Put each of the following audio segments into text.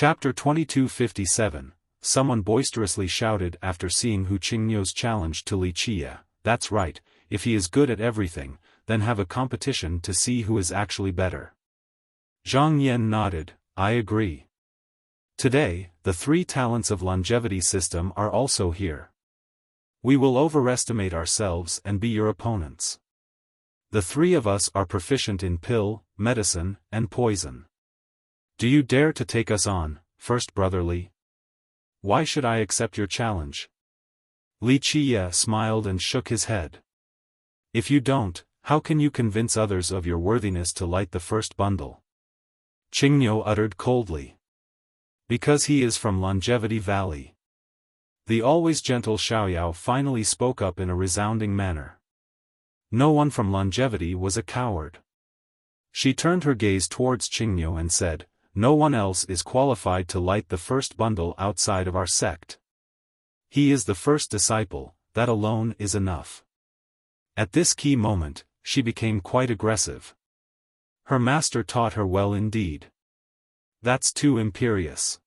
Chapter 2257. Someone boisterously shouted after seeing Hu Qingniu's challenge to Li Qie. That's right, if he is good at everything, then have a competition to see who is actually better. Zhang Yan nodded, I agree. Today, the 3 talents of longevity system are also here. We will overestimate ourselves and be your opponents. The 3 of us are proficient in pill, medicine, and poison. Do you dare to take us on, first brother Li? Why should I accept your challenge? Li Qie smiled and shook his head. If you don't, how can you convince others of your worthiness to light the first bundle? Qingniu uttered coldly. Because he is from Longevity Valley. The always gentle Xiaoyao finally spoke up in a resounding manner. No one from Longevity was a coward. She turned her gaze towards Qingniu and said, no one else is qualified to light the first bundle outside of our sect. He is the first disciple, that alone is enough. At this key moment, she became quite aggressive. Her master taught her well indeed. That's too imperious.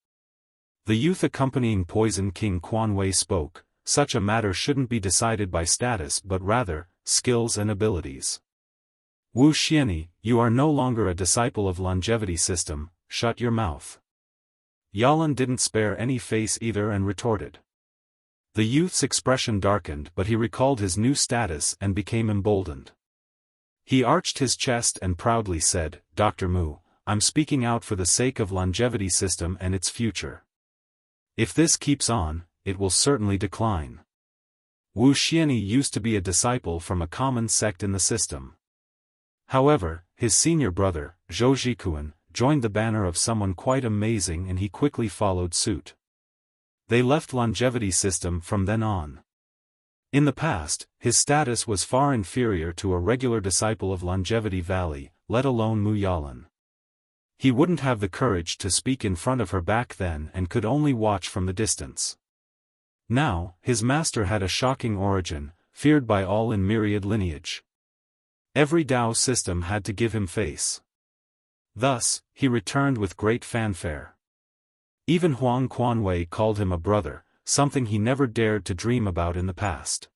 The youth accompanying Poison King Quanwei spoke, such a matter shouldn't be decided by status but rather, skills and abilities. Wu Xianyi, you are no longer a disciple of longevity system, shut your mouth. Yalan didn't spare any face either and retorted. The youth's expression darkened but he recalled his new status and became emboldened. He arched his chest and proudly said, Dr. Mu, I'm speaking out for the sake of longevity system and its future. If this keeps on, it will certainly decline. Wu Xianyi used to be a disciple from a common sect in the system. However, his senior brother, Zhou Zhikuan, joined the banner of someone quite amazing and he quickly followed suit. They left longevity system from then on. In the past, his status was far inferior to a regular disciple of Longevity Valley, let alone Mu Yalan. He wouldn't have the courage to speak in front of her back then and could only watch from the distance. Now, his master had a shocking origin, feared by all in myriad lineage. Every Dao system had to give him face. Thus, he returned with great fanfare. Even Huang Quanwei called him a brother, something he never dared to dream about in the past.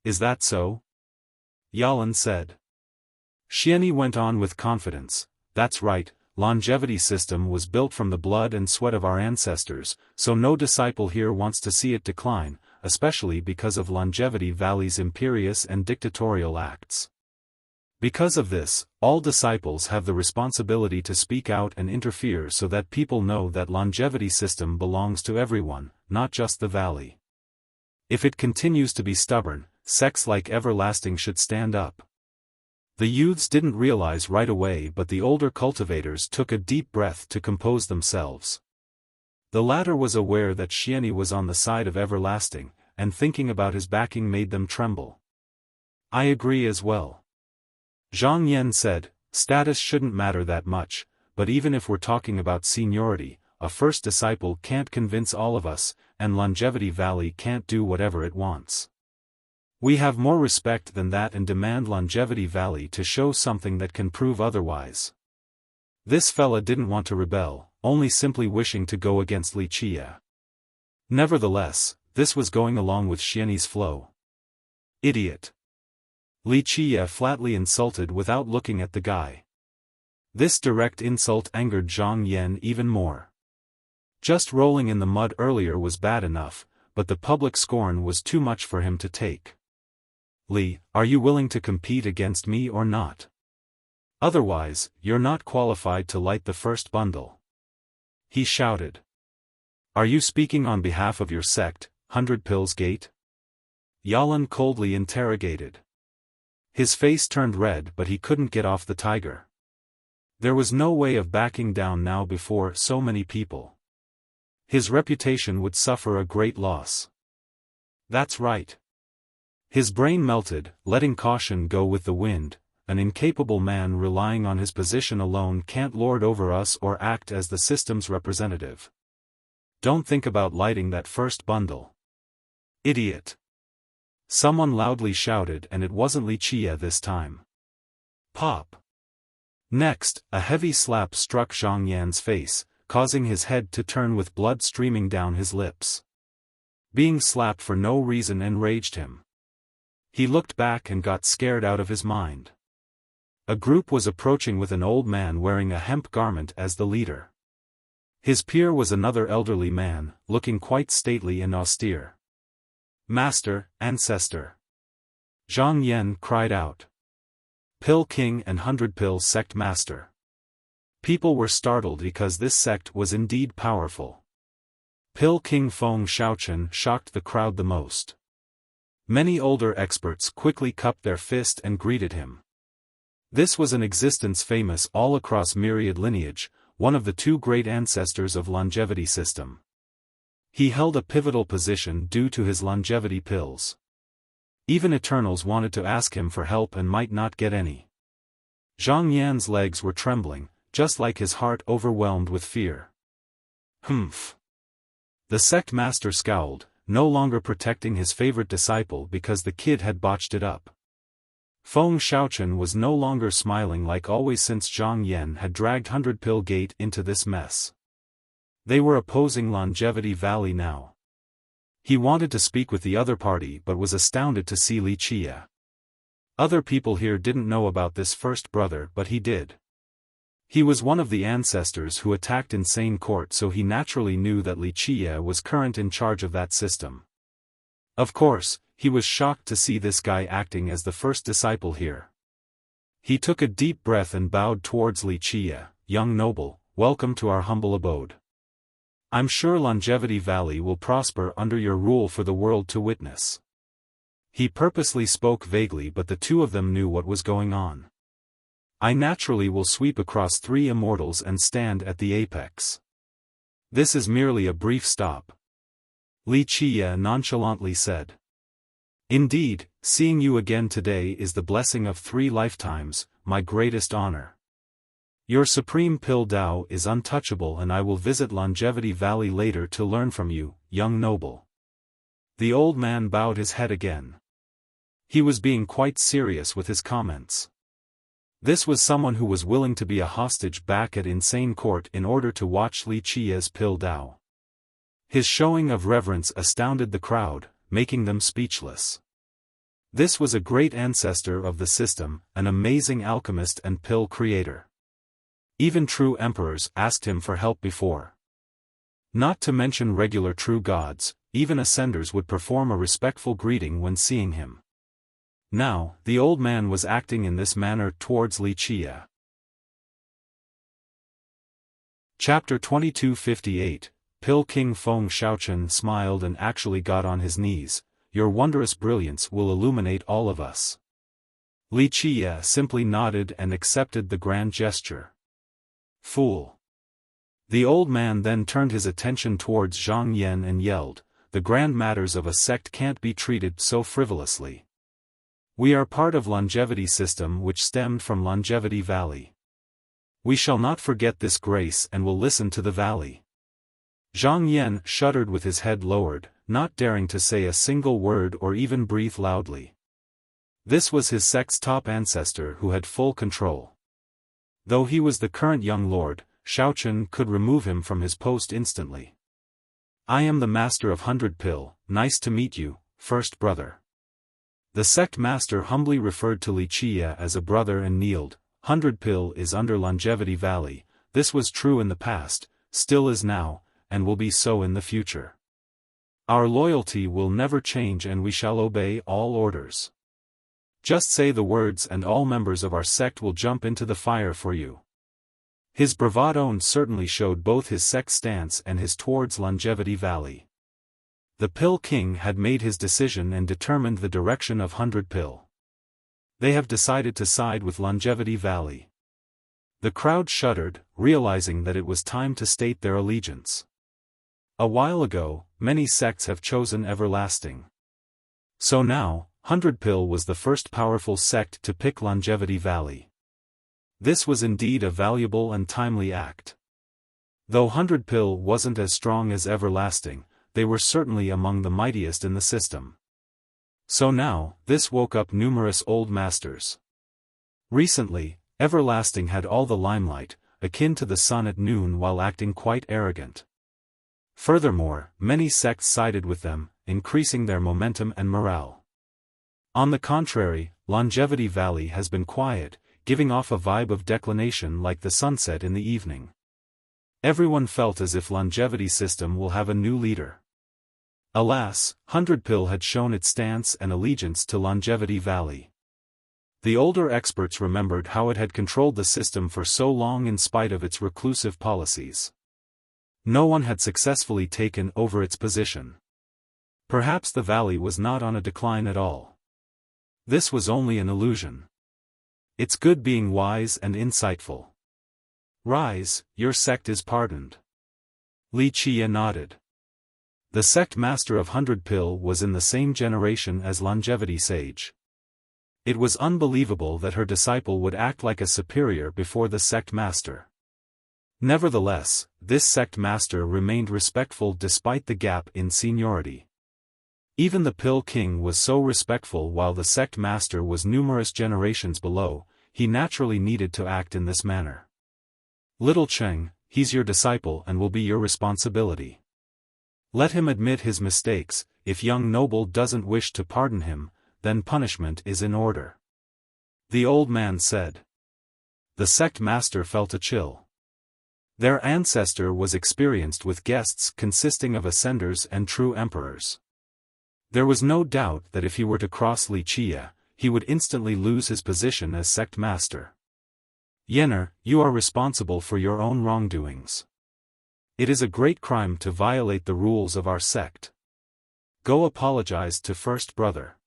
Is that so? Yalan said. Xianyi went on with confidence, that's right, longevity system was built from the blood and sweat of our ancestors, so no disciple here wants to see it decline, especially because of Longevity Valley's imperious and dictatorial acts. Because of this, all disciples have the responsibility to speak out and interfere so that people know that longevity system belongs to everyone, not just the valley. If it continues to be stubborn, sects like Everlasting should stand up. The youths didn't realize right away but the older cultivators took a deep breath to compose themselves. The latter was aware that Xianyi was on the side of Everlasting, and thinking about his backing made them tremble. I agree as well. Zhang Yan said, status shouldn't matter that much, but even if we're talking about seniority, a first disciple can't convince all of us, and Longevity Valley can't do whatever it wants. We have more respect than that and demand Longevity Valley to show something that can prove otherwise. This fella didn't want to rebel, only simply wishing to go against Li Qie. Nevertheless, this was going along with Xianyi's flow. Idiot. Li Qie flatly insulted without looking at the guy. This direct insult angered Zhang Yan even more. Just rolling in the mud earlier was bad enough, but the public scorn was too much for him to take. Li, are you willing to compete against me or not? Otherwise, you're not qualified to light the first bundle. He shouted. Are you speaking on behalf of your sect, 100 Pills Gate? Yalan coldly interrogated. His face turned red but he couldn't get off the tiger. There was no way of backing down now before so many people. His reputation would suffer a great loss. That's right. His brain melted, letting caution go with the wind. An incapable man relying on his position alone can't lord over us or act as the system's representative. Don't think about lighting that first bundle. Idiot. Someone loudly shouted and it wasn't Li Qie this time. Pop. Next, a heavy slap struck Zhang Yan's face, causing his head to turn with blood streaming down his lips. Being slapped for no reason enraged him. He looked back and got scared out of his mind. A group was approaching with an old man wearing a hemp garment as the leader. His peer was another elderly man, looking quite stately and austere. "Master, ancestor!" Zhang Yan cried out. "Pill King and 100 Pill Sect Master." People were startled because this sect was indeed powerful. Pill King Feng Xiaochen shocked the crowd the most. Many older experts quickly cupped their fist and greeted him. This was an existence famous all across myriad lineage, one of the two great ancestors of longevity system. He held a pivotal position due to his longevity pills. Even Eternals wanted to ask him for help and might not get any. Zhang Yan's legs were trembling, just like his heart overwhelmed with fear. Humph. The sect master scowled, no longer protecting his favorite disciple because the kid had botched it up. Feng Xiaochen was no longer smiling like always since Zhang Yan had dragged 100 Pill Gate into this mess. They were opposing Longevity Valley now. He wanted to speak with the other party but was astounded to see Wuxia. Other people here didn't know about this first brother but he did. He was one of the ancestors who attacked Insane Court, so he naturally knew that Wuxia was current in charge of that system. Of course, he was shocked to see this guy acting as the first disciple here. He took a deep breath and bowed towards Wuxia. "Young noble, welcome to our humble abode. I'm sure Longevity Valley will prosper under your rule for the world to witness." He purposely spoke vaguely but the two of them knew what was going on. "I naturally will sweep across 3 immortals and stand at the apex. This is merely a brief stop," Wuxia nonchalantly said. "Indeed, seeing you again today is the blessing of 3 lifetimes, my greatest honor. Your supreme pill Dao is untouchable and I will visit Longevity Valley later to learn from you, young noble." The old man bowed his head again. He was being quite serious with his comments. This was someone who was willing to be a hostage back at Insane Court in order to watch Wuxia's pill Dao. His showing of reverence astounded the crowd, making them speechless. This was a great ancestor of the system, an amazing alchemist and pill creator. Even true emperors asked him for help before. Not to mention regular true gods, even ascenders would perform a respectful greeting when seeing him. Now, the old man was acting in this manner towards Wuxia. Chapter 2258, Pill King Feng Xiaochen smiled and actually got on his knees. "Your wondrous brilliance will illuminate all of us." Wuxia simply nodded and accepted the grand gesture. "Fool." The old man then turned his attention towards Zhang Yan and yelled, "The grand matters of a sect can't be treated so frivolously. We are part of Longevity System which stemmed from Longevity Valley. We shall not forget this grace and will listen to the valley." Zhang Yan shuddered with his head lowered, not daring to say a single word or even breathe loudly. This was his sect's top ancestor who had full control. Though he was the current young lord, Xiaochen could remove him from his post instantly. "I am the master of 100 Pill, nice to meet you, first brother." The sect master humbly referred to Wuxia as a brother and kneeled. 100 Pill is under Longevity Valley. This was true in the past, still is now, and will be so in the future. Our loyalty will never change and we shall obey all orders. Just say the words and all members of our sect will jump into the fire for you. His bravado certainly showed both his sect stance and his towards Longevity Valley. The Pill King had made his decision and determined the direction of 100 Pill. They have decided to side with Longevity Valley. The crowd shuddered, realizing that it was time to state their allegiance. A while ago, many sects have chosen Everlasting. So now, 100 Pill was the first powerful sect to pick Longevity Valley. This was indeed a valuable and timely act. Though 100 Pill wasn't as strong as Everlasting, they were certainly among the mightiest in the system. So now, this woke up numerous old masters. Recently, Everlasting had all the limelight, akin to the sun at noon while acting quite arrogant. Furthermore, many sects sided with them, increasing their momentum and morale. On the contrary, Longevity Valley has been quiet, giving off a vibe of declination like the sunset in the evening. Everyone felt as if Longevity System will have a new leader. Alas, 100 Pill had shown its stance and allegiance to Longevity Valley. The older experts remembered how it had controlled the system for so long in spite of its reclusive policies. No one had successfully taken over its position. Perhaps the valley was not on a decline at all. This was only an illusion. It's good being wise and insightful. Rise, your sect is pardoned. Wuxia nodded. The sect master of 100 Pill was in the same generation as Longevity Sage. It was unbelievable that her disciple would act like a superior before the sect master. Nevertheless, this sect master remained respectful despite the gap in seniority. Even the Pill King was so respectful while the sect master was numerous generations below, he naturally needed to act in this manner. Little Cheng, he's your disciple and will be your responsibility. Let him admit his mistakes. If young noble doesn't wish to pardon him, then punishment is in order. The old man said. The sect master felt a chill. Their ancestor was experienced with guests consisting of ascenders and true emperors. There was no doubt that if he were to cross Wuxia, he would instantly lose his position as sect master. Yener, you are responsible for your own wrongdoings. It is a great crime to violate the rules of our sect. Go apologize to First Brother.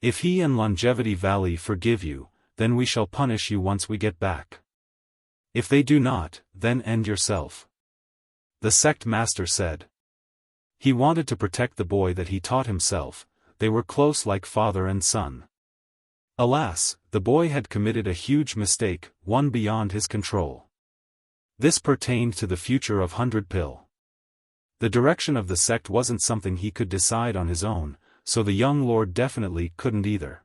If he and Longevity Valley forgive you, then we shall punish you once we get back. If they do not, then end yourself. The sect master said. He wanted to protect the boy that he taught himself. They were close like father and son. Alas, the boy had committed a huge mistake, one beyond his control. This pertained to the future of 100 Pill. The direction of the sect wasn't something he could decide on his own, so the young lord definitely couldn't either.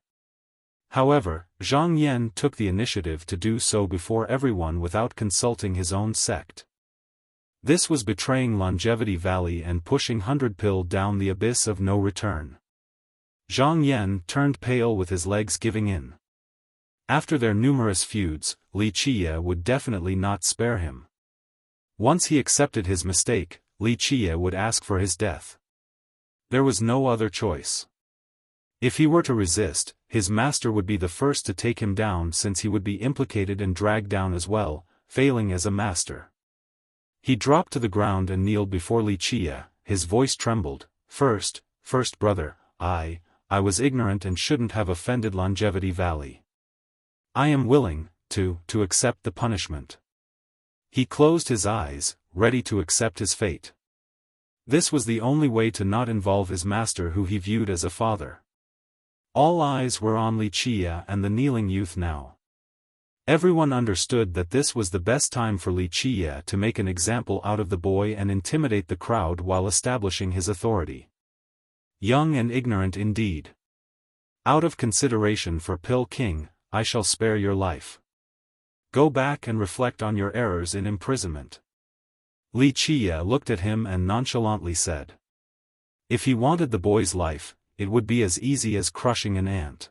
However, Zhang Yan took the initiative to do so before everyone without consulting his own sect. This was betraying Longevity Valley and pushing 100 Pill down the abyss of no return. Zhang Yan turned pale with his legs giving in. After their numerous feuds, Wuxia would definitely not spare him. Once he accepted his mistake, Wuxia would ask for his death. There was no other choice. If he were to resist, his master would be the first to take him down since he would be implicated and dragged down as well, failing as a master. He dropped to the ground and kneeled before Wuxia, his voice trembled. First brother, I was ignorant and shouldn't have offended Longevity Valley. I am willing to accept the punishment. He closed his eyes, ready to accept his fate. This was the only way to not involve his master who he viewed as a father. All eyes were on Wuxia and the kneeling youth now. Everyone understood that this was the best time for Wuxia to make an example out of the boy and intimidate the crowd while establishing his authority. Young and ignorant indeed. Out of consideration for Pill King, I shall spare your life. Go back and reflect on your errors in imprisonment. Wuxia looked at him and nonchalantly said. If he wanted the boy's life, it would be as easy as crushing an ant.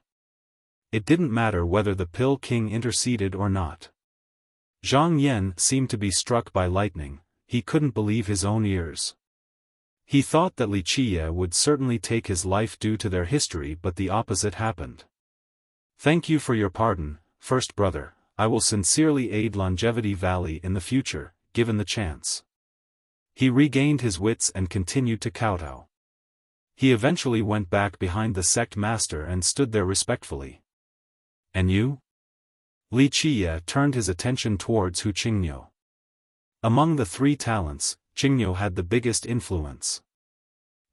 It didn't matter whether the Pill King interceded or not. Zhang Yan seemed to be struck by lightning. He couldn't believe his own ears. He thought that Wuxia would certainly take his life due to their history, but the opposite happened. Thank you for your pardon, First Brother. I will sincerely aid Longevity Valley in the future, given the chance. He regained his wits and continued to kowtow. He eventually went back behind the sect master and stood there respectfully. And you? Wuxia turned his attention towards Hu Qingniu. Among the three talents, Qingniu had the biggest influence.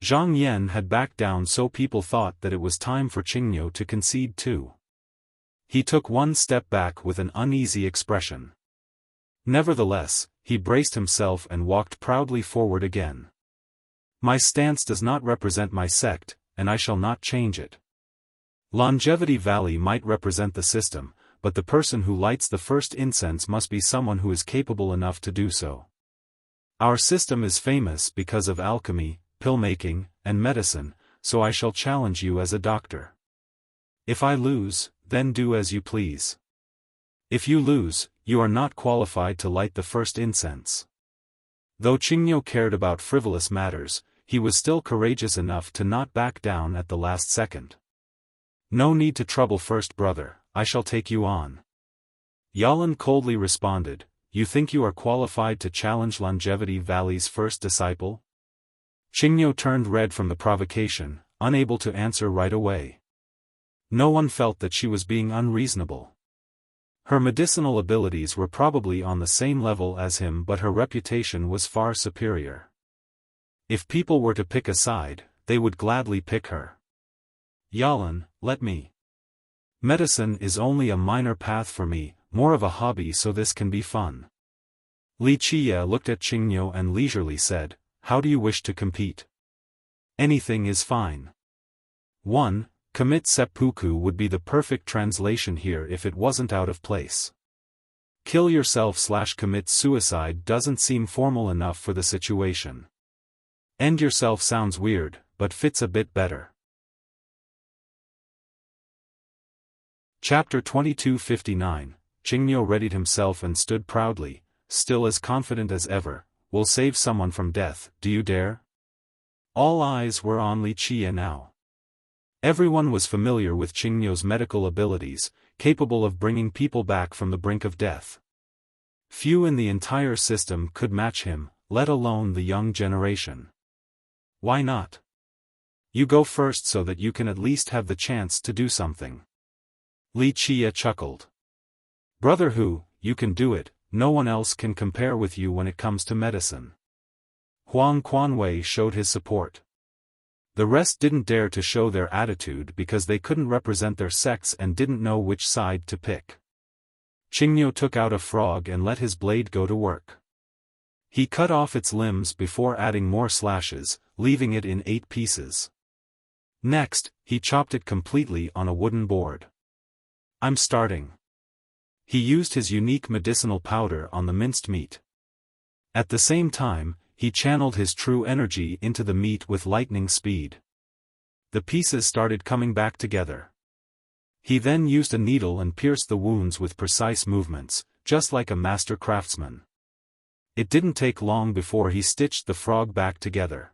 Zhang Yan had backed down, so people thought that it was time for Qingniu to concede too. He took one step back with an uneasy expression. Nevertheless, he braced himself and walked proudly forward again. My stance does not represent my sect, and I shall not change it. Longevity Valley might represent the system, but the person who lights the first incense must be someone who is capable enough to do so. Our system is famous because of alchemy, pill-making, and medicine, so I shall challenge you as a doctor. If I lose, then do as you please. If you lose, you are not qualified to light the first incense. Though Qingniu cared about frivolous matters, he was still courageous enough to not back down at the last second. No need to trouble first, brother, I shall take you on. Yalan coldly responded, you think you are qualified to challenge Longevity Valley's first disciple? Qingniu turned red from the provocation, unable to answer right away. No one felt that she was being unreasonable. Her medicinal abilities were probably on the same level as him, but her reputation was far superior. If people were to pick a side, they would gladly pick her. Yalan, let me. Medicine is only a minor path for me, more of a hobby, so this can be fun. Li Qie looked at Qingniu and leisurely said, how do you wish to compete? Anything is fine. 1. Commit seppuku would be the perfect translation here if it wasn't out of place. Kill yourself/commit suicide doesn't seem formal enough for the situation. End yourself sounds weird, but fits a bit better. Chapter 2259, Qingniu readied himself and stood proudly, still as confident as ever. We'll save someone from death, do you dare? All eyes were on Li Qie now. Everyone was familiar with Qingniu's medical abilities, capable of bringing people back from the brink of death. Few in the entire system could match him, let alone the young generation. Why not? You go first so that you can at least have the chance to do something. Li Qie chuckled. Brother Hu, you can do it, no one else can compare with you when it comes to medicine. Huang Quanwei showed his support. The rest didn't dare to show their attitude because they couldn't represent their sects and didn't know which side to pick. Qingniu took out a frog and let his blade go to work. He cut off its limbs before adding more slashes, leaving it in 8 pieces. Next, he chopped it completely on a wooden board. I'm starting. He used his unique medicinal powder on the minced meat. At the same time, he channeled his true energy into the meat with lightning speed. The pieces started coming back together. He then used a needle and pierced the wounds with precise movements, just like a master craftsman. It didn't take long before he stitched the frog back together.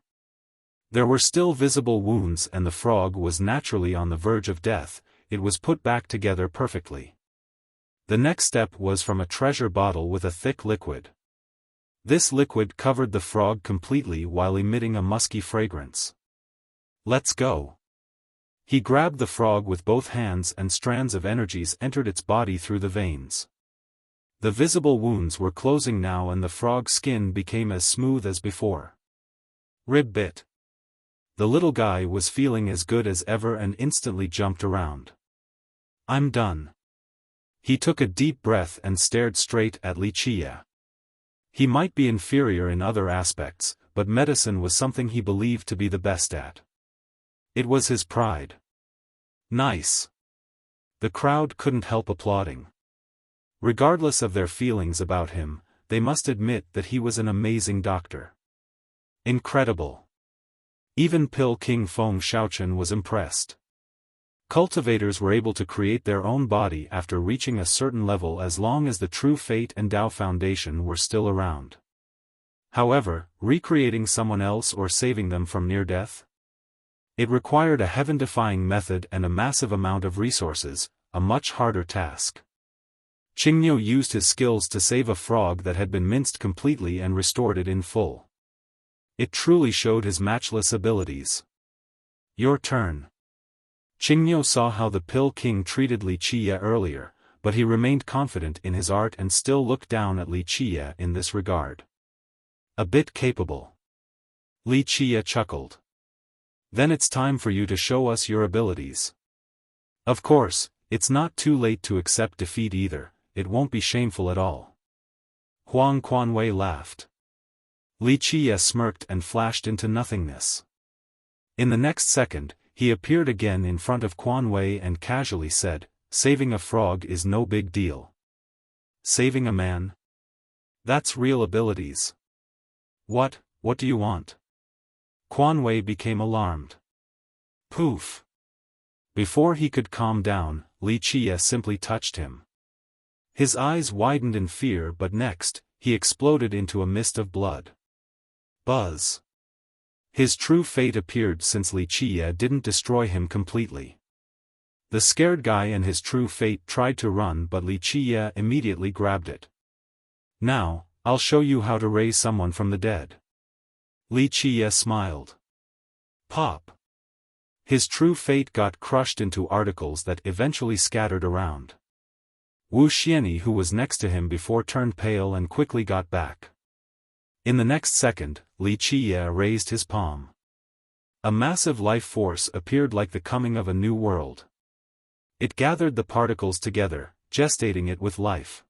There were still visible wounds and the frog was naturally on the verge of death. It was put back together perfectly. The next step was from a treasure bottle with a thick liquid. This liquid covered the frog completely while emitting a musky fragrance. Let's go. He grabbed the frog with both hands and strands of energies entered its body through the veins. The visible wounds were closing now and the frog's skin became as smooth as before. Rib bit. The little guy was feeling as good as ever and instantly jumped around. I'm done. He took a deep breath and stared straight at Li Qie. He might be inferior in other aspects, but medicine was something he believed to be the best at. It was his pride. Nice. The crowd couldn't help applauding. Regardless of their feelings about him, they must admit that he was an amazing doctor. Incredible. Even Pill King Feng Shaochen was impressed. Cultivators were able to create their own body after reaching a certain level as long as the True Fate and Tao Foundation were still around. However, recreating someone else or saving them from near death? It required a heaven-defying method and a massive amount of resources, a much harder task. Qingniu used his skills to save a frog that had been minced completely and restored it in full. It truly showed his matchless abilities. Your turn. Qingniu saw how the Pill King treated Li Qie earlier, but he remained confident in his art and still looked down at Li Qie in this regard. A bit capable. Li Qie chuckled. Then it's time for you to show us your abilities. Of course, it's not too late to accept defeat either, it won't be shameful at all. Huang Quanwei laughed. Li Qie smirked and flashed into nothingness. In the next second, he appeared again in front of Quanwei and casually said, saving a frog is no big deal. Saving a man? That's real abilities. What do you want? Quan Wei became alarmed. Poof! Before he could calm down, Li Qie simply touched him. His eyes widened in fear, but next, he exploded into a mist of blood. Buzz! His true fate appeared since Li Qie didn't destroy him completely. The scared guy and his true fate tried to run, but Li Qie immediately grabbed it. Now, I'll show you how to raise someone from the dead. Li Qie smiled. Pop! His true fate got crushed into articles that eventually scattered around. Wuxia, who was next to him before, turned pale and quickly got back. In the next second, Li Qie raised his palm. A massive life force appeared like the coming of a new world. It gathered the particles together, gestating it with life.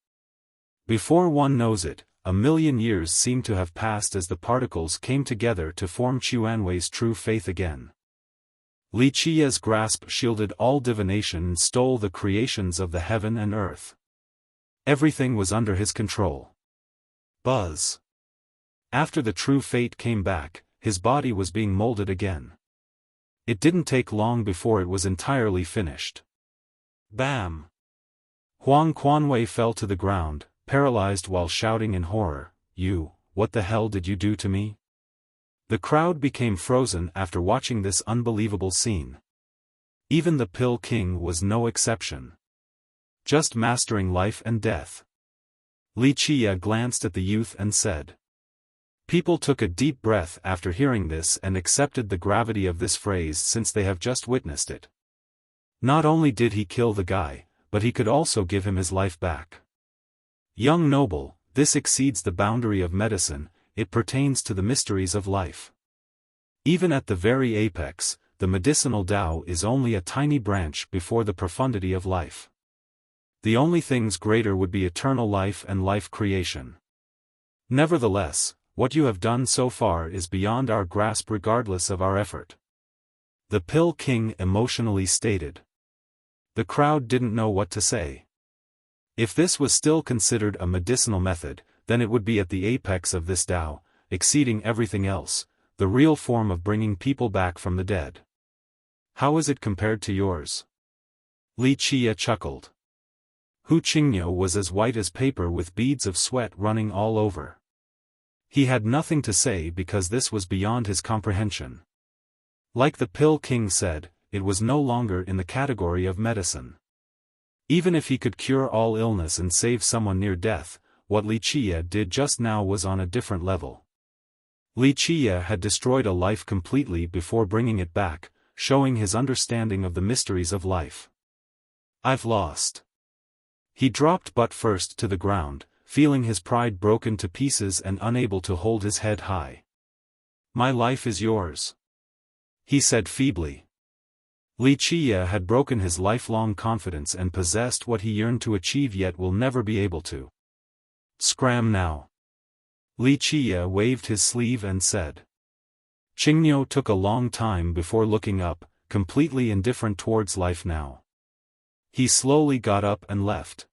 Before one knows it, 1,000,000 years seem to have passed as the particles came together to form Qianwei's true faith again. Li Qie's grasp shielded all divination and stole the creations of the heaven and earth. Everything was under his control. Buzz! After the true fate came back, his body was being molded again. It didn't take long before it was entirely finished. Bam! Huang Quanwei fell to the ground, paralyzed while shouting in horror, What the hell did you do to me? The crowd became frozen after watching this unbelievable scene. Even the Pill King was no exception. Just mastering life and death. Li Qie glanced at the youth and said. People took a deep breath after hearing this and accepted the gravity of this phrase since they have just witnessed it. Not only did he kill the guy, but he could also give him his life back. Young noble, this exceeds the boundary of medicine, it pertains to the mysteries of life. Even at the very apex, the medicinal Tao is only a tiny branch before the profundity of life. The only things greater would be eternal life and life creation. Nevertheless, what you have done so far is beyond our grasp regardless of our effort. The Pill King emotionally stated. The crowd didn't know what to say. If this was still considered a medicinal method, then it would be at the apex of this Tao, exceeding everything else, the real form of bringing people back from the dead. How is it compared to yours? Li Qie chuckled. Hu Qingniu was as white as paper with beads of sweat running all over. He had nothing to say because this was beyond his comprehension. Like the Pill King said, it was no longer in the category of medicine. Even if he could cure all illness and save someone near death, what Li Qie did just now was on a different level. Li Qie had destroyed a life completely before bringing it back, showing his understanding of the mysteries of life. I've lost. He dropped butt first to the ground, feeling his pride broken to pieces and unable to hold his head high. My life is yours, he said feebly. Li Qie had broken his lifelong confidence and possessed what he yearned to achieve yet will never be able to. Scram now. Li Qie waved his sleeve and said. Qingniu took a long time before looking up, completely indifferent towards life now. He slowly got up and left.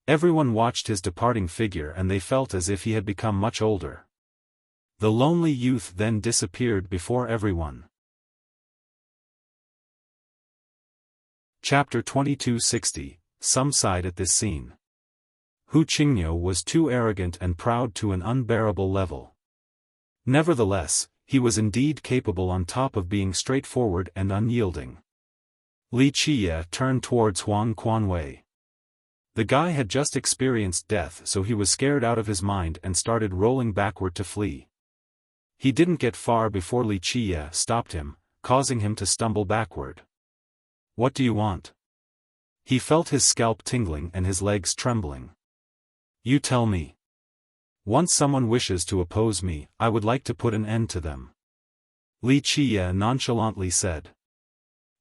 Everyone watched his departing figure and they felt as if he had become much older. The lonely youth then disappeared before everyone. Chapter 2260, Some sighed at this scene. Hu Qingniu was too arrogant and proud to an unbearable level. Nevertheless, he was indeed capable on top of being straightforward and unyielding. Li Qie turned towards Huang Quanwei. The guy had just experienced death, so he was scared out of his mind and started rolling backward to flee. He didn't get far before Li Qie stopped him, causing him to stumble backward. What do you want? He felt his scalp tingling and his legs trembling. You tell me. Once someone wishes to oppose me, I would like to put an end to them. Li Qie nonchalantly said.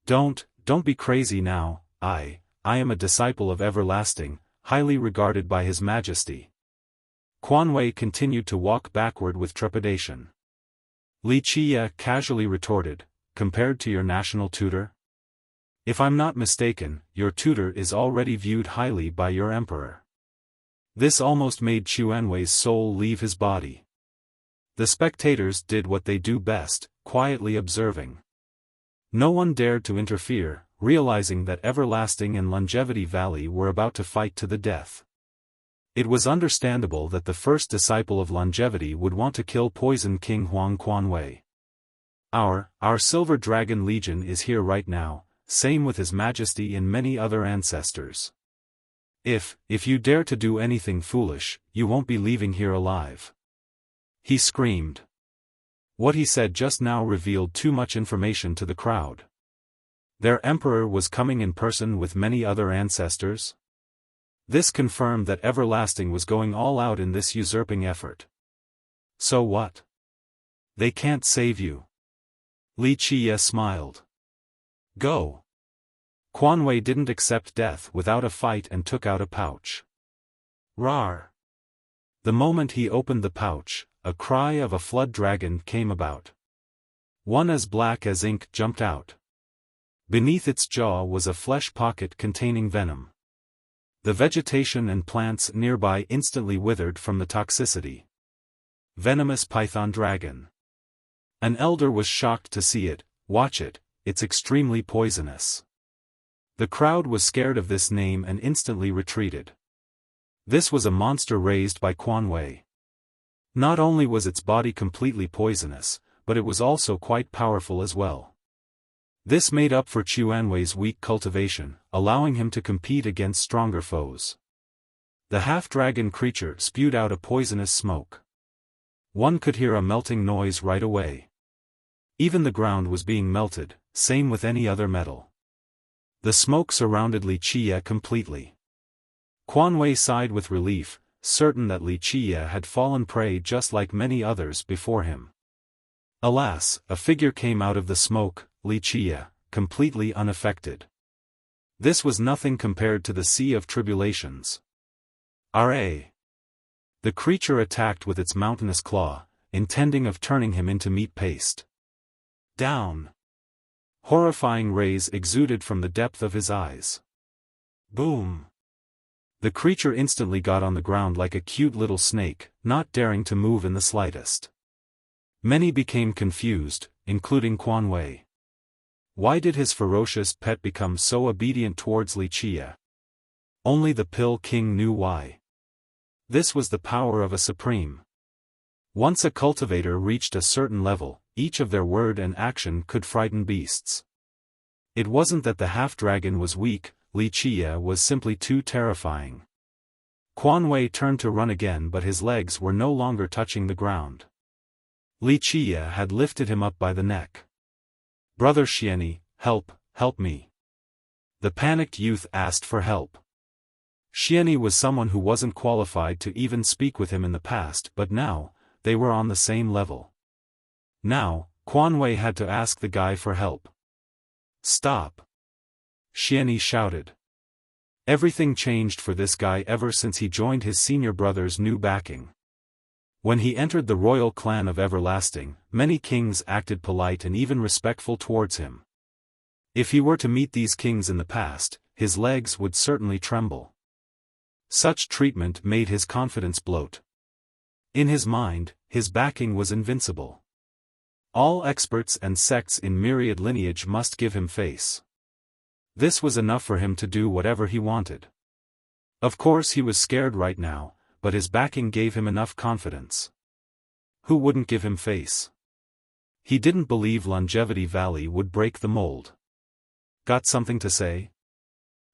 Don't be crazy now, I am a disciple of everlasting, highly regarded by His Majesty. Quanwei continued to walk backward with trepidation. Li Qie casually retorted, compared to your national tutor? If I'm not mistaken, your tutor is already viewed highly by your emperor. This almost made Chuanwei's soul leave his body. The spectators did what they do best, quietly observing. No one dared to interfere, realizing that Everlasting and Longevity Valley were about to fight to the death. It was understandable that the first disciple of Longevity would want to kill Poison King Huang Quanwei. Our Silver Dragon Legion is here right now, same with His Majesty and many other ancestors. If you dare to do anything foolish, you won't be leaving here alive. He screamed. What he said just now revealed too much information to the crowd. Their emperor was coming in person with many other ancestors? This confirmed that Everlasting was going all out in this usurping effort. So what? They can't save you. Li Qiye smiled. Go. Quanwei didn't accept death without a fight and took out a pouch. Rar. The moment he opened the pouch, a cry of a flood dragon came about. One as black as ink jumped out. Beneath its jaw was a flesh pocket containing venom. The vegetation and plants nearby instantly withered from the toxicity. Venomous python dragon. An elder was shocked to see it. Watch it, it's extremely poisonous. The crowd was scared of this name and instantly retreated. This was a monster raised by Quanwei. Not only was its body completely poisonous, but it was also quite powerful as well. This made up for Chuanwei's weak cultivation, allowing him to compete against stronger foes. The half-dragon creature spewed out a poisonous smoke. One could hear a melting noise right away. Even the ground was being melted, same with any other metal. The smoke surrounded Li Qiye completely. Quanwei sighed with relief, certain that Li Qiye had fallen prey just like many others before him. Alas, a figure came out of the smoke, Li Qiye, completely unaffected. This was nothing compared to the sea of tribulations. Ra. The creature attacked with its mountainous claw, intending of turning him into meat paste. Down. Horrifying rays exuded from the depth of his eyes. Boom. The creature instantly got on the ground like a cute little snake, not daring to move in the slightest. Many became confused, including Quanwei. Why did his ferocious pet become so obedient towards Li Qiye? Only the Pill King knew why. This was the power of a supreme. Once a cultivator reached a certain level, each of their word and action could frighten beasts. It wasn't that the half-dragon was weak, Li Qiye was simply too terrifying. Quanwei turned to run again, but his legs were no longer touching the ground. Li Qiye had lifted him up by the neck. Brother Xiani, help me. The panicked youth asked for help. Xiani was someone who wasn't qualified to even speak with him in the past, but now, they were on the same level. Now, Quanwei had to ask the guy for help. Stop! Xiani shouted. Everything changed for this guy ever since he joined his senior brother's new backing. When he entered the royal clan of Everlasting, many kings acted polite and even respectful towards him. If he were to meet these kings in the past, his legs would certainly tremble. Such treatment made his confidence bloat. In his mind, his backing was invincible. All experts and sects in myriad lineage must give him face. This was enough for him to do whatever he wanted. Of course he was scared right now, but his backing gave him enough confidence. Who wouldn't give him face? He didn't believe Longevity Valley would break the mold. Got something to say?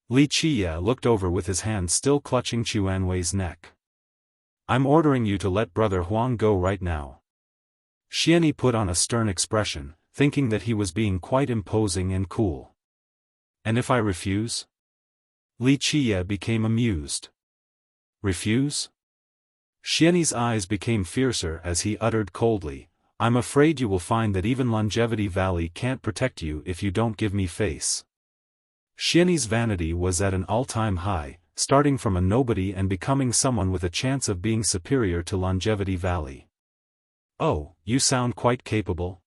Li Qiye looked over with his hand still clutching Chuanwei's neck. I'm ordering you to let Brother Huang go right now. Xiani put on a stern expression, thinking that he was being quite imposing and cool. And if I refuse? Li Qiye became amused. Refuse? Xiani's eyes became fiercer as he uttered coldly, I'm afraid you will find that even Longevity Valley can't protect you if you don't give me face. Xiani's vanity was at an all-time high, starting from a nobody and becoming someone with a chance of being superior to Longevity Valley. Oh, you sound quite capable.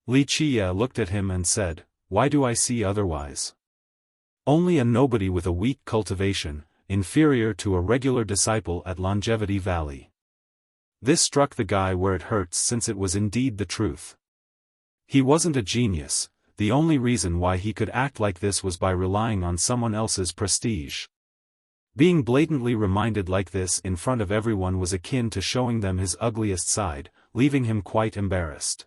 Li Qiye looked at him and said, why do I see otherwise? Only a nobody with a weak cultivation, inferior to a regular disciple at Longevity Valley. This struck the guy where it hurts, since it was indeed the truth. He wasn't a genius. The only reason why he could act like this was by relying on someone else's prestige. Being blatantly reminded like this in front of everyone was akin to showing them his ugliest side, leaving him quite embarrassed.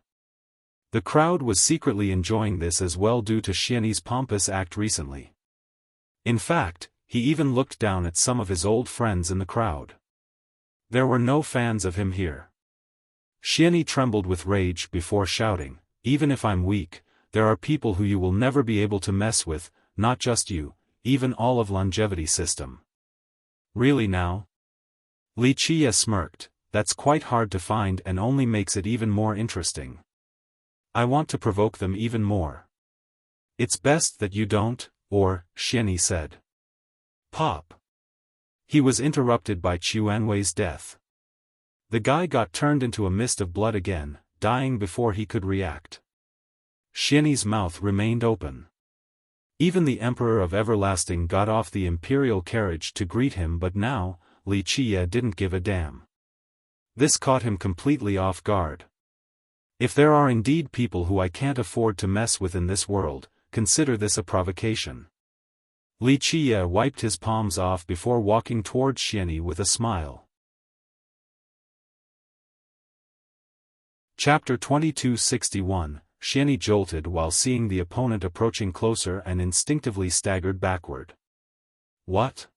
The crowd was secretly enjoying this as well due to Xianyi's pompous act recently. In fact, he even looked down at some of his old friends in the crowd. There were no fans of him here. Xianyi trembled with rage before shouting, "Even if I'm weak, there are people who you will never be able to mess with, not just you, even all of Longevity System." Really now? Wuxia smirked, "That's quite hard to find and only makes it even more interesting. I want to provoke them even more." "It's best that you don't," Xianyi said. Pop. He was interrupted by Chuanwei's death. The guy got turned into a mist of blood again, dying before he could react. Xianyi's mouth remained open. Even the Emperor of Everlasting got off the imperial carriage to greet him, but now, Wuxia didn't give a damn. This caught him completely off guard. If there are indeed people who I can't afford to mess with in this world, consider this a provocation. Wuxia wiped his palms off before walking towards Xianyi with a smile. Chapter 2261. Xianyi jolted while seeing the opponent approaching closer and instinctively staggered backward. "What?"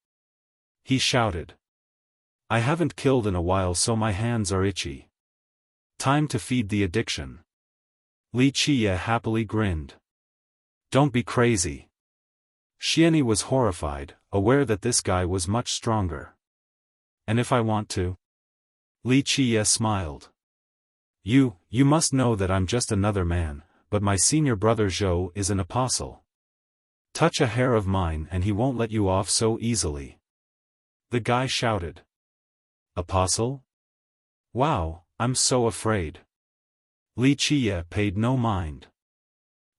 he shouted. "I haven't killed in a while, so my hands are itchy. Time to feed the addiction." Wuxia happily grinned. "Don't be crazy." Xianyi was horrified, aware that this guy was much stronger. "And if I want to?" Wuxia smiled. You must know that I'm just another man, but my senior brother Zhou is an apostle. Touch a hair of mine and he won't let you off so easily." The guy shouted. "Apostle? Wow, I'm so afraid." Wuxia paid no mind.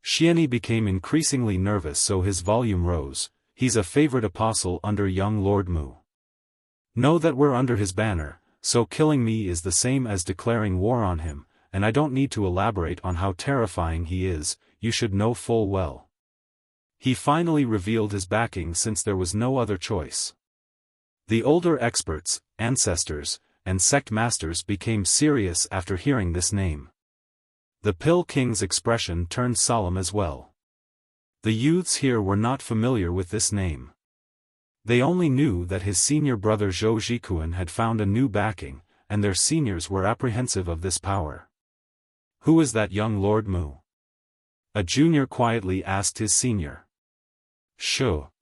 Xianyi became increasingly nervous, so his volume rose. "He's a favorite apostle under young Lord Mu. Know that we're under his banner, so killing me is the same as declaring war on him, and I don't need to elaborate on how terrifying he is, you should know full well." He finally revealed his backing since there was no other choice. The older experts, ancestors, and sect masters became serious after hearing this name. The Pill King's expression turned solemn as well. The youths here were not familiar with this name. They only knew that his senior brother Zhou Zhikuan had found a new backing, and their seniors were apprehensive of this power. "Who is that young Lord Mu?" a junior quietly asked his senior. "Sure."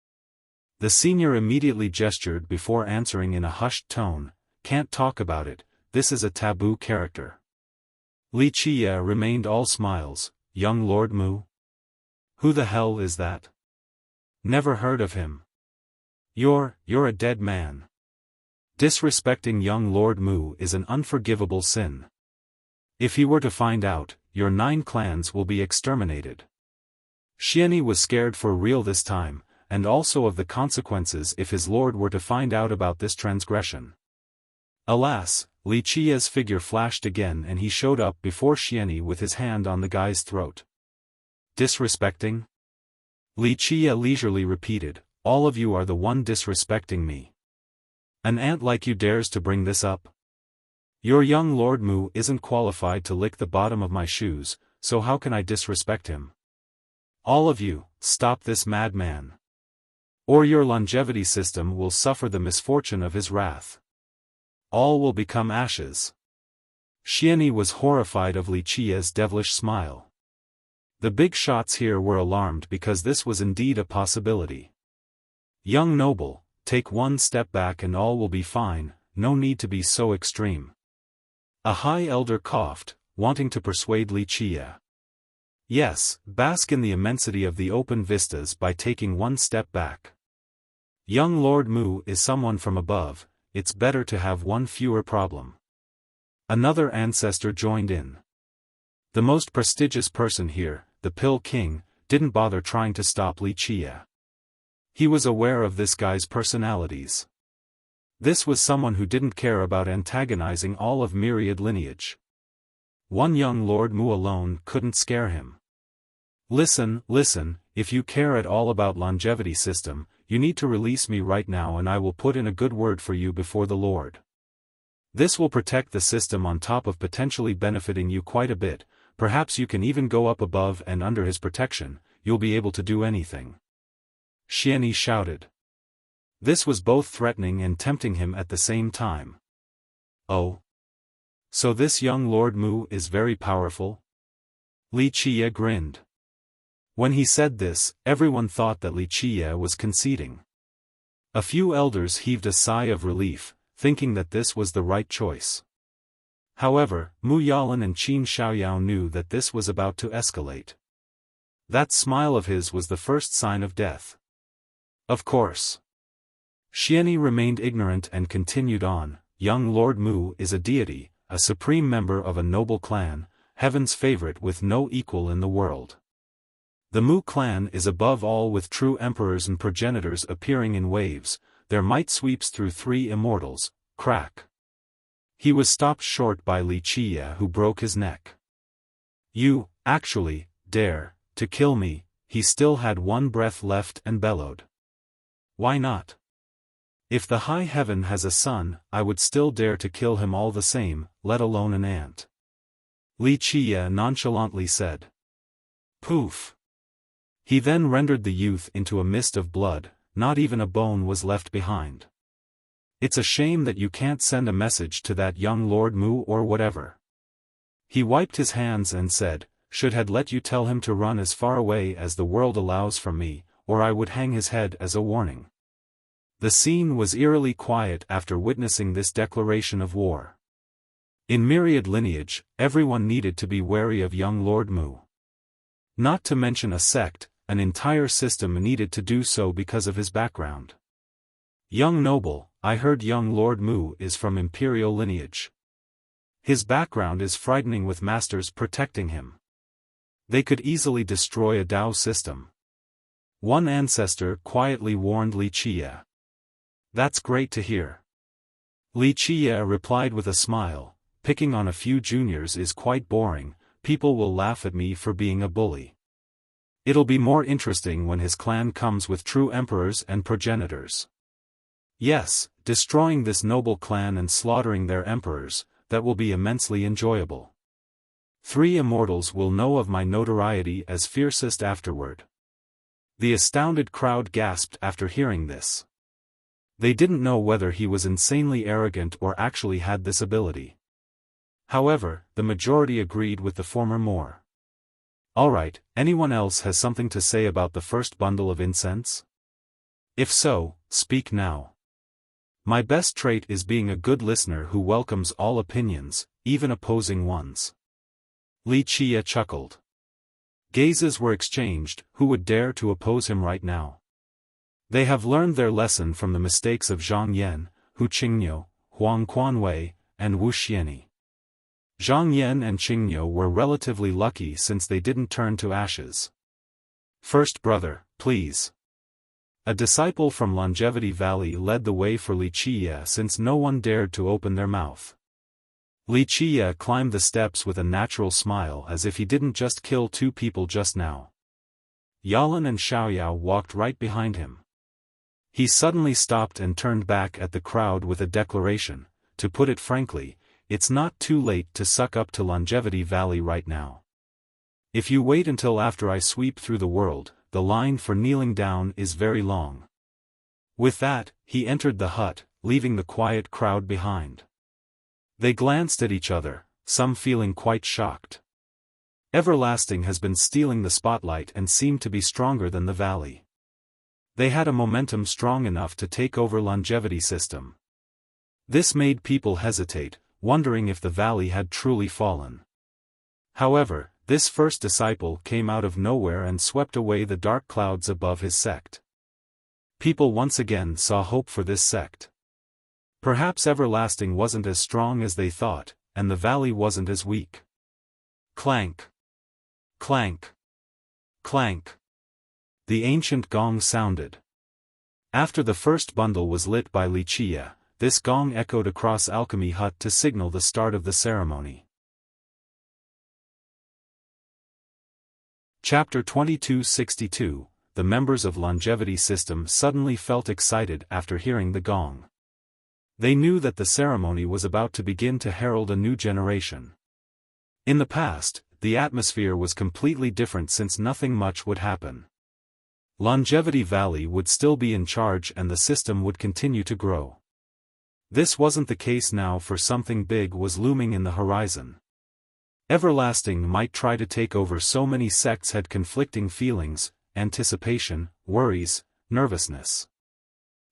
The senior immediately gestured before answering in a hushed tone, "Can't talk about it, this is a taboo character." Wuxia remained all smiles. "Young Lord Mu? Who the hell is that? Never heard of him." You're a dead man. Disrespecting young Lord Mu is an unforgivable sin. If he were to find out, your 9 clans will be exterminated." Xianyi was scared for real this time, and also of the consequences if his lord were to find out about this transgression. Alas, Wuxia's figure flashed again and he showed up before Xianyi with his hand on the guy's throat. "Disrespecting?" Wuxia leisurely repeated, "All of you are the one disrespecting me. An ant like you dares to bring this up? Your young Lord Mu isn't qualified to lick the bottom of my shoes, so how can I disrespect him? All of you, stop this madman. Or your longevity system will suffer the misfortune of his wrath. All will become ashes." Xianyi was horrified of Wuxia's devilish smile. The big shots here were alarmed because this was indeed a possibility. "Young noble, take one step back and all will be fine, no need to be so extreme." A high elder coughed, wanting to persuade Wuxia. "Yes, bask in the immensity of the open vistas by taking one step back. Young Lord Mu is someone from above, it's better to have one fewer problem." Another ancestor joined in. "The most prestigious person here, the Pill King, didn't bother trying to stop Wuxia. He was aware of this guy's personalities. This was someone who didn't care about antagonizing all of myriad lineage. One young Lord Mu alone couldn't scare him. Listen, if you care at all about longevity system, you need to release me right now and I will put in a good word for you before the Lord. This will protect the system on top of potentially benefiting you quite a bit, perhaps you can even go up above and under his protection, you'll be able to do anything. Xianyi shouted. This was both threatening and tempting him at the same time. Oh. So this young Lord Mu is very powerful? Wuxia grinned. When he said this, everyone thought that Wuxia was conceding. A few elders heaved a sigh of relief, thinking that this was the right choice. However, Mu Yalan and Qin Xiaoyao knew that this was about to escalate. That smile of his was the first sign of death. Of course. Xianyi remained ignorant and continued on. Young Lord Mu is a deity, a supreme member of a noble clan, heaven's favorite with no equal in the world. The Mu clan is above all, with true emperors and progenitors appearing in waves. Their might sweeps through 3 immortals. Crack. He was stopped short by Wuxia, who broke his neck. You, actually, dare to kill me? He still had one breath left and bellowed. Why not? If the high heaven has a son, I would still dare to kill him all the same, let alone an ant. Wuxia nonchalantly said. Poof. He then rendered the youth into a mist of blood, not even a bone was left behind. It's a shame that you can't send a message to that young Lord Mu or whatever. He wiped his hands and said, should had let you tell him to run as far away as the world allows from me, or I would hang his head as a warning. The scene was eerily quiet after witnessing this declaration of war. In myriad lineage, everyone needed to be wary of young Lord Mu. Not to mention a sect, an entire system needed to do so because of his background. Young noble, I heard young Lord Mu is from imperial lineage. His background is frightening, with masters protecting him. They could easily destroy a Dao system. One ancestor quietly warned Wuxia. That's great to hear. Wuxia replied with a smile, picking on a few juniors is quite boring, people will laugh at me for being a bully. It'll be more interesting when his clan comes with true emperors and progenitors. Yes, destroying this noble clan and slaughtering their emperors, that will be immensely enjoyable. 3 immortals will know of my notoriety as fiercest afterward. The astounded crowd gasped after hearing this. They didn't know whether he was insanely arrogant or actually had this ability. However, the majority agreed with the former more. Alright, anyone else has something to say about the first bundle of incense? If so, speak now. My best trait is being a good listener who welcomes all opinions, even opposing ones. Wuxia chuckled. Gazes were exchanged. Who would dare to oppose him right now? They have learned their lesson from the mistakes of Zhang Yan, Hu Qingniu, Huang Quanwei, and Wu Xianyi. Zhang Yan and Qingniu were relatively lucky since they didn't turn to ashes. First brother, please. A disciple from Longevity Valley led the way for Wuxia since no one dared to open their mouth. Wuxia climbed the steps with a natural smile as if he didn't just kill 2 people just now. Yalan and Xiaoyao walked right behind him. He suddenly stopped and turned back at the crowd with a declaration. To put it frankly, it's not too late to suck up to Longevity Valley right now. If you wait until after I sweep through the world, the line for kneeling down is very long. With that, he entered the hut, leaving the quiet crowd behind. They glanced at each other, some feeling quite shocked. Everlasting has been stealing the spotlight and seemed to be stronger than the valley. They had a momentum strong enough to take over longevity system. This made people hesitate, wondering if the valley had truly fallen. However, this first disciple came out of nowhere and swept away the dark clouds above his sect. People once again saw hope for this sect. Perhaps Everlasting wasn't as strong as they thought, and the valley wasn't as weak. Clank. Clank. Clank. The ancient gong sounded. After the first bundle was lit by Wuxia, this gong echoed across Alchemy Hut to signal the start of the ceremony. Chapter 2262. The members of Longevity System suddenly felt excited after hearing the gong. They knew that the ceremony was about to begin to herald a new generation. In the past, the atmosphere was completely different since nothing much would happen. Longevity Valley would still be in charge and the system would continue to grow. This wasn't the case now, for something big was looming in the horizon. Everlasting might try to take over. So many sects had conflicting feelings, anticipation, worries, nervousness.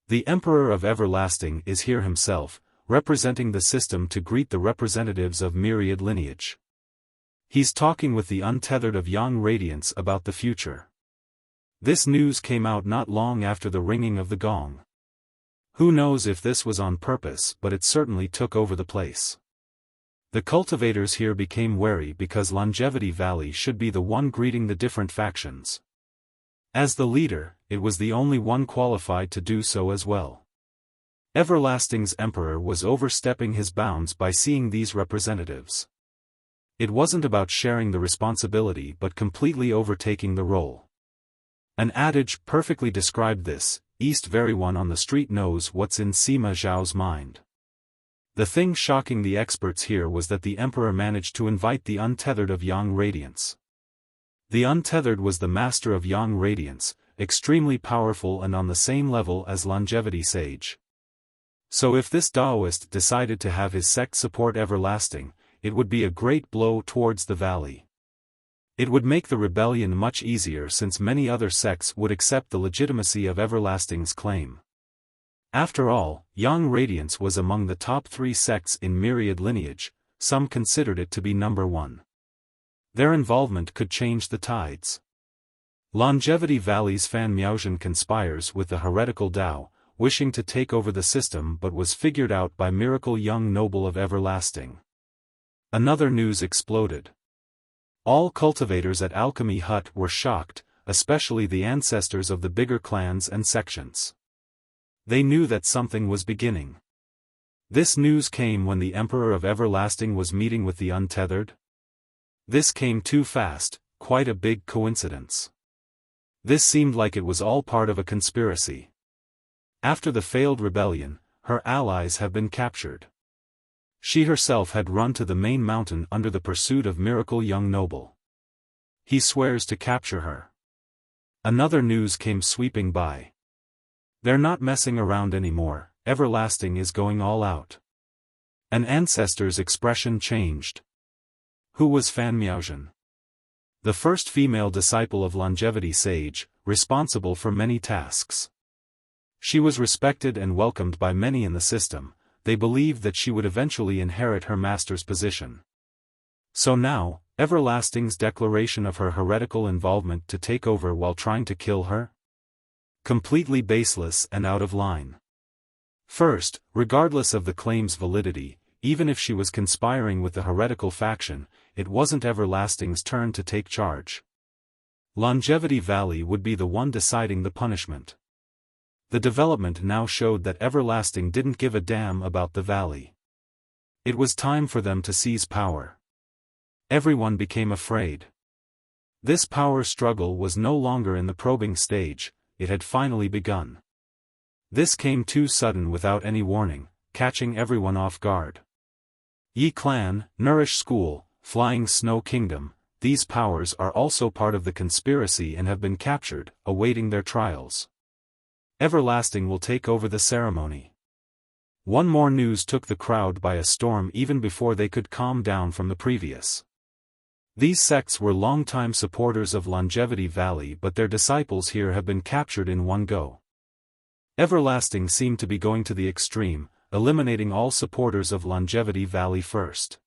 The Emperor of Everlasting is here himself, representing the system to greet the representatives of myriad lineage. He's talking with the untethered of Yang Radiance about the future. This news came out not long after the ringing of the gong. Who knows if this was on purpose, but it certainly took over the place. The cultivators here became wary because Longevity Valley should be the one greeting the different factions. As the leader, it was the only one qualified to do so as well. Everlasting's emperor was overstepping his bounds by seeing these representatives. It wasn't about sharing the responsibility but completely overtaking the role. An adage perfectly described this: East everyone on the street knows what's in Sima Zhao's mind. The thing shocking the experts here was that the emperor managed to invite the untethered of Yang Radiance. The untethered was the master of Yang Radiance, extremely powerful and on the same level as Longevity Sage. So if this Taoist decided to have his sect support Everlasting, it would be a great blow towards the valley. It would make the rebellion much easier since many other sects would accept the legitimacy of Everlasting's claim. After all, Yang Radiance was among the top 3 sects in myriad lineage. Some considered it to be number 1. Their involvement could change the tides. Longevity Valley's Fan Miaozhen conspires with the heretical Dao, wishing to take over the system, but was figured out by Miracle Young Noble of Everlasting. Another news exploded. All cultivators at Alchemy Hut were shocked, especially the ancestors of the bigger clans and sections. They knew that something was beginning. This news came when the Emperor of Everlasting was meeting with the untethered. This came too fast, quite a big coincidence. This seemed like it was all part of a conspiracy. After the failed rebellion, her allies have been captured. She herself had run to the main mountain under the pursuit of Miracle Young Noble. He swears to capture her. Another news came sweeping by. They're not messing around anymore, Everlasting is going all out. An ancestor's expression changed. Who was Fan Miaozhen? The first female disciple of Longevity Sage, responsible for many tasks. She was respected and welcomed by many in the system. They believed that she would eventually inherit her master's position. So now, Everlasting's declaration of her heretical involvement to take over while trying to kill her? Completely baseless and out of line. First, regardless of the claim's validity, even if she was conspiring with the heretical faction, it wasn't Everlasting's turn to take charge. Longevity Valley would be the one deciding the punishment. The development now showed that Everlasting didn't give a damn about the valley. It was time for them to seize power. Everyone became afraid. This power struggle was no longer in the probing stage, it had finally begun. This came too sudden without any warning, catching everyone off guard. Yi Clan, Nourish School, Flying Snow Kingdom, these powers are also part of the conspiracy and have been captured, awaiting their trials. Everlasting will take over the ceremony. One more news took the crowd by a storm even before they could calm down from the previous. These sects were longtime supporters of Longevity Valley, but their disciples here have been captured in one go. Everlasting seemed to be going to the extreme, eliminating all supporters of Longevity Valley first.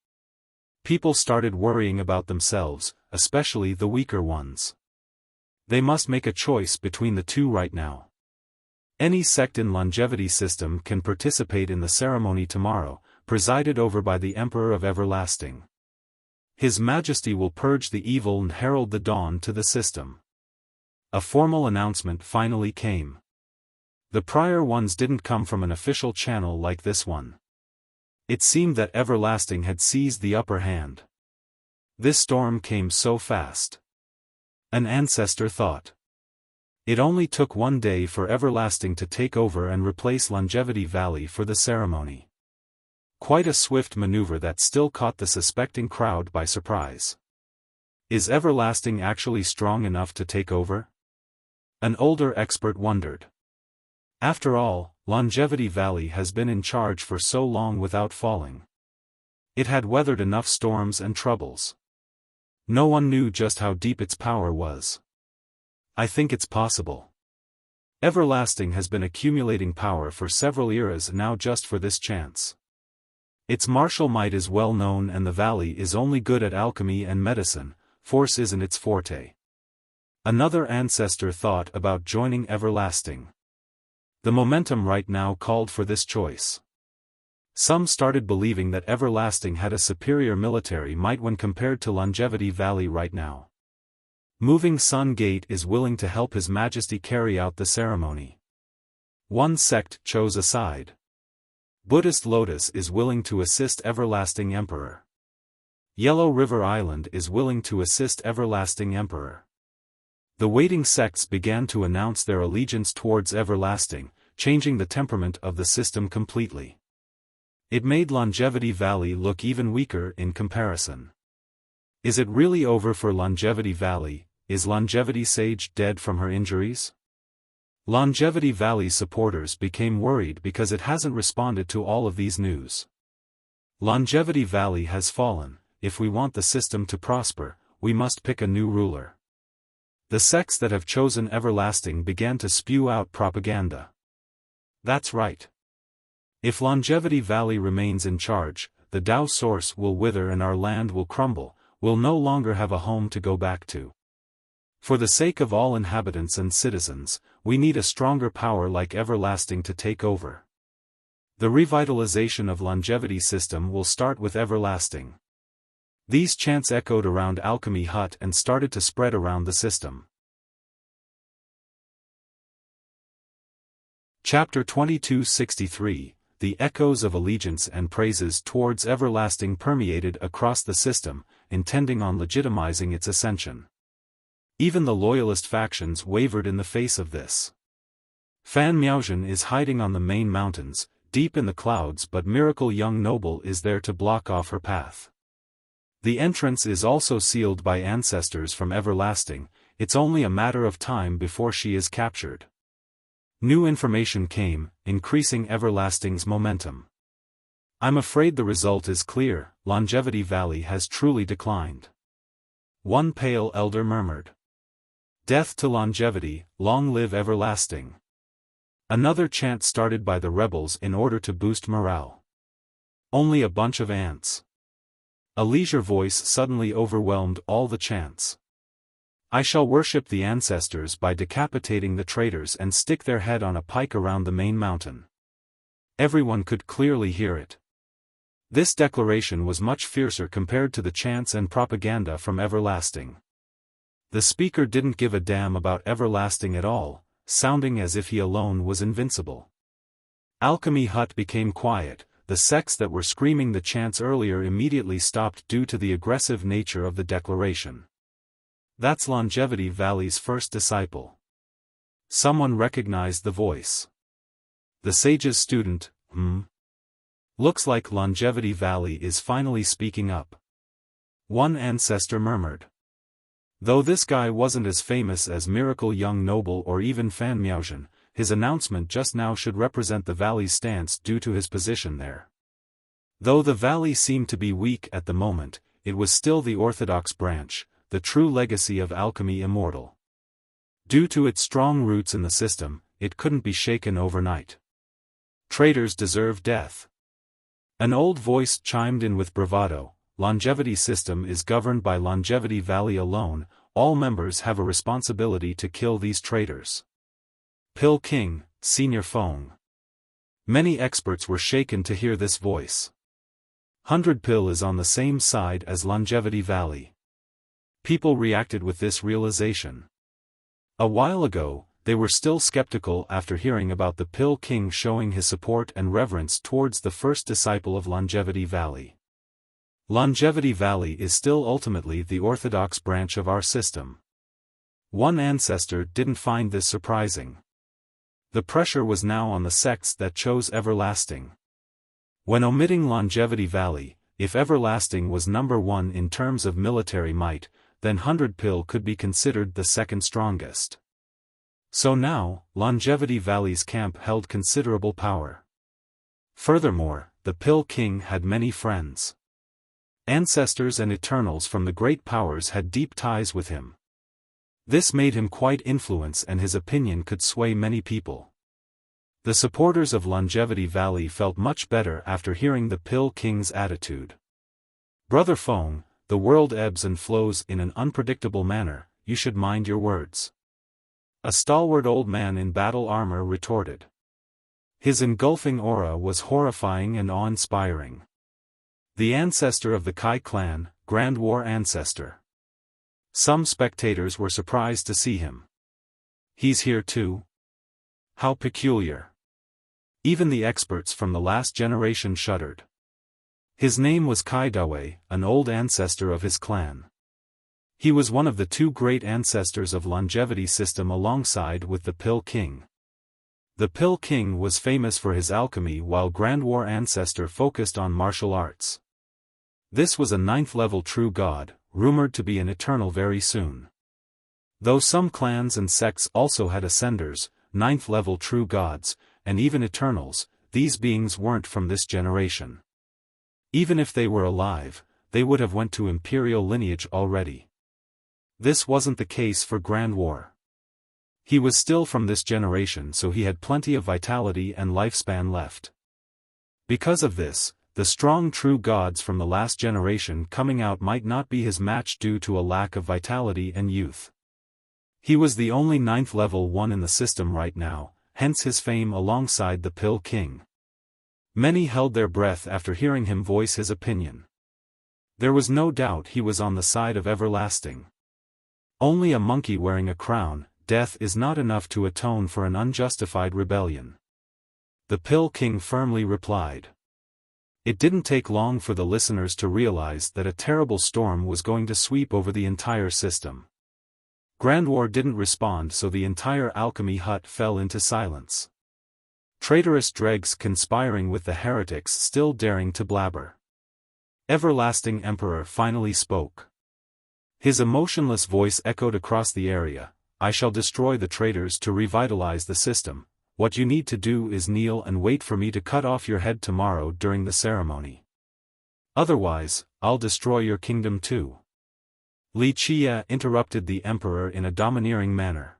People started worrying about themselves, especially the weaker ones. They must make a choice between the two right now. Any sect in Longevity System can participate in the ceremony tomorrow, presided over by the Emperor of Everlasting. His Majesty will purge the evil and herald the dawn to the system. A formal announcement finally came. The prior ones didn't come from an official channel like this one. It seemed that Everlasting had seized the upper hand. This storm came so fast. An ancestor thought. It only took one day for Everlasting to take over and replace Longevity Valley for the ceremony. Quite a swift maneuver that still caught the suspecting crowd by surprise. Is Everlasting actually strong enough to take over? An older expert wondered. After all, Longevity Valley has been in charge for so long without falling. It had weathered enough storms and troubles. No one knew just how deep its power was. I think it's possible. Everlasting has been accumulating power for several eras now just for this chance. Its martial might is well known and the valley is only good at alchemy and medicine, force isn't its forte. Another ancestor thought about joining Everlasting. The momentum right now called for this choice. Some started believing that Everlasting had a superior military might when compared to Longevity Valley right now. Moving Sun Gate is willing to help His Majesty carry out the ceremony. One sect chose a side. Buddhist Lotus is willing to assist Everlasting Emperor. Yellow River Island is willing to assist Everlasting Emperor. The waiting sects began to announce their allegiance towards Everlasting, changing the temperament of the system completely. It made Longevity Valley look even weaker in comparison. Is it really over for Longevity Valley? Is Longevity Sage dead from her injuries? Longevity Valley supporters became worried because it hasn't responded to all of these news. Longevity Valley has fallen. If we want the system to prosper, we must pick a new ruler. The sects that have chosen Everlasting began to spew out propaganda. That's right. If Longevity Valley remains in charge, the Tao source will wither and our land will crumble, we'll no longer have a home to go back to. For the sake of all inhabitants and citizens, we need a stronger power like Everlasting to take over. The revitalization of Longevity system will start with Everlasting. These chants echoed around Alchemy Hut and started to spread around the system. Chapter 2263, The echoes of allegiance and praises towards Everlasting permeated across the system, intending on legitimizing its ascension. Even the loyalist factions wavered in the face of this. Fan Miaozhen is hiding on the main mountains, deep in the clouds, but Miracle Young Noble is there to block off her path. The entrance is also sealed by ancestors from Everlasting, it's only a matter of time before she is captured. New information came, increasing Everlasting's momentum. I'm afraid the result is clear, Longevity Valley has truly declined. One pale elder murmured. Death to Longevity, long live Everlasting. Another chant started by the rebels in order to boost morale. Only a bunch of ants. A leisure voice suddenly overwhelmed all the chants. I shall worship the ancestors by decapitating the traitors and stick their head on a pike around the main mountain. Everyone could clearly hear it. This declaration was much fiercer compared to the chants and propaganda from Everlasting. The speaker didn't give a damn about Everlasting at all, sounding as if he alone was invincible. Alchemy Hut became quiet. The sects that were screaming the chants earlier immediately stopped due to the aggressive nature of the declaration. That's Longevity Valley's first disciple. Someone recognized the voice. The sage's student, Looks like Longevity Valley is finally speaking up. One ancestor murmured. Though this guy wasn't as famous as Miracle Young Noble or even Fan Miaozhen, his announcement just now should represent the valley's stance due to his position there. Though the valley seemed to be weak at the moment, it was still the orthodox branch, the true legacy of alchemy immortal. Due to its strong roots in the system, it couldn't be shaken overnight. Traitors deserve death. An old voice chimed in with bravado. Longevity system is governed by Longevity Valley alone, all members have a responsibility to kill these traitors. Pill King, Senior Fong. Many experts were shaken to hear this voice. 100 Pill is on the same side as Longevity Valley. People reacted with this realization. A while ago, they were still skeptical after hearing about the Pill King showing his support and reverence towards the first disciple of Longevity Valley. Longevity Valley is still ultimately the orthodox branch of our system. One ancestor didn't find this surprising. The pressure was now on the sects that chose Everlasting. When omitting Longevity Valley, if Everlasting was number one in terms of military might, then 100 Pill could be considered the second strongest. So now, Longevity Valley's camp held considerable power. Furthermore, the Pill King had many friends. Ancestors and Eternals from the great powers had deep ties with him. This made him quite influential and his opinion could sway many people. The supporters of Longevity Valley felt much better after hearing the Pill King's attitude. Brother Feng, the world ebbs and flows in an unpredictable manner, you should mind your words. A stalwart old man in battle armor retorted. His engulfing aura was horrifying and awe-inspiring. The ancestor of the Kai clan, Grand War Ancestor. Some spectators were surprised to see him. He's here too? How peculiar. Even the experts from the last generation shuddered. His name was Kai Dawei, an old ancestor of his clan. He was one of the two great ancestors of Longevity System alongside with the Pill King. The Pill King was famous for his alchemy while Grand War Ancestor focused on martial arts. This was a 9th-level true god, rumored to be an eternal very soon. Though some clans and sects also had ascenders, 9th-level true gods, and even eternals, these beings weren't from this generation. Even if they were alive, they would have went to imperial lineage already. This wasn't the case for Grand War. He was still from this generation, so he had plenty of vitality and lifespan left. Because of this, the strong true gods from the last generation coming out might not be his match due to a lack of vitality and youth. He was the only 9th-level one in the system right now, hence his fame alongside the Pill King. Many held their breath after hearing him voice his opinion. There was no doubt he was on the side of Everlasting. Only a monkey wearing a crown, death is not enough to atone for an unjustified rebellion. The Pill King firmly replied. It didn't take long for the listeners to realize that a terrible storm was going to sweep over the entire system. Grand War didn't respond, so the entire alchemy hut fell into silence. Traitorous dregs conspiring with the heretics still daring to blabber. Everlasting Emperor finally spoke. His emotionless voice echoed across the area. I shall destroy the traitors to revitalize the system. What you need to do is kneel and wait for me to cut off your head tomorrow during the ceremony. Otherwise, I'll destroy your kingdom too. Wuxia interrupted the emperor in a domineering manner.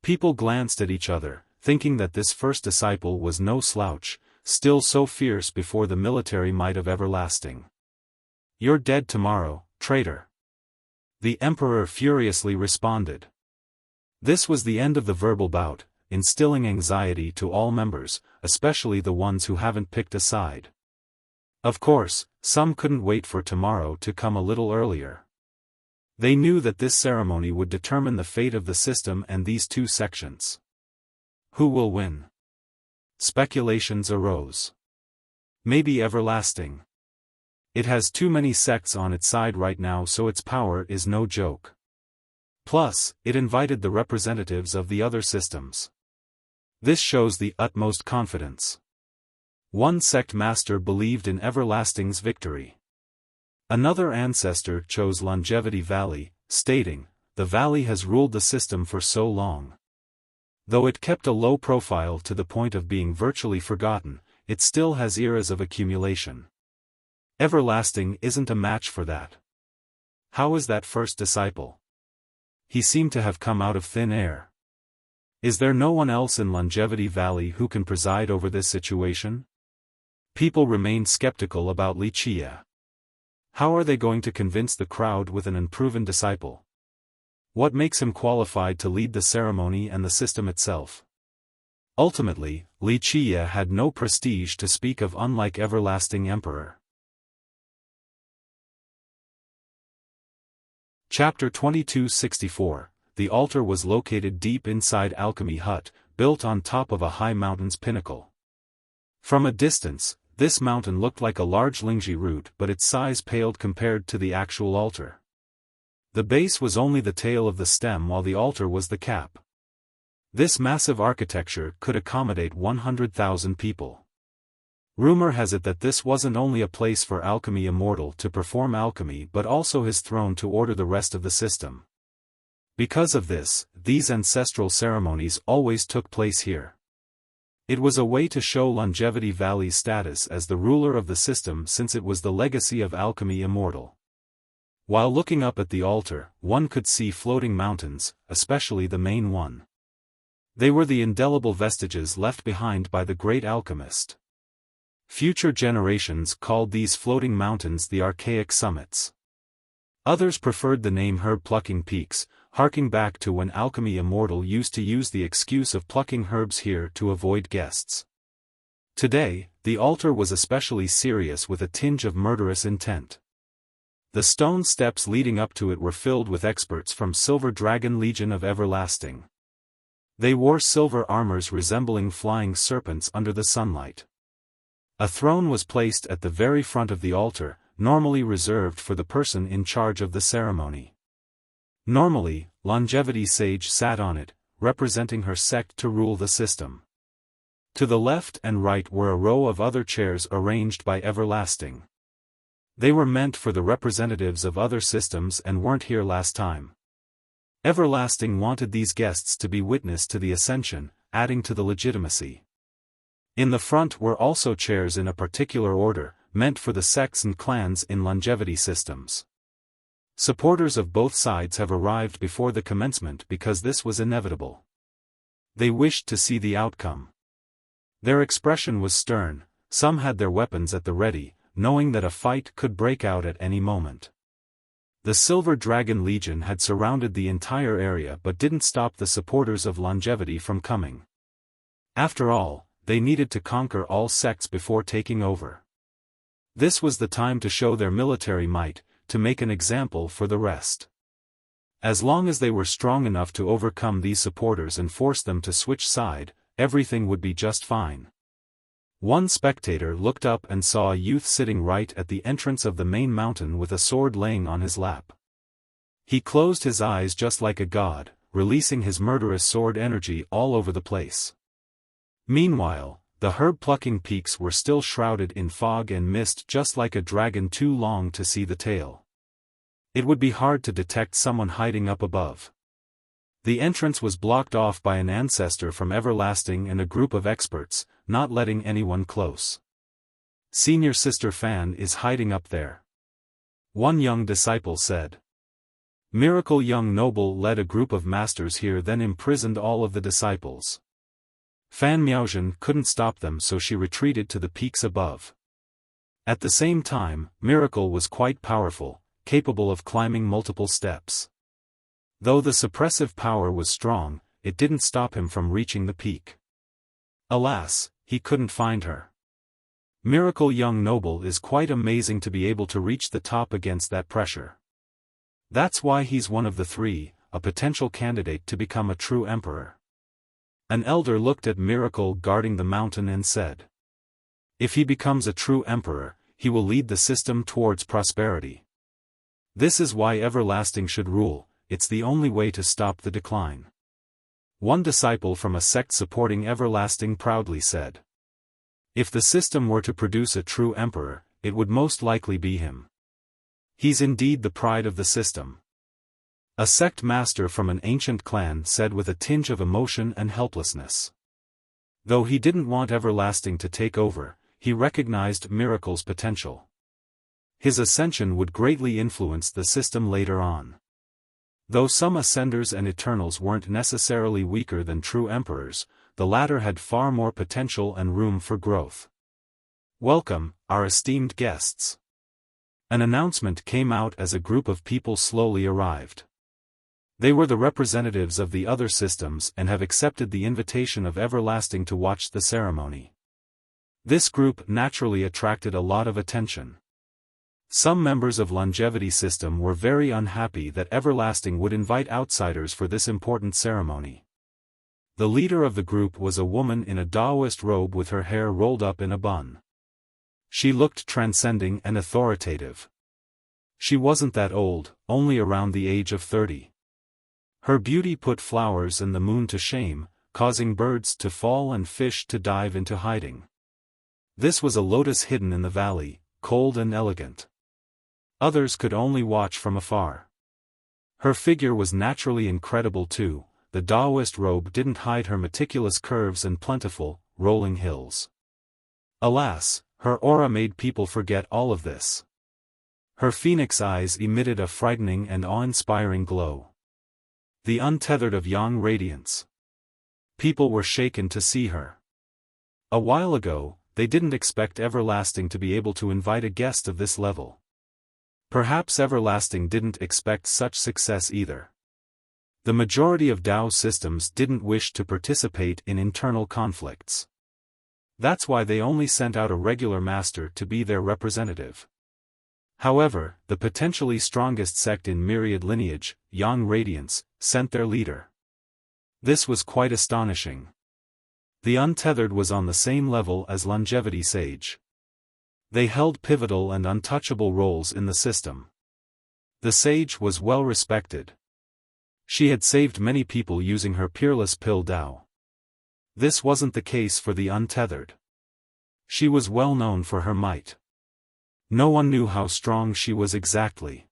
People glanced at each other, thinking that this first disciple was no slouch, still so fierce before the military might of Everlasting. You're dead tomorrow, traitor. The emperor furiously responded. This was the end of the verbal bout, instilling anxiety to all members, especially the ones who haven't picked a side. Of course, some couldn't wait for tomorrow to come a little earlier. They knew that this ceremony would determine the fate of the system and these two sections. Who will win? Speculations arose. Maybe Everlasting. It has too many sects on its side right now, so its power is no joke. Plus, it invited the representatives of the other systems. This shows the utmost confidence. One sect master believed in Everlasting's victory. Another ancestor chose Longevity Valley, stating, the valley has ruled the system for so long. Though it kept a low profile to the point of being virtually forgotten, it still has eras of accumulation. Everlasting isn't a match for that. How is that first disciple? He seemed to have come out of thin air. Is there no one else in Longevity Valley who can preside over this situation? People remained skeptical about Wuxia. How are they going to convince the crowd with an unproven disciple? What makes him qualified to lead the ceremony and the system itself? Ultimately, Wuxia had no prestige to speak of, unlike Everlasting Emperor. Chapter 2264, the altar was located deep inside Alchemy Hut, built on top of a high mountain's pinnacle. From a distance, this mountain looked like a large Lingji root, but its size paled compared to the actual altar. The base was only the tail of the stem while the altar was the cap. This massive architecture could accommodate 100,000 people. Rumor has it that this wasn't only a place for Alchemy Immortal to perform alchemy but also his throne to order the rest of the system. Because of this, these ancestral ceremonies always took place here. It was a way to show Longevity Valley's status as the ruler of the system since it was the legacy of Alchemy Immortal. While looking up at the altar, one could see floating mountains, especially the main one. They were the indelible vestiges left behind by the great alchemist. Future generations called these floating mountains the Archaic Summits. Others preferred the name herb-plucking peaks, harking back to when Alchemy Immortal used to use the excuse of plucking herbs here to avoid guests. Today, the altar was especially serious with a tinge of murderous intent. The stone steps leading up to it were filled with experts from Silver Dragon Legion of Everlasting. They wore silver armors resembling flying serpents under the sunlight. A throne was placed at the very front of the altar, normally reserved for the person in charge of the ceremony. Normally, Longevity Sage sat on it, representing her sect to rule the system. To the left and right were a row of other chairs arranged by Everlasting. They were meant for the representatives of other systems and weren't here last time. Everlasting wanted these guests to be witness to the ascension, adding to the legitimacy. In the front were also chairs in a particular order, meant for the sects and clans in longevity systems. Supporters of both sides have arrived before the commencement because this was inevitable. They wished to see the outcome. Their expression was stern, some had their weapons at the ready, knowing that a fight could break out at any moment. The Silver Dragon Legion had surrounded the entire area but didn't stop the supporters of longevity from coming. After all, they needed to conquer all sects before taking over. This was the time to show their military might, to make an example for the rest. As long as they were strong enough to overcome these supporters and force them to switch side, everything would be just fine. One spectator looked up and saw a youth sitting right at the entrance of the main mountain with a sword laying on his lap. He closed his eyes just like a god, releasing his murderous sword energy all over the place. Meanwhile, the herb-plucking peaks were still shrouded in fog and mist just like a dragon too long to see the tail. It would be hard to detect someone hiding up above. The entrance was blocked off by an ancestor from Everlasting and a group of experts, not letting anyone close. Senior Sister Fan is hiding up there. One young disciple said. Miracle Young Noble led a group of masters here then imprisoned all of the disciples. Fan Miaozhen couldn't stop them so she retreated to the peaks above. At the same time, Miracle was quite powerful, capable of climbing multiple steps. Though the suppressive power was strong, it didn't stop him from reaching the peak. Alas, he couldn't find her. Miracle Young Noble is quite amazing to be able to reach the top against that pressure. That's why he's one of the three, a potential candidate to become a true emperor. An elder looked at Miracle guarding the mountain and said. If he becomes a true emperor, he will lead the system towards prosperity. This is why Everlasting should rule, it's the only way to stop the decline. One disciple from a sect supporting Everlasting proudly said. If the system were to produce a true emperor, it would most likely be him. He's indeed the pride of the system. A sect master from an ancient clan said with a tinge of emotion and helplessness. Though he didn't want Everlasting to take over, he recognized Miracle's potential. His ascension would greatly influence the system later on. Though some Ascenders and Eternals weren't necessarily weaker than true Emperors, the latter had far more potential and room for growth. Welcome, our esteemed guests. An announcement came out as a group of people slowly arrived. They were the representatives of the other systems and have accepted the invitation of Everlasting to watch the ceremony. This group naturally attracted a lot of attention. Some members of Longevity System were very unhappy that Everlasting would invite outsiders for this important ceremony. The leader of the group was a woman in a Taoist robe with her hair rolled up in a bun. She looked transcending and authoritative. She wasn't that old, only around the age of 30. Her beauty put flowers and the moon to shame, causing birds to fall and fish to dive into hiding. This was a lotus hidden in the valley, cold and elegant. Others could only watch from afar. Her figure was naturally incredible too. The Taoist robe didn't hide her meticulous curves and plentiful, rolling hills. Alas, her aura made people forget all of this. Her phoenix eyes emitted a frightening and awe-inspiring glow. The untethered of yang radiance. People were shaken to see her. A while ago, they didn't expect Everlasting to be able to invite a guest of this level. Perhaps Everlasting didn't expect such success either. The majority of Tao systems didn't wish to participate in internal conflicts. That's why they only sent out a regular master to be their representative. However, the potentially strongest sect in myriad lineage, Yang Radiance, sent their leader. This was quite astonishing. The Untethered was on the same level as Longevity Sage. They held pivotal and untouchable roles in the system. The Sage was well respected. She had saved many people using her peerless pill Tao. This wasn't the case for the Untethered. She was well known for her might. No one knew how strong she was exactly.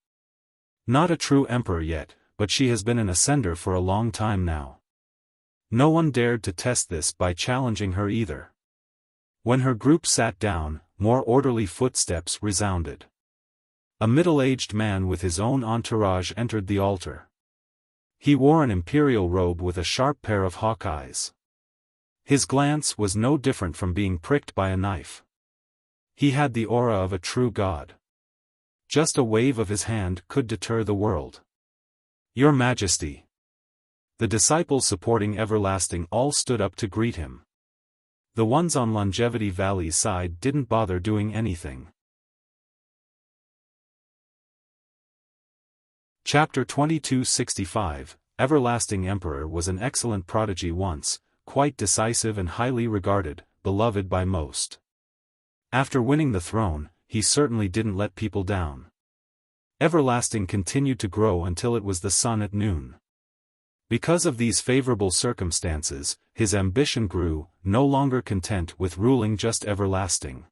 Not a true emperor yet, but she has been an ascender for a long time now. No one dared to test this by challenging her either. When her group sat down, more orderly footsteps resounded. A middle-aged man with his own entourage entered the altar. He wore an imperial robe with a sharp pair of hawk eyes. His glance was no different from being pricked by a knife. He had the aura of a true god. Just a wave of his hand could deter the world. Your Majesty. The disciples supporting Everlasting all stood up to greet him. The ones on Longevity Valley's side didn't bother doing anything. Chapter 2265, Everlasting Emperor was an excellent prodigy once, quite decisive and highly regarded, beloved by most. After winning the throne, he certainly didn't let people down. Everlasting continued to grow until it was the sun at noon. Because of these favorable circumstances, his ambition grew, no longer content with ruling just Everlasting.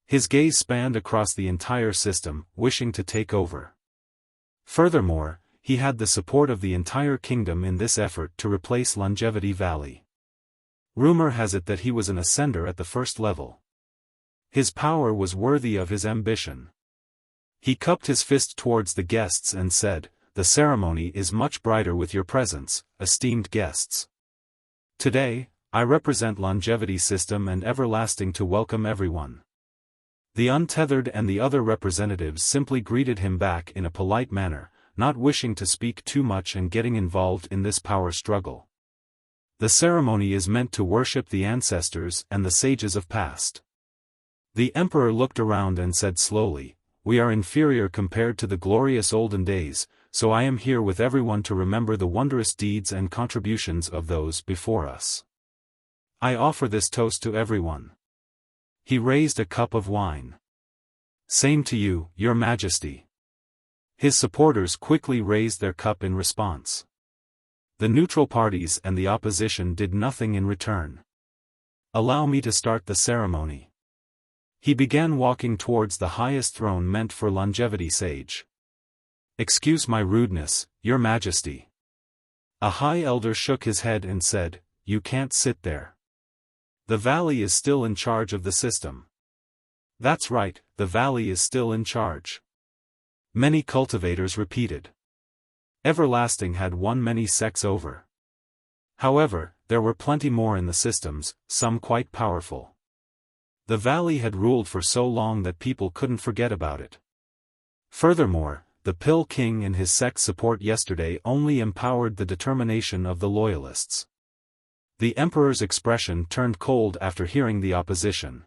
His gaze spanned across the entire system, wishing to take over. Furthermore, he had the support of the entire kingdom in this effort to replace Longevity Valley. Rumor has it that he was an ascender at the first level. His power was worthy of his ambition. He cupped his fist towards the guests and said, "The ceremony is much brighter with your presence, esteemed guests. Today, I represent Longevity System and Everlasting to welcome everyone." The Untethered and the other representatives simply greeted him back in a polite manner, not wishing to speak too much and getting involved in this power struggle. The ceremony is meant to worship the ancestors and the sages of past. The emperor looked around and said slowly, "We are inferior compared to the glorious olden days, so I am here with everyone to remember the wondrous deeds and contributions of those before us. I offer this toast to everyone." He raised a cup of wine. "Same to you, Your Majesty." His supporters quickly raised their cup in response. The neutral parties and the opposition did nothing in return. "Allow me to start the ceremony." He began walking towards the highest throne meant for Longevity Sage. "Excuse my rudeness, Your Majesty." A high elder shook his head and said, "You can't sit there. The valley is still in charge of the system." "That's right, the valley is still in charge." Many cultivators repeated. Everlasting had won many sects over. However, there were plenty more in the systems, some quite powerful. The valley had ruled for so long that people couldn't forget about it. Furthermore, the Pill King and his sect's support yesterday only empowered the determination of the loyalists. The emperor's expression turned cold after hearing the opposition.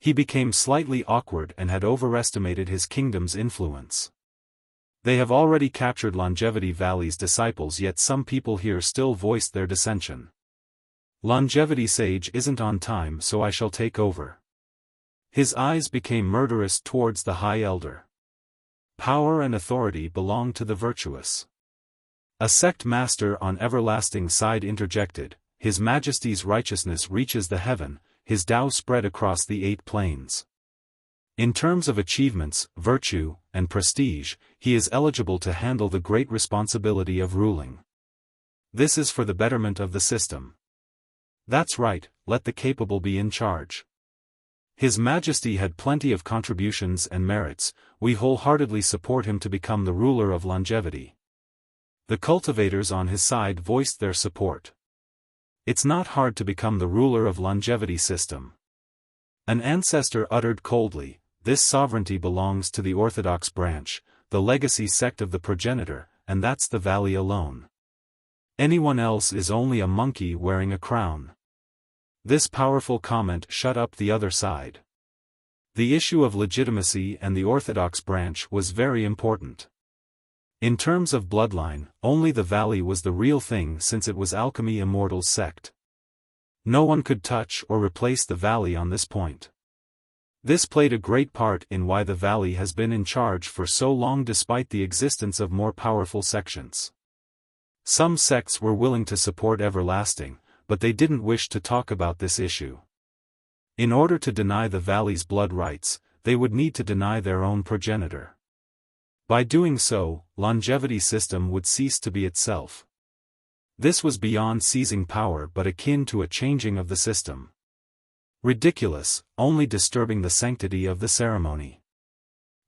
He became slightly awkward and had overestimated his kingdom's influence. They have already captured Longevity Valley's disciples, yet some people here still voiced their dissension. Longevity Sage isn't on time, so I shall take over. His eyes became murderous towards the High Elder. Power and authority belong to the virtuous. A sect master on Everlasting side interjected, His Majesty's righteousness reaches the heaven, his Tao spread across the 8 planes. In terms of achievements, virtue, and prestige, he is eligible to handle the great responsibility of ruling. This is for the betterment of the system. That's right, let the capable be in charge. His Majesty had plenty of contributions and merits, we wholeheartedly support him to become the ruler of Longevity. The cultivators on his side voiced their support. It's not hard to become the ruler of Longevity system. An ancestor uttered coldly, this sovereignty belongs to the Orthodox branch, the legacy sect of the progenitor, and that's the valley alone. Anyone else is only a monkey wearing a crown. This powerful comment shut up the other side. The issue of legitimacy and the Orthodox branch was very important. In terms of bloodline, only the valley was the real thing, since it was Alchemy Immortal's sect. No one could touch or replace the valley on this point. This played a great part in why the valley has been in charge for so long despite the existence of more powerful sections. Some sects were willing to support Everlasting, but they didn't wish to talk about this issue. In order to deny the valley's blood rights, they would need to deny their own progenitor. By doing so, Longevity system would cease to be itself. This was beyond seizing power but akin to a changing of the system. Ridiculous, only disturbing the sanctity of the ceremony.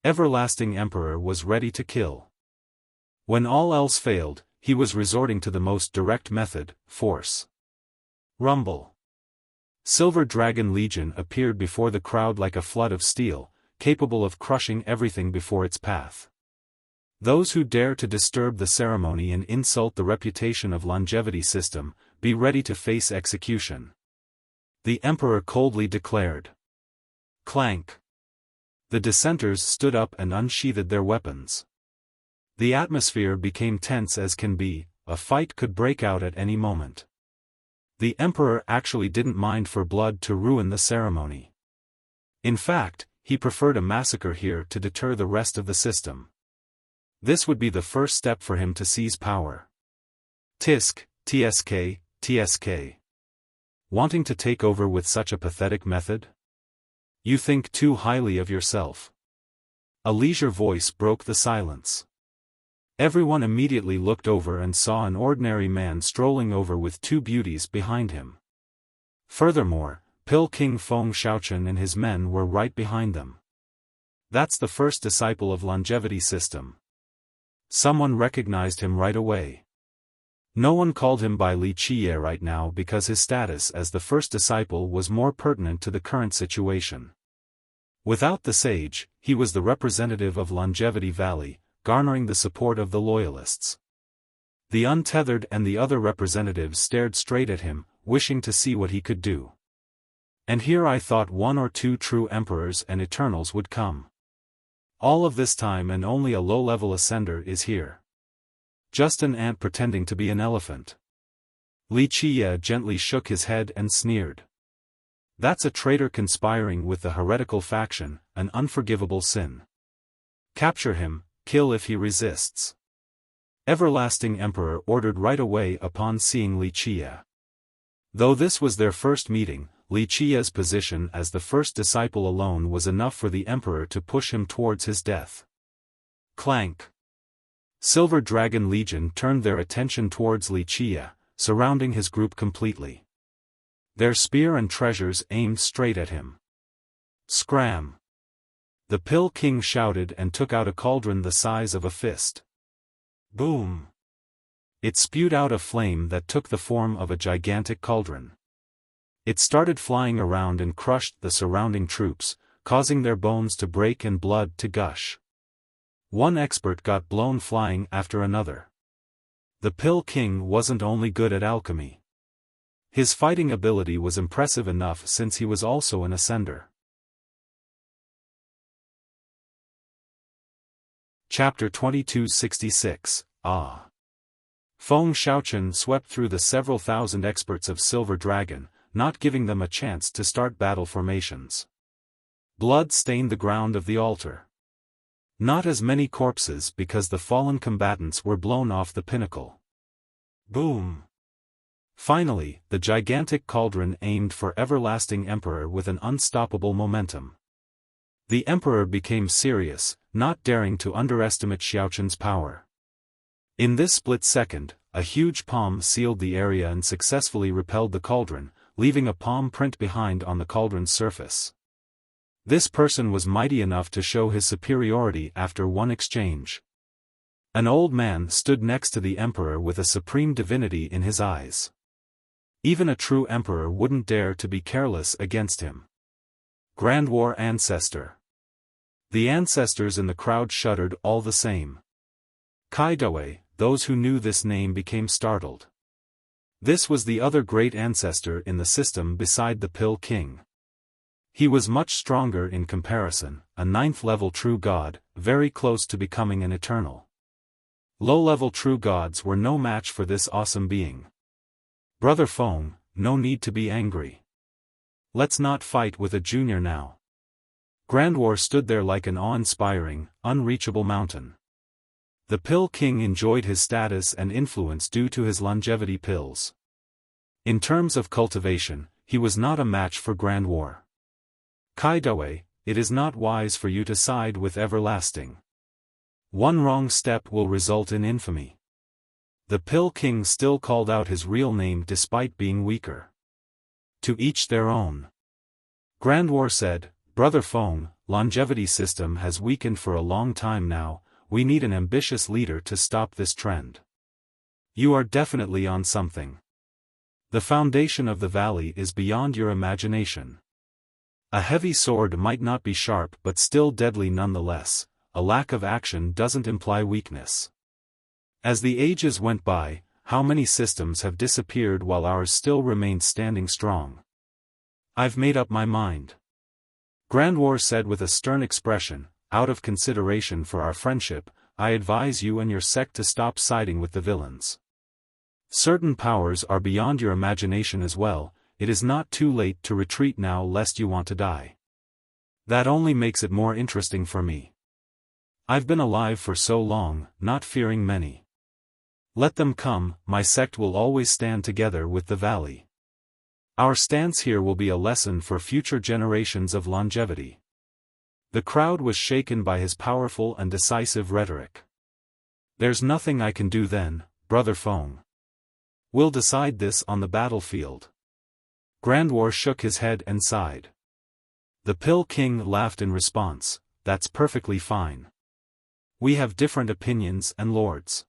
Everlasting Emperor was ready to kill. When all else failed, he was resorting to the most direct method, force. Rumble. Silver Dragon Legion appeared before the crowd like a flood of steel, capable of crushing everything before its path. Those who dare to disturb the ceremony and insult the reputation of Longevity system, be ready to face execution. The Emperor coldly declared. Clank. The dissenters stood up and unsheathed their weapons. The atmosphere became tense as can be, a fight could break out at any moment. The Emperor actually didn't mind for blood to ruin the ceremony. In fact, he preferred a massacre here to deter the rest of the system. This would be the first step for him to seize power. Tisk, TSK, TSK. Wanting to take over with such a pathetic method? You think too highly of yourself. A leisure voice broke the silence. Everyone immediately looked over and saw an ordinary man strolling over with 2 beauties behind him. Furthermore, Pill King Feng Shaochen and his men were right behind them. That's the first disciple of Longevity system. Someone recognized him right away. No one called him by Li Qiye right now because his status as the first disciple was more pertinent to the current situation. Without the sage, he was the representative of Longevity Valley, garnering the support of the loyalists. The untethered and the other representatives stared straight at him, wishing to see what he could do. And here I thought 1 or 2 true emperors and eternals would come. All of this time and only a low-level ascender is here. Just an ant pretending to be an elephant. Li Qiye gently shook his head and sneered. That's a traitor conspiring with the heretical faction, an unforgivable sin. Capture him, kill if he resists. Everlasting Emperor ordered right away upon seeing Li Qiye. Though this was their first meeting, Li Qiye's position as the first disciple alone was enough for the Emperor to push him towards his death. Clank. Silver Dragon Legion turned their attention towards Li Qiye, surrounding his group completely. Their spear and treasures aimed straight at him. Scram! The Pill King shouted and took out a cauldron the size of a fist. Boom! It spewed out a flame that took the form of a gigantic cauldron. It started flying around and crushed the surrounding troops, causing their bones to break and blood to gush. One expert got blown flying after another. The Pill King wasn't only good at alchemy. His fighting ability was impressive enough since he was also an ascender. Chapter 2266, Ah! Feng Xiaochen swept through the several thousand experts of Silver Dragon, not giving them a chance to start battle formations. Blood stained the ground of the altar. Not as many corpses because the fallen combatants were blown off the pinnacle. Boom! Finally, the gigantic cauldron aimed for Everlasting Emperor with an unstoppable momentum. The Emperor became serious, not daring to underestimate Xiaochen's power. In this split second, a huge palm sealed the area and successfully repelled the cauldron, leaving a palm print behind on the cauldron's surface. This person was mighty enough to show his superiority after one exchange. An old man stood next to the Emperor with a supreme divinity in his eyes. Even a true emperor wouldn't dare to be careless against him. Grand War Ancestor. The ancestors in the crowd shuddered all the same. Kaidoe, those who knew this name became startled. This was the other great ancestor in the system beside the Pill King. He was much stronger in comparison, a 9th-level true god, very close to becoming an eternal. Low-level true gods were no match for this awesome being. Brother Feng, no need to be angry. Let's not fight with a junior now. Grand War stood there like an awe-inspiring, unreachable mountain. The Pill King enjoyed his status and influence due to his longevity pills. In terms of cultivation, he was not a match for Grand War. Kaidoe, it is not wise for you to side with Everlasting. One wrong step will result in infamy. The Pill King still called out his real name despite being weaker. To each their own. Grand War said, Brother Feng, longevity system has weakened for a long time now, we need an ambitious leader to stop this trend. You are definitely on something. The foundation of the valley is beyond your imagination. A heavy sword might not be sharp but still deadly nonetheless, a lack of action doesn't imply weakness. As the ages went by, how many systems have disappeared while ours still remained standing strong? I've made up my mind. Grand War said with a stern expression, out of consideration for our friendship, I advise you and your sect to stop siding with the villains. Certain powers are beyond your imagination as well, it is not too late to retreat now lest you want to die. That only makes it more interesting for me. I've been alive for so long, not fearing many. Let them come, my sect will always stand together with the valley. Our stance here will be a lesson for future generations of longevity. The crowd was shaken by his powerful and decisive rhetoric. There's nothing I can do then, Brother Feng. We'll decide this on the battlefield. Grand War shook his head and sighed. The Pill King laughed in response, that's perfectly fine. We have different opinions and lords.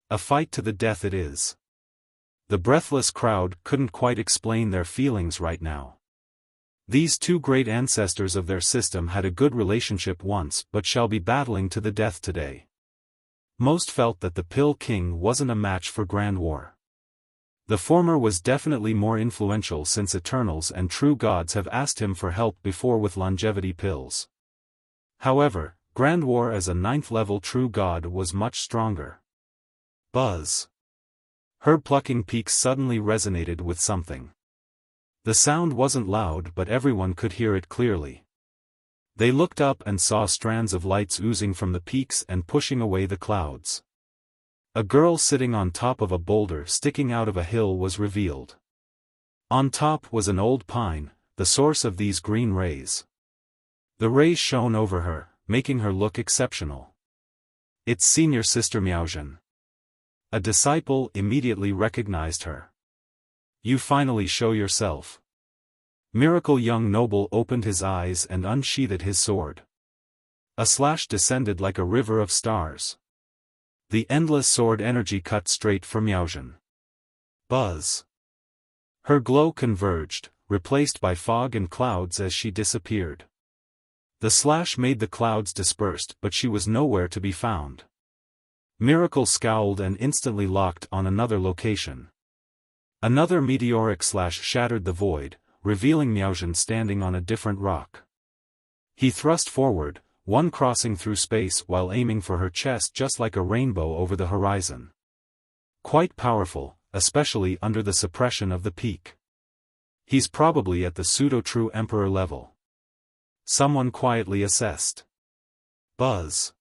A fight to the death it is. The breathless crowd couldn't quite explain their feelings right now. These two great ancestors of their system had a good relationship once but shall be battling to the death today. Most felt that the Pill King wasn't a match for Grand War. The former was definitely more influential since Eternals and True Gods have asked him for help before with longevity pills. However, Grand War as a 9th-level True God was much stronger. Buzz. Herb-plucking peaks suddenly resonated with something. The sound wasn't loud but everyone could hear it clearly. They looked up and saw strands of lights oozing from the peaks and pushing away the clouds. A girl sitting on top of a boulder sticking out of a hill was revealed. On top was an old pine, the source of these green rays. The rays shone over her, making her look exceptional. It's senior sister Miaozhen. A disciple immediately recognized her. You finally show yourself. Miracle young noble opened his eyes and unsheathed his sword. A slash descended like a river of stars. The endless sword energy cut straight for Miaozhen. Buzz. Her glow converged, replaced by fog and clouds as she disappeared. The slash made the clouds dispersed but she was nowhere to be found. Miracle scowled and instantly locked on another location. Another meteoric slash shattered the void, revealing Miaozhen standing on a different rock. He thrust forward, one crossing through space while aiming for her chest just like a rainbow over the horizon. Quite powerful, especially under the suppression of the peak. He's probably at the pseudo-true emperor level. Someone quietly assessed. Buzz.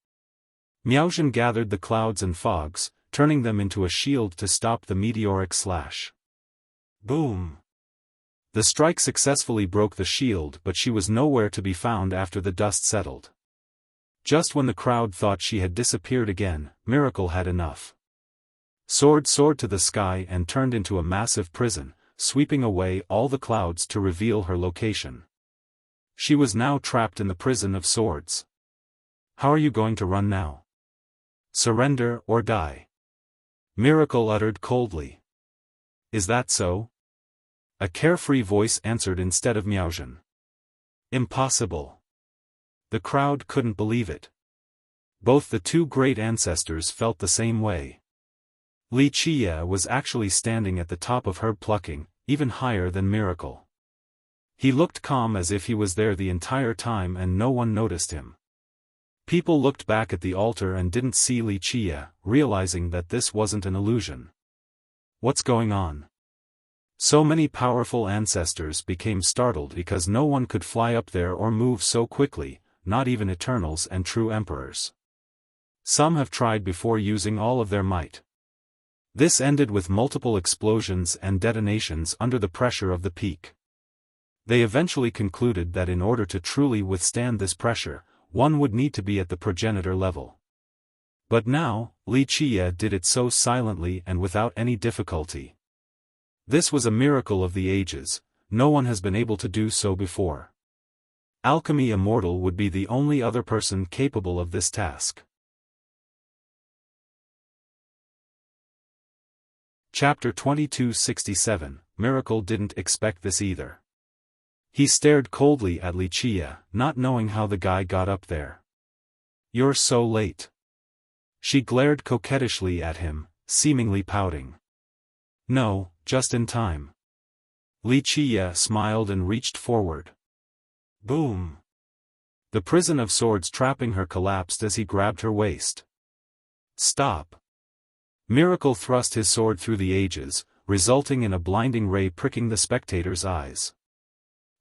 Miaozhen gathered the clouds and fogs, turning them into a shield to stop the meteoric slash. Boom. The strike successfully broke the shield, but she was nowhere to be found after the dust settled. Just when the crowd thought she had disappeared again, Miracle had enough. Sword soared to the sky and turned into a massive prison, sweeping away all the clouds to reveal her location. She was now trapped in the prison of swords. How are you going to run now? Surrender or die? Miracle uttered coldly. Is that so? A carefree voice answered instead of Miaozhen. Impossible. The crowd couldn't believe it. Both the two great ancestors felt the same way. Wuxia was actually standing at the top of herb plucking, even higher than Miracle. He looked calm as if he was there the entire time and no one noticed him. People looked back at the altar and didn't see Wuxia, realizing that this wasn't an illusion. What's going on? So many powerful ancestors became startled because no one could fly up there or move so quickly, not even Eternals and true emperors. Some have tried before using all of their might. This ended with multiple explosions and detonations under the pressure of the peak. They eventually concluded that in order to truly withstand this pressure, one would need to be at the progenitor level. But now, Wuxia did it so silently and without any difficulty. This was a miracle of the ages, no one has been able to do so before. Alchemy Immortal would be the only other person capable of this task. Chapter 2267, Miracle didn't expect this either. He stared coldly at Wuxia, not knowing how the guy got up there. You're so late. She glared coquettishly at him, seemingly pouting. No, just in time. Wuxia smiled and reached forward. Boom. The prison of swords trapping her collapsed as he grabbed her waist. Stop. Miracle thrust his sword through the ages, resulting in a blinding ray pricking the spectator's eyes.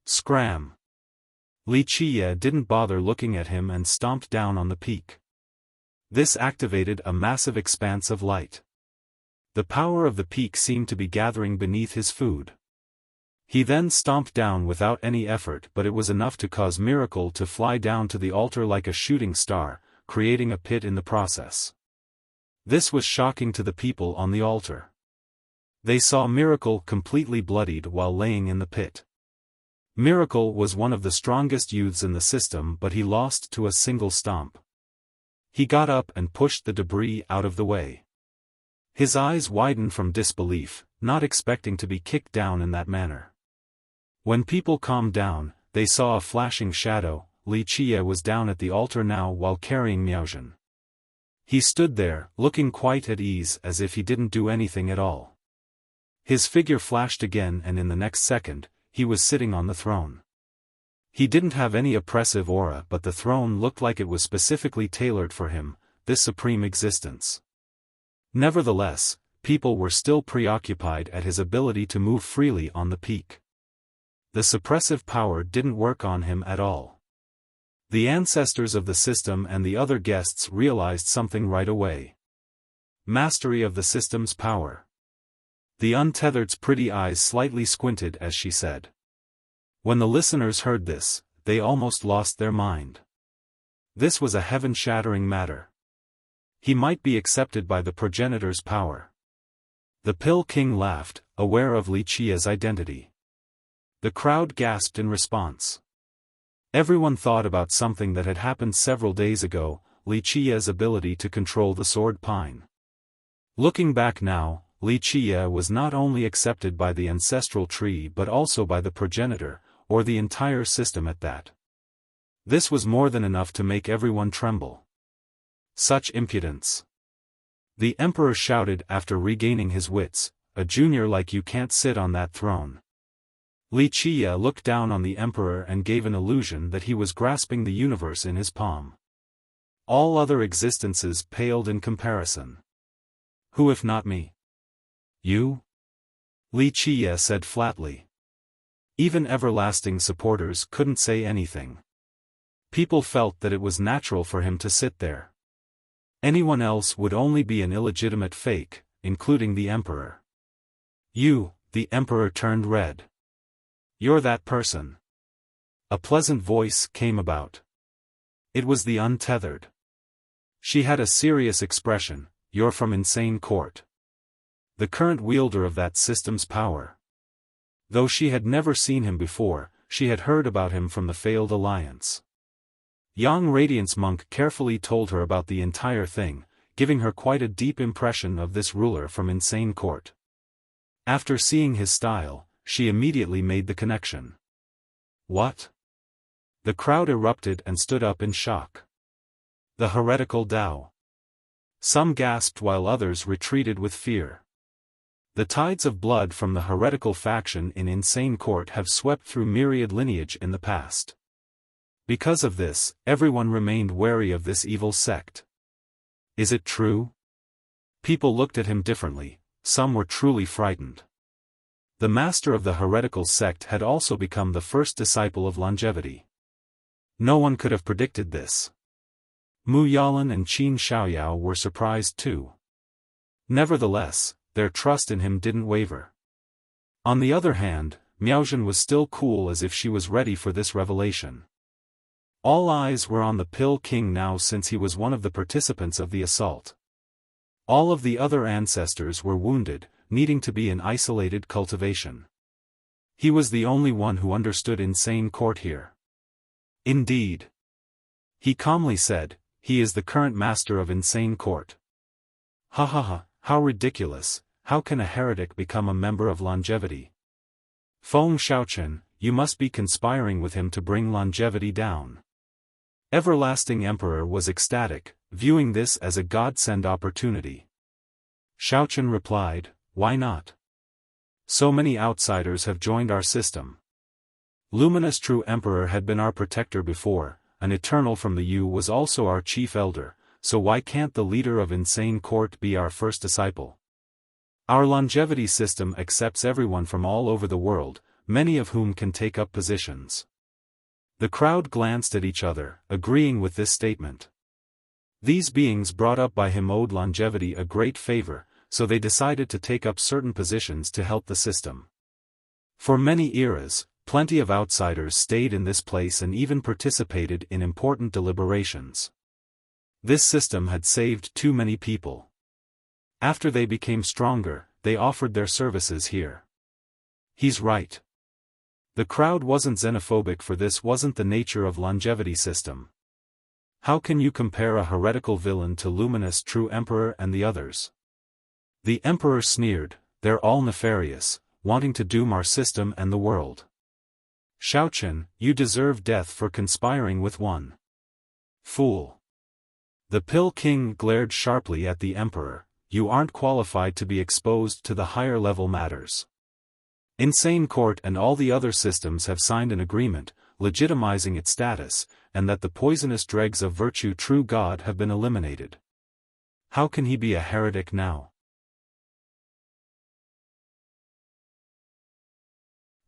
Scram. Wuxia didn't bother looking at him and stomped down on the peak. This activated a massive expanse of light. The power of the peak seemed to be gathering beneath his food. He then stomped down without any effort, but it was enough to cause Miracle to fly down to the altar like a shooting star, creating a pit in the process. This was shocking to the people on the altar. They saw Miracle completely bloodied while laying in the pit. Miracle was one of the strongest youths in the system, but he lost to a single stomp. He got up and pushed the debris out of the way. His eyes widened from disbelief, not expecting to be kicked down in that manner. When people calmed down, they saw a flashing shadow. Wuxia was down at the altar now while carrying Miaozhen. He stood there, looking quite at ease as if he didn't do anything at all. His figure flashed again and in the next second, he was sitting on the throne. He didn't have any oppressive aura, but the throne looked like it was specifically tailored for him, this supreme existence. Nevertheless, people were still preoccupied at his ability to move freely on the peak. The suppressive power didn't work on him at all. The ancestors of the system and the other guests realized something right away. Mastery of the system's power. The untethered's pretty eyes slightly squinted as she said. When the listeners heard this, they almost lost their mind. This was a heaven-shattering matter. He might be accepted by the progenitor's power. The Pill King laughed, aware of Wuxia's identity. The crowd gasped in response. Everyone thought about something that had happened several days ago, Wuxia's ability to control the sword pine. Looking back now, Wuxia was not only accepted by the ancestral tree but also by the progenitor, or the entire system at that. This was more than enough to make everyone tremble. Such impudence. The emperor shouted after regaining his wits, a junior like you can't sit on that throne. Wuxia looked down on the emperor and gave an illusion that he was grasping the universe in his palm. All other existences paled in comparison. Who if not me? You? Li Qiye said flatly. Even everlasting supporters couldn't say anything. People felt that it was natural for him to sit there. Anyone else would only be an illegitimate fake, including the emperor. You, the emperor turned red. You're that person. A pleasant voice came about. It was the untethered. She had a serious expression. You're from Insane Court. The current wielder of that system's power. Though she had never seen him before, she had heard about him from the failed alliance. Young Radiance Monk carefully told her about the entire thing, giving her quite a deep impression of this ruler from Insane Court. After seeing his style, she immediately made the connection. What? The crowd erupted and stood up in shock. The heretical Tao. Some gasped while others retreated with fear. The tides of blood from the heretical faction in Insane Court have swept through myriad lineage in the past. Because of this, everyone remained wary of this evil sect. Is it true? People looked at him differently, some were truly frightened. The master of the heretical sect had also become the first disciple of longevity. No one could have predicted this. Mu Yalan and Qin Xiaoyao were surprised too. Nevertheless, their trust in him didn't waver. On the other hand, Miaozhen was still cool as if she was ready for this revelation. All eyes were on the Pill King now since he was one of the participants of the assault. All of the other ancestors were wounded, needing to be in isolated cultivation. He was the only one who understood Insane Court here. Indeed. He calmly said, he is the current master of Insane Court. Ha ha ha, how ridiculous, how can a heretic become a member of longevity? Feng Xiaochen, you must be conspiring with him to bring longevity down. Everlasting Emperor was ecstatic, viewing this as a godsend opportunity. Xiaochen replied, why not? So many outsiders have joined our system. Luminous True Emperor had been our protector before, an Eternal from the Yu was also our chief elder, so why can't the leader of Insane Court be our first disciple? Our longevity system accepts everyone from all over the world, many of whom can take up positions. The crowd glanced at each other, agreeing with this statement. These beings brought up by him owed longevity a great favor, so they decided to take up certain positions to help the system. For many eras, plenty of outsiders stayed in this place and even participated in important deliberations. This system had saved too many people. After they became stronger, they offered their services here. He's right. The crowd wasn't xenophobic, for this wasn't the nature of longevity system. How can you compare a heretical villain to Luminous True Emperor and the others? The Emperor sneered, they're all nefarious, wanting to doom our system and the world. Xiaochen, you deserve death for conspiring with one. Fool. The Pill King glared sharply at the Emperor, you aren't qualified to be exposed to the higher level matters. Insane Court and all the other systems have signed an agreement, legitimizing its status, and that the poisonous dregs of virtue true God have been eliminated. How can he be a heretic now?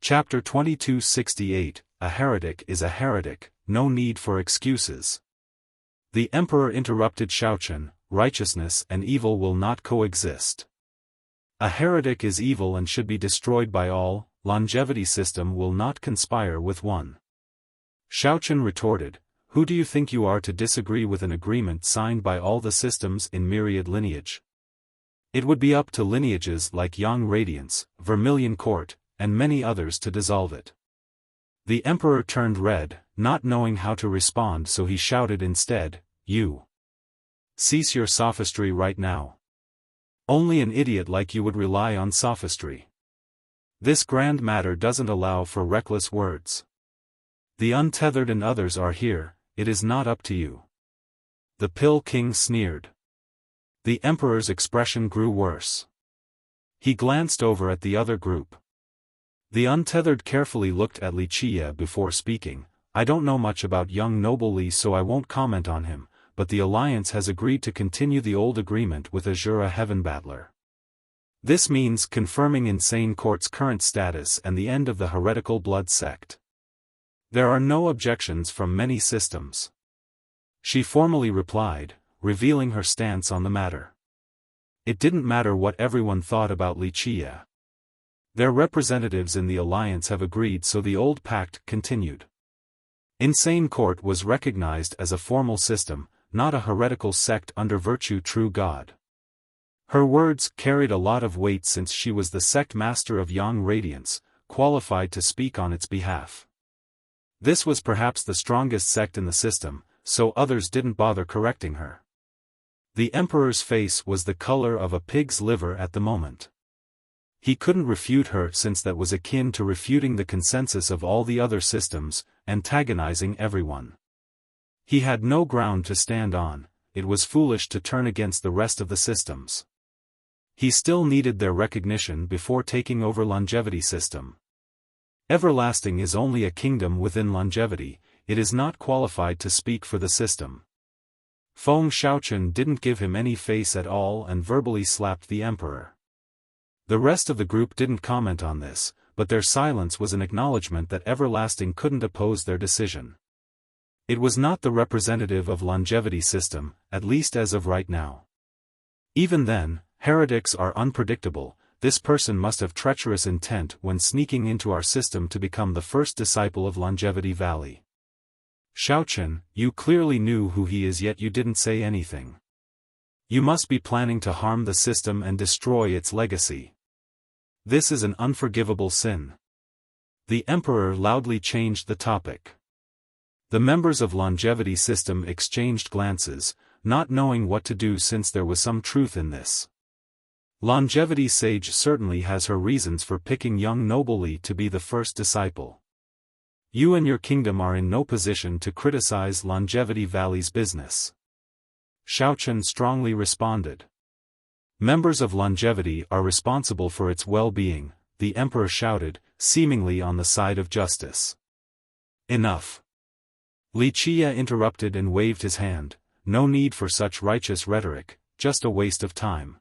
Chapter 2268, A Heretic is a Heretic, No Need for Excuses. The Emperor interrupted Xiaochen, righteousness and evil will not coexist. A heretic is evil and should be destroyed by all, longevity system will not conspire with one. Xiaochen retorted, who do you think you are to disagree with an agreement signed by all the systems in myriad lineage? It would be up to lineages like Yang Radiance, Vermilion Court, and many others to dissolve it. The Emperor turned red, not knowing how to respond, so he shouted instead, you. Cease your sophistry right now. Only an idiot like you would rely on sophistry. This grand matter doesn't allow for reckless words. The untethered and others are here, it is not up to you. The Pill King sneered. The Emperor's expression grew worse. He glanced over at the other group. The untethered carefully looked at Li Qiye before speaking. I don't know much about young noble Li, so I won't comment on him, but the Alliance has agreed to continue the old agreement with Azura Heaven Battler. This means confirming Insane Court's current status and the end of the heretical blood sect. There are no objections from many systems. She formally replied, revealing her stance on the matter. It didn't matter what everyone thought about Wuxia. Their representatives in the Alliance have agreed, so the old pact continued. Insane Court was recognized as a formal system, not a heretical sect under Virtue True God. Her words carried a lot of weight since she was the sect master of Yang Radiance, qualified to speak on its behalf. This was perhaps the strongest sect in the system, so others didn't bother correcting her. The Emperor's face was the color of a pig's liver at the moment. He couldn't refute her since that was akin to refuting the consensus of all the other systems, antagonizing everyone. He had no ground to stand on. It was foolish to turn against the rest of the systems. He still needed their recognition before taking over Longevity system. Everlasting is only a kingdom within Longevity, it is not qualified to speak for the system. Feng Xiaochen didn't give him any face at all and verbally slapped the Emperor. The rest of the group didn't comment on this, but their silence was an acknowledgement that Everlasting couldn't oppose their decision. It was not the representative of Longevity system, at least as of right now. Even then, heretics are unpredictable. This person must have treacherous intent when sneaking into our system to become the first disciple of Longevity Valley. Xiaochen, you clearly knew who he is, yet you didn't say anything. You must be planning to harm the system and destroy its legacy. This is an unforgivable sin. The Emperor loudly changed the topic. The members of Longevity system exchanged glances, not knowing what to do since there was some truth in this. Longevity Sage certainly has her reasons for picking young Noble Li to be the first disciple. You and your kingdom are in no position to criticize Longevity Valley's business. Xiaochen strongly responded. Members of Longevity are responsible for its well-being, the Emperor shouted, seemingly on the side of justice. Enough. Wuxia interrupted and waved his hand. No need for such righteous rhetoric, just a waste of time.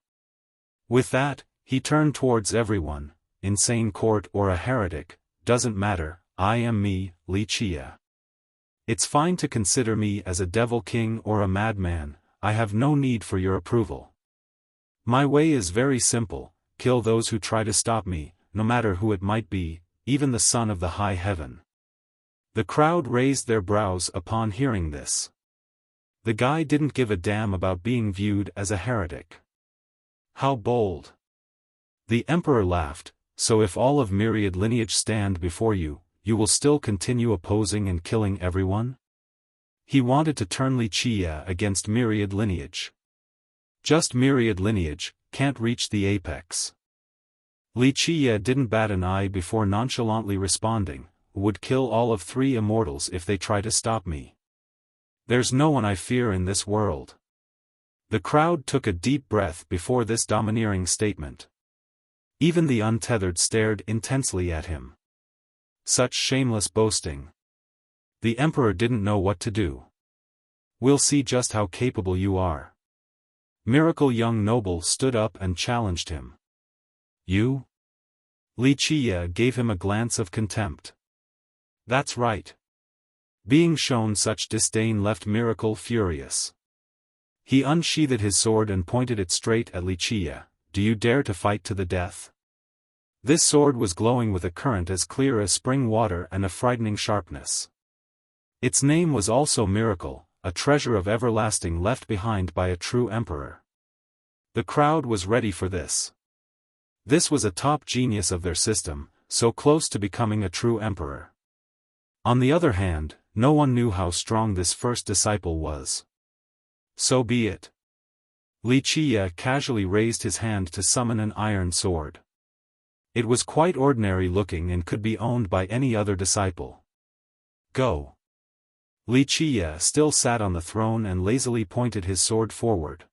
With that, he turned towards everyone. Insane Court or a heretic, doesn't matter, I am me, Wuxia. It's fine to consider me as a devil king or a madman, I have no need for your approval. My way is very simple, kill those who try to stop me, no matter who it might be, even the son of the high heaven. The crowd raised their brows upon hearing this. The guy didn't give a damn about being viewed as a heretic. How bold. The Emperor laughed, so if all of Myriad lineage stand before you, you will still continue opposing and killing everyone? He wanted to turn Wuxia against Myriad lineage. Just Myriad lineage, can't reach the apex. Wuxia didn't bat an eye before nonchalantly responding, would kill all of 3 immortals if they try to stop me. There's no one I fear in this world. The crowd took a deep breath before this domineering statement. Even the untethered stared intensely at him. Such shameless boasting. The Emperor didn't know what to do. We'll see just how capable you are. Miracle Young Noble stood up and challenged him. You? Wuxia gave him a glance of contempt. That's right. Being shown such disdain left Miracle furious. He unsheathed his sword and pointed it straight at Wuxia. Do you dare to fight to the death? This sword was glowing with a current as clear as spring water and a frightening sharpness. Its name was also Miracle, a treasure of everlasting left behind by a true emperor. The crowd was ready for this. This was a top genius of their system, so close to becoming a true emperor. On the other hand, no one knew how strong this first disciple was. So be it. Wuxia casually raised his hand to summon an iron sword. It was quite ordinary looking and could be owned by any other disciple. Go. Wuxia still sat on the throne and lazily pointed his sword forward.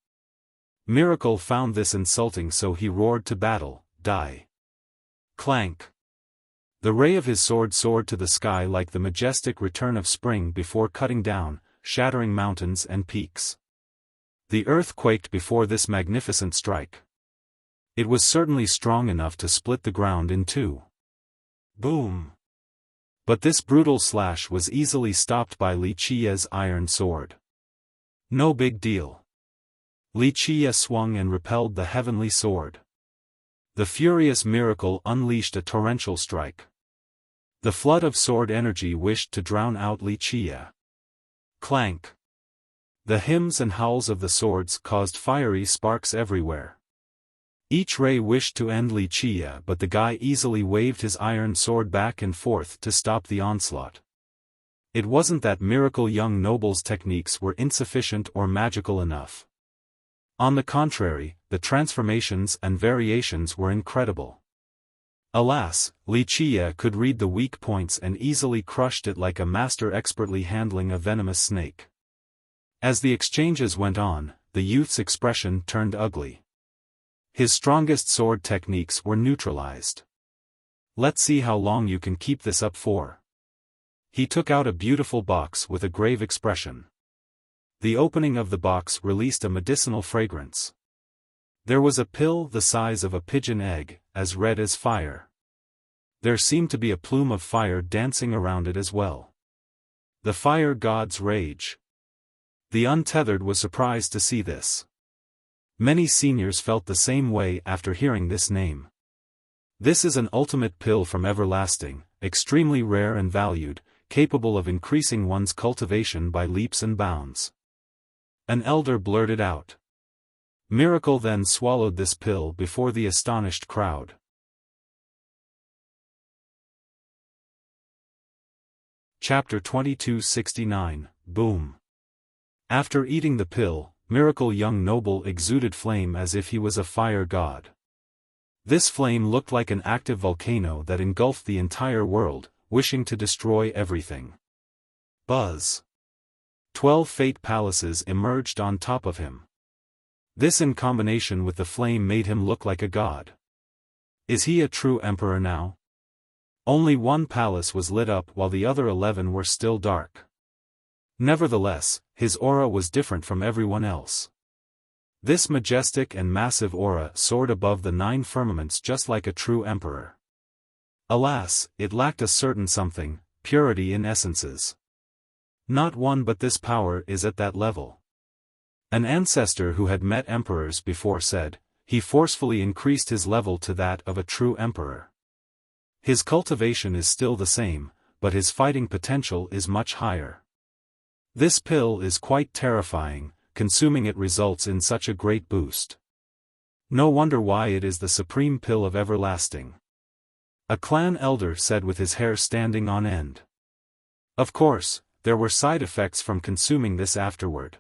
Miracle found this insulting, so he roared to battle, die. Clank. The ray of his sword soared to the sky like the majestic return of spring before cutting down, shattering mountains and peaks. The earth quaked before this magnificent strike. It was certainly strong enough to split the ground in two. Boom! But this brutal slash was easily stopped by Li Qia's iron sword. No big deal. Li Qia swung and repelled the heavenly sword. The furious miracle unleashed a torrential strike. The flood of sword energy wished to drown out Li Qia. Clank! The hymns and howls of the swords caused fiery sparks everywhere. Each ray wished to end Li Qia, but the guy easily waved his iron sword back and forth to stop the onslaught. It wasn't that miracle young noble's techniques were insufficient or magical enough. On the contrary, the transformations and variations were incredible. Alas, Li Qia could read the weak points and easily crushed it like a master expertly handling a venomous snake. As the exchanges went on, the youth's expression turned ugly. His strongest sword techniques were neutralized. Let's see how long you can keep this up for. He took out a beautiful box with a grave expression. The opening of the box released a medicinal fragrance. There was a pill the size of a pigeon egg, as red as fire. There seemed to be a plume of fire dancing around it as well. The fire god's rage. The untethered was surprised to see this. Many seniors felt the same way after hearing this name. This is an ultimate pill from everlasting, extremely rare and valued, capable of increasing one's cultivation by leaps and bounds. An elder blurted out. Miracle then swallowed this pill before the astonished crowd. Chapter 2269, Boom. After eating the pill, Miracle young noble exuded flame as if he was a fire god. This flame looked like an active volcano that engulfed the entire world, wishing to destroy everything. Buzz. 12 fate palaces emerged on top of him. This in combination with the flame made him look like a god. Is he a true emperor now? Only one palace was lit up while the other 11 were still dark. Nevertheless, his aura was different from everyone else. This majestic and massive aura soared above the 9 firmaments just like a true emperor. Alas, it lacked a certain something, purity in essences. Not one but this power is at that level. An ancestor who had met emperors before said, he forcefully increased his level to that of a true emperor. His cultivation is still the same, but his fighting potential is much higher. This pill is quite terrifying, consuming it results in such a great boost. No wonder why it is the supreme pill of everlasting. A clan elder said with his hair standing on end. Of course, there were side effects from consuming this afterward.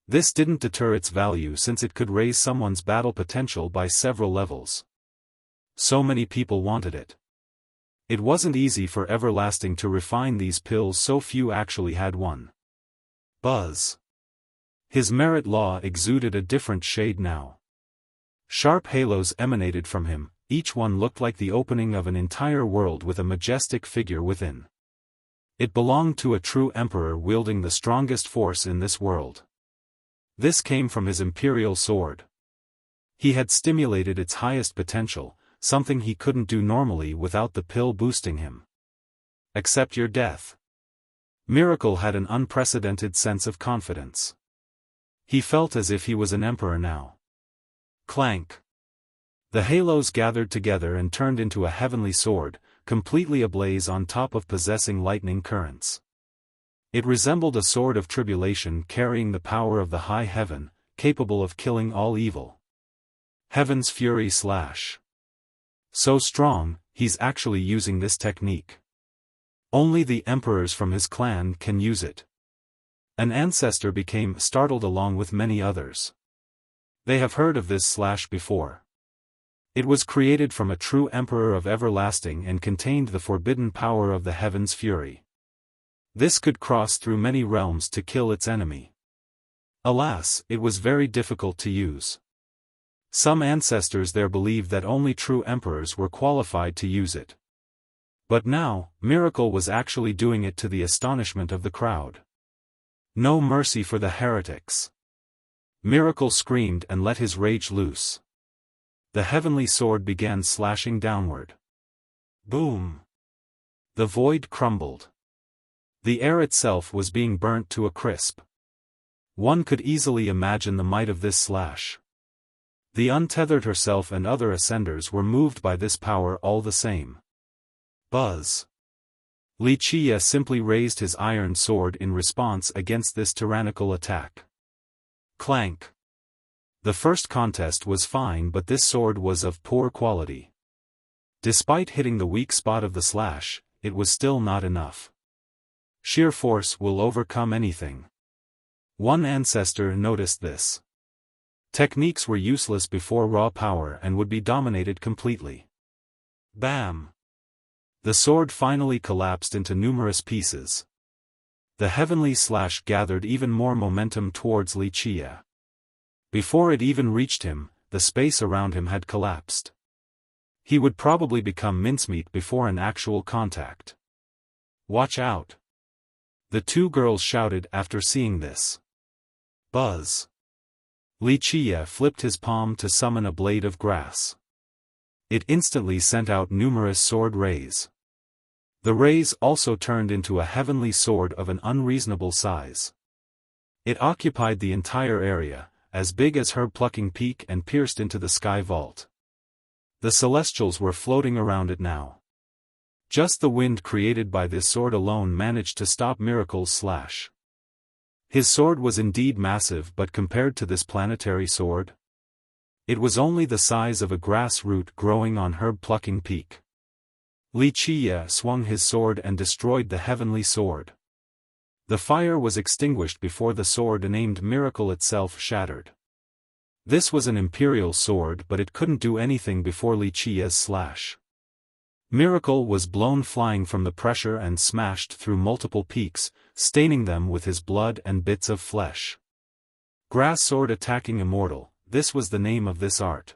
This didn't deter its value since it could raise someone's battle potential by several levels. So many people wanted it. It wasn't easy for everlasting to refine these pills, so few actually had one. Buzz. His merit law exuded a different shade now. Sharp halos emanated from him, each one looked like the opening of an entire world with a majestic figure within. It belonged to a true emperor wielding the strongest force in this world. This came from his imperial sword. He had stimulated its highest potential, something he couldn't do normally without the pill boosting him. Accept your death. Miracle had an unprecedented sense of confidence. He felt as if he was an emperor now. Clank. The halos gathered together and turned into a heavenly sword, completely ablaze on top of possessing lightning currents. It resembled a sword of tribulation carrying the power of the high heaven, capable of killing all evil. Heaven's fury slash. So strong, he's actually using this technique. Only the emperors from his clan can use it. An ancestor became startled along with many others. They have heard of this slash before. It was created from a true emperor of everlasting and contained the forbidden power of the heaven's fury. This could cross through many realms to kill its enemy. Alas, it was very difficult to use. Some ancestors there believed that only true emperors were qualified to use it. But now, Miracle was actually doing it to the astonishment of the crowd. No mercy for the heretics. Miracle screamed and let his rage loose. The heavenly sword began slashing downward. Boom! The void crumbled. The air itself was being burnt to a crisp. One could easily imagine the might of this slash. The Untethered herself and other ascenders were moved by this power all the same. Buzz. Wuxia simply raised his iron sword in response against this tyrannical attack. Clank. The first contest was fine, but this sword was of poor quality. Despite hitting the weak spot of the slash, it was still not enough. Sheer force will overcome anything. One ancestor noticed this. Techniques were useless before raw power and would be dominated completely. Bam! The sword finally collapsed into numerous pieces. The heavenly slash gathered even more momentum towards Wuxia. Before it even reached him, the space around him had collapsed. He would probably become mincemeat before an actual contact. Watch out! The two girls shouted after seeing this. Buzz. Wuxia flipped his palm to summon a blade of grass. It instantly sent out numerous sword rays. The rays also turned into a heavenly sword of an unreasonable size. It occupied the entire area, as big as herb-plucking peak, and pierced into the sky vault. The celestials were floating around it now. Just the wind created by this sword alone managed to stop Miracle's slash. His sword was indeed massive, but compared to this planetary sword, it was only the size of a grass root growing on herb-plucking peak. Wuxia swung his sword and destroyed the heavenly sword. The fire was extinguished before the sword named Miracle itself shattered. This was an imperial sword, but it couldn't do anything before Wuxia's slash. Miracle was blown flying from the pressure and smashed through multiple peaks, staining them with his blood and bits of flesh. Grass sword attacking immortal, this was the name of this art.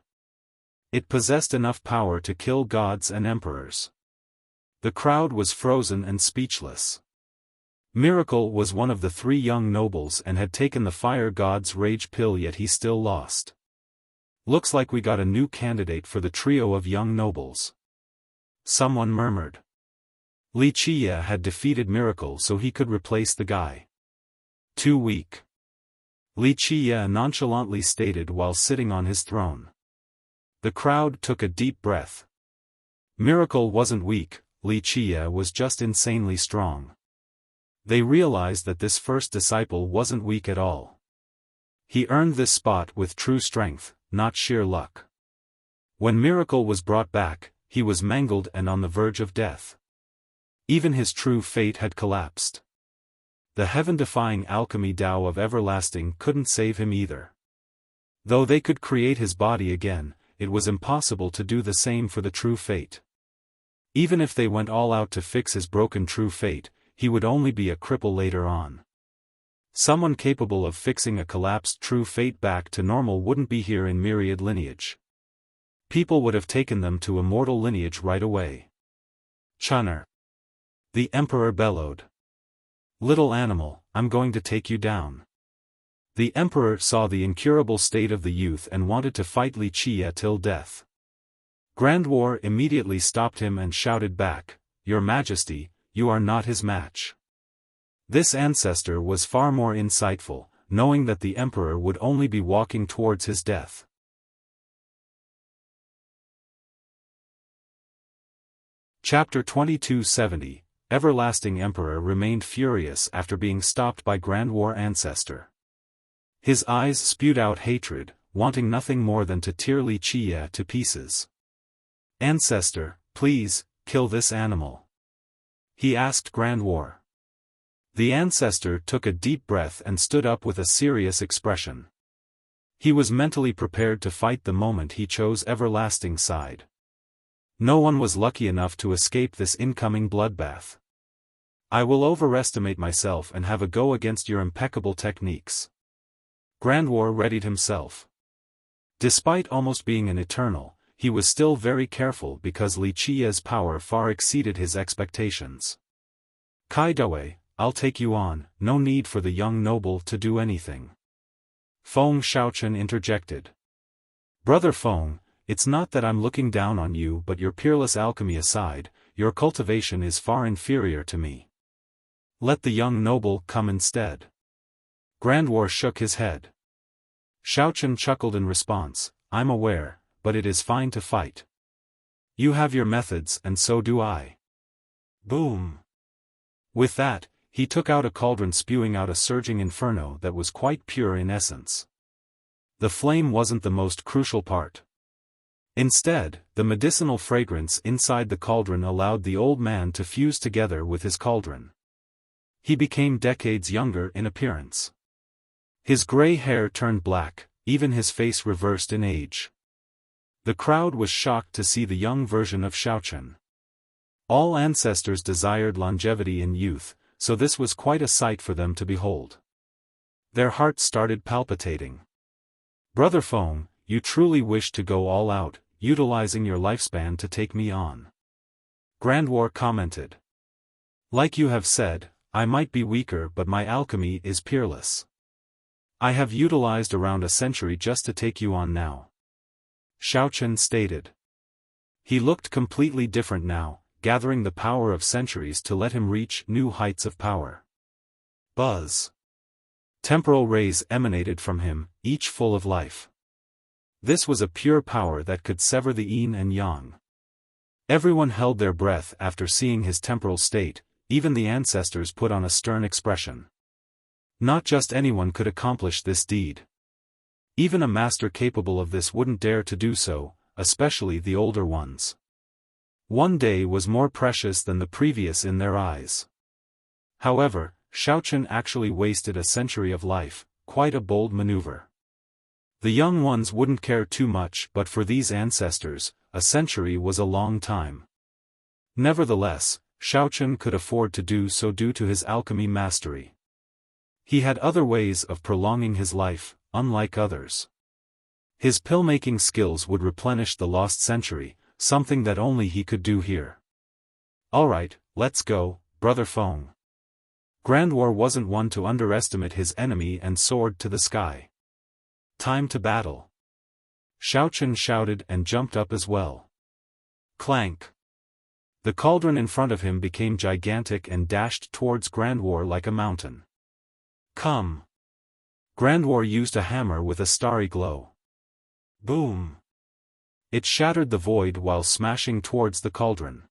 It possessed enough power to kill gods and emperors. The crowd was frozen and speechless. Miracle was one of the three young nobles and had taken the fire god's rage pill, yet he still lost. Looks like we got a new candidate for the trio of young nobles. Someone murmured. Wuxia had defeated Miracle, so he could replace the guy. Too weak. Wuxia nonchalantly stated while sitting on his throne. The crowd took a deep breath. Miracle wasn't weak, Wuxia was just insanely strong. They realized that this first disciple wasn't weak at all. He earned this spot with true strength, not sheer luck. When Miracle was brought back, he was mangled and on the verge of death. Even his true fate had collapsed. The heaven-defying alchemy Tao of everlasting couldn't save him either. Though they could create his body again, it was impossible to do the same for the true fate. Even if they went all out to fix his broken true fate, he would only be a cripple later on. Someone capable of fixing a collapsed true fate back to normal wouldn't be here in myriad lineage. People would have taken them to immortal lineage right away. Chunner. The emperor bellowed. Little animal, I'm going to take you down. The emperor saw the incurable state of the youth and wanted to fight Wuxia till death. Grand War immediately stopped him and shouted back, Your Majesty, you are not his match. This ancestor was far more insightful, knowing that the emperor would only be walking towards his death. Chapter 2270, Everlasting Emperor remained furious after being stopped by Grand War Ancestor. His eyes spewed out hatred, wanting nothing more than to tear Wuxia to pieces. Ancestor, please, kill this animal. He asked Grand War. The ancestor took a deep breath and stood up with a serious expression. He was mentally prepared to fight the moment he chose Everlasting's side. No one was lucky enough to escape this incoming bloodbath. I will overestimate myself and have a go against your impeccable techniques. Grand War readied himself. Despite almost being an eternal, he was still very careful because Wuxia's power far exceeded his expectations. Kaidoe, I'll take you on, no need for the young noble to do anything. Feng Xiaochen interjected. Brother Feng, it's not that I'm looking down on you, but your peerless alchemy aside, your cultivation is far inferior to me. Let the young noble come instead. Grandwar shook his head. Xiaochen chuckled in response, I'm aware, but it is fine to fight. You have your methods and so do I. Boom. With that, he took out a cauldron spewing out a surging inferno that was quite pure in essence. The flame wasn't the most crucial part. Instead, the medicinal fragrance inside the cauldron allowed the old man to fuse together with his cauldron. He became decades younger in appearance. His gray hair turned black, even his face reversed in age. The crowd was shocked to see the young version of Xiaochen. All ancestors desired longevity in youth, so this was quite a sight for them to behold. Their hearts started palpitating. Brother Feng, you truly wish to go all out, utilizing your lifespan to take me on. Grandwar commented. Like you have said, I might be weaker but my alchemy is peerless. I have utilized around a century just to take you on now. Xiaochen stated. He looked completely different now, gathering the power of centuries to let him reach new heights of power. Buzz. Temporal rays emanated from him, each full of life. This was a pure power that could sever the yin and yang. Everyone held their breath after seeing his temporal state, even the ancestors put on a stern expression. Not just anyone could accomplish this deed. Even a master capable of this wouldn't dare to do so, especially the older ones. One day was more precious than the previous in their eyes. However, Xiaochen actually wasted a century of life, quite a bold maneuver. The young ones wouldn't care too much, but for these ancestors, a century was a long time. Nevertheless, Xiaochen could afford to do so due to his alchemy mastery. He had other ways of prolonging his life, unlike others. His pill-making skills would replenish the lost century, something that only he could do here. Alright, let's go, Brother Feng. Grandwar wasn't one to underestimate his enemy and soared to the sky. Time to battle. Xiaochen shouted and jumped up as well. Clank. The cauldron in front of him became gigantic and dashed towards Grandwar like a mountain. Come. Grandwar used a hammer with a starry glow. Boom. It shattered the void while smashing towards the cauldron.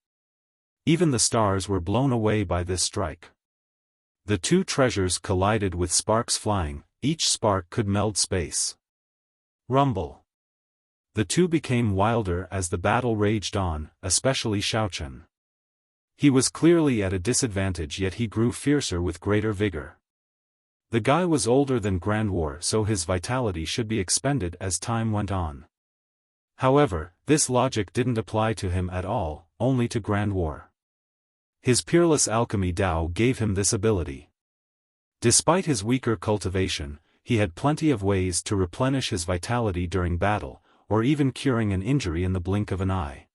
Even the stars were blown away by this strike. The two treasures collided with sparks flying, each spark could meld space. Rumble. The two became wilder as the battle raged on, especially Xiaochen. He was clearly at a disadvantage, yet he grew fiercer with greater vigor. The guy was older than Grandwar, so his vitality should be expended as time went on. However, this logic didn't apply to him at all, only to Grandwar. His peerless alchemy Dao gave him this ability. Despite his weaker cultivation, he had plenty of ways to replenish his vitality during battle, or even curing an injury in the blink of an eye.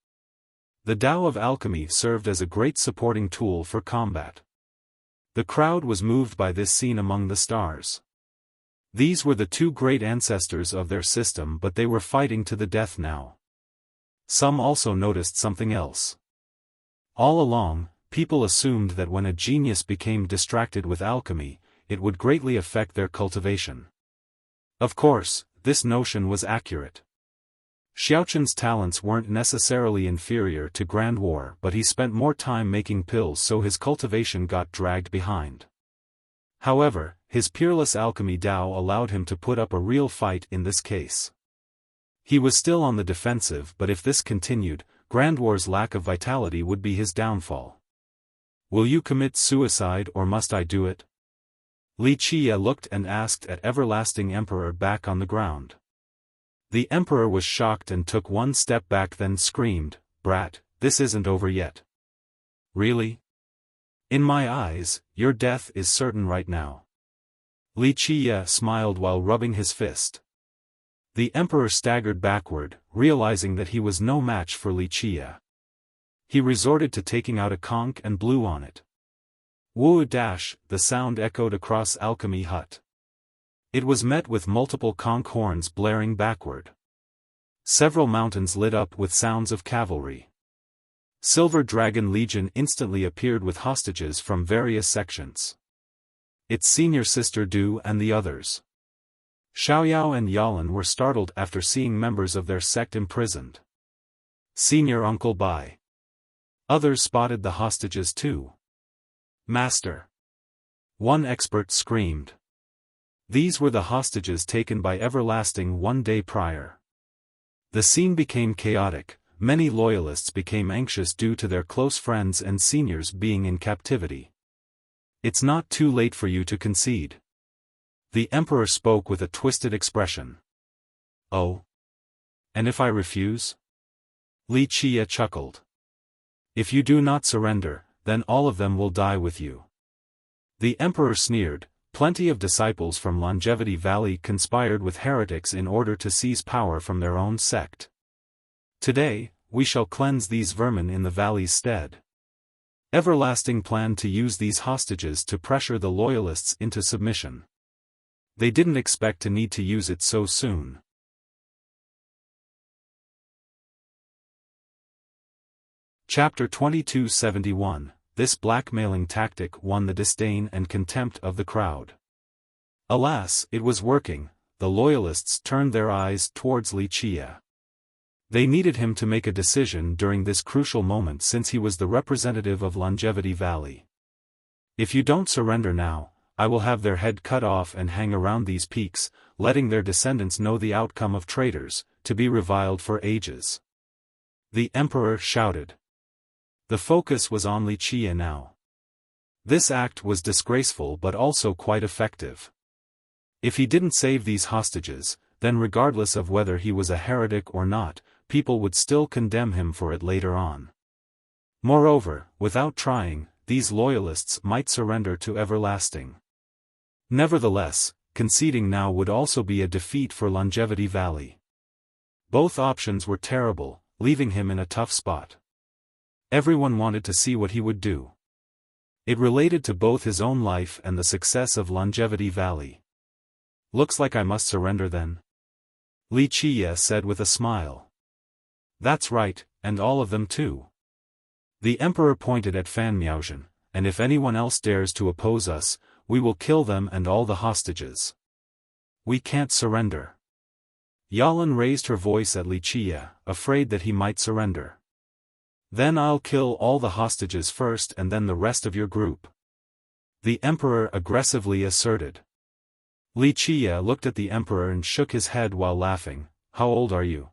The Dao of alchemy served as a great supporting tool for combat. The crowd was moved by this scene among the stars. These were the two great ancestors of their system, but they were fighting to the death now. Some also noticed something else. All along, people assumed that when a genius became distracted with alchemy, it would greatly affect their cultivation. Of course, this notion was accurate. Xiaochen's talents weren't necessarily inferior to Grandwar, but he spent more time making pills, so his cultivation got dragged behind. However, his peerless alchemy Dao allowed him to put up a real fight in this case. He was still on the defensive, but if this continued, Grandwar's lack of vitality would be his downfall. Will you commit suicide or must I do it? Wuxia looked and asked at Everlasting Emperor back on the ground. The Emperor was shocked and took one step back, then screamed, "Brat, this isn't over yet." Really? In my eyes, your death is certain right now. Wuxia smiled while rubbing his fist. The Emperor staggered backward, realizing that he was no match for Wuxia. He resorted to taking out a conch and blew on it. Woo dash, the sound echoed across Alchemy Hut. It was met with multiple conch horns blaring backward. Several mountains lit up with sounds of cavalry. Silver Dragon Legion instantly appeared with hostages from various sections. Its senior sister Du and the others. Xiaoyao and Yalan were startled after seeing members of their sect imprisoned. Senior Uncle Bai. Others spotted the hostages too. Master. One expert screamed. These were the hostages taken by Everlasting one day prior. The scene became chaotic. Many loyalists became anxious due to their close friends and seniors being in captivity. It's not too late for you to concede. The Emperor spoke with a twisted expression. Oh? And if I refuse? Li Qia chuckled. If you do not surrender, then all of them will die with you. The Emperor sneered. Plenty of disciples from Longevity Valley conspired with heretics in order to seize power from their own sect. Today, we shall cleanse these vermin in the valley's stead. Everlasting planned to use these hostages to pressure the loyalists into submission. They didn't expect to need to use it so soon. Chapter 2271. This blackmailing tactic won the disdain and contempt of the crowd. Alas, it was working. The loyalists turned their eyes towards Li Qia. They needed him to make a decision during this crucial moment since he was the representative of Longevity Valley. If you don't surrender now, I will have their head cut off and hang around these peaks, letting their descendants know the outcome of traitors, to be reviled for ages. The Emperor shouted. The focus was on Li Qia now. This act was disgraceful but also quite effective. If he didn't save these hostages, then regardless of whether he was a heretic or not, people would still condemn him for it later on. Moreover, without trying, these loyalists might surrender to Everlasting. Nevertheless, conceding now would also be a defeat for Longevity Valley. Both options were terrible, leaving him in a tough spot. Everyone wanted to see what he would do. It related to both his own life and the success of Longevity Valley. Looks like I must surrender then. Li Qia said with a smile. That's right, and all of them too. The Emperor pointed at Fan Miaozhen, and if anyone else dares to oppose us, we will kill them and all the hostages. We can't surrender. Yalan raised her voice at Li Qia, afraid that he might surrender. Then I'll kill all the hostages first and then the rest of your group. The Emperor aggressively asserted. Li Qia looked at the Emperor and shook his head while laughing. How old are you?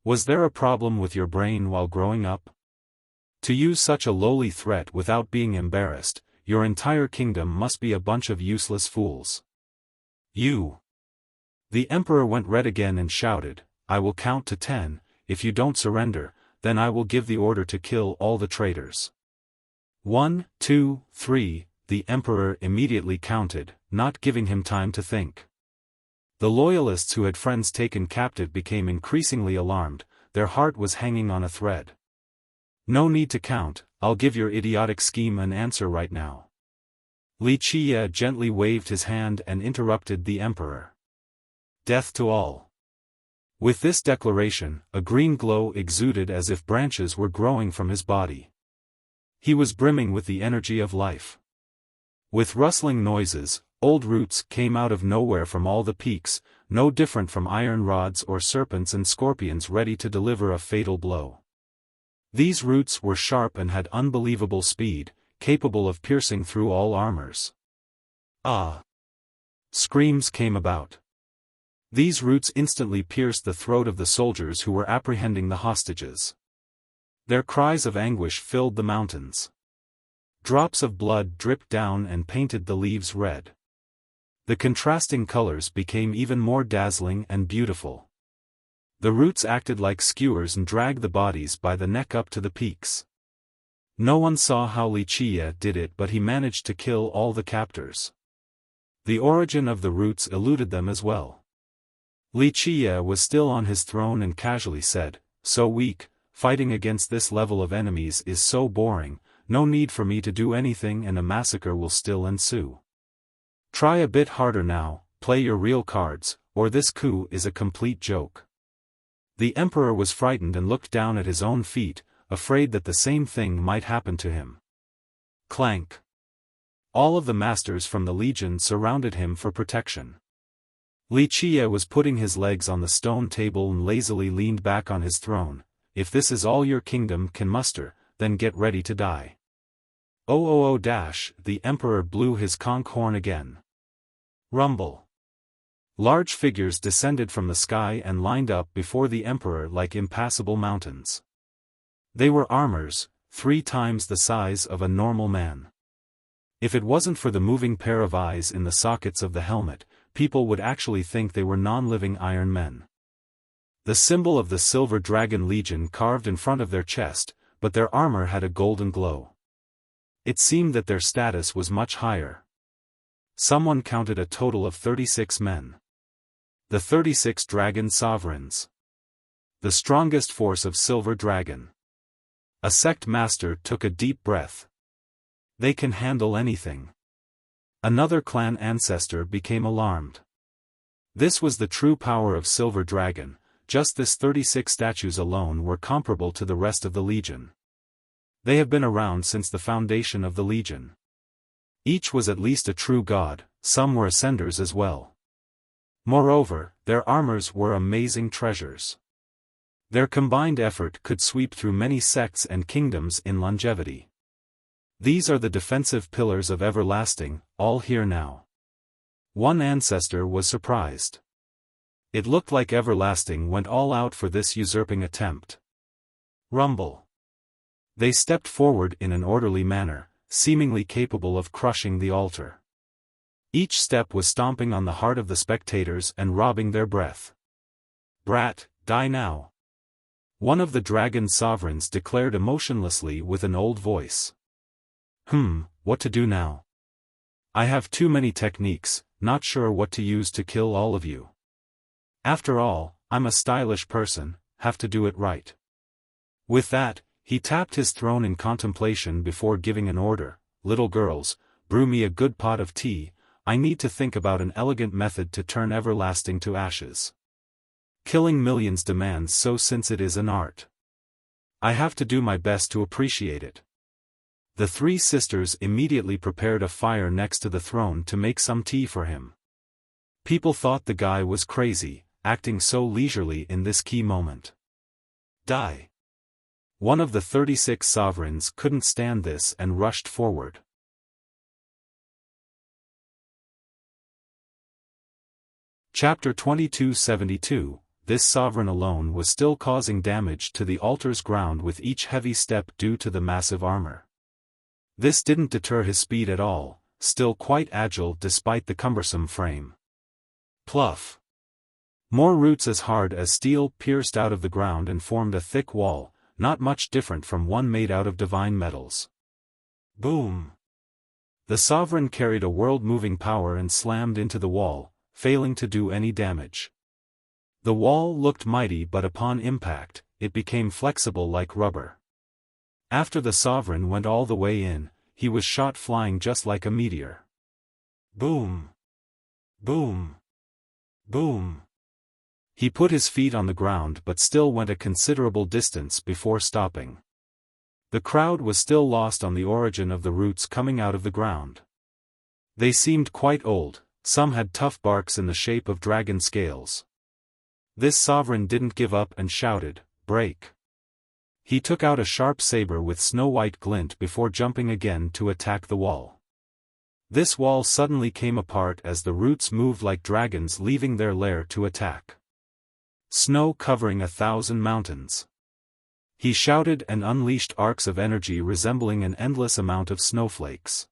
Was there a problem with your brain while growing up? To use such a lowly threat without being embarrassed, your entire kingdom must be a bunch of useless fools. You. The Emperor went red again and shouted, I will count to 10, if you don't surrender, then I will give the order to kill all the traitors. 1, 2, 3, the Emperor immediately counted, not giving him time to think. The loyalists who had friends taken captive became increasingly alarmed, their heart was hanging on a thread. No need to count, I'll give your idiotic scheme an answer right now. Li Qia gently waved his hand and interrupted the Emperor. Death to all. With this declaration, a green glow exuded as if branches were growing from his body. He was brimming with the energy of life. With rustling noises, old roots came out of nowhere from all the peaks, no different from iron rods or serpents and scorpions ready to deliver a fatal blow. These roots were sharp and had unbelievable speed, capable of piercing through all armors. Ah! Screams came about. These roots instantly pierced the throat of the soldiers who were apprehending the hostages. Their cries of anguish filled the mountains. Drops of blood dripped down and painted the leaves red. The contrasting colors became even more dazzling and beautiful. The roots acted like skewers and dragged the bodies by the neck up to the peaks. No one saw how Li Qia did it, but he managed to kill all the captors. The origin of the roots eluded them as well. Li Qia was still on his throne and casually said, so weak, fighting against this level of enemies is so boring, no need for me to do anything and a massacre will still ensue. Try a bit harder now, play your real cards, or this coup is a complete joke. The emperor was frightened and looked down at his own feet, afraid that the same thing might happen to him. Clank. All of the masters from the legion surrounded him for protection. Wuxia was putting his legs on the stone table and lazily leaned back on his throne. If this is all your kingdom can muster, then get ready to die. Oh, the emperor blew his conch horn again. Rumble. Large figures descended from the sky and lined up before the emperor like impassable mountains. They were armors, 3 times the size of a normal man. If it wasn't for the moving pair of eyes in the sockets of the helmet, people would actually think they were non-living iron men. The symbol of the Silver Dragon Legion carved in front of their chest, but their armor had a golden glow. It seemed that their status was much higher. Someone counted a total of 36 men. The 36 Dragon Sovereigns. The strongest force of Silver Dragon. A sect master took a deep breath. They can handle anything. Another clan ancestor became alarmed. This was the true power of Silver Dragon, just this 36 statues alone were comparable to the rest of the Legion. They have been around since the foundation of the Legion. Each was at least a true god, some were ascenders as well. Moreover, their armors were amazing treasures. Their combined effort could sweep through many sects and kingdoms in longevity. These are the defensive pillars of everlasting, all here now. One ancestor was surprised. It looked like everlasting went all out for this usurping attempt. Rumble. They stepped forward in an orderly manner, seemingly capable of crushing the altar. Each step was stomping on the heart of the spectators and robbing their breath. Brat, die now. One of the dragon sovereigns declared emotionlessly with an old voice. What to do now? I have too many techniques, not sure what to use to kill all of you. After all, I'm a stylish person, have to do it right. With that, he tapped his throne in contemplation before giving an order. Little girls, brew me a good pot of tea, I need to think about an elegant method to turn everlasting to ashes. Killing millions demands so since it is an art. I have to do my best to appreciate it. The 3 sisters immediately prepared a fire next to the throne to make some tea for him. People thought the guy was crazy, acting so leisurely in this key moment. Die. One of the 36 sovereigns couldn't stand this and rushed forward. Chapter 2272, This sovereign alone was still causing damage to the altar's ground with each heavy step due to the massive armor. This didn't deter his speed at all, still quite agile despite the cumbersome frame. Pluff. More roots as hard as steel pierced out of the ground and formed a thick wall, not much different from one made out of divine metals. Boom. The sovereign carried a world-moving power and slammed into the wall, failing to do any damage. The wall looked mighty, but upon impact, it became flexible like rubber. After the sovereign went all the way in, he was shot flying just like a meteor. Boom. Boom. Boom. He put his feet on the ground but still went a considerable distance before stopping. The crowd was still lost on the origin of the roots coming out of the ground. They seemed quite old, some had tough barks in the shape of dragon scales. This sovereign didn't give up and shouted, "Break!" He took out a sharp saber with snow-white glint before jumping again to attack the wall. This wall suddenly came apart as the roots moved like dragons leaving their lair to attack. Snow covering 1,000 mountains. He shouted and unleashed arcs of energy resembling an endless amount of snowflakes.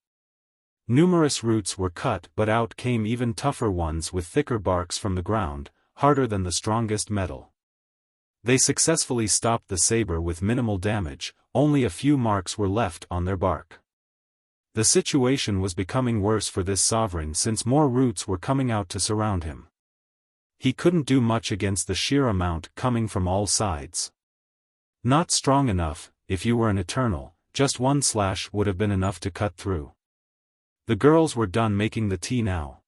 Numerous roots were cut, but out came even tougher ones with thicker barks from the ground, harder than the strongest metal. They successfully stopped the saber with minimal damage, only a few marks were left on their bark. The situation was becoming worse for this sovereign since more roots were coming out to surround him. He couldn't do much against the sheer amount coming from all sides. Not strong enough, if you were an eternal, just one slash would have been enough to cut through. The girls were done making the tea now.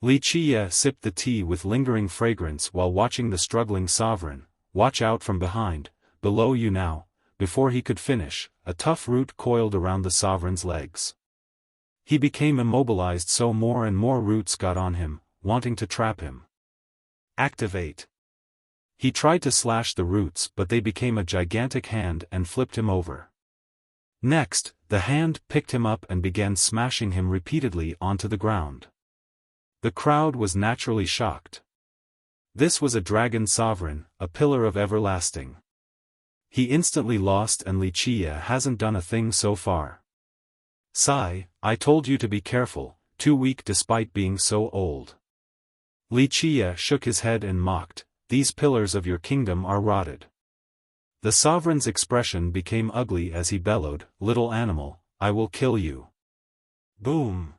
Wuxia sipped the tea with lingering fragrance while watching the struggling sovereign. Watch out from behind, below you now. Before he could finish, a tough root coiled around the sovereign's legs. He became immobilized, so more and more roots got on him, wanting to trap him. Activate. He tried to slash the roots, but they became a gigantic hand and flipped him over. Next, the hand picked him up and began smashing him repeatedly onto the ground. The crowd was naturally shocked. This was a dragon sovereign, a pillar of everlasting. He instantly lost, and Wuxia hasn't done a thing so far. Sigh, I told you to be careful, too weak despite being so old. Wuxia shook his head and mocked, these pillars of your kingdom are rotted. The sovereign's expression became ugly as he bellowed, little animal, I will kill you. Boom.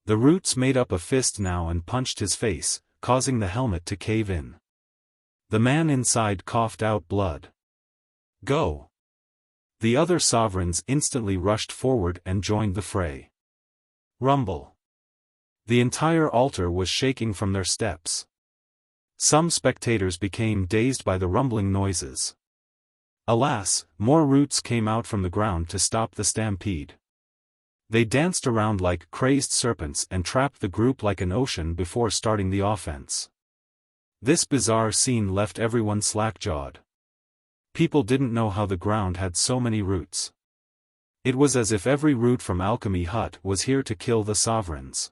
The roots made up a fist now and punched his face, causing the helmet to cave in. The man inside coughed out blood. Go. The other sovereigns instantly rushed forward and joined the fray. Rumble. The entire altar was shaking from their steps. Some spectators became dazed by the rumbling noises. Alas, more roots came out from the ground to stop the stampede. They danced around like crazed serpents and trapped the group like an ocean before starting the offense. This bizarre scene left everyone slack-jawed. People didn't know how the ground had so many roots. It was as if every root from Alchemy Hut was here to kill the sovereigns.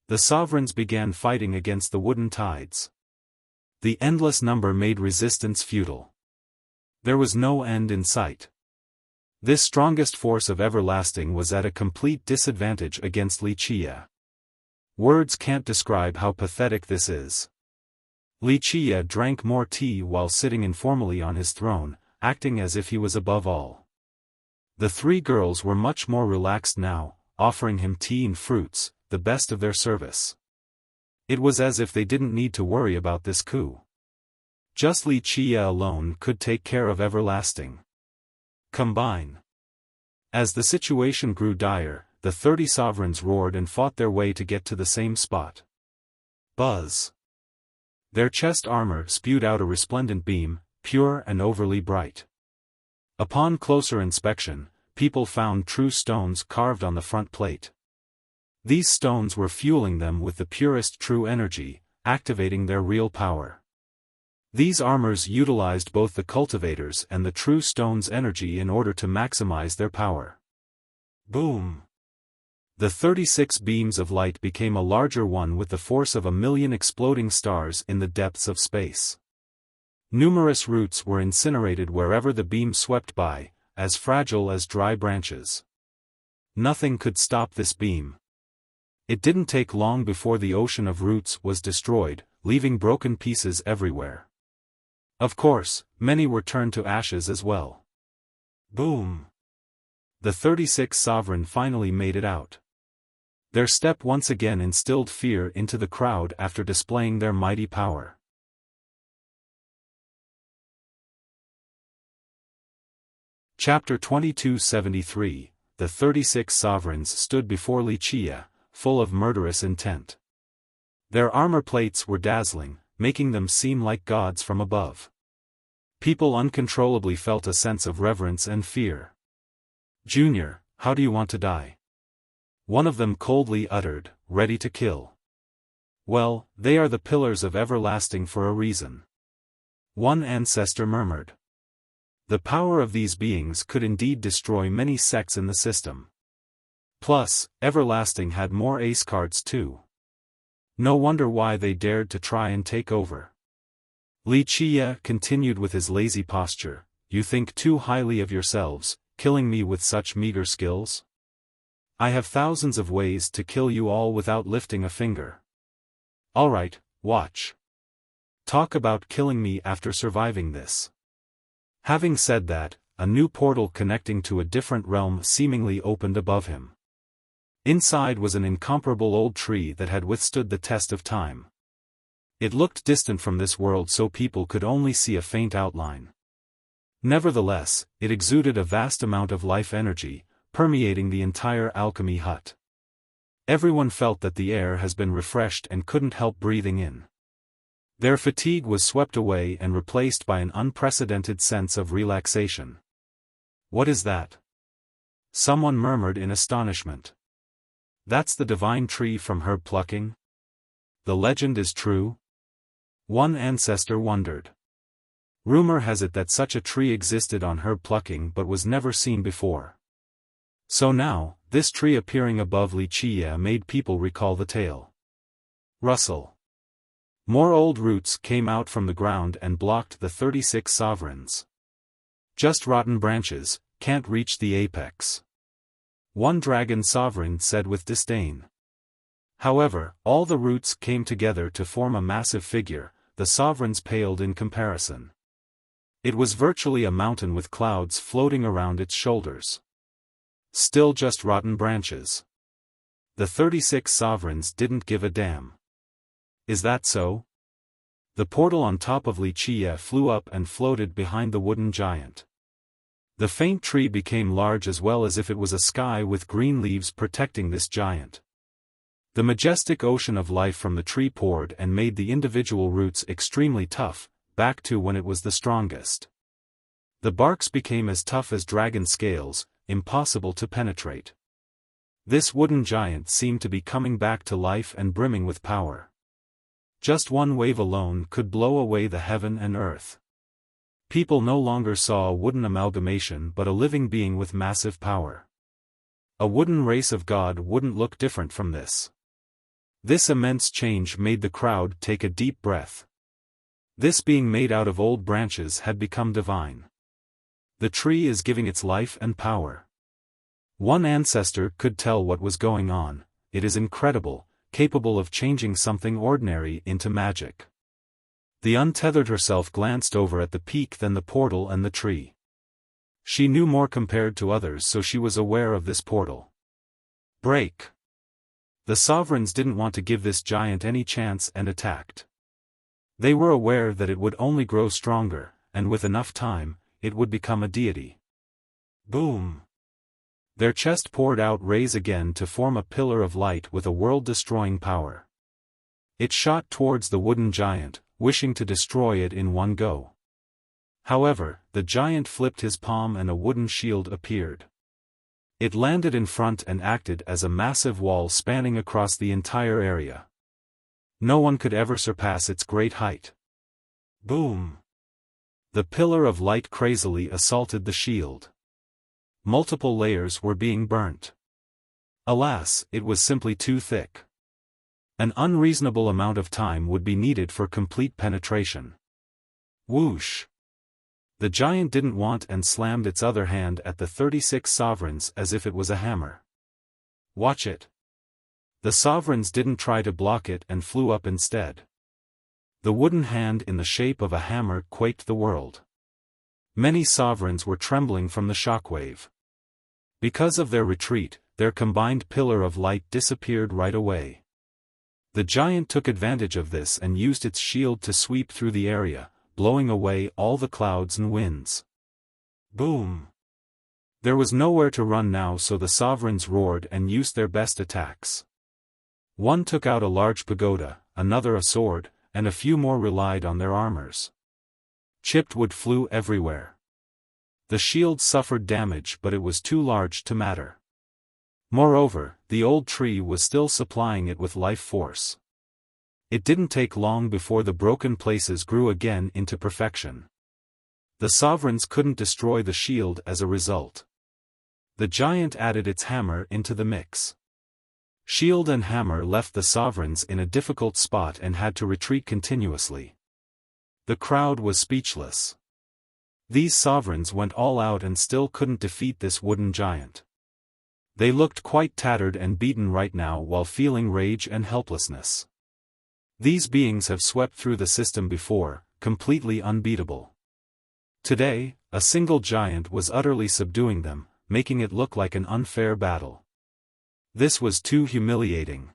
The sovereigns began fighting against the wooden tides. The endless number made resistance futile. There was no end in sight. This strongest force of everlasting was at a complete disadvantage against Wuxia. Words can't describe how pathetic this is. Wuxia drank more tea while sitting informally on his throne, acting as if he was above all. The three girls were much more relaxed now, offering him tea and fruits, the best of their service. It was as if they didn't need to worry about this coup. Just Wuxia alone could take care of everlasting. Combine. As the situation grew dire, the 30 sovereigns roared and fought their way to get to the same spot. Buzz. Their chest armor spewed out a resplendent beam, pure and overly bright. Upon closer inspection, people found true stones carved on the front plate. These stones were fueling them with the purest true energy, activating their real power. These armors utilized both the cultivators and the true stone's energy in order to maximize their power. Boom! The 36 beams of light became a larger one with the force of 1,000,000 exploding stars in the depths of space. Numerous roots were incinerated wherever the beam swept by, as fragile as dry branches. Nothing could stop this beam. It didn't take long before the ocean of roots was destroyed, leaving broken pieces everywhere. Of course, many were turned to ashes as well. Boom! The 36 sovereign finally made it out. Their step once again instilled fear into the crowd after displaying their mighty power. Chapter 2273. The 36 sovereigns stood before Wuxia, full of murderous intent. Their armor plates were dazzling, making them seem like gods from above. People uncontrollably felt a sense of reverence and fear. "Junior, how do you want to die?" one of them coldly uttered, ready to kill. "Well, they are the pillars of everlasting for a reason," one ancestor murmured. The power of these beings could indeed destroy many sects in the system. Plus, everlasting had more ace cards too. No wonder why they dared to try and take over. Wuxia continued with his lazy posture, "You think too highly of yourselves, killing me with such meager skills? I have thousands of ways to kill you all without lifting a finger. Alright, watch. Talk about killing me after surviving this." Having said that, a new portal connecting to a different realm seemingly opened above him. Inside was an incomparable old tree that had withstood the test of time. It looked distant from this world so people could only see a faint outline. Nevertheless, it exuded a vast amount of life energy, permeating the entire alchemy hut. Everyone felt that the air has been refreshed and couldn't help breathing in. Their fatigue was swept away and replaced by an unprecedented sense of relaxation. "What is that?" someone murmured in astonishment. "That's the divine tree from herb plucking? The legend is true?" one ancestor wondered. Rumor has it that such a tree existed on herb plucking but was never seen before. So now, this tree appearing above Wuxia made people recall the tale. Rustle. More old roots came out from the ground and blocked the 36 sovereigns. "Just rotten branches, can't reach the apex," one dragon sovereign said with disdain. However, all the roots came together to form a massive figure. The sovereigns paled in comparison. It was virtually a mountain with clouds floating around its shoulders. Still just rotten branches. The 36 sovereigns didn't give a damn. "Is that so?" The portal on top of Wuxia flew up and floated behind the wooden giant. The faint tree became large as well, as if it was a sky with green leaves protecting this giant. The majestic ocean of life from the tree poured and made the individual roots extremely tough, back to when it was the strongest. The barks became as tough as dragon scales, impossible to penetrate. This wooden giant seemed to be coming back to life and brimming with power. Just one wave alone could blow away the heaven and earth. People no longer saw a wooden amalgamation but a living being with massive power. A wooden race of God wouldn't look different from this. This immense change made the crowd take a deep breath. This being made out of old branches had become divine. The tree is giving its life and power. One ancestor could tell what was going on. It is incredible, capable of changing something ordinary into magic. The untethered herself glanced over at the peak, then the portal and the tree. She knew more compared to others, so she was aware of this portal. Break. The sovereigns didn't want to give this giant any chance and attacked. They were aware that it would only grow stronger, and with enough time, it would become a deity. Boom. Their chest poured out rays again to form a pillar of light with a world-destroying power. It shot towards the wooden giant, wishing to destroy it in one go. However, the giant flipped his palm and a wooden shield appeared. It landed in front and acted as a massive wall spanning across the entire area. No one could ever surpass its great height. Boom! The pillar of light crazily assaulted the shield. Multiple layers were being burnt. Alas, it was simply too thick. An unreasonable amount of time would be needed for complete penetration. Whoosh! The giant didn't want and slammed its other hand at the 36 sovereigns as if it was a hammer. Watch it. The sovereigns didn't try to block it and flew up instead. The wooden hand in the shape of a hammer quaked the world. Many sovereigns were trembling from the shockwave. Because of their retreat, their combined pillar of light disappeared right away. The giant took advantage of this and used its shield to sweep through the area, blowing away all the clouds and winds. Boom! There was nowhere to run now, so the sovereigns roared and used their best attacks. One took out a large pagoda, another a sword, and a few more relied on their armors. Chipped wood flew everywhere. The shield suffered damage, but it was too large to matter. Moreover, the old tree was still supplying it with life force. It didn't take long before the broken places grew again into perfection. The sovereigns couldn't destroy the shield as a result. The giant added its hammer into the mix. Shield and hammer left the sovereigns in a difficult spot and had to retreat continuously. The crowd was speechless. These sovereigns went all out and still couldn't defeat this wooden giant. They looked quite tattered and beaten right now while feeling rage and helplessness. These beings have swept through the system before, completely unbeatable. Today, a single giant was utterly subduing them, making it look like an unfair battle. This was too humiliating.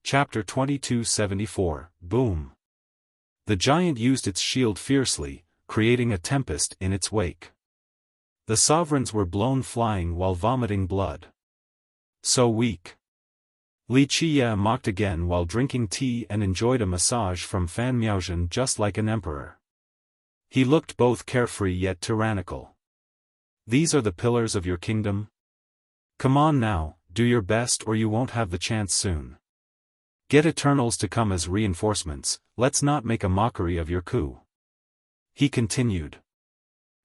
Chapter 2274, Boom! The giant used its shield fiercely, creating a tempest in its wake. The sovereigns were blown flying while vomiting blood. So weak. Li Qiye mocked again while drinking tea and enjoyed a massage from Fan Miaozhen just like an emperor. He looked both carefree yet tyrannical. These are the pillars of your kingdom? Come on now, do your best or you won't have the chance soon. Get Eternals to come as reinforcements, let's not make a mockery of your coup. He continued.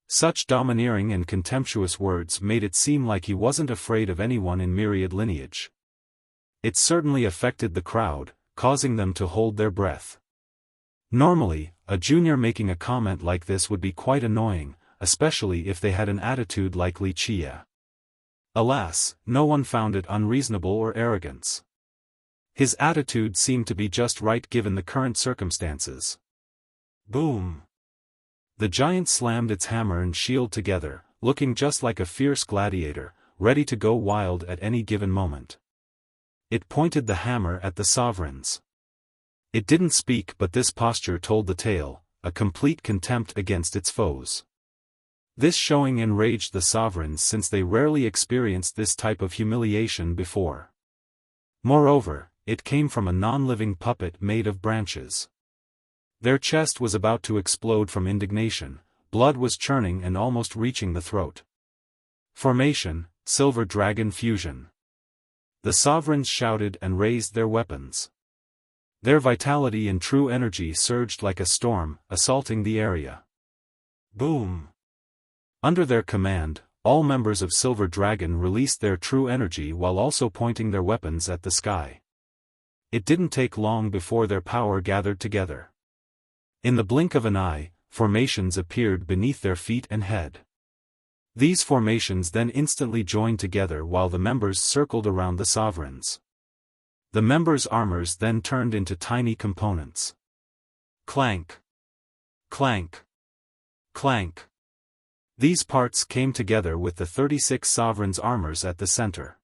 Such domineering and contemptuous words made it seem like he wasn't afraid of anyone in myriad lineage. It certainly affected the crowd, causing them to hold their breath. Normally, a junior making a comment like this would be quite annoying, especially if they had an attitude like Li Qiye. Alas, no one found it unreasonable or arrogance. His attitude seemed to be just right given the current circumstances. Boom! The giant slammed its hammer and shield together, looking just like a fierce gladiator, ready to go wild at any given moment. It pointed the hammer at the sovereigns. It didn't speak, but this posture told the tale, a complete contempt against its foes. This showing enraged the sovereigns since they rarely experienced this type of humiliation before. Moreover, it came from a non-living puppet made of branches. Their chest was about to explode from indignation, blood was churning and almost reaching the throat. Formation, Silver Dragon Fusion. The sovereigns shouted and raised their weapons. Their vitality and true energy surged like a storm, assaulting the area. Boom! Under their command, all members of Silver Dragon released their true energy while also pointing their weapons at the sky. It didn't take long before their power gathered together. In the blink of an eye, formations appeared beneath their feet and head. These formations then instantly joined together while the members circled around the sovereigns. The members' armors then turned into tiny components. Clank! Clank! Clank! These parts came together with the 36 sovereigns' armors at the center.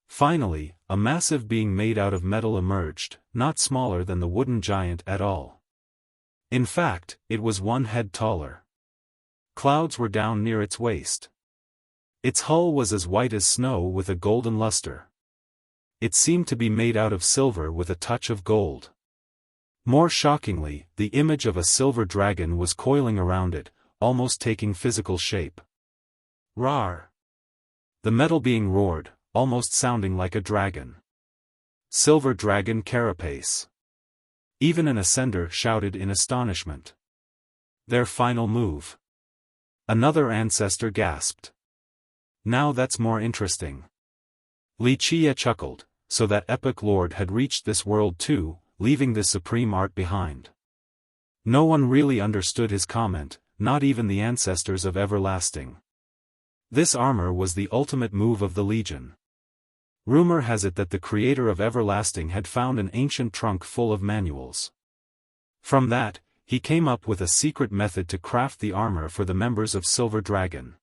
Finally, a massive being made out of metal emerged, not smaller than the wooden giant at all. In fact, it was one head taller. Clouds were down near its waist. Its hull was as white as snow with a golden luster. It seemed to be made out of silver with a touch of gold. More shockingly, the image of a silver dragon was coiling around it, almost taking physical shape. Rawr! The metal being roared, almost sounding like a dragon. Silver Dragon Carapace. Even an ascender shouted in astonishment. Their final move. Another ancestor gasped. Now that's more interesting. Li Qiye chuckled, so that epic lord had reached this world too, leaving this supreme art behind. No one really understood his comment, not even the ancestors of Everlasting. This armor was the ultimate move of the Legion. Rumor has it that the creator of Everlasting had found an ancient trunk full of manuals. From that, he came up with a secret method to craft the armor for the members of Silver Dragon.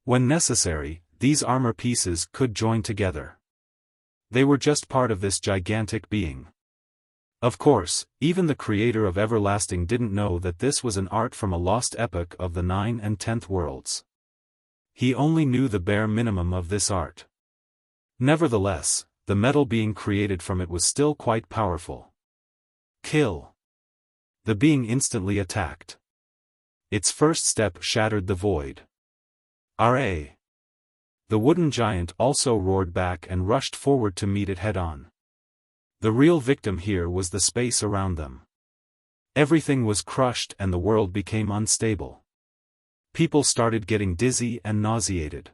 When necessary, these armor pieces could join together. They were just part of this gigantic being. Of course, even the creator of Everlasting didn't know that this was an art from a lost epoch of the 9th and 10th worlds. He only knew the bare minimum of this art. Nevertheless, the metal being created from it was still quite powerful. Kill! The being instantly attacked. Its first step shattered the void. Ra! The wooden giant also roared back and rushed forward to meet it head-on. The real victim here was the space around them. Everything was crushed and the world became unstable. People started getting dizzy and nauseated.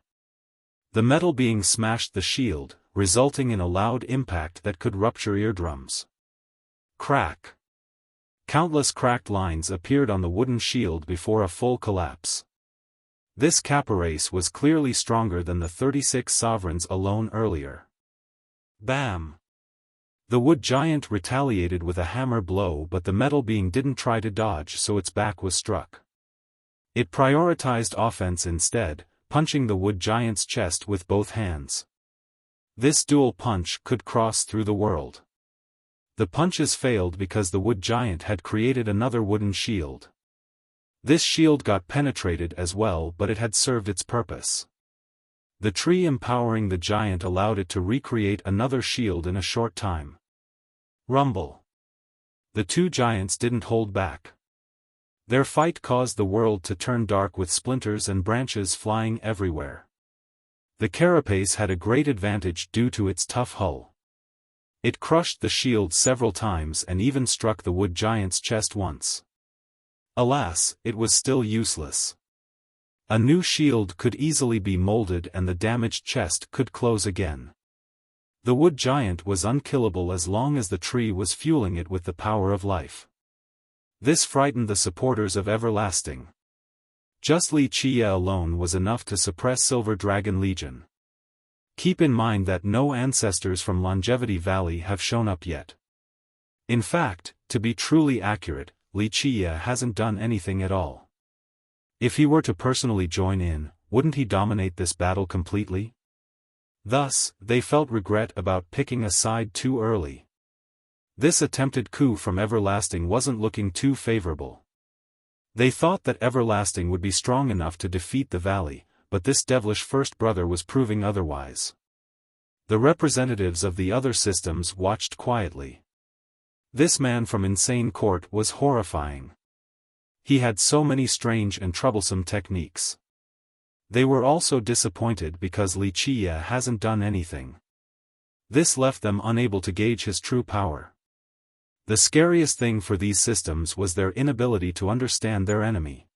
The metal being smashed the shield, resulting in a loud impact that could rupture eardrums. Crack! Countless cracked lines appeared on the wooden shield before a full collapse. This Kappa-race was clearly stronger than the 36 sovereigns alone earlier. Bam! The wood giant retaliated with a hammer blow, but the metal being didn't try to dodge, so its back was struck. It prioritized offense instead, punching the wood giant's chest with both hands. This dual punch could cross through the world. The punches failed because the wood giant had created another wooden shield. This shield got penetrated as well, but it had served its purpose. The tree empowering the giant allowed it to recreate another shield in a short time. Rumble. The two giants didn't hold back. Their fight caused the world to turn dark with splinters and branches flying everywhere. The carapace had a great advantage due to its tough hull. It crushed the shield several times and even struck the wood giant's chest once. Alas, it was still useless. A new shield could easily be molded and the damaged chest could close again. The wood giant was unkillable as long as the tree was fueling it with the power of life. This frightened the supporters of Everlasting. Just Wuxia alone was enough to suppress Silver Dragon Legion. Keep in mind that no ancestors from Longevity Valley have shown up yet. In fact, to be truly accurate, Wuxia hasn't done anything at all. If he were to personally join in, wouldn't he dominate this battle completely? Thus, they felt regret about picking a side too early. This attempted coup from Everlasting wasn't looking too favorable. They thought that Everlasting would be strong enough to defeat the valley, but this devilish first brother was proving otherwise. The representatives of the other systems watched quietly. This man from Insane Court was horrifying. He had so many strange and troublesome techniques. They were also disappointed because Wuxia hasn't done anything. This left them unable to gauge his true power. The scariest thing for these systems was their inability to understand their enemy.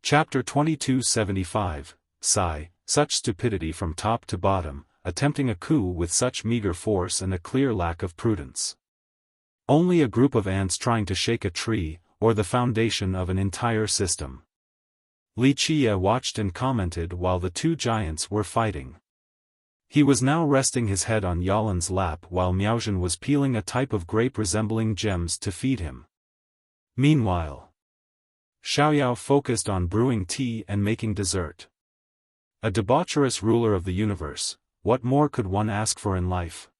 Chapter 2275, Sigh, such stupidity from top to bottom, attempting a coup with such meager force and a clear lack of prudence. Only a group of ants trying to shake a tree, or the foundation of an entire system. Wuxia watched and commented while the two giants were fighting. He was now resting his head on Yalan's lap while Miaozhen was peeling a type of grape resembling gems to feed him. Meanwhile, Xiaoyao focused on brewing tea and making dessert. A debaucherous ruler of the universe, what more could one ask for in life?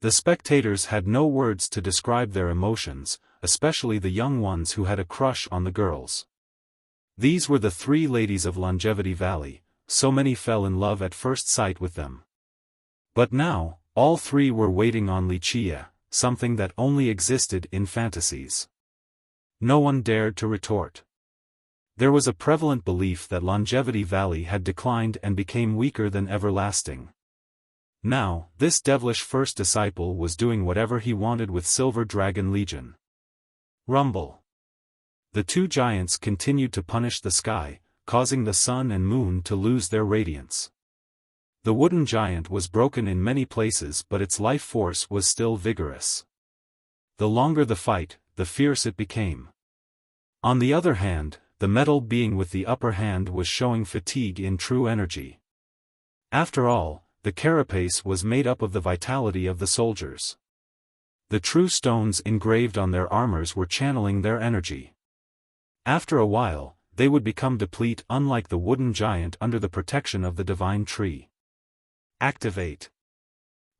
The spectators had no words to describe their emotions, especially the young ones who had a crush on the girls. These were the three ladies of Longevity Valley, so many fell in love at first sight with them. But now, all three were waiting on Wuxia, something that only existed in fantasies. No one dared to retort. There was a prevalent belief that Longevity Valley had declined and became weaker than Everlasting. Now, this devilish first disciple was doing whatever he wanted with Silver Dragon Legion. Rumble. The two giants continued to punish the sky, causing the sun and moon to lose their radiance. The wooden giant was broken in many places, but its life force was still vigorous. The longer the fight, the fierce it became. On the other hand, the metal being with the upper hand was showing fatigue in true energy. After all, the carapace was made up of the vitality of the soldiers. The true stones engraved on their armors were channeling their energy. After a while, they would become deplete, unlike the wooden giant under the protection of the divine tree. Activate.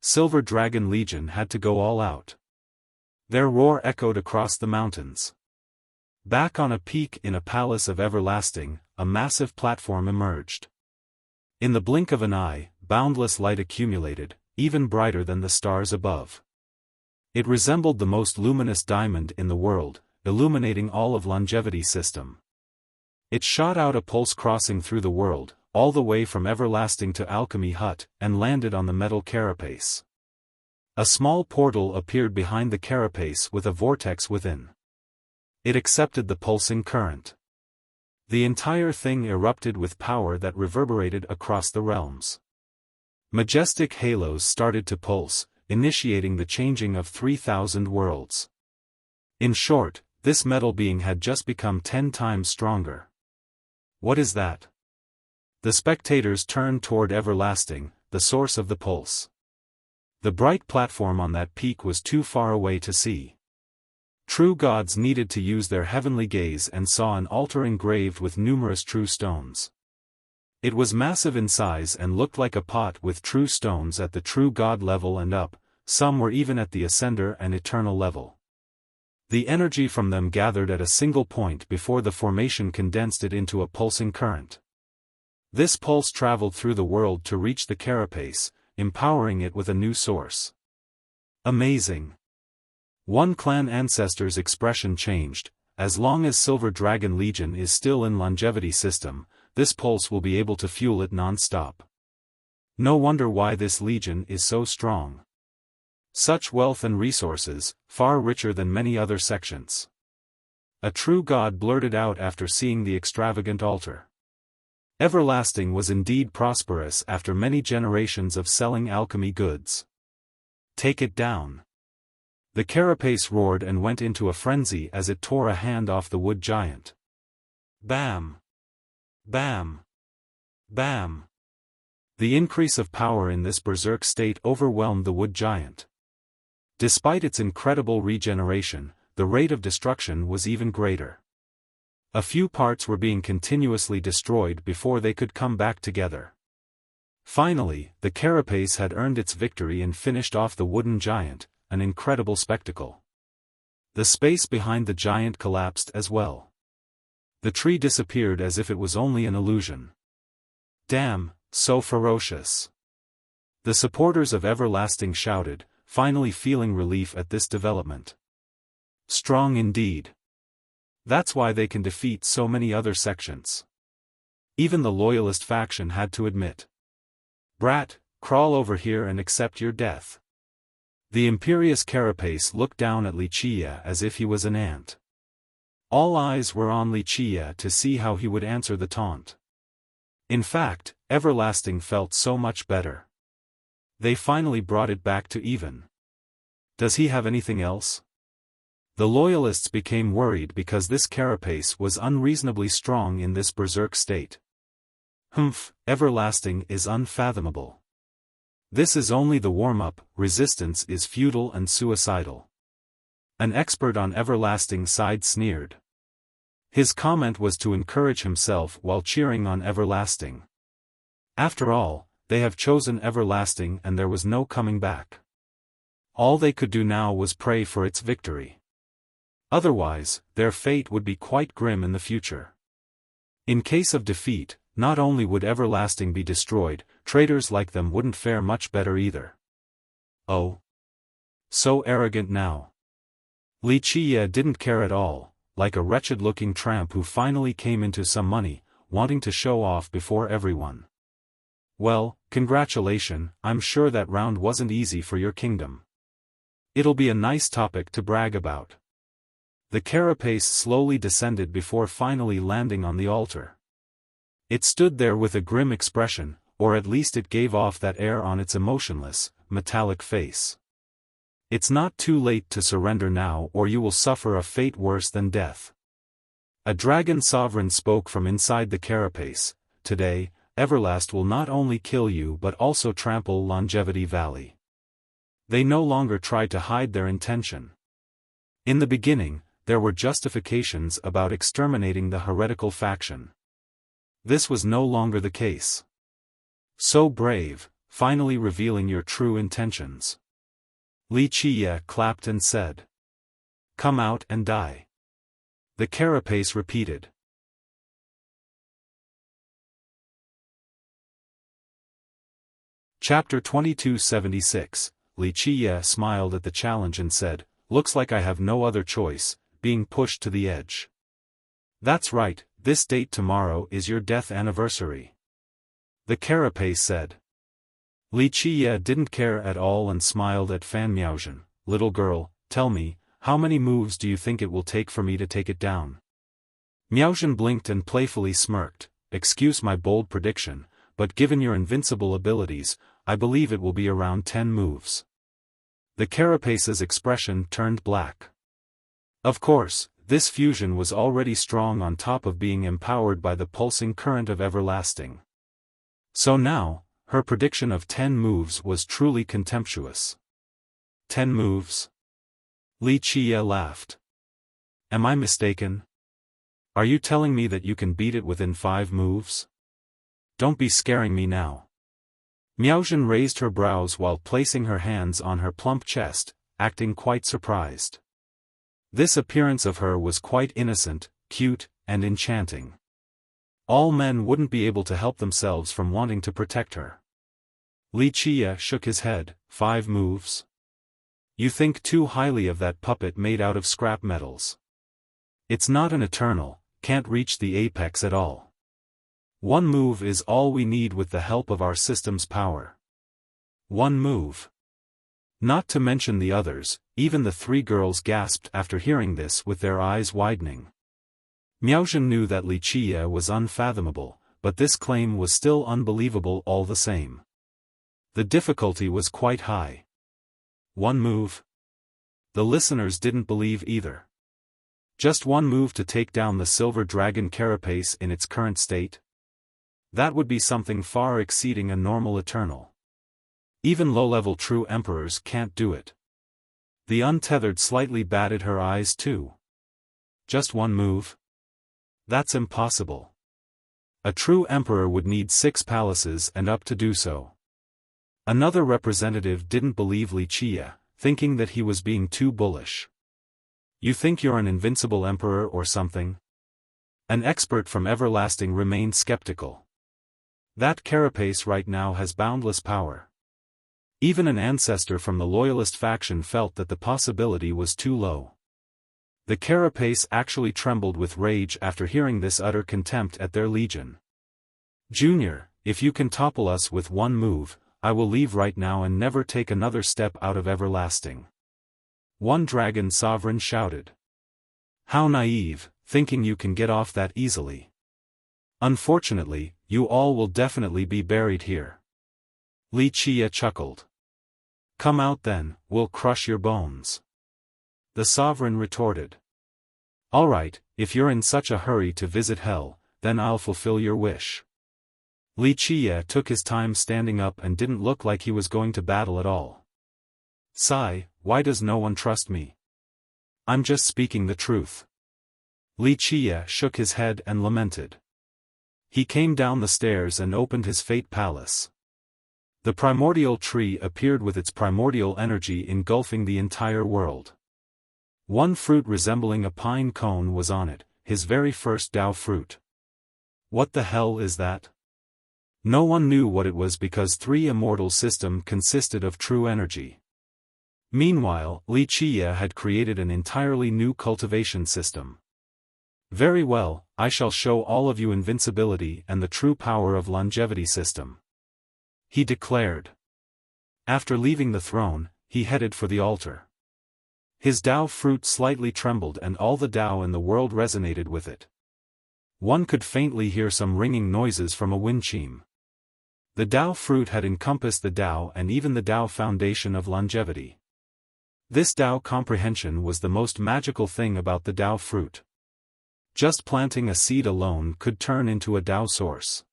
Silver Dragon Legion had to go all out. Their roar echoed across the mountains. Back on a peak in a palace of Everlasting, a massive platform emerged. In the blink of an eye, boundless light accumulated, even brighter than the stars above. It resembled the most luminous diamond in the world, illuminating all of Longevity System. It shot out a pulse crossing through the world, all the way from Everlasting to Alchemy Hut, and landed on the metal carapace. A small portal appeared behind the carapace with a vortex within. It accepted the pulsing current. The entire thing erupted with power that reverberated across the realms. Majestic halos started to pulse, initiating the changing of 3,000 worlds. In short, this metal being had just become 10 times stronger. What is that? The spectators turned toward Everlasting, the source of the pulse. The bright platform on that peak was too far away to see. True gods needed to use their heavenly gaze and saw an altar engraved with numerous true stones. It was massive in size and looked like a pot with true stones at the true god level and up, some were even at the ascender and eternal level. The energy from them gathered at a single point before the formation condensed it into a pulsing current. This pulse traveled through the world to reach the carapace, empowering it with a new source. Amazing! One clan ancestor's expression changed. As long as Silver Dragon Legion is still in longevity system, this pulse will be able to fuel it non-stop. No wonder why this legion is so strong. Such wealth and resources, far richer than many other sections. A true god blurted out after seeing the extravagant altar. Everlasting was indeed prosperous after many generations of selling alchemy goods. Take it down. The carapace roared and went into a frenzy as it tore a hand off the wood giant. Bam! Bam! Bam! The increase of power in this berserk state overwhelmed the wood giant. Despite its incredible regeneration, the rate of destruction was even greater. A few parts were being continuously destroyed before they could come back together. Finally, the carapace had earned its victory and finished off the wooden giant, an incredible spectacle. The space behind the giant collapsed as well. The tree disappeared as if it was only an illusion. Damn, so ferocious! The supporters of Everlasting shouted, finally feeling relief at this development. Strong indeed. That's why they can defeat so many other sections. Even the loyalist faction had to admit. Brat, crawl over here and accept your death. The imperious carapace looked down at Wuxia as if he was an ant. All eyes were on Wuxia to see how he would answer the taunt. In fact, Everlasting felt so much better. They finally brought it back to even. Does he have anything else? The loyalists became worried because this carapace was unreasonably strong in this berserk state. Humph, Everlasting is unfathomable. This is only the warm-up, resistance is futile and suicidal. An expert on Everlasting's side sneered. His comment was to encourage himself while cheering on Everlasting. After all, they have chosen Everlasting and there was no coming back. All they could do now was pray for its victory. Otherwise, their fate would be quite grim in the future. In case of defeat, not only would Everlasting be destroyed, traitors like them wouldn't fare much better either. Oh. So arrogant now. Wuxia didn't care at all, like a wretched-looking tramp who finally came into some money, wanting to show off before everyone. Well, congratulations, I'm sure that round wasn't easy for your kingdom. It'll be a nice topic to brag about. The carapace slowly descended before finally landing on the altar. It stood there with a grim expression, or at least it gave off that air on its emotionless, metallic face. It's not too late to surrender now or you will suffer a fate worse than death. A dragon sovereign spoke from inside the carapace. Today, Everlast will not only kill you but also trample Longevity Valley. They no longer tried to hide their intention. In the beginning, there were justifications about exterminating the heretical faction. This was no longer the case. So brave, finally revealing your true intentions. Wuxia clapped and said. Come out and die. The carapace repeated. Chapter 2276, Wuxia smiled at the challenge and said, looks like I have no other choice, being pushed to the edge. That's right, this date tomorrow is your death anniversary. The carapace said. Wuxia didn't care at all and smiled at Fan Miaozhen. Little girl, tell me, how many moves do you think it will take for me to take it down? Miaozhen blinked and playfully smirked. Excuse my bold prediction, but given your invincible abilities, I believe it will be around 10 moves. The carapace's expression turned black. Of course, this fusion was already strong on top of being empowered by the pulsing current of Everlasting. So now, her prediction of 10 moves was truly contemptuous. 10 moves? Wuxia laughed. Am I mistaken? Are you telling me that you can beat it within 5 moves? Don't be scaring me now. Miaozhen raised her brows while placing her hands on her plump chest, acting quite surprised. This appearance of her was quite innocent, cute, and enchanting. All men wouldn't be able to help themselves from wanting to protect her. Li Qie shook his head. 5 moves? You think too highly of that puppet made out of scrap metals. It's not an eternal, can't reach the apex at all. 1 move is all we need with the help of our system's power. 1 move. Not to mention the others, even the 3 girls gasped after hearing this with their eyes widening. Miaozhen knew that Li Qie was unfathomable, but this claim was still unbelievable all the same. The difficulty was quite high. 1 move? The listeners didn't believe either. Just 1 move to take down the silver dragon carapace in its current state? That would be something far exceeding a normal eternal. Even low-level true emperors can't do it. The untethered slightly batted her eyes too. Just 1 move? That's impossible. A true emperor would need 6 palaces and up to do so. Another representative didn't believe Li Qie, thinking that he was being too bullish. You think you're an invincible emperor or something? An expert from Everlasting remained skeptical. That carapace right now has boundless power. Even an ancestor from the loyalist faction felt that the possibility was too low. The carapace actually trembled with rage after hearing this utter contempt at their legion. Junior, if you can topple us with 1 move, I will leave right now and never take another step out of Everlasting. 1 dragon sovereign shouted. How naive, thinking you can get off that easily. Unfortunately, you all will definitely be buried here. Li Qie chuckled. Come out then, we'll crush your bones. The sovereign retorted. Alright, if you're in such a hurry to visit hell, then I'll fulfill your wish. Li Qie took his time standing up and didn't look like he was going to battle at all. Sigh, why does no one trust me? I'm just speaking the truth. Li Qie shook his head and lamented. He came down the stairs and opened his fate palace. The primordial tree appeared with its primordial energy engulfing the entire world. 1 fruit resembling a pine cone was on it, his very first Dao fruit. What the hell is that? No one knew what it was because 3 immortal system consisted of true energy. Meanwhile, Li Qie had created an entirely new cultivation system. Very well, I shall show all of you invincibility and the true power of longevity system. He declared. After leaving the throne, he headed for the altar. His Dao fruit slightly trembled and all the Dao in the world resonated with it. One could faintly hear some ringing noises from a wind chime. The Dao fruit had encompassed the Dao and even the Dao foundation of longevity. This Dao comprehension was the most magical thing about the Dao fruit. Just planting a seed alone could turn into a Dao source.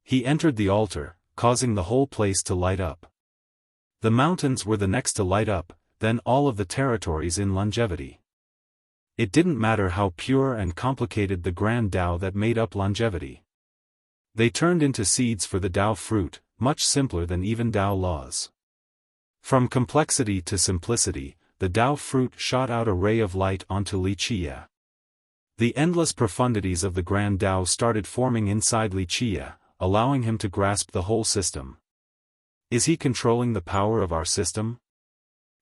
He entered the altar, causing the whole place to light up. The mountains were the next to light up, then all of the territories in longevity. It didn't matter how pure and complicated the grand Dao that made up longevity. They turned into seeds for the Dao fruit, much simpler than even Dao laws. From complexity to simplicity, the Dao fruit shot out a ray of light onto Li Qie. The endless profundities of the grand Dao started forming inside Li Qie, allowing him to grasp the whole system. Is he controlling the power of our system?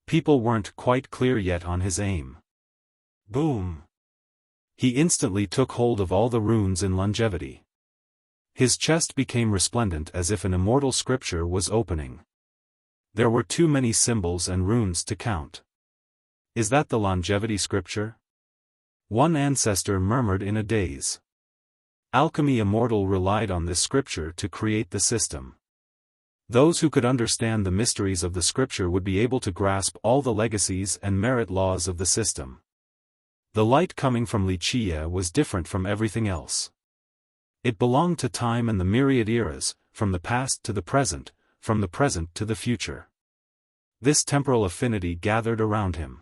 People weren't quite clear yet on his aim. Boom! He instantly took hold of all the runes in longevity. His chest became resplendent as if an immortal scripture was opening. There were too many symbols and runes to count. Is that the longevity scripture? One ancestor murmured in a daze. Alchemy Immortal relied on this scripture to create the system. Those who could understand the mysteries of the scripture would be able to grasp all the legacies and merit laws of the system. The light coming from Li Qie was different from everything else. It belonged to time and the myriad eras, from the past to the present, from the present to the future. This temporal affinity gathered around him.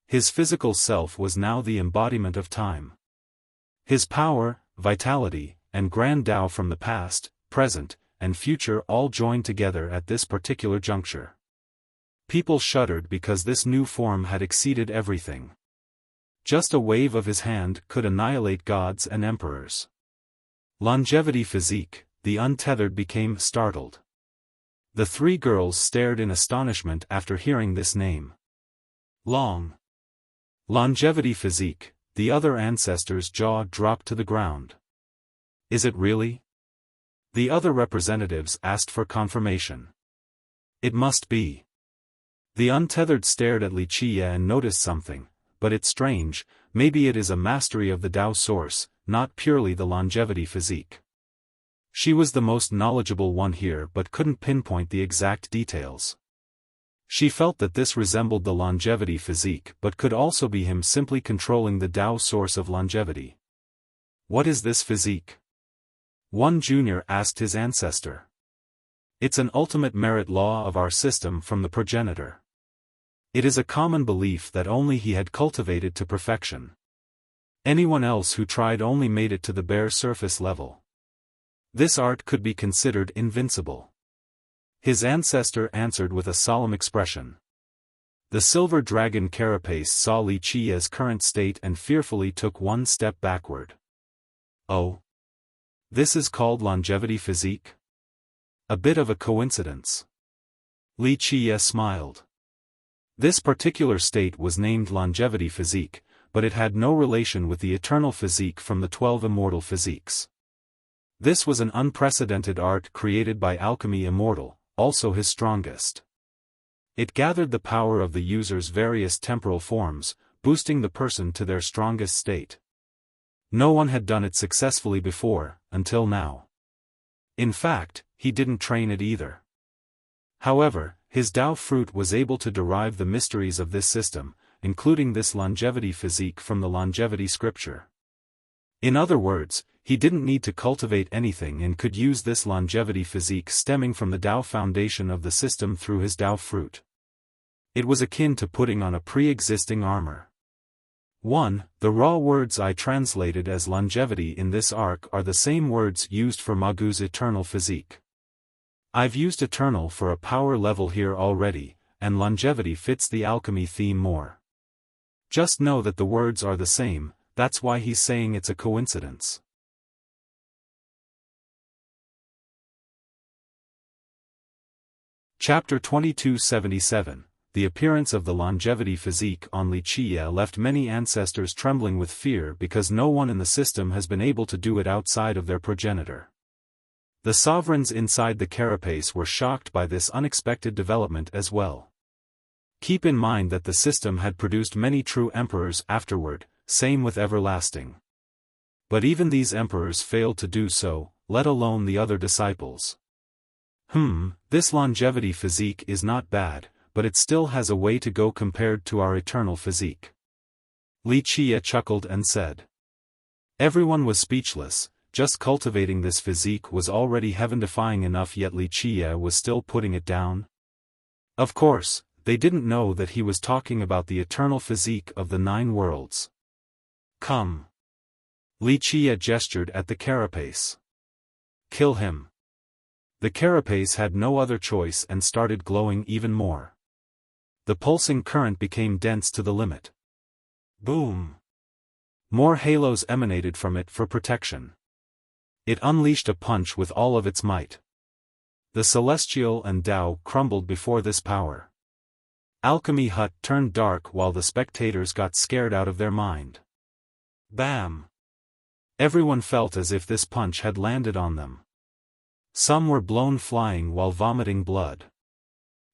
His physical self was now the embodiment of time. His power, vitality, and Grand Tao from the past, present, and future all joined together at this particular juncture. People shuddered because this new form had exceeded everything. Just a wave of his hand could annihilate gods and emperors. Longevity physique, the untethered became startled. The three girls stared in astonishment after hearing this name. Longevity physique, the other ancestors' jaw dropped to the ground. Is it really? The other representatives asked for confirmation. It must be. The untethered stared at Wuxia and noticed something, but it's strange, maybe it is a mastery of the Tao source, not purely the longevity physique. She was the most knowledgeable one here but couldn't pinpoint the exact details. She felt that this resembled the longevity physique but could also be him simply controlling the Tao source of longevity. What is this physique? One junior asked his ancestor. It's an ultimate merit law of our system from the progenitor. It is a common belief that only he had cultivated to perfection. Anyone else who tried only made it to the bare surface level. This art could be considered invincible. His ancestor answered with a solemn expression. The silver dragon carapace saw Wuxia's current state and fearfully took one step backward. Oh. This is called longevity physique? A bit of a coincidence. Wuxia smiled. This particular state was named longevity physique, but it had no relation with the eternal physique from the 12 immortal physiques. This was an unprecedented art created by Alchemy Immortal, also his strongest. It gathered the power of the user's various temporal forms, boosting the person to their strongest state. No one had done it successfully before, until now. In fact, he didn't train it either. However, his Tao fruit was able to derive the mysteries of this system, including this longevity physique from the longevity scripture. In other words, he didn't need to cultivate anything and could use this longevity physique stemming from the Tao foundation of the system through his Tao fruit. It was akin to putting on a pre-existing armor. 1. The raw words I translated as longevity in this arc are the same words used for Magu's eternal physique. I've used eternal for a power level here already, and longevity fits the alchemy theme more. Just know that the words are the same, that's why he's saying it's a coincidence. Chapter 2277. The appearance of the longevity physique on Wuxia left many ancestors trembling with fear because no one in the system has been able to do it outside of their progenitor. The sovereigns inside the carapace were shocked by this unexpected development as well. Keep in mind that the system had produced many true emperors afterward, same with everlasting. But even these emperors failed to do so, let alone the other disciples. This longevity physique is not bad, but it still has a way to go compared to our eternal physique. Wuxia chuckled and said. Everyone was speechless, just cultivating this physique was already heaven-defying enough, yet Wuxia was still putting it down. Of course, they didn't know that he was talking about the eternal physique of the 9 worlds. Come. Wuxia gestured at the carapace. Kill him. The carapace had no other choice and started glowing even more. The pulsing current became dense to the limit. Boom! More halos emanated from it for protection. It unleashed a punch with all of its might. The celestial and Tao crumbled before this power. Alchemy Hut turned dark while the spectators got scared out of their mind. Bam! Everyone felt as if this punch had landed on them. Some were blown flying while vomiting blood.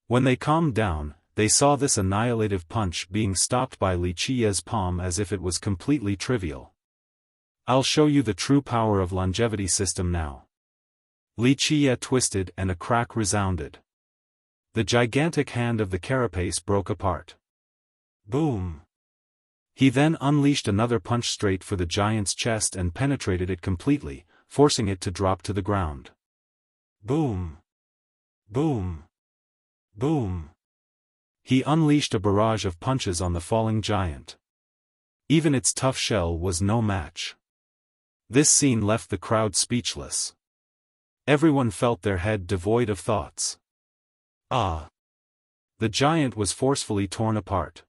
When they calmed down, they saw this annihilative punch being stopped by Wuxia's palm as if it was completely trivial. I'll show you the true power of longevity system now. Wuxia twisted and a crack resounded. The gigantic hand of the carapace broke apart. Boom! He then unleashed another punch straight for the giant's chest and penetrated it completely, forcing it to drop to the ground. Boom! Boom! Boom! He unleashed a barrage of punches on the falling giant. Even its tough shell was no match. This scene left the crowd speechless. Everyone felt their head devoid of thoughts. Ah! The giant was forcefully torn apart.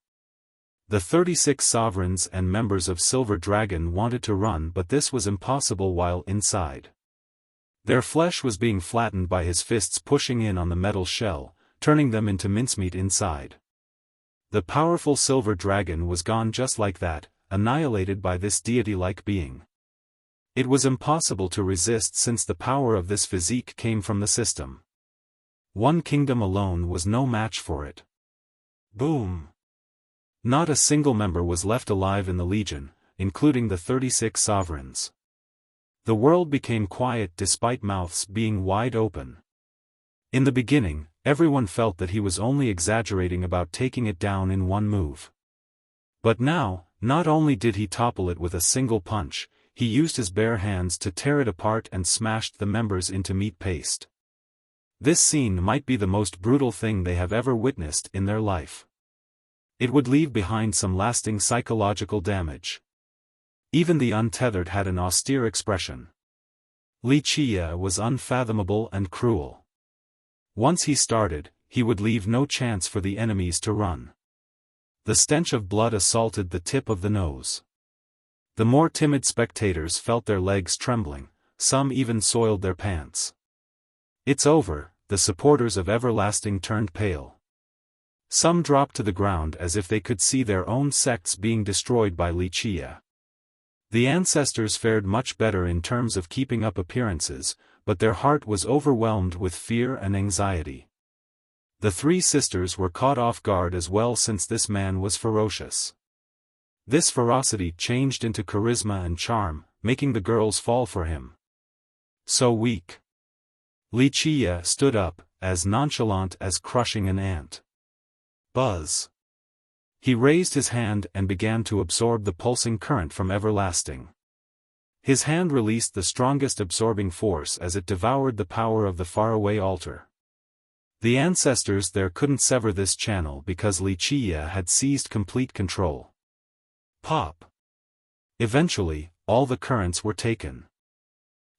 The 36 sovereigns and members of Silver Dragon wanted to run, but this was impossible while inside. Their flesh was being flattened by his fists pushing in on the metal shell, turning them into mincemeat inside. The powerful Silver Dragon was gone just like that, annihilated by this deity-like being. It was impossible to resist since the power of this physique came from the system. One kingdom alone was no match for it. Boom! Not a single member was left alive in the Legion, including the 36 sovereigns. The world became quiet despite mouths being wide open. In the beginning, everyone felt that he was only exaggerating about taking it down in one move. But now, not only did he topple it with a single punch, he used his bare hands to tear it apart and smashed the members into meat paste. This scene might be the most brutal thing they have ever witnessed in their life. It would leave behind some lasting psychological damage. Even the untethered had an austere expression. Wuxia was unfathomable and cruel. Once he started, he would leave no chance for the enemies to run. The stench of blood assaulted the tip of the nose. The more timid spectators felt their legs trembling, some even soiled their pants. It's over, the supporters of Everlasting turned pale. Some dropped to the ground as if they could see their own sects being destroyed by Wuxia. The ancestors fared much better in terms of keeping up appearances, but their heart was overwhelmed with fear and anxiety. The three sisters were caught off guard as well since this man was ferocious. This ferocity changed into charisma and charm, making the girls fall for him. So weak. Wuxia stood up, as nonchalant as crushing an ant. Buzz. He raised his hand and began to absorb the pulsing current from Everlasting. His hand released the strongest absorbing force as it devoured the power of the faraway altar. The ancestors there couldn't sever this channel because Wuxia had seized complete control. Pop. Eventually, all the currents were taken.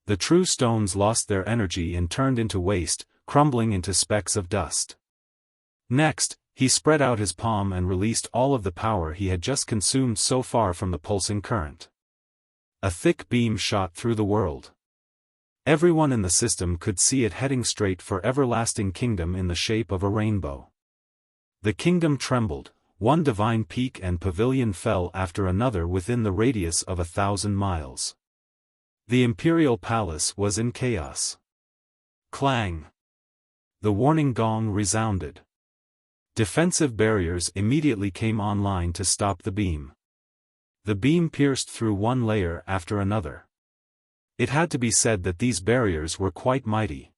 The true stones lost their energy and turned into waste, crumbling into specks of dust. Next, he spread out his palm and released all of the power he had just consumed so far from the pulsing current. A thick beam shot through the world. Everyone in the system could see it heading straight for Everlasting Kingdom in the shape of a rainbow. The kingdom trembled, one divine peak and pavilion fell after another within the radius of 1,000 miles. The imperial palace was in chaos. Clang! The warning gong resounded. Defensive barriers immediately came online to stop the beam. The beam pierced through one layer after another. It had to be said that these barriers were quite mighty.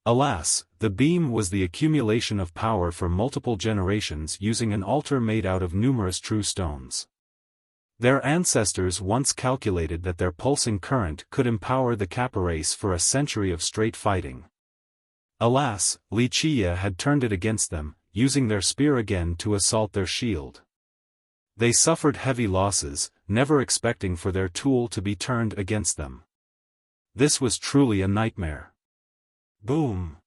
Alas, the beam was the accumulation of power for multiple generations using an altar made out of numerous true stones. Their ancestors once calculated that their pulsing current could empower the Kappa race for a century of straight fighting. Alas, Wuxia had turned it against them, using their spear again to assault their shield. They suffered heavy losses, never expecting for their tool to be turned against them. This was truly a nightmare. Boom!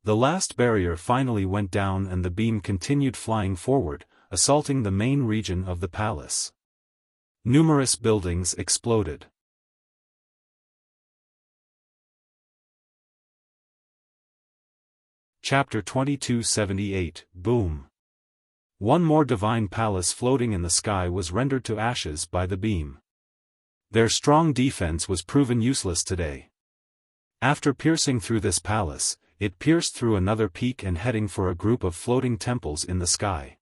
The last barrier finally went down and the beam continued flying forward, assaulting the main region of the palace. Numerous buildings exploded. Chapter 2278, Boom. One more divine palace floating in the sky was rendered to ashes by the beam. Their strong defense was proven useless today. After piercing through this palace, it pierced through another peak and heading for a group of floating temples in the sky.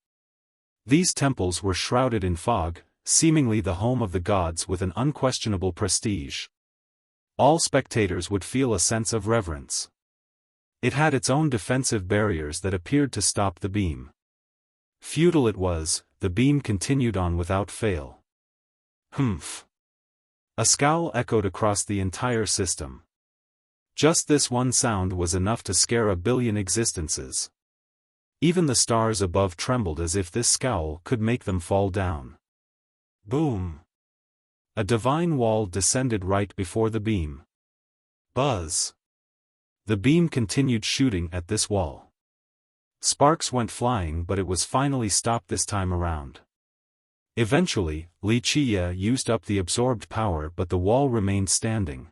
These temples were shrouded in fog, seemingly the home of the gods with an unquestionable prestige. All spectators would feel a sense of reverence. It had its own defensive barriers that appeared to stop the beam. Futile it was, the beam continued on without fail. Humph. A scowl echoed across the entire system. Just this one sound was enough to scare a billion existences. Even the stars above trembled as if this scowl could make them fall down. Boom. A divine wall descended right before the beam. Buzz! The beam continued shooting at this wall. Sparks went flying, but it was finally stopped this time around. Eventually, Wuxia used up the absorbed power, but the wall remained standing.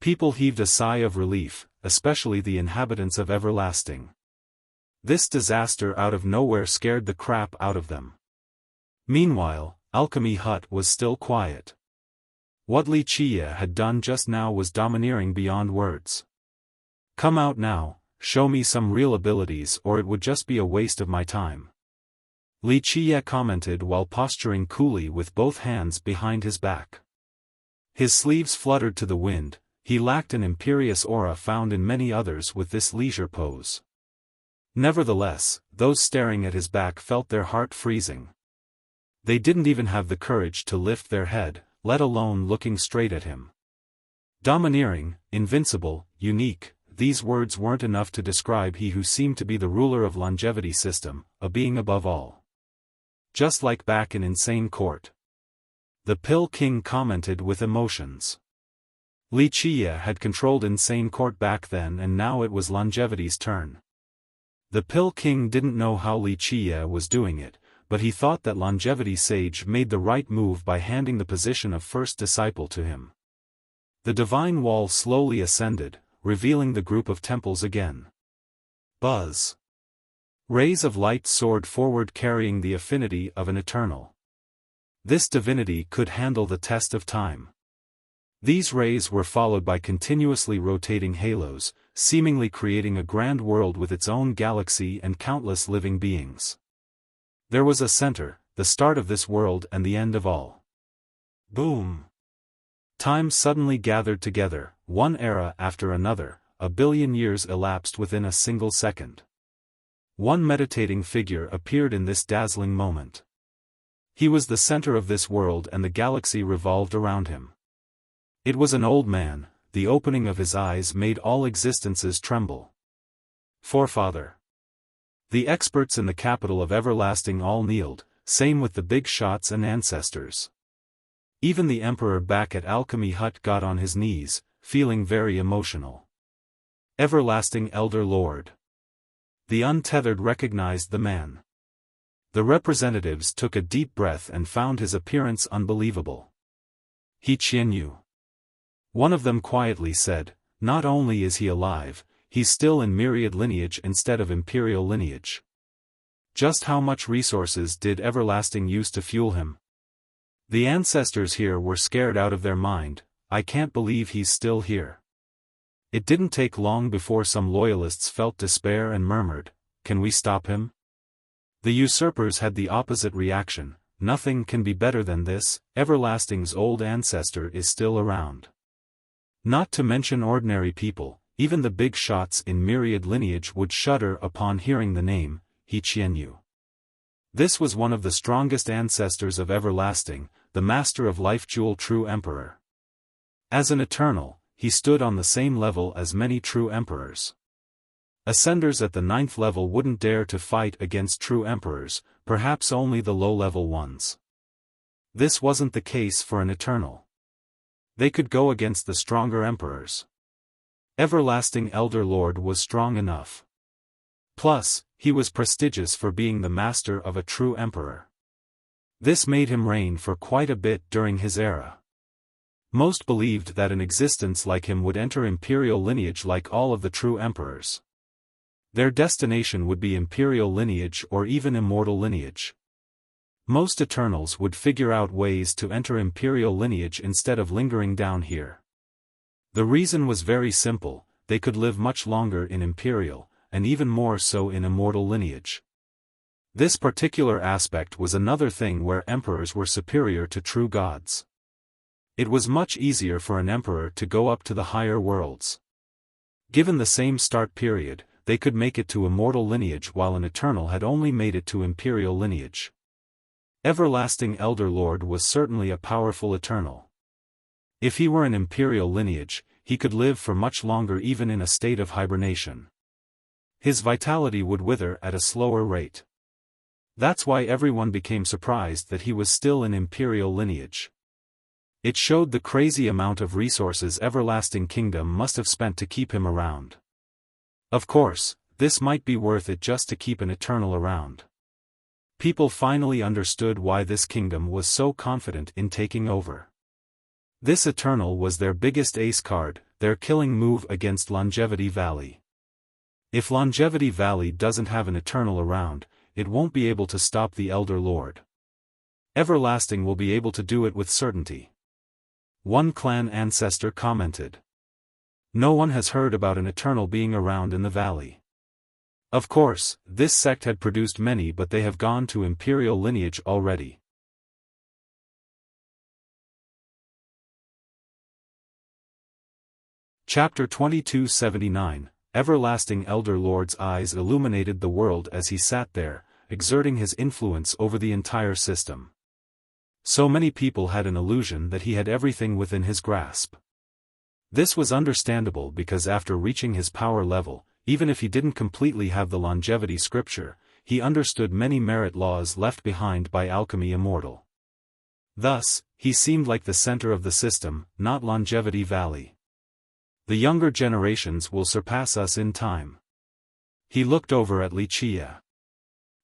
People heaved a sigh of relief, especially the inhabitants of Everlasting. This disaster out of nowhere scared the crap out of them. Meanwhile, Alchemy Hut was still quiet. What Wuxia had done just now was domineering beyond words. Come out now, show me some real abilities, or it would just be a waste of my time. Wuxia commented while posturing coolly with both hands behind his back. His sleeves fluttered to the wind. He lacked an imperious aura found in many others with this leisure pose. Nevertheless, those staring at his back felt their heart freezing. They didn't even have the courage to lift their head, let alone looking straight at him. Domineering, invincible, unique, these words weren't enough to describe he who seemed to be the ruler of longevity system, a being above all. Just like back in Insane Court. The Pill King commented with emotions. Wuxia had controlled Insane Court back then, and now it was longevity's turn. The Pill King didn't know how Wuxia was doing it, but he thought that Longevity Sage made the right move by handing the position of first disciple to him. The divine wall slowly ascended, revealing the group of temples again. Buzz! Rays of light soared forward, carrying the affinity of an eternal. This divinity could handle the test of time. These rays were followed by continuously rotating halos, seemingly creating a grand world with its own galaxy and countless living beings. There was a center, the start of this world and the end of all. Boom! Time suddenly gathered together, one era after another, 1 billion years elapsed within a single second. One meditating figure appeared in this dazzling moment. He was the center of this world and the galaxy revolved around him. It was an old man. The opening of his eyes made all existences tremble. Forefather. The experts in the capital of Everlasting all kneeled, same with the big shots and ancestors. Even the emperor back at Alchemy Hut got on his knees, feeling very emotional. Everlasting Elder Lord. The untethered recognized the man. The representatives took a deep breath and found his appearance unbelievable. He Qianyu. One of them quietly said, not only is he alive, he's still in myriad lineage instead of imperial lineage. Just how much resources did Everlasting use to fuel him? The ancestors here were scared out of their mind. I can't believe he's still here. It didn't take long before some loyalists felt despair and murmured, can we stop him? The usurpers had the opposite reaction, nothing can be better than this, Everlasting's old ancestor is still around. Not to mention ordinary people, even the big shots in myriad lineage would shudder upon hearing the name, He Qianyu. This was one of the strongest ancestors of Everlasting, the Master of Life Jewel True Emperor. As an Eternal, he stood on the same level as many true emperors. Ascenders at the 9th level wouldn't dare to fight against true emperors, perhaps only the low-level ones. This wasn't the case for an Eternal. They could go against the stronger emperors. Everlasting Elder Lord was strong enough. Plus, he was prestigious for being the master of a true emperor. This made him reign for quite a bit during his era. Most believed that an existence like him would enter imperial lineage like all of the true emperors. Their destination would be imperial lineage or even immortal lineage. Most Eternals would figure out ways to enter imperial lineage instead of lingering down here. The reason was very simple, they could live much longer in imperial, and even more so in immortal lineage. This particular aspect was another thing where emperors were superior to true gods. It was much easier for an emperor to go up to the higher worlds. Given the same start period, they could make it to immortal lineage while an Eternal had only made it to imperial lineage. Everlasting Elder Lord was certainly a powerful Eternal. If he were an imperial lineage, he could live for much longer even in a state of hibernation. His vitality would wither at a slower rate. That's why everyone became surprised that he was still in imperial lineage. It showed the crazy amount of resources Everlasting Kingdom must have spent to keep him around. Of course, this might be worth it just to keep an Eternal around. People finally understood why this kingdom was so confident in taking over. This Eternal was their biggest ace card, their killing move against Longevity Valley. If Longevity Valley doesn't have an Eternal around, it won't be able to stop the Elder Lord. Everlasting will be able to do it with certainty. One clan ancestor commented. No one has heard about an Eternal being around in the valley. Of course, this sect had produced many, but they have gone to imperial lineage already. Chapter 2279, Everlasting Elder Lord's eyes illuminated the world as he sat there, exerting his influence over the entire system. So many people had an illusion that he had everything within his grasp. This was understandable because after reaching his power level, even if he didn't completely have the longevity scripture, he understood many merit laws left behind by Alchemy Immortal. Thus, he seemed like the center of the system, not Longevity Valley. The younger generations will surpass us in time. He looked over at Wuxia.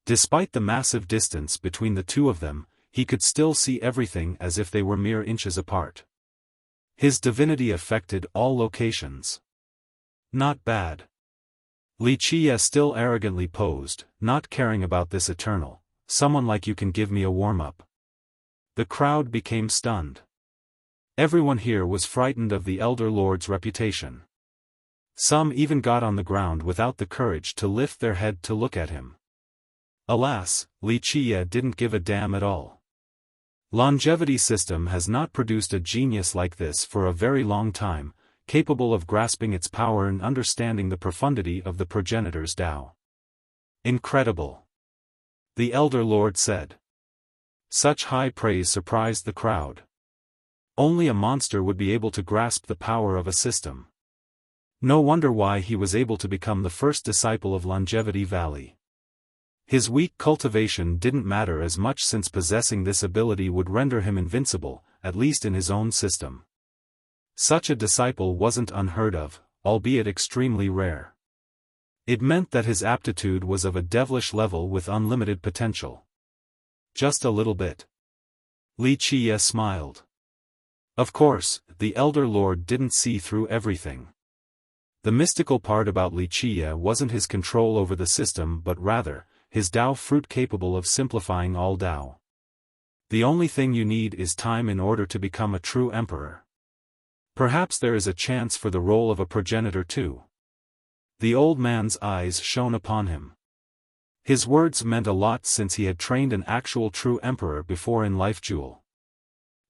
Despite the massive distance between the two of them, he could still see everything as if they were mere inches apart. His divinity affected all locations. Not bad. Wuxia still arrogantly posed, not caring about this Eternal. Someone like you can give me a warm-up. The crowd became stunned. Everyone here was frightened of the Elder Lord's reputation. Some even got on the ground without the courage to lift their head to look at him. Alas, Wuxia didn't give a damn at all. Longevity system has not produced a genius like this for a very long time, capable of grasping its power and understanding the profundity of the progenitor's Tao. Incredible. The Elder Lord said. Such high praise surprised the crowd. Only a monster would be able to grasp the power of a system. No wonder why he was able to become the first disciple of Longevity Valley. His weak cultivation didn't matter as much since possessing this ability would render him invincible, at least in his own system. Such a disciple wasn't unheard of, albeit extremely rare. It meant that his aptitude was of a devilish level with unlimited potential. Just a little bit. Wuxia smiled. Of course, the Elder Lord didn't see through everything. The mystical part about Wuxia wasn't his control over the system but rather, his Tao fruit capable of simplifying all Tao. The only thing you need is time in order to become a true emperor. Perhaps there is a chance for the role of a progenitor too. The old man's eyes shone upon him. His words meant a lot since he had trained an actual true emperor before in Life Jewel.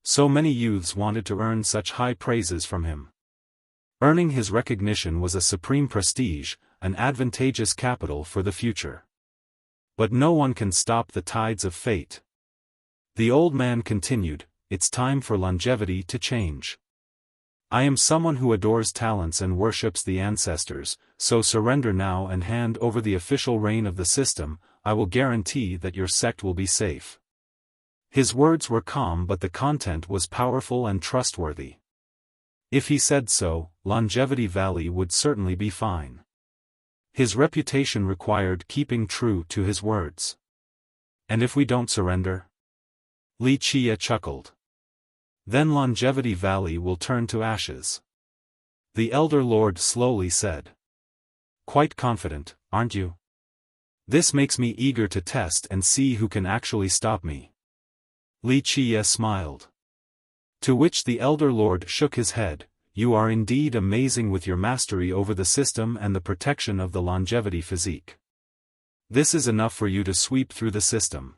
So many youths wanted to earn such high praises from him. Earning his recognition was a supreme prestige, an advantageous capital for the future. But no one can stop the tides of fate. The old man continued, it's time for longevity to change. I am someone who adores talents and worships the ancestors, so surrender now and hand over the official reign of the system. I will guarantee that your sect will be safe. His words were calm but the content was powerful and trustworthy. If he said so, Longevity Valley would certainly be fine. His reputation required keeping true to his words. And if we don't surrender? Wuxia chuckled. Then Longevity Valley will turn to ashes. The Elder Lord slowly said. Quite confident, aren't you? This makes me eager to test and see who can actually stop me. Wuxia smiled. To which the Elder Lord shook his head, you are indeed amazing with your mastery over the system and the protection of the longevity physique. This is enough for you to sweep through the system.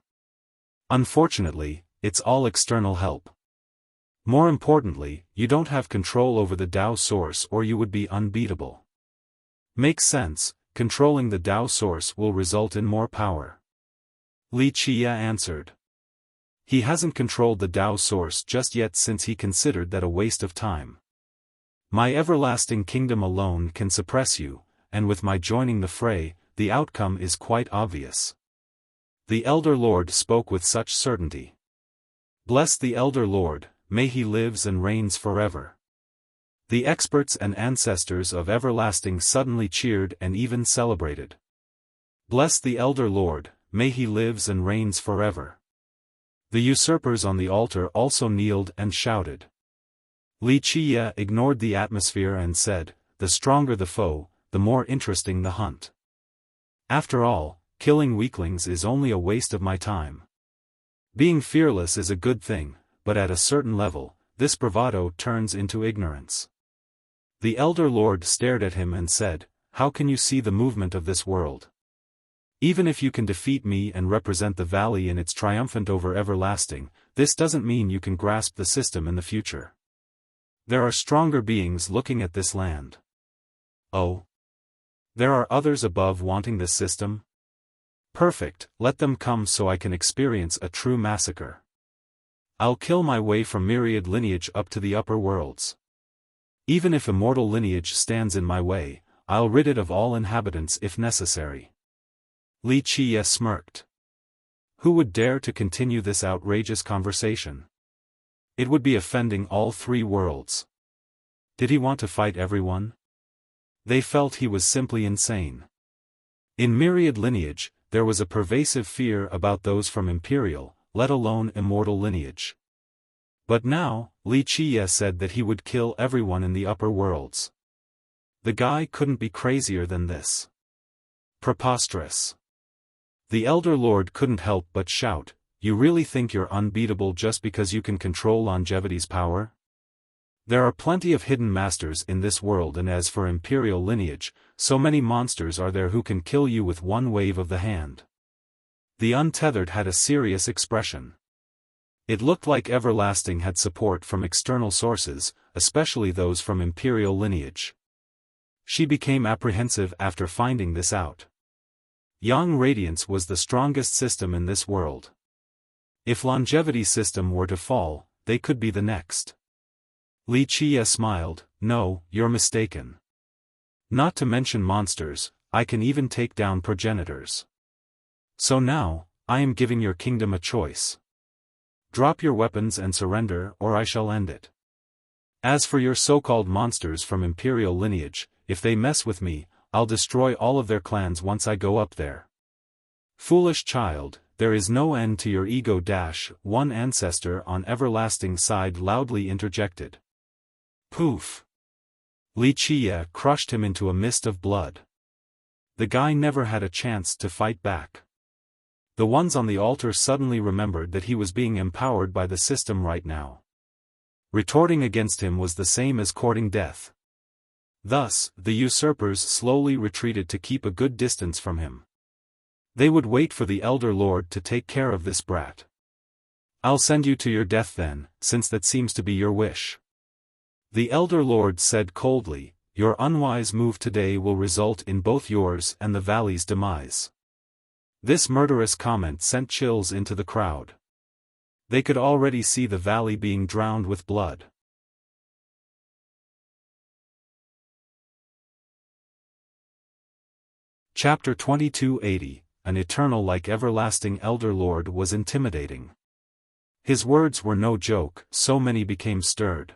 Unfortunately, it's all external help. More importantly, you don't have control over the Tao source or you would be unbeatable. Makes sense, controlling the Tao source will result in more power. Wuxia answered. He hasn't controlled the Tao source just yet since he considered that a waste of time. My everlasting kingdom alone can suppress you, and with my joining the fray, the outcome is quite obvious. The Elder Lord spoke with such certainty. Bless the Elder Lord, may he lives and reigns forever. The experts and ancestors of Everlasting suddenly cheered and even celebrated. Bless the Elder Lord, may he lives and reigns forever. The usurpers on the altar also kneeled and shouted. Li Qiye ignored the atmosphere and said, the stronger the foe, the more interesting the hunt. After all, killing weaklings is only a waste of my time. Being fearless is a good thing, but at a certain level, this bravado turns into ignorance. The Elder Lord stared at him and said, how can you see the movement of this world? Even if you can defeat me and represent the valley in its triumphant over Everlasting, this doesn't mean you can grasp the system in the future. There are stronger beings looking at this land. Oh. There are others above wanting this system? Perfect, let them come so I can experience a true massacre. I'll kill my way from myriad lineage up to the upper worlds. Even if immortal lineage stands in my way, I'll rid it of all inhabitants if necessary. Li Qiye smirked. Who would dare to continue this outrageous conversation? It would be offending all three worlds. Did he want to fight everyone? They felt he was simply insane. In myriad lineage, there was a pervasive fear about those from imperial, let alone immortal lineage. But now, Li Qiye said that he would kill everyone in the upper worlds. The guy couldn't be crazier than this. Preposterous. The Elder Lord couldn't help but shout, you really think you're unbeatable just because you can control longevity's power? There are plenty of hidden masters in this world, and as for imperial lineage, so many monsters are there who can kill you with one wave of the hand. The untethered had a serious expression. It looked like Everlasting had support from external sources, especially those from imperial lineage. She became apprehensive after finding this out. Yang Radiance was the strongest system in this world. If longevity's system were to fall, they could be the next. Li Qiye smiled, no, you're mistaken. Not to mention monsters, I can even take down progenitors. So now, I am giving your kingdom a choice. Drop your weapons and surrender, or I shall end it. As for your so-called monsters from imperial lineage, if they mess with me, I'll destroy all of their clans once I go up there. Foolish child, there is no end to your ego. One ancestor on Everlasting's side loudly interjected. Poof! Li Qiye crushed him into a mist of blood. The guy never had a chance to fight back. The ones on the altar suddenly remembered that he was being empowered by the system right now. Retorting against him was the same as courting death. Thus, the usurpers slowly retreated to keep a good distance from him. They would wait for the Elder Lord to take care of this brat. I'll send you to your death then, since that seems to be your wish. The Elder Lord said coldly, your unwise move today will result in both yours and the valley's demise. This murderous comment sent chills into the crowd. They could already see the valley being drowned with blood. Chapter 2280, An eternal like Everlasting Elder Lord was intimidating. His words were no joke, so many became stirred.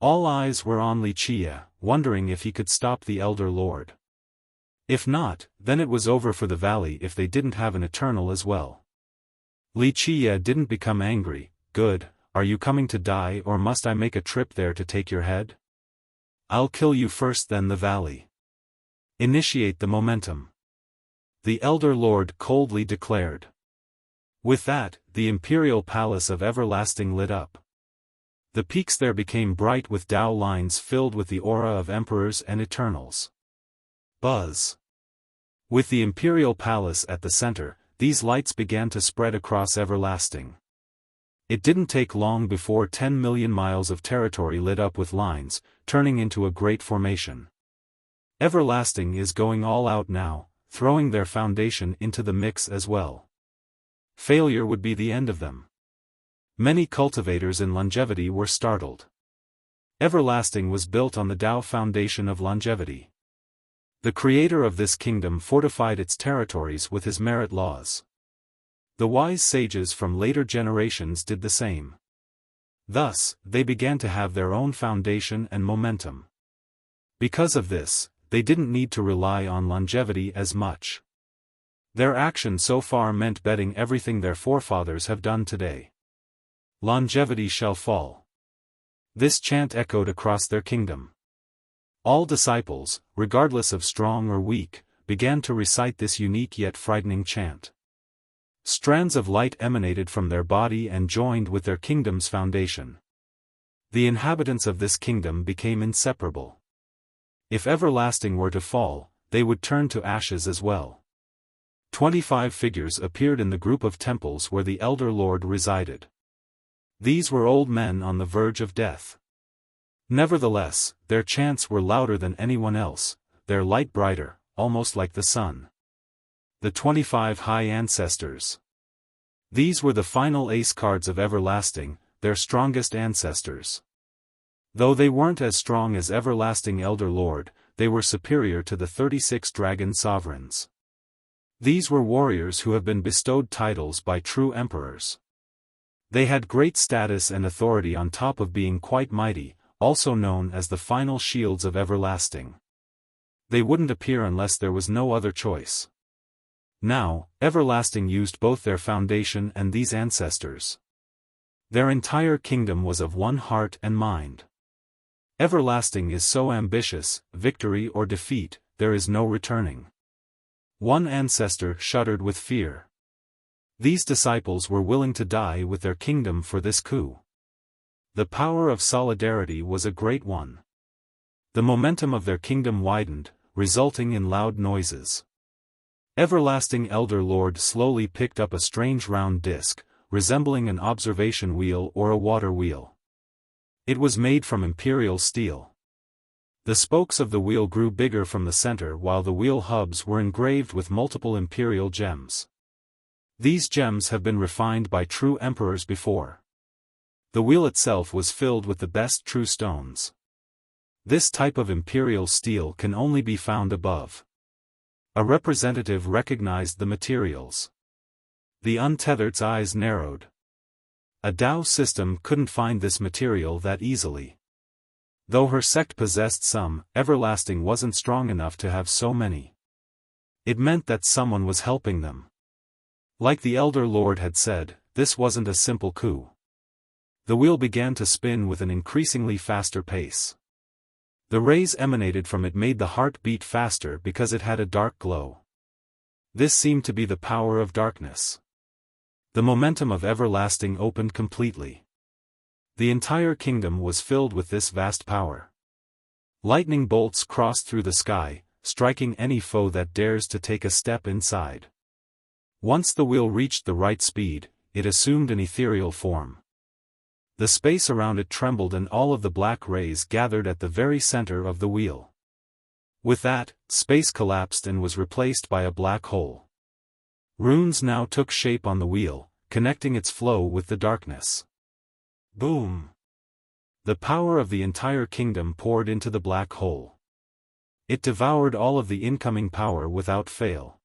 All eyes were on Li Qiye, wondering if he could stop the Elder Lord. If not, then it was over for the valley if they didn't have an eternal as well. Li Qiye didn't become angry. Good, are you coming to die, or must I make a trip there to take your head? I'll kill you first, then the valley. Initiate the momentum. The Elder Lord coldly declared. With that, the imperial palace of Everlasting lit up. The peaks there became bright with Tao lines filled with the aura of emperors and eternals. Buzz. With the imperial palace at the center, these lights began to spread across Everlasting. It didn't take long before 10 million miles of territory lit up with lines, turning into a great formation. Everlasting is going all out now, throwing their foundation into the mix as well. Failure would be the end of them. Many cultivators in longevity were startled. Everlasting was built on the Tao foundation of longevity. The creator of this kingdom fortified its territories with his merit laws. The wise sages from later generations did the same. Thus, they began to have their own foundation and momentum. Because of this, they didn't need to rely on longevity as much. Their action so far meant betting everything their forefathers have done today. Longevity shall fall. This chant echoed across their kingdom. All disciples, regardless of strong or weak, began to recite this unique yet frightening chant. Strands of light emanated from their body and joined with their kingdom's foundation. The inhabitants of this kingdom became inseparable. If everlasting were to fall, they would turn to ashes as well. 25 figures appeared in the group of temples where the Elder Lord resided. These were old men on the verge of death. Nevertheless, their chants were louder than anyone else, their light brighter, almost like the sun. The 25 high ancestors. These were the final ace cards of everlasting, their strongest ancestors. Though they weren't as strong as everlasting Elder Lord, they were superior to the 36 dragon sovereigns. These were warriors who have been bestowed titles by true emperors. They had great status and authority on top of being quite mighty, also known as the final shields of everlasting. They wouldn't appear unless there was no other choice. Now, everlasting used both their foundation and these ancestors. Their entire kingdom was of one heart and mind. Everlasting is so ambitious, victory or defeat, there is no returning. One ancestor shuddered with fear. These disciples were willing to die with their kingdom for this coup. The power of solidarity was a great one. The momentum of their kingdom widened, resulting in loud noises. Everlasting Elder Lord slowly picked up a strange round disc, resembling an observation wheel or a water wheel. It was made from imperial steel. The spokes of the wheel grew bigger from the center while the wheel hubs were engraved with multiple imperial gems. These gems have been refined by true emperors before. The wheel itself was filled with the best true stones. This type of imperial steel can only be found above. A representative recognized the materials. The untethered's eyes narrowed. A Tao system couldn't find this material that easily. Though her sect possessed some, everlasting wasn't strong enough to have so many. It meant that someone was helping them. Like the Elder Lord had said, this wasn't a simple coup. The wheel began to spin with an increasingly faster pace. The rays emanated from it made the heart beat faster because it had a dark glow. This seemed to be the power of darkness. The momentum of everlasting opened completely. The entire kingdom was filled with this vast power. Lightning bolts crossed through the sky, striking any foe that dares to take a step inside. Once the wheel reached the right speed, it assumed an ethereal form. The space around it trembled and all of the black rays gathered at the very center of the wheel. With that, space collapsed and was replaced by a black hole. Runes now took shape on the wheel, connecting its flow with the darkness. Boom! The power of the entire kingdom poured into the black hole. It devoured all of the incoming power without fail.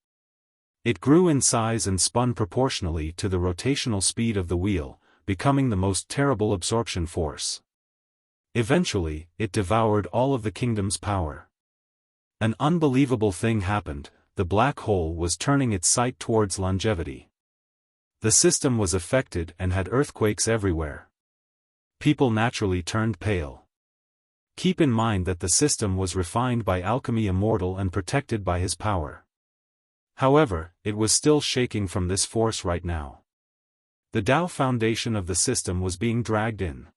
It grew in size and spun proportionally to the rotational speed of the wheel, becoming the most terrible absorption force. Eventually, it devoured all of the kingdom's power. An unbelievable thing happened. The black hole was turning its sight towards longevity. The system was affected and had earthquakes everywhere. People naturally turned pale. Keep in mind that the system was refined by alchemy, immortal and protected by his power. However, it was still shaking from this force right now. The Tao foundation of the system was being dragged in.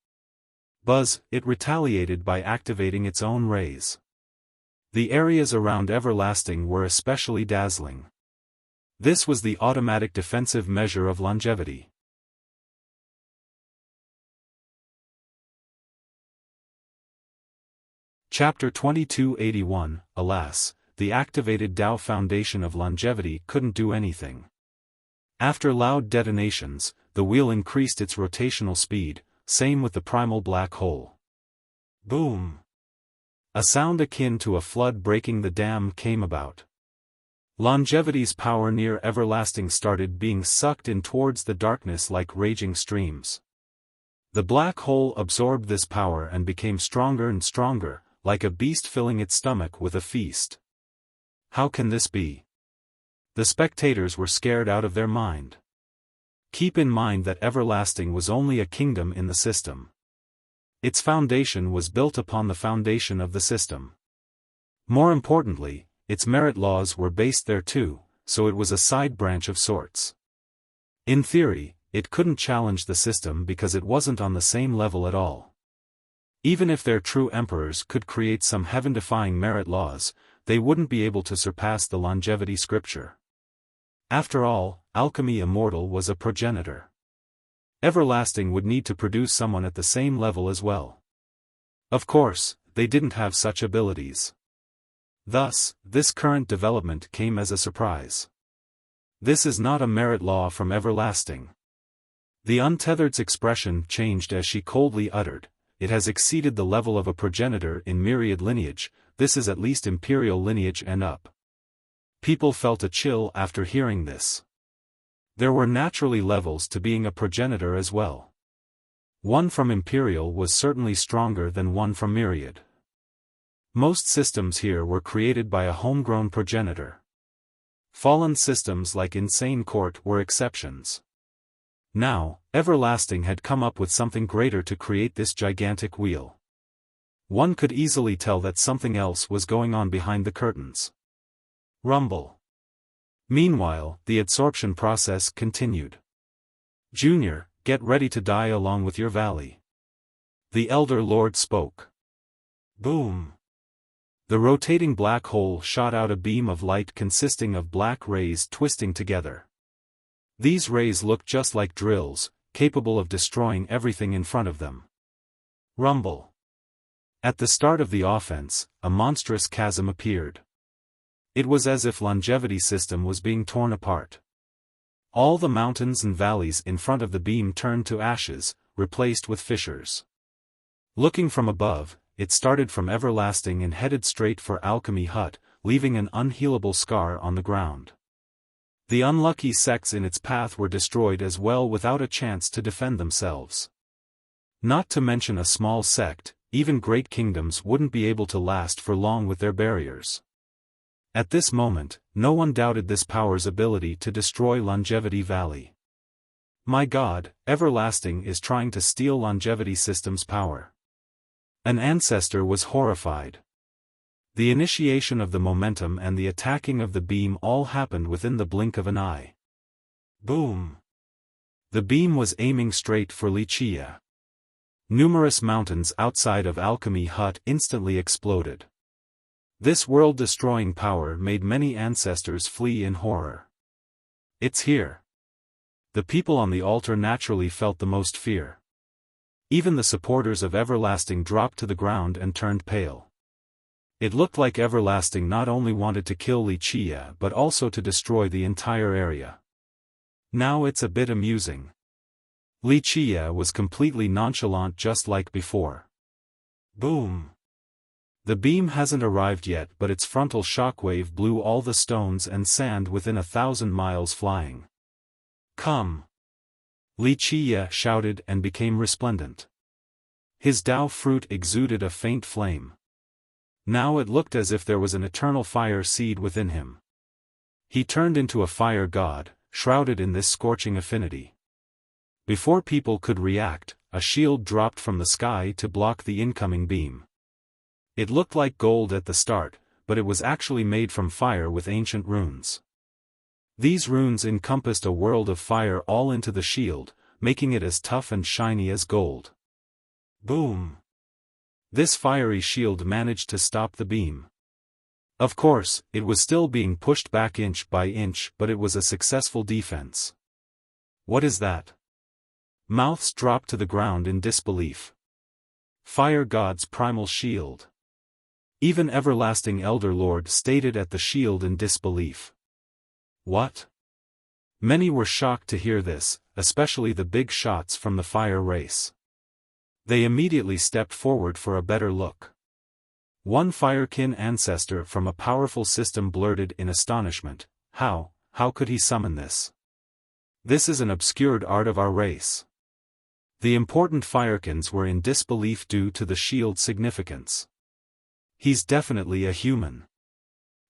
Buzz, it retaliated by activating its own rays. The areas around everlasting were especially dazzling. This was the automatic defensive measure of longevity. Chapter 2281, Alas, the activated Tao foundation of longevity couldn't do anything. After loud detonations, the wheel increased its rotational speed, same with the primal black hole. Boom! A sound akin to a flood breaking the dam came about. Longevity's power near everlasting started being sucked in towards the darkness like raging streams. The black hole absorbed this power and became stronger and stronger, like a beast filling its stomach with a feast. How can this be? The spectators were scared out of their mind. Keep in mind that everlasting was only a kingdom in the system. Its foundation was built upon the foundation of the system. More importantly, its merit laws were based there too, so it was a side branch of sorts. In theory, it couldn't challenge the system because it wasn't on the same level at all. Even if their true emperors could create some heaven-defying merit laws, they wouldn't be able to surpass the longevity scripture. After all, alchemy immortal was a progenitor. Everlasting would need to produce someone at the same level as well. Of course, they didn't have such abilities. Thus, this current development came as a surprise. This is not a merit law from everlasting. The untethered's expression changed as she coldly uttered, "It has exceeded the level of a progenitor in myriad lineage, this is at least imperial lineage and up." People felt a chill after hearing this. There were naturally levels to being a progenitor as well. One from imperial was certainly stronger than one from myriad. Most systems here were created by a homegrown progenitor. Fallen systems like Insane Court were exceptions. Now, Everlasting had come up with something greater to create this gigantic wheel. One could easily tell that something else was going on behind the curtains. Rumble. Meanwhile, the adsorption process continued. "Junior, get ready to die along with your valley." The Elder Lord spoke. Boom. The rotating black hole shot out a beam of light consisting of black rays twisting together. These rays looked just like drills, capable of destroying everything in front of them. Rumble. At the start of the offense, a monstrous chasm appeared. It was as if longevity system was being torn apart. All the mountains and valleys in front of the beam turned to ashes, replaced with fissures. Looking from above, it started from Everlasting and headed straight for Alchemy Hut, leaving an unhealable scar on the ground. The unlucky sects in its path were destroyed as well without a chance to defend themselves. Not to mention a small sect, even great kingdoms wouldn't be able to last for long with their barriers. At this moment, no one doubted this power's ability to destroy Longevity Valley. My God, Everlasting is trying to steal Longevity System's power. An ancestor was horrified. The initiation of the momentum and the attacking of the beam all happened within the blink of an eye. Boom! The beam was aiming straight for Wuxia. Numerous mountains outside of Alchemy Hut instantly exploded. This world-destroying power made many ancestors flee in horror. It's here. The people on the altar naturally felt the most fear. Even the supporters of Everlasting dropped to the ground and turned pale. It looked like Everlasting not only wanted to kill Wuxia but also to destroy the entire area. Now it's a bit amusing. Wuxia was completely nonchalant just like before. Boom! The beam hasn't arrived yet but its frontal shockwave blew all the stones and sand within 1,000 miles flying. Come! Wuxia shouted and became resplendent. His Dao fruit exuded a faint flame. Now it looked as if there was an eternal fire seed within him. He turned into a fire god, shrouded in this scorching affinity. Before people could react, a shield dropped from the sky to block the incoming beam. It looked like gold at the start, but it was actually made from fire with ancient runes. These runes encompassed a world of fire all into the shield, making it as tough and shiny as gold. Boom! This fiery shield managed to stop the beam. Of course, it was still being pushed back inch by inch, but it was a successful defense. What is that? Mouths dropped to the ground in disbelief. Fire God's primal shield. Even Everlasting Elder Lord stared at the shield in disbelief. What? Many were shocked to hear this, especially the big shots from the fire race. They immediately stepped forward for a better look. One firekin ancestor from a powerful system blurted in astonishment, how could he summon this? This is an obscured art of our race. The important Firekins were in disbelief due to the shield's significance. He's definitely a human.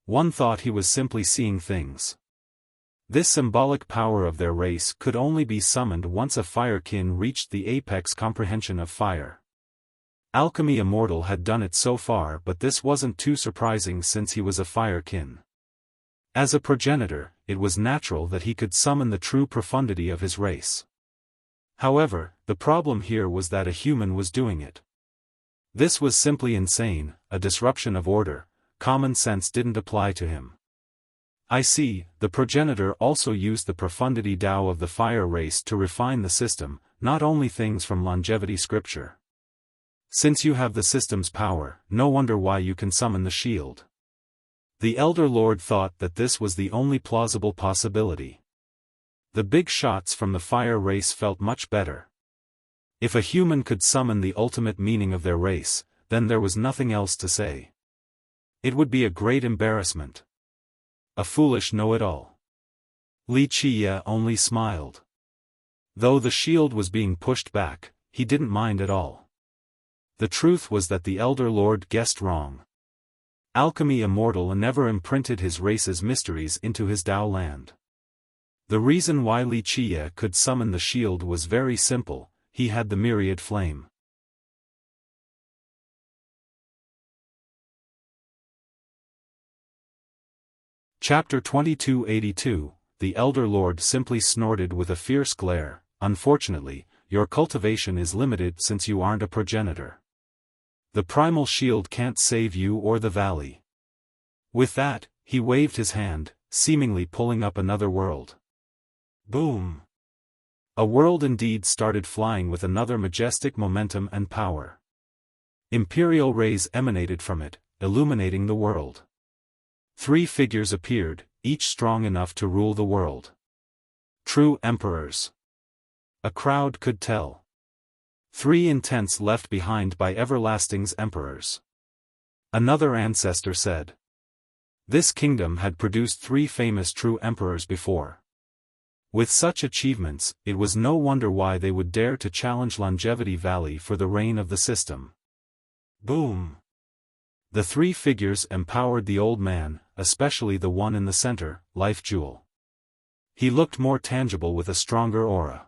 One thought he was simply seeing things. This symbolic power of their race could only be summoned once a Firekin reached the apex comprehension of fire. Alchemy Immortal had done it so far, but this wasn't too surprising since he was a Firekin. As a progenitor, it was natural that he could summon the true profundity of his race. However, the problem here was that a human was doing it. This was simply insane, a disruption of order. Common sense didn't apply to him. I see, the progenitor also used the profundity Tao of the fire race to refine the system, not only things from longevity scripture. Since you have the system's power, no wonder why you can summon the shield. The Elder Lord thought that this was the only plausible possibility. The big shots from the fire race felt much better. If a human could summon the ultimate meaning of their race, then there was nothing else to say. It would be a great embarrassment. A foolish know-it-all. Wuxia only smiled. Though the shield was being pushed back, he didn't mind at all. The truth was that the Elder Lord guessed wrong. Alchemy Immortal never imprinted his race's mysteries into his Tao land. The reason why Wuxia could summon the shield was very simple: he had the myriad flame. Chapter 2282, The Elder Lord simply snorted with a fierce glare. Unfortunately, your cultivation is limited since you aren't a progenitor. The primal shield can't save you or the valley. With that, he waved his hand, seemingly pulling up another world. Boom! A world indeed started flying with another majestic momentum and power. Imperial rays emanated from it, illuminating the world. 3 figures appeared, each strong enough to rule the world. True emperors. A crowd could tell. 3 intents left behind by Everlasting's emperors. Another ancestor said. This kingdom had produced 3 famous true emperors before. With such achievements, it was no wonder why they would dare to challenge Longevity Valley for the reign of the system. Boom! The 3 figures empowered the old man, especially the one in the center, Life Jewel. He looked more tangible with a stronger aura.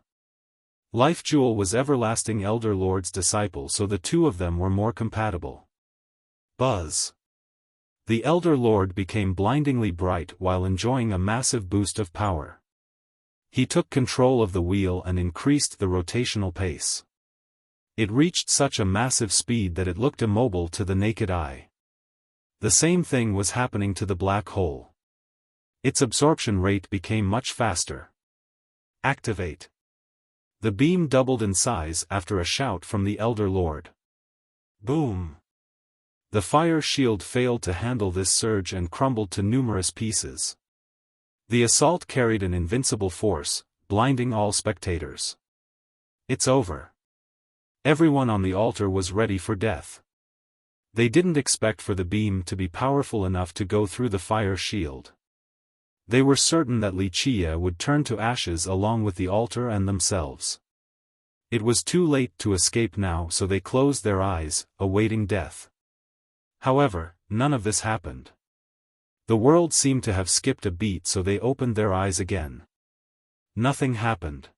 Life Jewel was Everlasting Elder Lord's disciple, so the 2 of them were more compatible. Buzz! The Elder Lord became blindingly bright while enjoying a massive boost of power. He took control of the wheel and increased the rotational pace. It reached such a massive speed that it looked immobile to the naked eye. The same thing was happening to the black hole. Its absorption rate became much faster. Activate! The beam doubled in size after a shout from the Elder Lord. Boom! The fire shield failed to handle this surge and crumbled to numerous pieces. The assault carried an invincible force, blinding all spectators. It's over. Everyone on the altar was ready for death. They didn't expect for the beam to be powerful enough to go through the fire shield. They were certain that Wuxia would turn to ashes along with the altar and themselves. It was too late to escape now, so they closed their eyes, awaiting death. However, none of this happened. The world seemed to have skipped a beat, so they opened their eyes again. Nothing happened.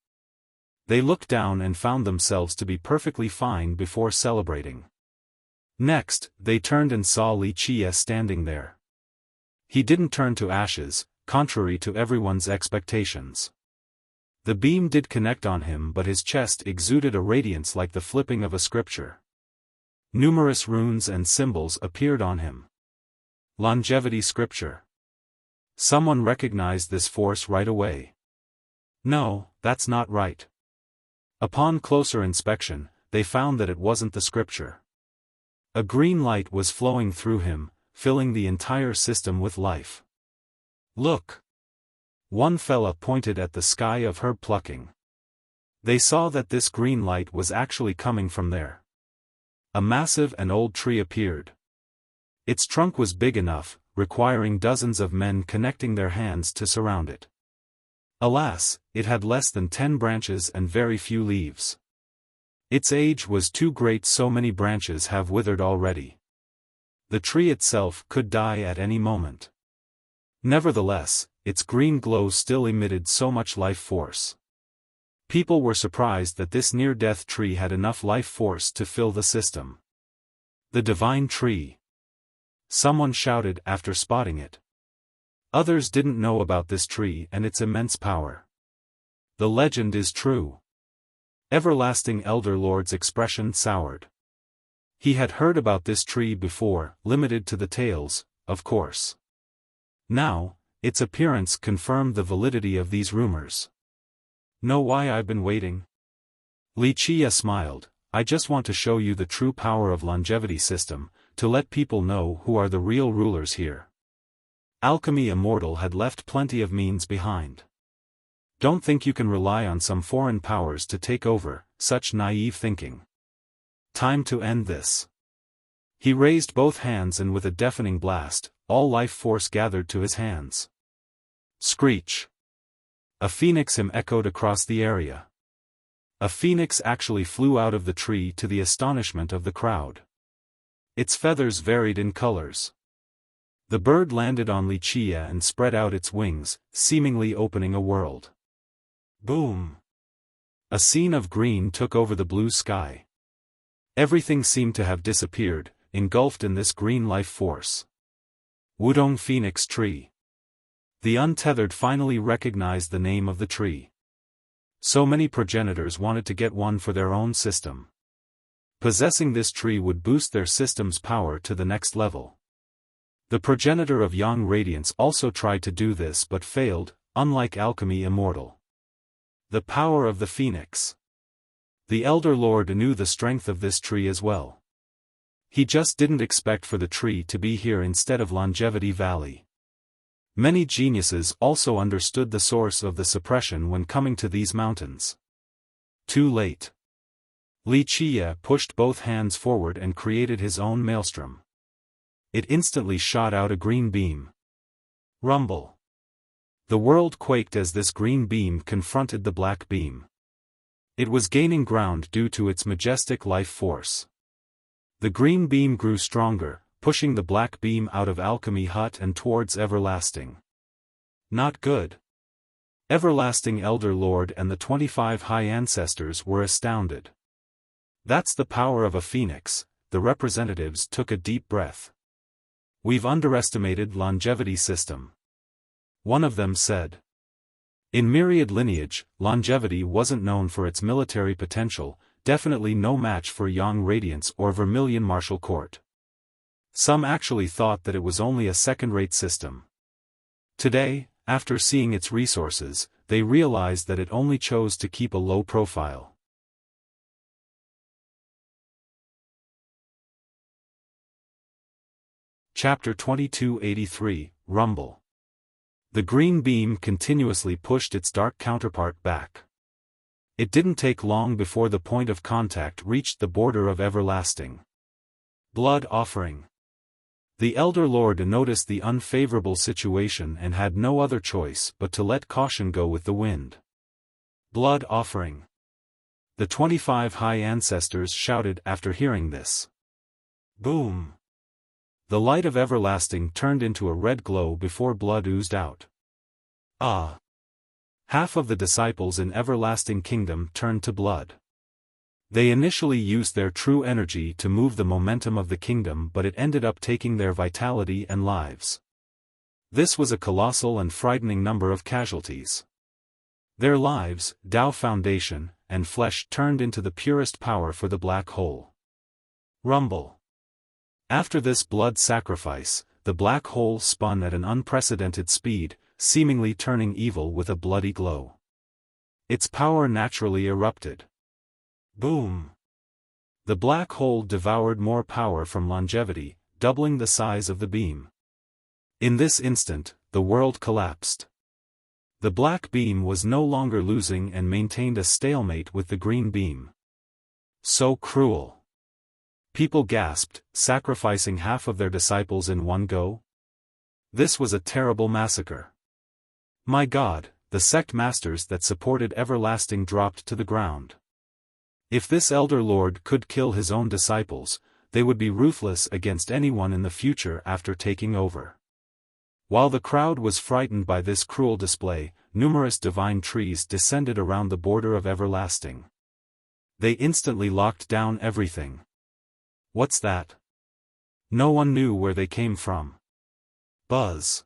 They looked down and found themselves to be perfectly fine before celebrating. Next, they turned and saw Wuxia standing there. He didn't turn to ashes, contrary to everyone's expectations. The beam did connect on him, but his chest exuded a radiance like the flipping of a scripture. Numerous runes and symbols appeared on him. Longevity scripture. Someone recognized this force right away. No, that's not right. Upon closer inspection, they found that it wasn't the scripture. A green light was flowing through him, filling the entire system with life. Look! One fella pointed at the sky of herb plucking. They saw that this green light was actually coming from there. A massive and old tree appeared. Its trunk was big enough, requiring dozens of men connecting their hands to surround it. Alas, it had less than 10 branches and very few leaves. Its age was too great, so many branches have withered already. The tree itself could die at any moment. Nevertheless, its green glow still emitted so much life force. People were surprised that this near-death tree had enough life force to fill the system. The divine tree. Someone shouted after spotting it. Others didn't know about this tree and its immense power. The legend is true. Everlasting Elder Lord's expression soured. He had heard about this tree before, limited to the tales, of course. Now, its appearance confirmed the validity of these rumors. Know why I've been waiting? Wuxia smiled. I just want to show you the true power of longevity system, to let people know who are the real rulers here. Alchemy Immortal had left plenty of means behind. Don't think you can rely on some foreign powers to take over, such naive thinking. Time to end this. He raised both hands and with a deafening blast, all life force gathered to his hands. Screech. A phoenix hymn echoed across the area. A phoenix actually flew out of the tree to the astonishment of the crowd. Its feathers varied in colors. The bird landed on Wuxia and spread out its wings, seemingly opening a world. Boom! A scene of green took over the blue sky. Everything seemed to have disappeared, engulfed in this green life force. Wudong Phoenix Tree. The untethered finally recognized the name of the tree. So many progenitors wanted to get one for their own system. Possessing this tree would boost their system's power to the next level. The progenitor of Yang Radiance also tried to do this but failed, unlike Alchemy Immortal. The power of the Phoenix. The Elder Lord knew the strength of this tree as well. He just didn't expect for the tree to be here instead of Longevity Valley. Many geniuses also understood the source of the suppression when coming to these mountains. Too late. Wuxia pushed both hands forward and created his own maelstrom. It instantly shot out a green beam. Rumble. The world quaked as this green beam confronted the black beam. It was gaining ground due to its majestic life force. The green beam grew stronger, pushing the black beam out of Alchemy Hut and towards Everlasting. Not good. Everlasting Elder Lord and the 25 High Ancestors were astounded. That's the power of a phoenix. The representatives took a deep breath. We've underestimated longevity system. One of them said. In myriad lineage, longevity wasn't known for its military potential, definitely no match for Yang Radiance or Vermilion Martial Court. Some actually thought that it was only a second-rate system. Today, after seeing its resources, they realized that it only chose to keep a low profile. Chapter 2283, Rumble. The green beam continuously pushed its dark counterpart back. It didn't take long before the point of contact reached the border of Everlasting. Blood offering. The Elder Lord noticed the unfavorable situation and had no other choice but to let caution go with the wind. Blood offering. The 25 High Ancestors shouted after hearing this. Boom! The light of Everlasting turned into a red glow before blood oozed out. Ah! Half of the disciples in Everlasting Kingdom turned to blood. They initially used their true energy to move the momentum of the kingdom, but it ended up taking their vitality and lives. This was a colossal and frightening number of casualties. Their lives, Tao Foundation, and flesh turned into the purest power for the black hole. Rumble. After this blood sacrifice, the black hole spun at an unprecedented speed, seemingly turning evil with a bloody glow. Its power naturally erupted. Boom! The black hole devoured more power from longevity, doubling the size of the beam. In this instant, the world collapsed. The black beam was no longer losing and maintained a stalemate with the green beam. So cruel. People gasped, sacrificing half of their disciples in one go? This was a terrible massacre. My God, the sect masters that supported Everlasting dropped to the ground. If this Elder Lord could kill his own disciples, they would be ruthless against anyone in the future after taking over. While the crowd was frightened by this cruel display, numerous divine trees descended around the border of everlasting. They instantly locked down everything. What's that? No one knew where they came from. Buzz.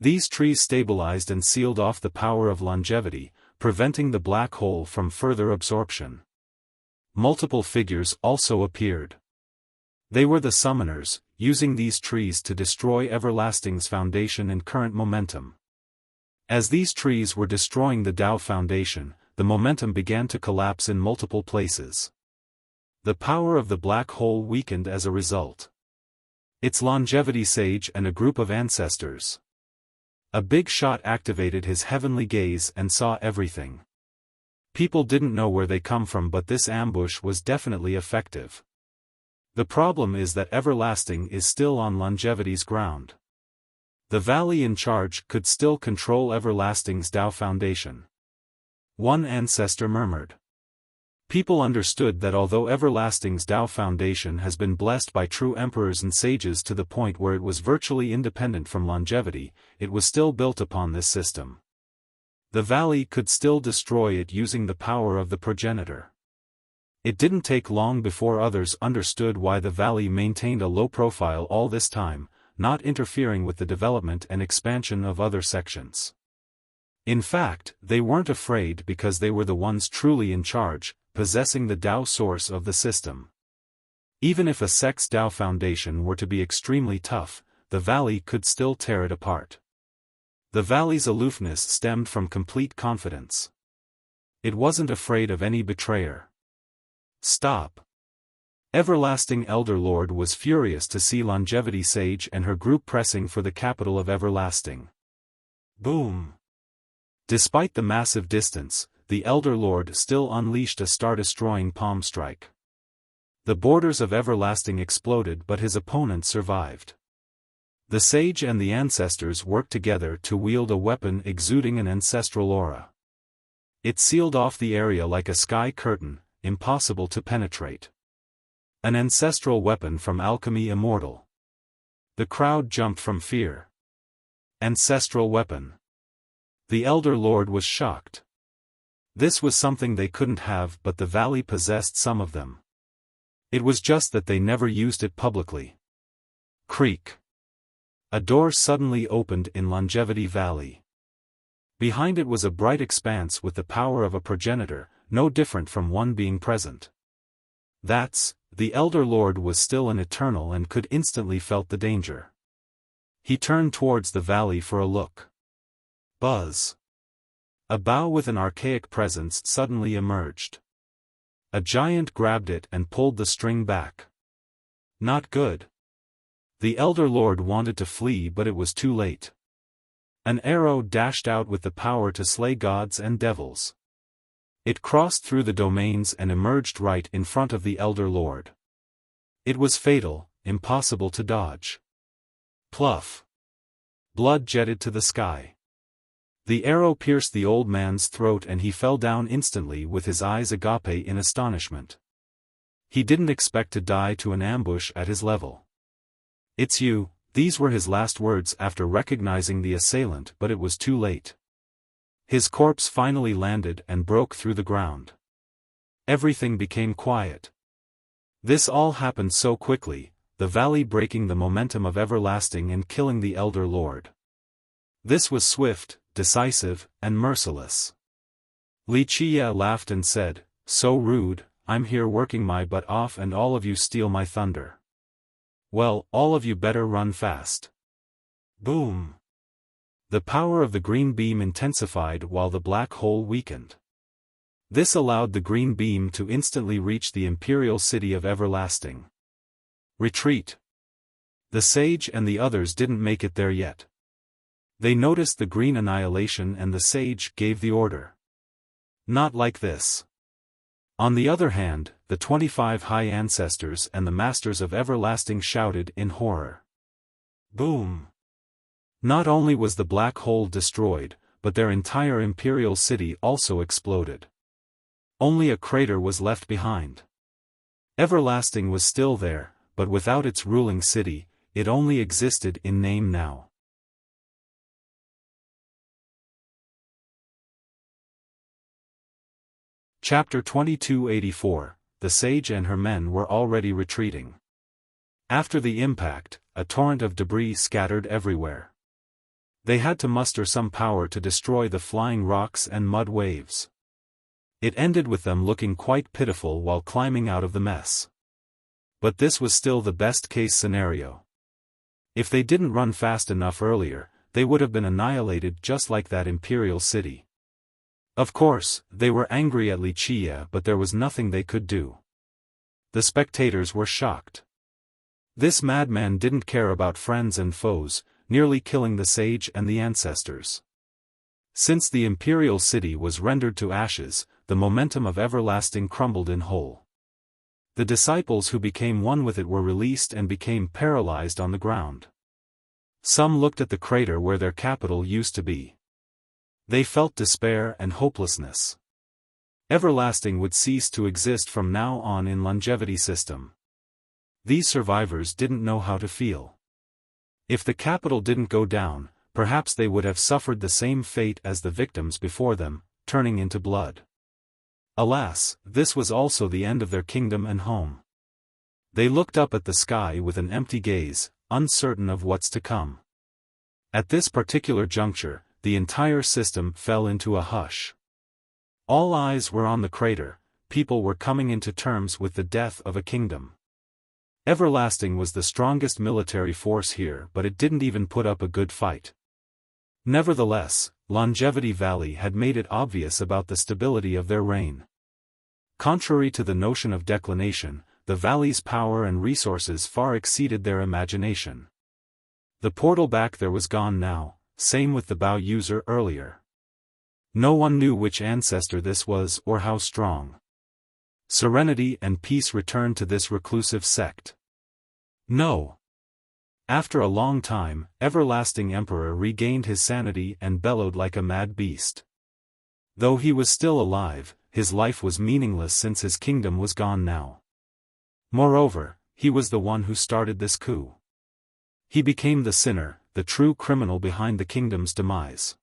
These trees stabilized and sealed off the power of longevity, preventing the black hole from further absorption. Multiple figures also appeared. They were the summoners, using these trees to destroy everlasting's foundation and current momentum. As these trees were destroying the Tao foundation, the momentum began to collapse in multiple places. The power of the black hole weakened as a result. Its longevity sage and a group of ancestors. A big shot activated his heavenly gaze and saw everything. People didn't know where they come from, but this ambush was definitely effective. The problem is that everlasting is still on longevity's ground. The valley in charge could still control everlasting's Tao foundation. One ancestor murmured. People understood that although everlasting's Tao foundation has been blessed by true emperors and sages to the point where it was virtually independent from longevity, it was still built upon this system. The valley could still destroy it using the power of the progenitor. It didn't take long before others understood why the valley maintained a low profile all this time, not interfering with the development and expansion of other sections. In fact, they weren't afraid because they were the ones truly in charge, possessing the Tao source of the system. Even if a sect's Tao foundation were to be extremely tough, the valley could still tear it apart. The valley's aloofness stemmed from complete confidence. It wasn't afraid of any betrayer. Stop. Everlasting Elder Lord was furious to see Longevity Sage and her group pressing for the capital of Everlasting. Boom. Despite the massive distance, the Elder Lord still unleashed a star-destroying palm strike. The borders of Everlasting exploded, but his opponent survived. The sage and the ancestors worked together to wield a weapon exuding an ancestral aura. It sealed off the area like a sky curtain, impossible to penetrate. An ancestral weapon from Alchemy Immortal. The crowd jumped from fear. Ancestral weapon. The Elder Lord was shocked. This was something they couldn't have, but the valley possessed some of them. It was just that they never used it publicly. Creak. A door suddenly opened in Longevity Valley. Behind it was a bright expanse with the power of a progenitor, no different from one being present. The Elder Lord was still an eternal and could instantly felt the danger. He turned towards the valley for a look. Buzz. A bow with an archaic presence suddenly emerged. A giant grabbed it and pulled the string back. Not good. The Elder Lord wanted to flee, but it was too late. An arrow dashed out with the power to slay gods and devils. It crossed through the domains and emerged right in front of the Elder Lord. It was fatal, impossible to dodge. Pluff. Blood jetted to the sky. The arrow pierced the old man's throat and he fell down instantly with his eyes agape in astonishment. He didn't expect to die to an ambush at his level. "It's you," these were his last words after recognizing the assailant, but it was too late. His corpse finally landed and broke through the ground. Everything became quiet. This all happened so quickly, the valley breaking the momentum of Everlasting and killing the Elder Lord. This was swift, decisive, and merciless. Wuxia laughed and said, "So rude, I'm here working my butt off and all of you steal my thunder. Well, all of you better run fast." Boom. The power of the green beam intensified while the black hole weakened. This allowed the green beam to instantly reach the imperial city of Everlasting. Retreat. The sage and the others didn't make it there yet. They noticed the green annihilation and the sage gave the order. Not like this. On the other hand, the 25 high ancestors and the masters of Everlasting shouted in horror. Boom. Not only was the black hole destroyed, but their entire imperial city also exploded. Only a crater was left behind. Everlasting was still there, but without its ruling city, it only existed in name now. Chapter 2284. The sage and her men were already retreating. After the impact, a torrent of debris scattered everywhere. They had to muster some power to destroy the flying rocks and mud waves. It ended with them looking quite pitiful while climbing out of the mess. But this was still the best-case scenario. If they didn't run fast enough earlier, they would have been annihilated just like that imperial city. Of course, they were angry at Wuxia, but there was nothing they could do. The spectators were shocked. This madman didn't care about friends and foes, nearly killing the sage and the ancestors. Since the imperial city was rendered to ashes, the momentum of everlasting crumbled in whole. The disciples who became one with it were released and became paralyzed on the ground. Some looked at the crater where their capital used to be. They felt despair and hopelessness. Everlasting would cease to exist from now on in longevity system. These survivors didn't know how to feel. If the capital didn't go down, perhaps they would have suffered the same fate as the victims before them, turning into blood. Alas, this was also the end of their kingdom and home. They looked up at the sky with an empty gaze, uncertain of what's to come. At this particular juncture, the entire system fell into a hush. All eyes were on the crater, people were coming into terms with the death of a kingdom. Everlasting was the strongest military force here, but it didn't even put up a good fight. Nevertheless, Longevity Valley had made it obvious about the stability of their reign. Contrary to the notion of declination, the valley's power and resources far exceeded their imagination. The portal back there was gone now, same with the bow user earlier. No one knew which ancestor this was or how strong. Serenity and peace returned to this reclusive sect. No. After a long time, Everlasting Emperor regained his sanity and bellowed like a mad beast. Though he was still alive, his life was meaningless since his kingdom was gone now. Moreover, he was the one who started this coup. He became the sinner, the true criminal behind the kingdom's demise.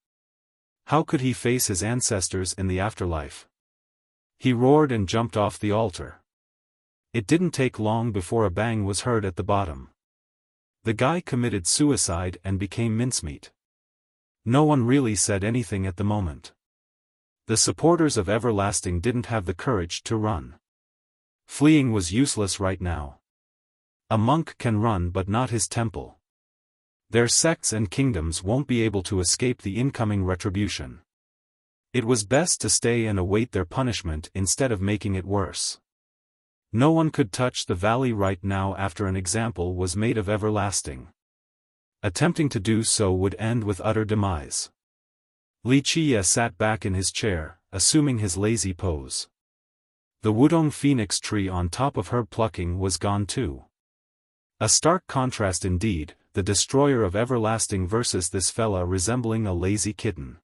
How could he face his ancestors in the afterlife? He roared and jumped off the altar. It didn't take long before a bang was heard at the bottom. The guy committed suicide and became mincemeat. No one really said anything at the moment. The supporters of Everlasting didn't have the courage to run. Fleeing was useless right now. A monk can run but not his temple. Their sects and kingdoms won't be able to escape the incoming retribution. It was best to stay and await their punishment instead of making it worse. No one could touch the valley right now after an example was made of Everlasting. Attempting to do so would end with utter demise. Wuxia sat back in his chair, assuming his lazy pose. The Wudong phoenix tree on top of herb plucking was gone too. A stark contrast indeed, the destroyer of Everlasting versus this fella resembling a lazy kitten.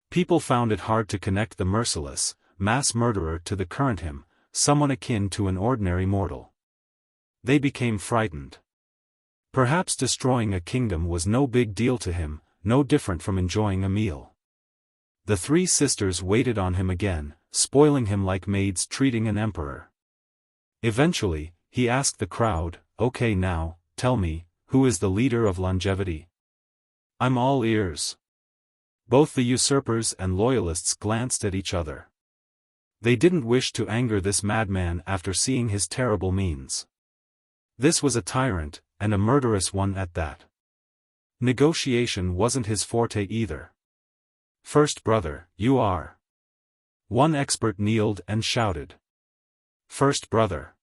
People found it hard to connect the merciless, mass murderer to the current him, someone akin to an ordinary mortal. They became frightened. Perhaps destroying a kingdom was no big deal to him, no different from enjoying a meal. The three sisters waited on him again, spoiling him like maids treating an emperor. Eventually, he asked the crowd, "Okay now, tell me, who is the leader of longevity?" "I'm all ears." Both the usurpers and loyalists glanced at each other. They didn't wish to anger this madman after seeing his terrible means. This was a tyrant, and a murderous one at that. Negotiation wasn't his forte either. "First brother, you are." One expert kneeled and shouted. "First brother."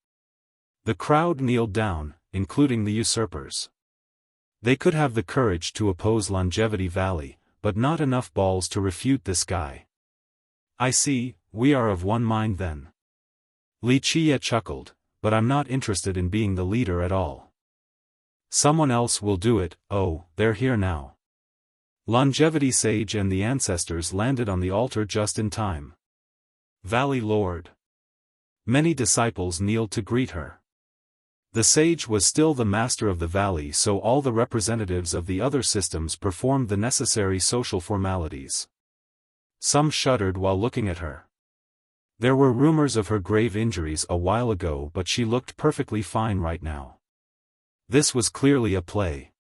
The crowd kneeled down, including the usurpers. They could have the courage to oppose Longevity Valley, but not enough balls to refute this guy. "I see, we are of one mind then." Wuxia chuckled, "But I'm not interested in being the leader at all. Someone else will do it." "Oh, they're here now." Longevity Sage and the ancestors landed on the altar just in time. Valley Lord. Many disciples kneeled to greet her. The sage was still the master of the valley, so all the representatives of the other systems performed the necessary social formalities. Some shuddered while looking at her. There were rumors of her grave injuries a while ago, but she looked perfectly fine right now. This was clearly a play.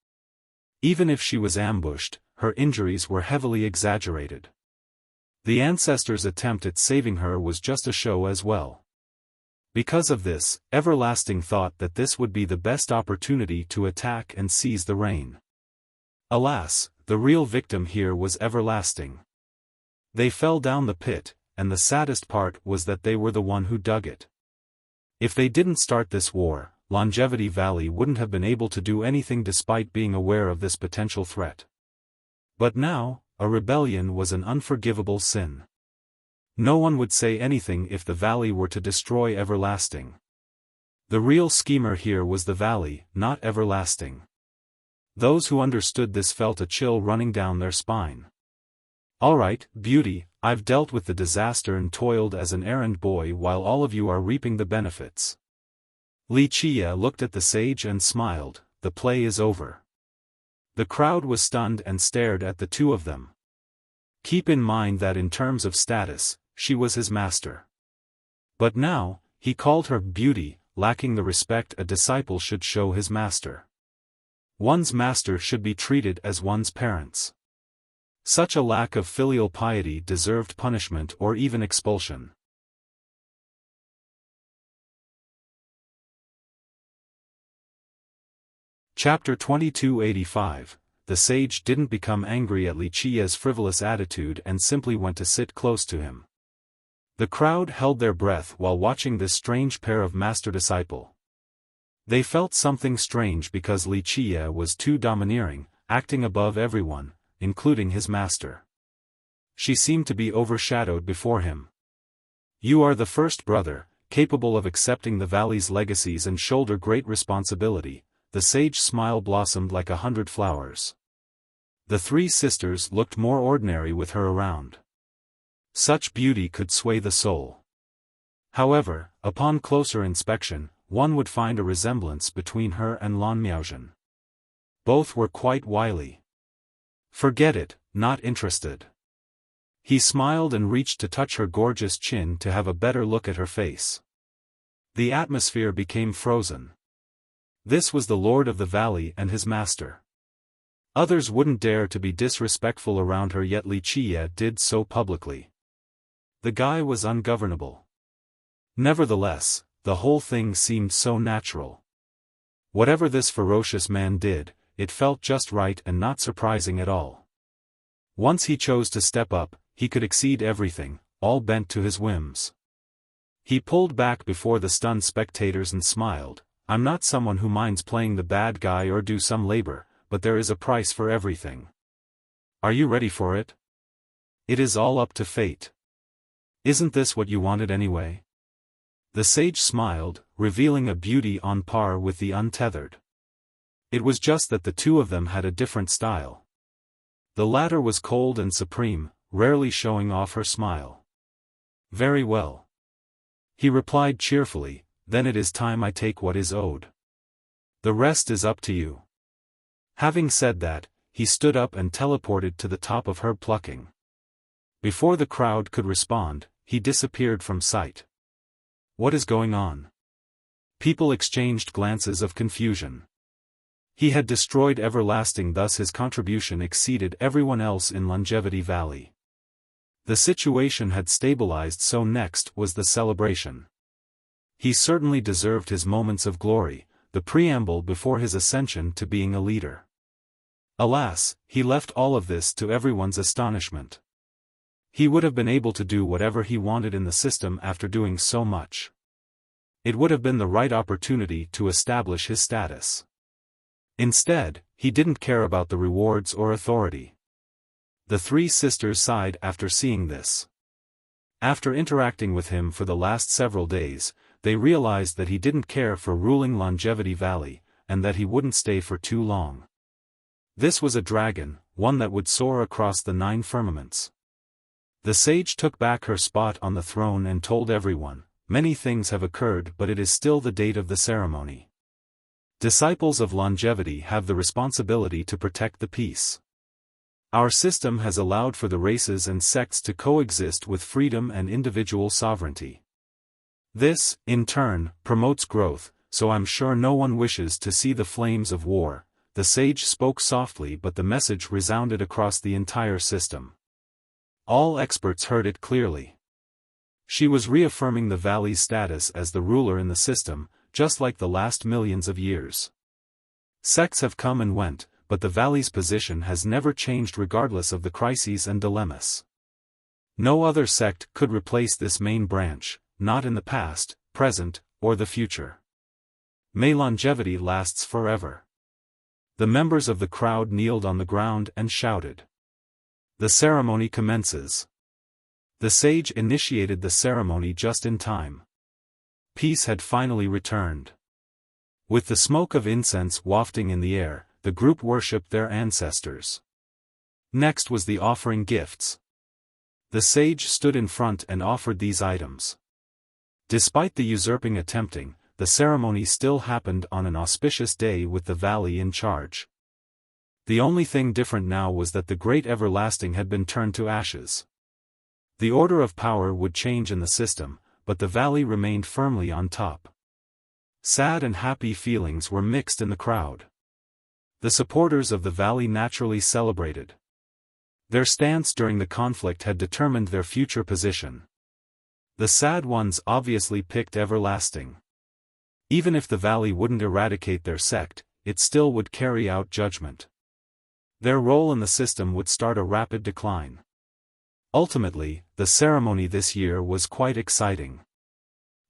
Even if she was ambushed, her injuries were heavily exaggerated. The ancestors' attempt at saving her was just a show as well. Because of this, Everlasting thought that this would be the best opportunity to attack and seize the reign. Alas, the real victim here was Everlasting. They fell down the pit, and the saddest part was that they were the one who dug it. If they didn't start this war, Longevity Valley wouldn't have been able to do anything despite being aware of this potential threat. But now, a rebellion was an unforgivable sin. No one would say anything if the valley were to destroy Everlasting. The real schemer here was the valley, not Everlasting. Those who understood this felt a chill running down their spine. All right, Beauty, I've dealt with the disaster and toiled as an errand boy while all of you are reaping the benefits. Wuxia looked at the sage and smiled. The play is over. The crowd was stunned and stared at the two of them. Keep in mind that in terms of status, she was his master. But now, he called her Beauty, lacking the respect a disciple should show his master. One's master should be treated as one's parents. Such a lack of filial piety deserved punishment or even expulsion. Chapter 2285. The sage didn't become angry at Wuxia's frivolous attitude and simply went to sit close to him. The crowd held their breath while watching this strange pair of master-disciple. They felt something strange because Wuxia was too domineering, acting above everyone, including his master. She seemed to be overshadowed before him. You are the first brother, capable of accepting the valley's legacies and shoulder great responsibility. The sage smile blossomed like 100 flowers. The three sisters looked more ordinary with her around. Such beauty could sway the soul. However, upon closer inspection, one would find a resemblance between her and Lan Miaozhen. Both were quite wily. Forget it, not interested. He smiled and reached to touch her gorgeous chin to have a better look at her face. The atmosphere became frozen. This was the Lord of the Valley and his master. Others wouldn't dare to be disrespectful around her, yet Wuxia did so publicly. The guy was ungovernable. Nevertheless, the whole thing seemed so natural. Whatever this ferocious man did, it felt just right and not surprising at all. Once he chose to step up, he could exceed everything, all bent to his whims. He pulled back before the stunned spectators and smiled. I'm not someone who minds playing the bad guy or do some labor, but there is a price for everything. Are you ready for it? It is all up to fate. Isn't this what you wanted anyway? The sage smiled, revealing a beauty on par with the untethered. It was just that the two of them had a different style. The latter was cold and supreme, rarely showing off her smile. Very well. He replied cheerfully. Then it is time I take what is owed. The rest is up to you. Having said that, he stood up and teleported to the top of herb plucking. Before the crowd could respond, he disappeared from sight. What is going on? People exchanged glances of confusion. He had destroyed Everlasting, thus his contribution exceeded everyone else in Longevity Valley. The situation had stabilized, so next was the celebration. He certainly deserved his moments of glory, the preamble before his ascension to being a leader. Alas, he left all of this to everyone's astonishment. He would have been able to do whatever he wanted in the system after doing so much. It would have been the right opportunity to establish his status. Instead, he didn't care about the rewards or authority. The three sisters sighed after seeing this. After interacting with him for the last several days, they realized that he didn't care for ruling Longevity Valley, and that he wouldn't stay for too long. This was a dragon, one that would soar across the 9 firmaments. The sage took back her spot on the throne and told everyone, "Many things have occurred, but it is still the date of the ceremony. Disciples of longevity have the responsibility to protect the peace. Our system has allowed for the races and sects to coexist with freedom and individual sovereignty. This, in turn, promotes growth, so I'm sure no one wishes to see the flames of war." The sage spoke softly, but the message resounded across the entire system. All experts heard it clearly. She was reaffirming the valley's status as the ruler in the system, just like the last millions of years. Sects have come and went, but the valley's position has never changed regardless of the crises and dilemmas. No other sect could replace this main branch, not in the past, present, or the future. May longevity lasts forever. The members of the crowd kneeled on the ground and shouted. The ceremony commences. The sage initiated the ceremony just in time. Peace had finally returned. With the smoke of incense wafting in the air, the group worshipped their ancestors. Next was the offering gifts. The sage stood in front and offered these items. Despite the usurping attempting, the ceremony still happened on an auspicious day with the valley in charge. The only thing different now was that the great everlasting had been turned to ashes. The order of power would change in the system, but the valley remained firmly on top. Sad and happy feelings were mixed in the crowd. The supporters of the valley naturally celebrated. Their stance during the conflict had determined their future position. The sad ones obviously picked everlasting. Even if the valley wouldn't eradicate their sect, it still would carry out judgment. Their role in the system would start a rapid decline. Ultimately, the ceremony this year was quite exciting.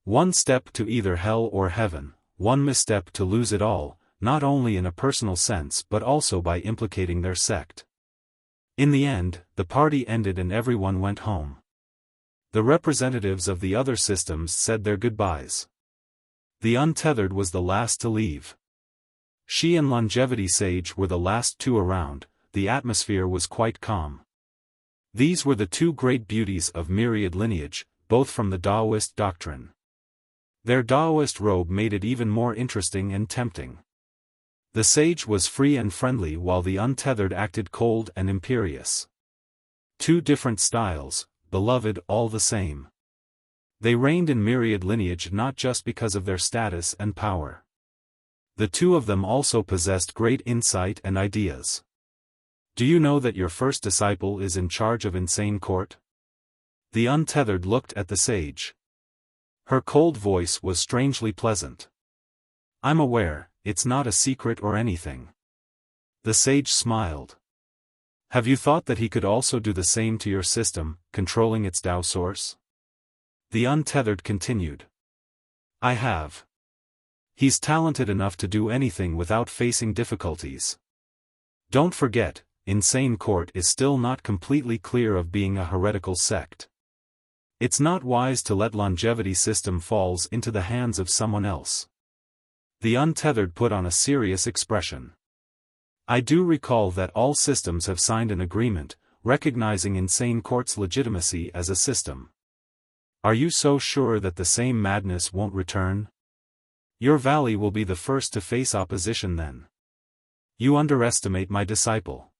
One step to either hell or heaven, one misstep to lose it all, not only in a personal sense but also by implicating their sect. In the end, the party ended and everyone went home. The representatives of the other systems said their goodbyes. The untethered was the last to leave. She and Longevity Sage were the last two around. The atmosphere was quite calm. These were the two great beauties of myriad lineage, both from the Taoist doctrine. Their Taoist robe made it even more interesting and tempting. The sage was free and friendly while the untethered acted cold and imperious. Two different styles, beloved all the same. They reigned in myriad lineage not just because of their status and power. The two of them also possessed great insight and ideas. Do you know that your first disciple is in charge of Insane Court? The untethered looked at the sage. Her cold voice was strangely pleasant. I'm aware, it's not a secret or anything. The sage smiled. Have you thought that he could also do the same to your system, controlling its Tao source? The untethered continued. I have. He's talented enough to do anything without facing difficulties. Don't forget, Insane Court is still not completely clear of being a heretical sect. It's not wise to let longevity system falls into the hands of someone else. The untethered put on a serious expression. I do recall that all systems have signed an agreement, recognizing Insane Court's legitimacy as a system. Are you so sure that the same madness won't return? Your valley will be the first to face opposition then. You underestimate my disciple.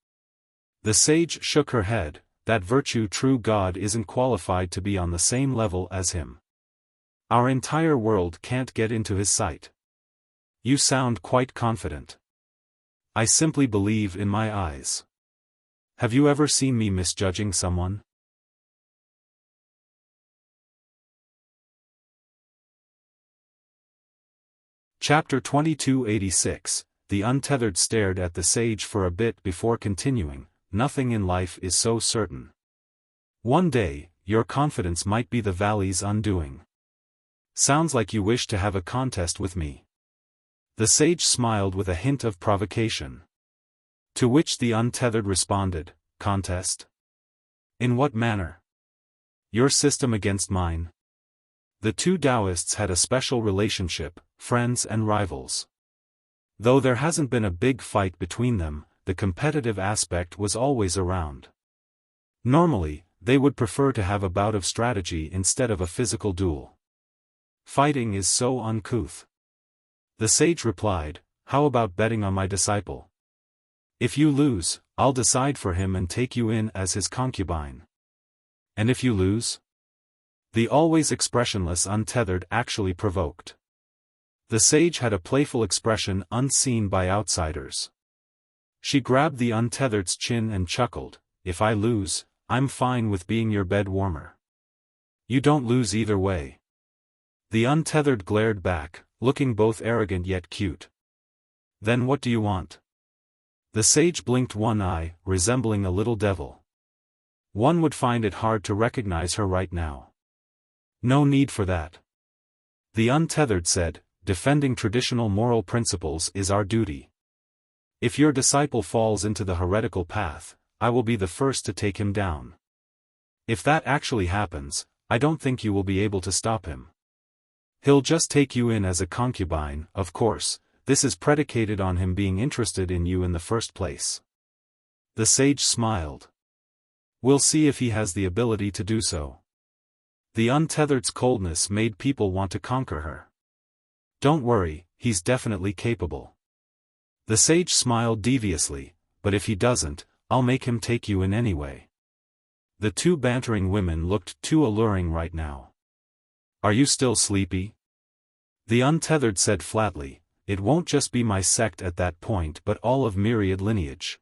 The sage shook her head. That virtue true God isn't qualified to be on the same level as him. Our entire world can't get into his sight. You sound quite confident. I simply believe in my eyes. Have you ever seen me misjudging someone? Chapter 2286. The untethered stared at the sage for a bit before continuing. Nothing in life is so certain. One day, your confidence might be the valley's undoing. Sounds like you wish to have a contest with me. The sage smiled with a hint of provocation. To which the untethered responded, contest? In what manner? Your system against mine? The two Taoists had a special relationship, friends and rivals. Though there hasn't been a big fight between them, the competitive aspect was always around. Normally, they would prefer to have a bout of strategy instead of a physical duel. Fighting is so uncouth. The sage replied, "How about betting on my disciple? If you lose, I'll decide for him and take you in as his concubine." "And if you lose?" The always expressionless untethered actually provoked. The sage had a playful expression unseen by outsiders. She grabbed the untethered's chin and chuckled, "If I lose, I'm fine with being your bed warmer. You don't lose either way." The untethered glared back, looking both arrogant yet cute. "Then what do you want?" The sage blinked one eye, resembling a little devil. One would find it hard to recognize her right now. "No need for that." The untethered said, "Defending traditional moral principles is our duty. If your disciple falls into the heretical path, I will be the first to take him down. If that actually happens, I don't think you will be able to stop him. He'll just take you in as a concubine, of course. This is predicated on him being interested in you in the first place." The sage smiled. "We'll see if he has the ability to do so." The untethered's coldness made people want to conquer her. "Don't worry, he's definitely capable." The sage smiled deviously, "But if he doesn't, I'll make him take you in anyway." The two bantering women looked too alluring right now. "Are you still sleepy?" The untethered said flatly, "It won't just be my sect at that point but all of myriad lineage.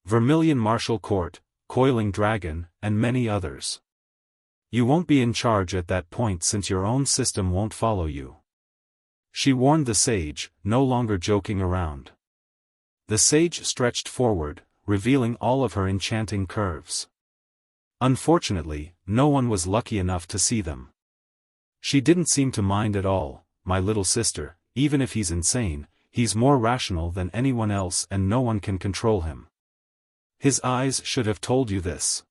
Vermilion Martial Court, Coiling Dragon, and many others. You won't be in charge at that point since your own system won't follow you." She warned the sage, no longer joking around. The sage stretched forward, revealing all of her enchanting curves. Unfortunately, no one was lucky enough to see them. She didn't seem to mind at all. "My little sister, even if he's insane, he's more rational than anyone else and no one can control him. His eyes should have told you this."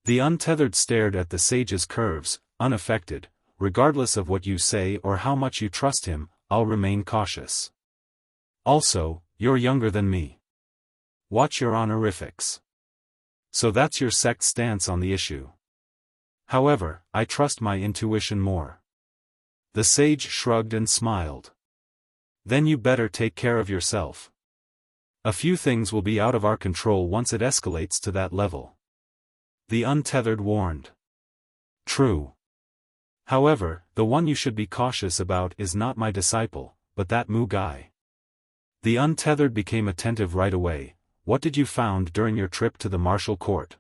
The untethered stared at the sage's curves, unaffected. "Regardless of what you say or how much you trust him, I'll remain cautious. Also, you're younger than me. Watch your honorifics. So that's your sect's stance on the issue. However, I trust my intuition more." The sage shrugged and smiled. "Then you better take care of yourself. A few things will be out of our control once it escalates to that level." The untethered warned. "True. However, the one you should be cautious about is not my disciple, but that Mu guy." The untethered became attentive right away. "What did you found during your trip to the martial court?"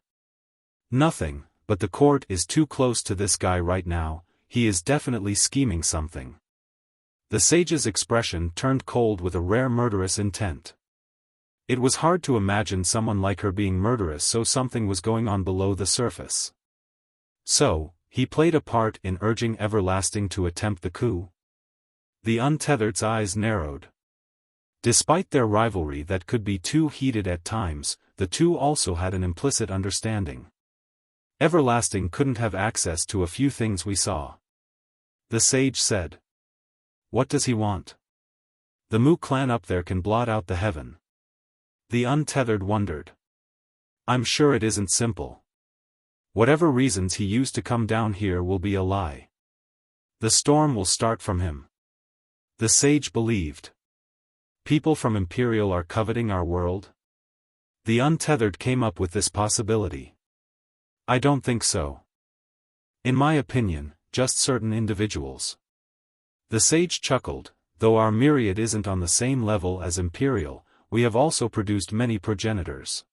"Nothing, but the court is too close to this guy right now. He is definitely scheming something." The sage's expression turned cold with a rare murderous intent. It was hard to imagine someone like her being murderous, so something was going on below the surface. "So, he played a part in urging Everlasting to attempt the coup?" The untethered's eyes narrowed. Despite their rivalry that could be too heated at times, the two also had an implicit understanding. "Everlasting couldn't have access to a few things we saw," the sage said. "What does he want?" "The Mu clan up there can blot out the heaven." The untethered wondered. "I'm sure it isn't simple. Whatever reasons he used to come down here will be a lie. The storm will start from him." The sage believed. "People from Imperial are coveting our world?" The untethered came up with this possibility. "I don't think so. In my opinion, just certain individuals." The sage chuckled. "Though our myriad isn't on the same level as Imperial, we have also produced many progenitors.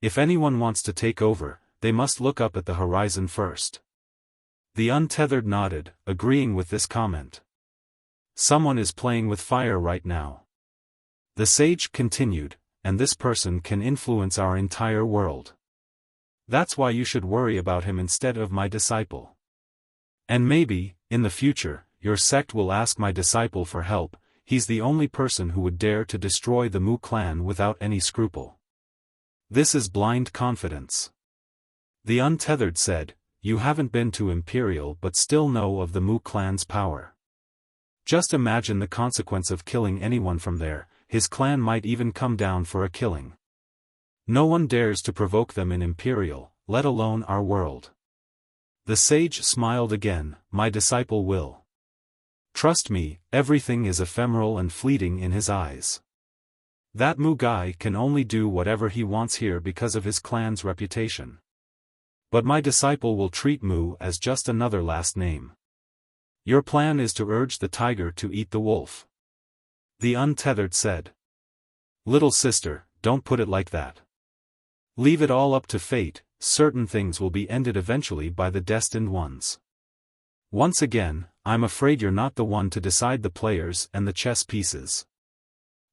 If anyone wants to take over, they must look up at the horizon first." The untethered nodded, agreeing with this comment. "Someone is playing with fire right now." The sage continued, "And this person can influence our entire world. That's why you should worry about him instead of my disciple. And maybe, in the future, your sect will ask my disciple for help. He's the only person who would dare to destroy the Mu clan without any scruple." "This is blind confidence." The untethered said, "You haven't been to Imperial but still know of the Mu clan's power. Just imagine the consequence of killing anyone from there. His clan might even come down for a killing. No one dares to provoke them in Imperial, let alone our world. The sage smiled again, my disciple will. Trust me, everything is ephemeral and fleeting in his eyes. That Mu guy can only do whatever he wants here because of his clan's reputation. But my disciple will treat Mu as just another last name. Your plan is to urge the tiger to eat the wolf. The untethered said. Little sister, don't put it like that. Leave it all up to fate, certain things will be ended eventually by the destined ones. Once again, I'm afraid you're not the one to decide the players and the chess pieces.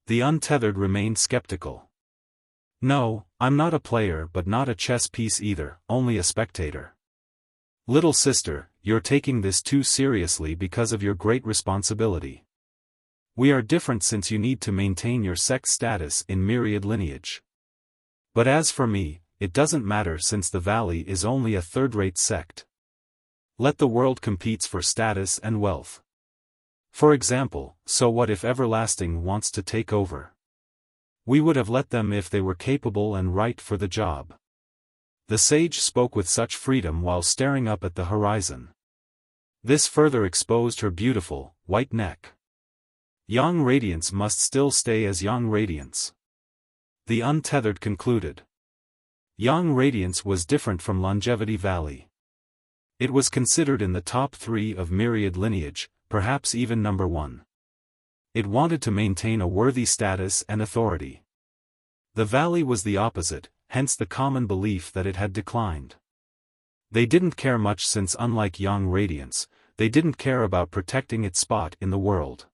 The untethered remained skeptical. No, I'm not a player but not a chess piece either, only a spectator. Little sister, you're taking this too seriously because of your great responsibility. We are different since you need to maintain your sect status in myriad lineage. But as for me, it doesn't matter since the valley is only a third-rate sect. Let the world competes for status and wealth. For example, so what if Everlasting wants to take over? We would have let them if they were capable and right for the job. The sage spoke with such freedom while staring up at the horizon. This further exposed her beautiful, white neck. Young Radiance must still stay as Young Radiance. The untethered concluded. Young Radiance was different from Longevity Valley. It was considered in the top 3 of myriad lineage, perhaps even number 1. It wanted to maintain a worthy status and authority. The valley was the opposite, hence the common belief that it had declined. They didn't care much since unlike Young Radiance, they didn't care about protecting its spot in the world.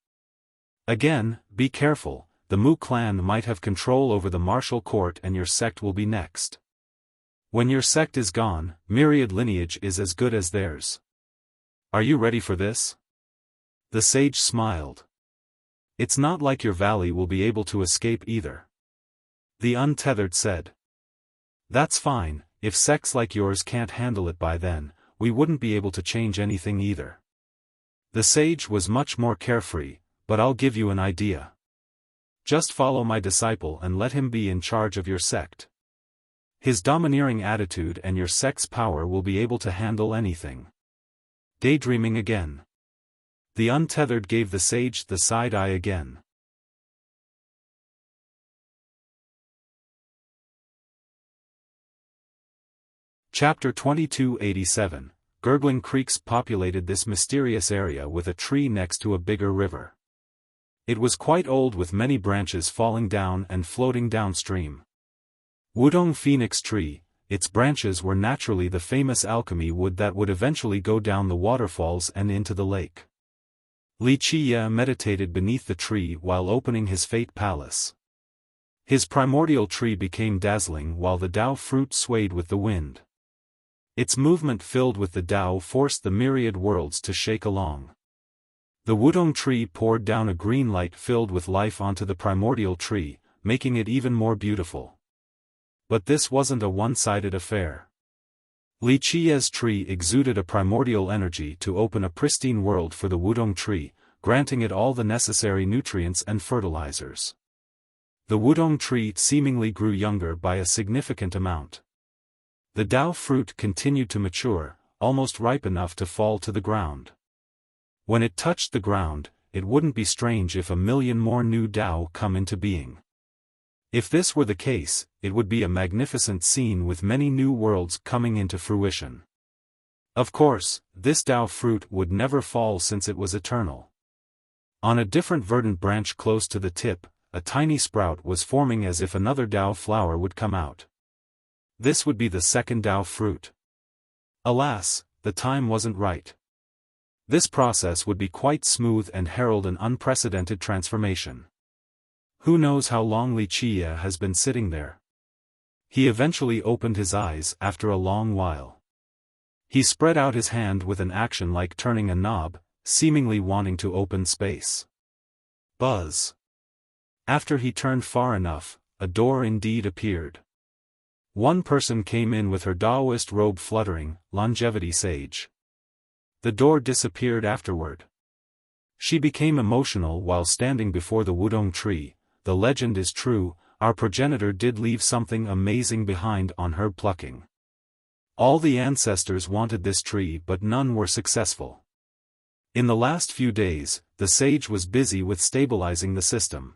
Again, be careful, the Mu clan might have control over the martial court and your sect will be next. When your sect is gone, myriad lineage is as good as theirs. Are you ready for this? The sage smiled. It's not like your valley will be able to escape either. The untethered said. That's fine, if sects like yours can't handle it by then, we wouldn't be able to change anything either. The sage was much more carefree, but I'll give you an idea. Just follow my disciple and let him be in charge of your sect. His domineering attitude and your sect's power will be able to handle anything. Daydreaming again. The untethered gave the sage the side eye again. Chapter 2287, gurgling creeks populated this mysterious area with a tree next to a bigger river. It was quite old with many branches falling down and floating downstream. Wudong Phoenix Tree, its branches were naturally the famous alchemy wood that would eventually go down the waterfalls and into the lake. Wuxia meditated beneath the tree while opening his fate palace. His primordial tree became dazzling while the Dao fruit swayed with the wind. Its movement filled with the Dao forced the myriad worlds to shake along. The Wudong tree poured down a green light filled with life onto the primordial tree, making it even more beautiful. But this wasn't a one-sided affair. Wuxia's tree exuded a primordial energy to open a pristine world for the Wudong tree, granting it all the necessary nutrients and fertilizers. The Wudong tree seemingly grew younger by a significant amount. The Dao fruit continued to mature, almost ripe enough to fall to the ground. When it touched the ground, it wouldn't be strange if 1,000,000 more new Dao come into being. If this were the case, it would be a magnificent scene with many new worlds coming into fruition. Of course, this Dao fruit would never fall since it was eternal. On a different verdant branch close to the tip, a tiny sprout was forming as if another Dao flower would come out. This would be the second Dao fruit. Alas, the time wasn't right. This process would be quite smooth and herald an unprecedented transformation. Who knows how long Wuxia has been sitting there? He eventually opened his eyes after a long while. He spread out his hand with an action like turning a knob, seemingly wanting to open space. Buzz. After he turned far enough, a door indeed appeared. One person came in with her Daoist robe fluttering, Longevity Sage. The door disappeared afterward. She became emotional while standing before the Wudong tree. The legend is true, our progenitor did leave something amazing behind on herb plucking. All the ancestors wanted this tree but none were successful. In the last few days, the sage was busy with stabilizing the system.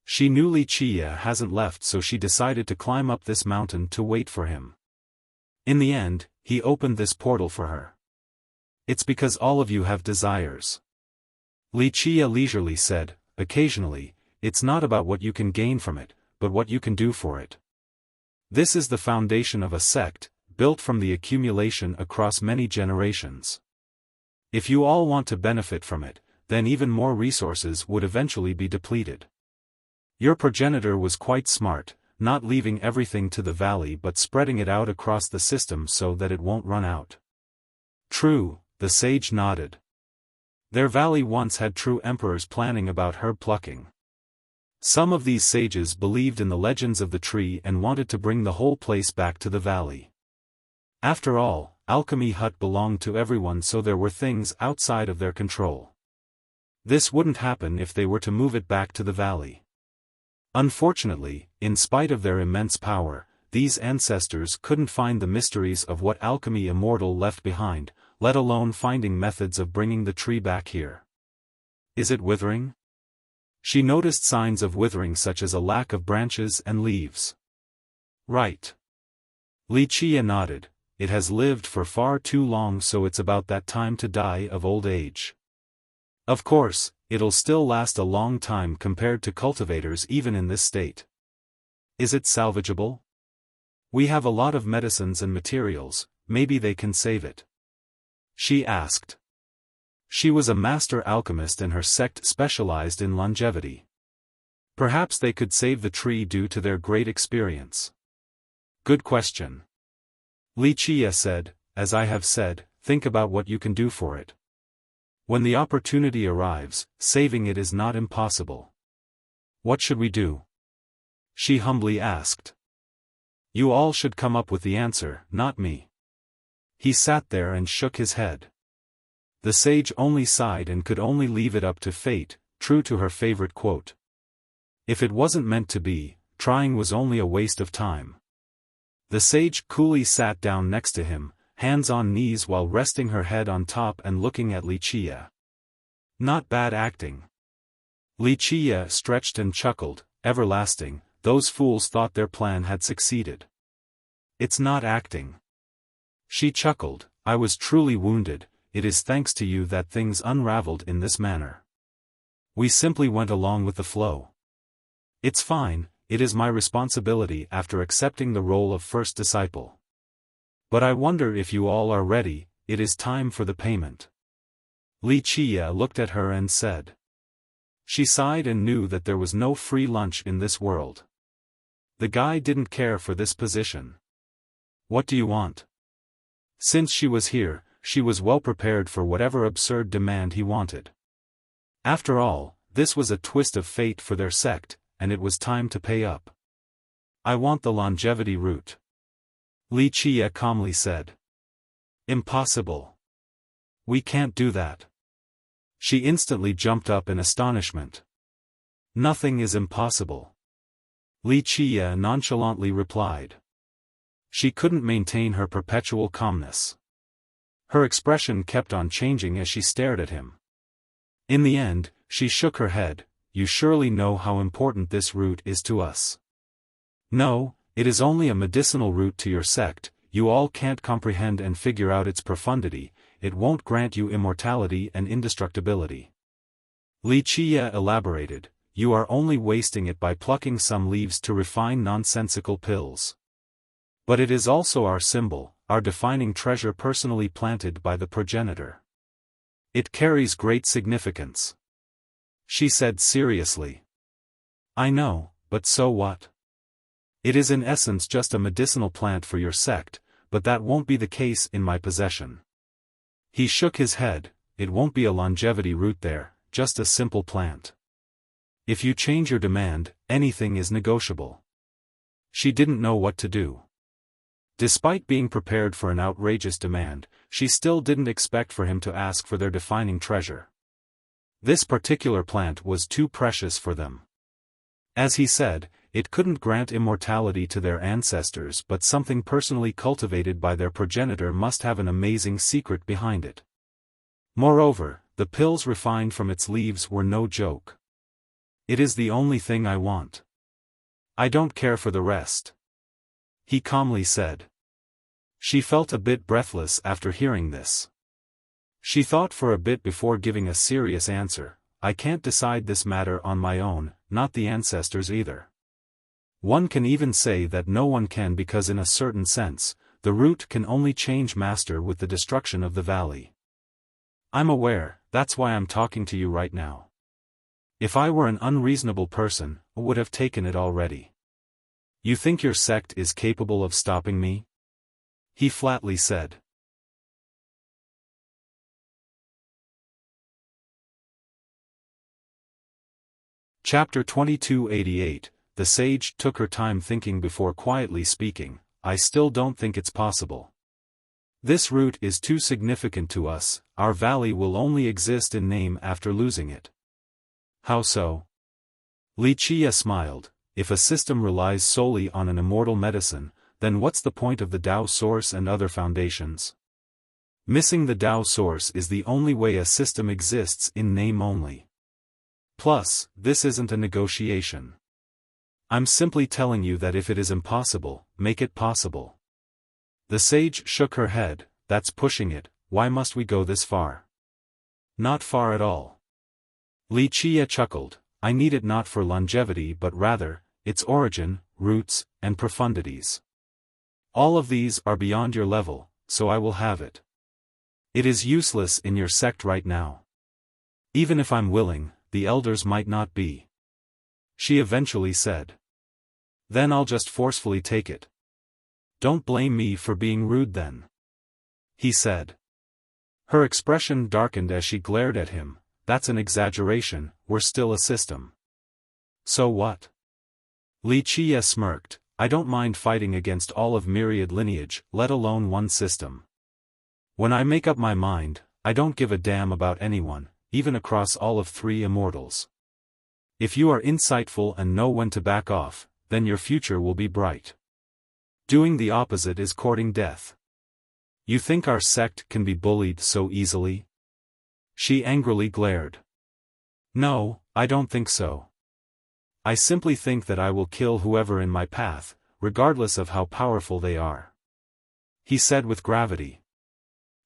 She knew Wuxia hasn't left, so she decided to climb up this mountain to wait for him. In the end, he opened this portal for her. It's because all of you have desires. Wuxia leisurely said, occasionally, it's not about what you can gain from it, but what you can do for it. This is the foundation of a sect, built from the accumulation across many generations. If you all want to benefit from it, then even more resources would eventually be depleted. Your progenitor was quite smart, not leaving everything to the valley but spreading it out across the system so that it won't run out. True, the sage nodded. Their valley once had true emperors planning about herb plucking. Some of these sages believed in the legends of the tree and wanted to bring the whole place back to the valley. After all, Alchemy Hut belonged to everyone, so there were things outside of their control. This wouldn't happen if they were to move it back to the valley. Unfortunately, in spite of their immense power, these ancestors couldn't find the mysteries of what alchemy immortal left behind, let alone finding methods of bringing the tree back here. Is it withering? She noticed signs of withering, such as a lack of branches and leaves. Right. Wuxia nodded. It has lived for far too long, so it's about that time to die of old age. Of course, it'll still last a long time compared to cultivators even in this state. Is it salvageable? We have a lot of medicines and materials, maybe they can save it. She asked. She was a master alchemist and her sect specialized in longevity. Perhaps they could save the tree due to their great experience. Good question. Wuxia said, as I have said, think about what you can do for it. When the opportunity arrives, saving it is not impossible. What should we do? She humbly asked. You all should come up with the answer, not me. He sat there and shook his head. The sage only sighed and could only leave it up to fate, true to her favorite quote. If it wasn't meant to be, trying was only a waste of time. The sage coolly sat down next to him, hands on knees while resting her head on top and looking at Wuxia. Not bad acting. Wuxia stretched and chuckled, everlasting, those fools thought their plan had succeeded. It's not acting. She chuckled, I was truly wounded, it is thanks to you that things unraveled in this manner. We simply went along with the flow. It's fine, it is my responsibility after accepting the role of first disciple. But I wonder if you all are ready, it is time for the payment. Wuxia looked at her and said. She sighed and knew that there was no free lunch in this world. The guy didn't care for this position. What do you want? Since she was here, she was well prepared for whatever absurd demand he wanted. After all, this was a twist of fate for their sect, and it was time to pay up. I want the longevity root. Wuxia calmly said. Impossible. We can't do that. She instantly jumped up in astonishment. Nothing is impossible. Wuxia nonchalantly replied. She couldn't maintain her perpetual calmness. Her expression kept on changing as she stared at him. In the end, she shook her head. You surely know how important this root is to us. No, it is only a medicinal root to your sect, you all can't comprehend and figure out its profundity, it won't grant you immortality and indestructibility. Wuxia elaborated, you are only wasting it by plucking some leaves to refine nonsensical pills. But it is also our symbol, our defining treasure personally planted by the progenitor. It carries great significance. She said seriously. I know, but so what? It is in essence just a medicinal plant for your sect, but that won't be the case in my possession. He shook his head, it won't be a longevity root there, just a simple plant. If you change your demand, anything is negotiable. She didn't know what to do. Despite being prepared for an outrageous demand, she still didn't expect for him to ask for their defining treasure. This particular plant was too precious for them. As he said, it couldn't grant immortality to their ancestors, but something personally cultivated by their progenitor must have an amazing secret behind it. Moreover, the pills refined from its leaves were no joke. It is the only thing I want. I don't care for the rest, he calmly said. She felt a bit breathless after hearing this. She thought for a bit before giving a serious answer. I can't decide this matter on my own, not the ancestors either. One can even say that no one can, because in a certain sense, the root can only change master with the destruction of the valley. I'm aware, that's why I'm talking to you right now. If I were an unreasonable person, I would have taken it already. You think your sect is capable of stopping me? He flatly said. Chapter 2288, The sage took her time thinking before quietly speaking. I still don't think it's possible. This root is too significant to us, our valley will only exist in name after losing it. How so? Wuxia smiled. If a system relies solely on an immortal medicine, then what's the point of the Tao source and other foundations? Missing the Tao source is the only way a system exists in name only. Plus, this isn't a negotiation. I'm simply telling you that if it is impossible, make it possible. The sage shook her head. That's pushing it. Why must we go this far? Not far at all. Wuxia chuckled. I need it not for longevity but rather, its origin, roots, and profundities. All of these are beyond your level, so I will have it. It is useless in your sect right now. Even if I'm willing, the elders might not be. She eventually said. Then I'll just forcefully take it. Don't blame me for being rude then, he said. Her expression darkened as she glared at him. That's an exaggeration, we're still a system. So what? Wuxia smirked. I don't mind fighting against all of myriad lineage, let alone one system. When I make up my mind, I don't give a damn about anyone, even across all of three immortals. If you are insightful and know when to back off, then your future will be bright. Doing the opposite is courting death. You think our sect can be bullied so easily? She angrily glared. No, I don't think so. I simply think that I will kill whoever in my path, regardless of how powerful they are, he said with gravity.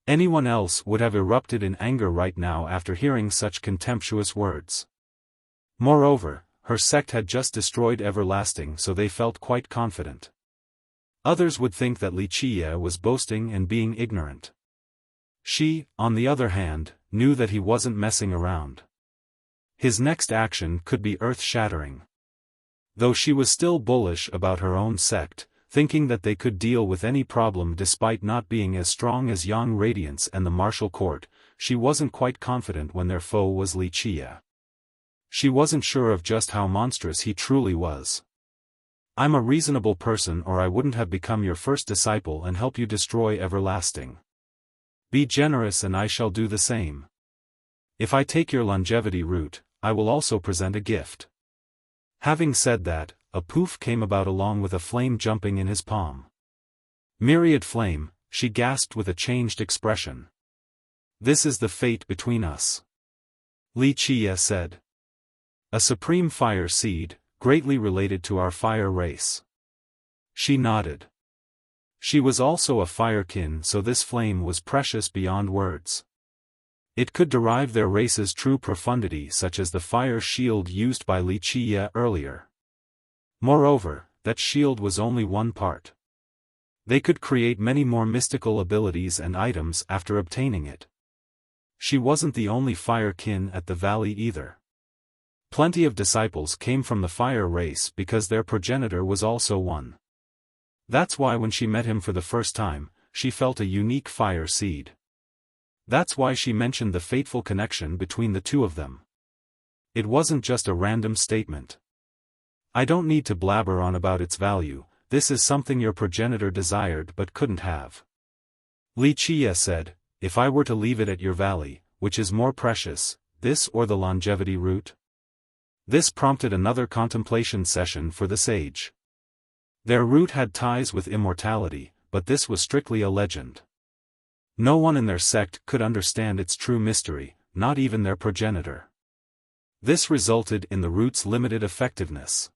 Anyone else would have erupted in anger right now after hearing such contemptuous words. Moreover, her sect had just destroyed everlasting, so they felt quite confident. Others would think that Wuxia was boasting and being ignorant. She, on the other hand, knew that he wasn't messing around. His next action could be earth-shattering. Though she was still bullish about her own sect, thinking that they could deal with any problem despite not being as strong as Young Radiance and the martial court, she wasn't quite confident when their foe was Wuxia. She wasn't sure of just how monstrous he truly was. I'm a reasonable person, or I wouldn't have become your first disciple and help you destroy everlasting. Be generous and I shall do the same. If I take your longevity route, I will also present a gift. Having said that, a poof came about along with a flame jumping in his palm. Myriad flame, she gasped with a changed expression. This is the fate between us, Wuxia said. A supreme fire seed, greatly related to our fire race. She nodded. She was also a firekin, so this flame was precious beyond words. It could derive their race's true profundity, such as the fire shield used by Wuxia earlier. Moreover, that shield was only one part. They could create many more mystical abilities and items after obtaining it. She wasn't the only firekin at the valley either. Plenty of disciples came from the fire race because their progenitor was also one. That's why when she met him for the first time, she felt a unique fire seed. That's why she mentioned the fateful connection between the two of them. It wasn't just a random statement. I don't need to blabber on about its value, this is something your progenitor desired but couldn't have. Wuxia said, if I were to leave it at your valley, which is more precious, this or the longevity root? This prompted another contemplation session for the sage. Their root had ties with immortality, but this was strictly a legend. No one in their sect could understand its true mystery, not even their progenitor. This resulted in the root's limited effectiveness.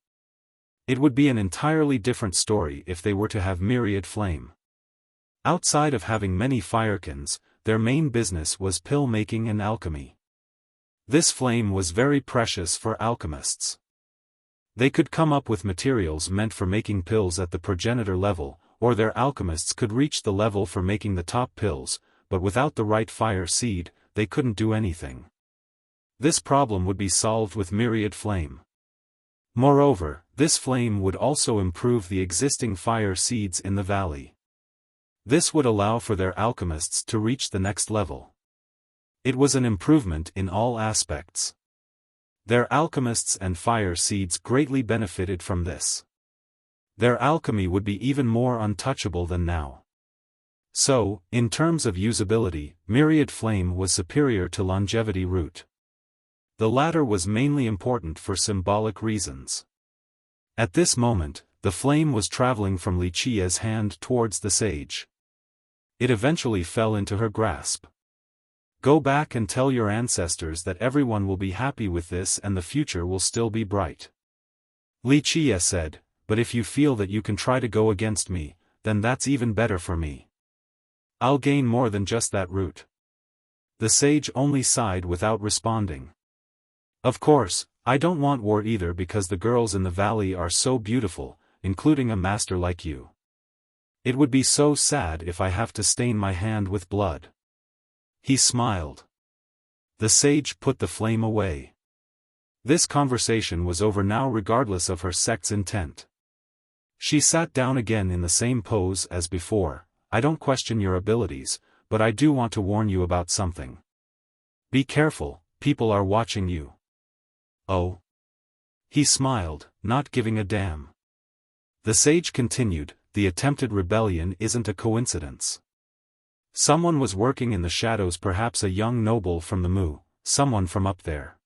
It would be an entirely different story if they were to have myriad flame. Outside of having many firekins, their main business was pill making and alchemy. This flame was very precious for alchemists. They could come up with materials meant for making pills at the progenitor level, or their alchemists could reach the level for making the top pills, but without the right fire seed, they couldn't do anything. This problem would be solved with myriad flame. Moreover, this flame would also improve the existing fire seeds in the valley. This would allow for their alchemists to reach the next level. It was an improvement in all aspects. Their alchemists and fire seeds greatly benefited from this. Their alchemy would be even more untouchable than now. So, in terms of usability, myriad flame was superior to longevity root. The latter was mainly important for symbolic reasons. At this moment, the flame was traveling from Wuxia's hand towards the sage. It eventually fell into her grasp. Go back and tell your ancestors that everyone will be happy with this and the future will still be bright. Wuxia said, but if you feel that you can try to go against me, then that's even better for me. I'll gain more than just that root. The sage only sighed without responding. Of course, I don't want war either because the girls in the valley are so beautiful, including a master like you. It would be so sad if I have to stain my hand with blood. He smiled. The sage put the flame away. This conversation was over now regardless of her sect's intent. She sat down again in the same pose as before. I don't question your abilities, but I do want to warn you about something. Be careful, people are watching you. Oh. He smiled, not giving a damn. The sage continued, the attempted rebellion isn't a coincidence. Someone was working in the shadows, perhaps a young noble from the Mu, someone from up there.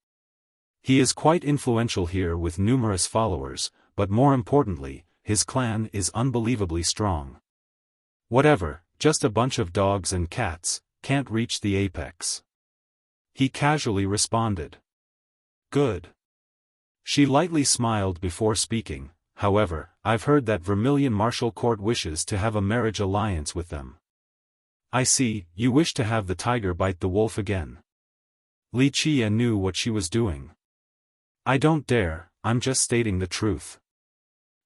He is quite influential here with numerous followers, but more importantly, his clan is unbelievably strong. Whatever, just a bunch of dogs and cats, can't reach the apex. He casually responded. Good. She lightly smiled before speaking, however, I've heard that Vermilion Martial Court wishes to have a marriage alliance with them. I see, you wish to have the tiger bite the wolf again. Wuxia knew what she was doing. I don't dare, I'm just stating the truth.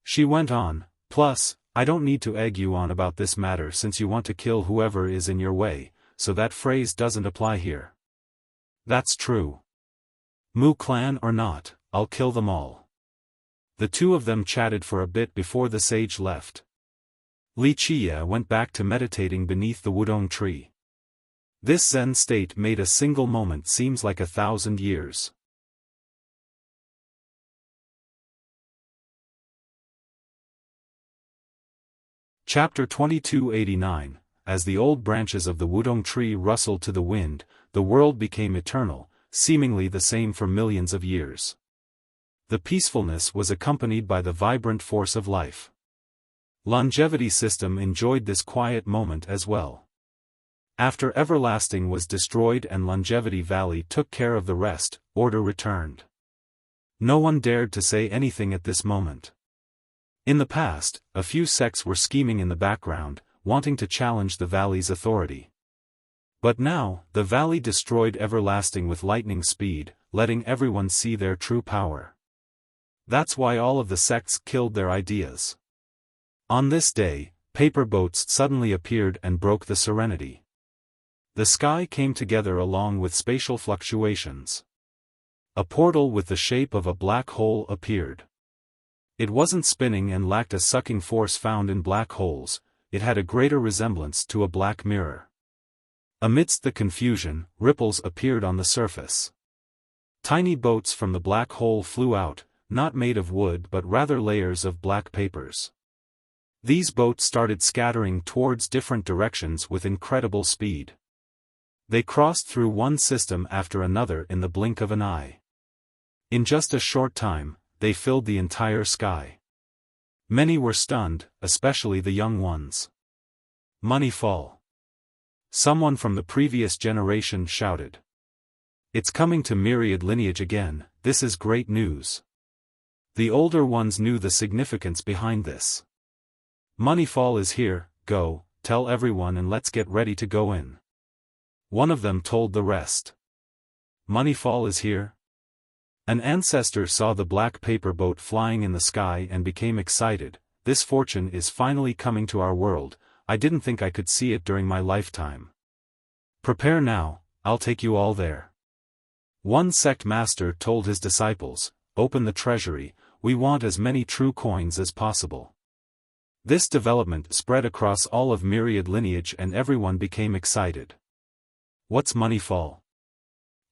She went on, plus, I don't need to egg you on about this matter since you want to kill whoever is in your way, so that phrase doesn't apply here. That's true. Mu clan or not, I'll kill them all. The two of them chatted for a bit before the sage left. Wuxia went back to meditating beneath the wudong tree. This Zen state made a single moment seems like 1,000 years. Chapter 2289. As the old branches of the wudong tree rustled to the wind, the world became eternal, seemingly the same for millions of years. The peacefulness was accompanied by the vibrant force of life. Longevity system enjoyed this quiet moment as well. After Everlasting was destroyed and Longevity Valley took care of the rest, order returned. No one dared to say anything at this moment. In the past, a few sects were scheming in the background, wanting to challenge the valley's authority. But now, the valley destroyed Everlasting with lightning speed, letting everyone see their true power. That's why all of the sects killed their ideas. On this day, paper boats suddenly appeared and broke the serenity. The sky came together along with spatial fluctuations. A portal with the shape of a black hole appeared. It wasn't spinning and lacked a sucking force found in black holes, it had a greater resemblance to a black mirror. Amidst the confusion, ripples appeared on the surface. Tiny boats from the black hole flew out, not made of wood but rather layers of black papers. These boats started scattering towards different directions with incredible speed. They crossed through one system after another in the blink of an eye. In just a short time, they filled the entire sky. Many were stunned, especially the young ones. Money fall. Someone from the previous generation shouted. It's coming to myriad lineage again, this is great news. The older ones knew the significance behind this. Moneyfall is here, go, tell everyone and let's get ready to go in. One of them told the rest. Moneyfall is here? An ancestor saw the black paper boat flying in the sky and became excited. This fortune is finally coming to our world, I didn't think I could see it during my lifetime. Prepare now, I'll take you all there. One sect master told his disciples, open the treasury, we want as many true coins as possible. This development spread across all of myriad lineage and everyone became excited. What's Moneyfall?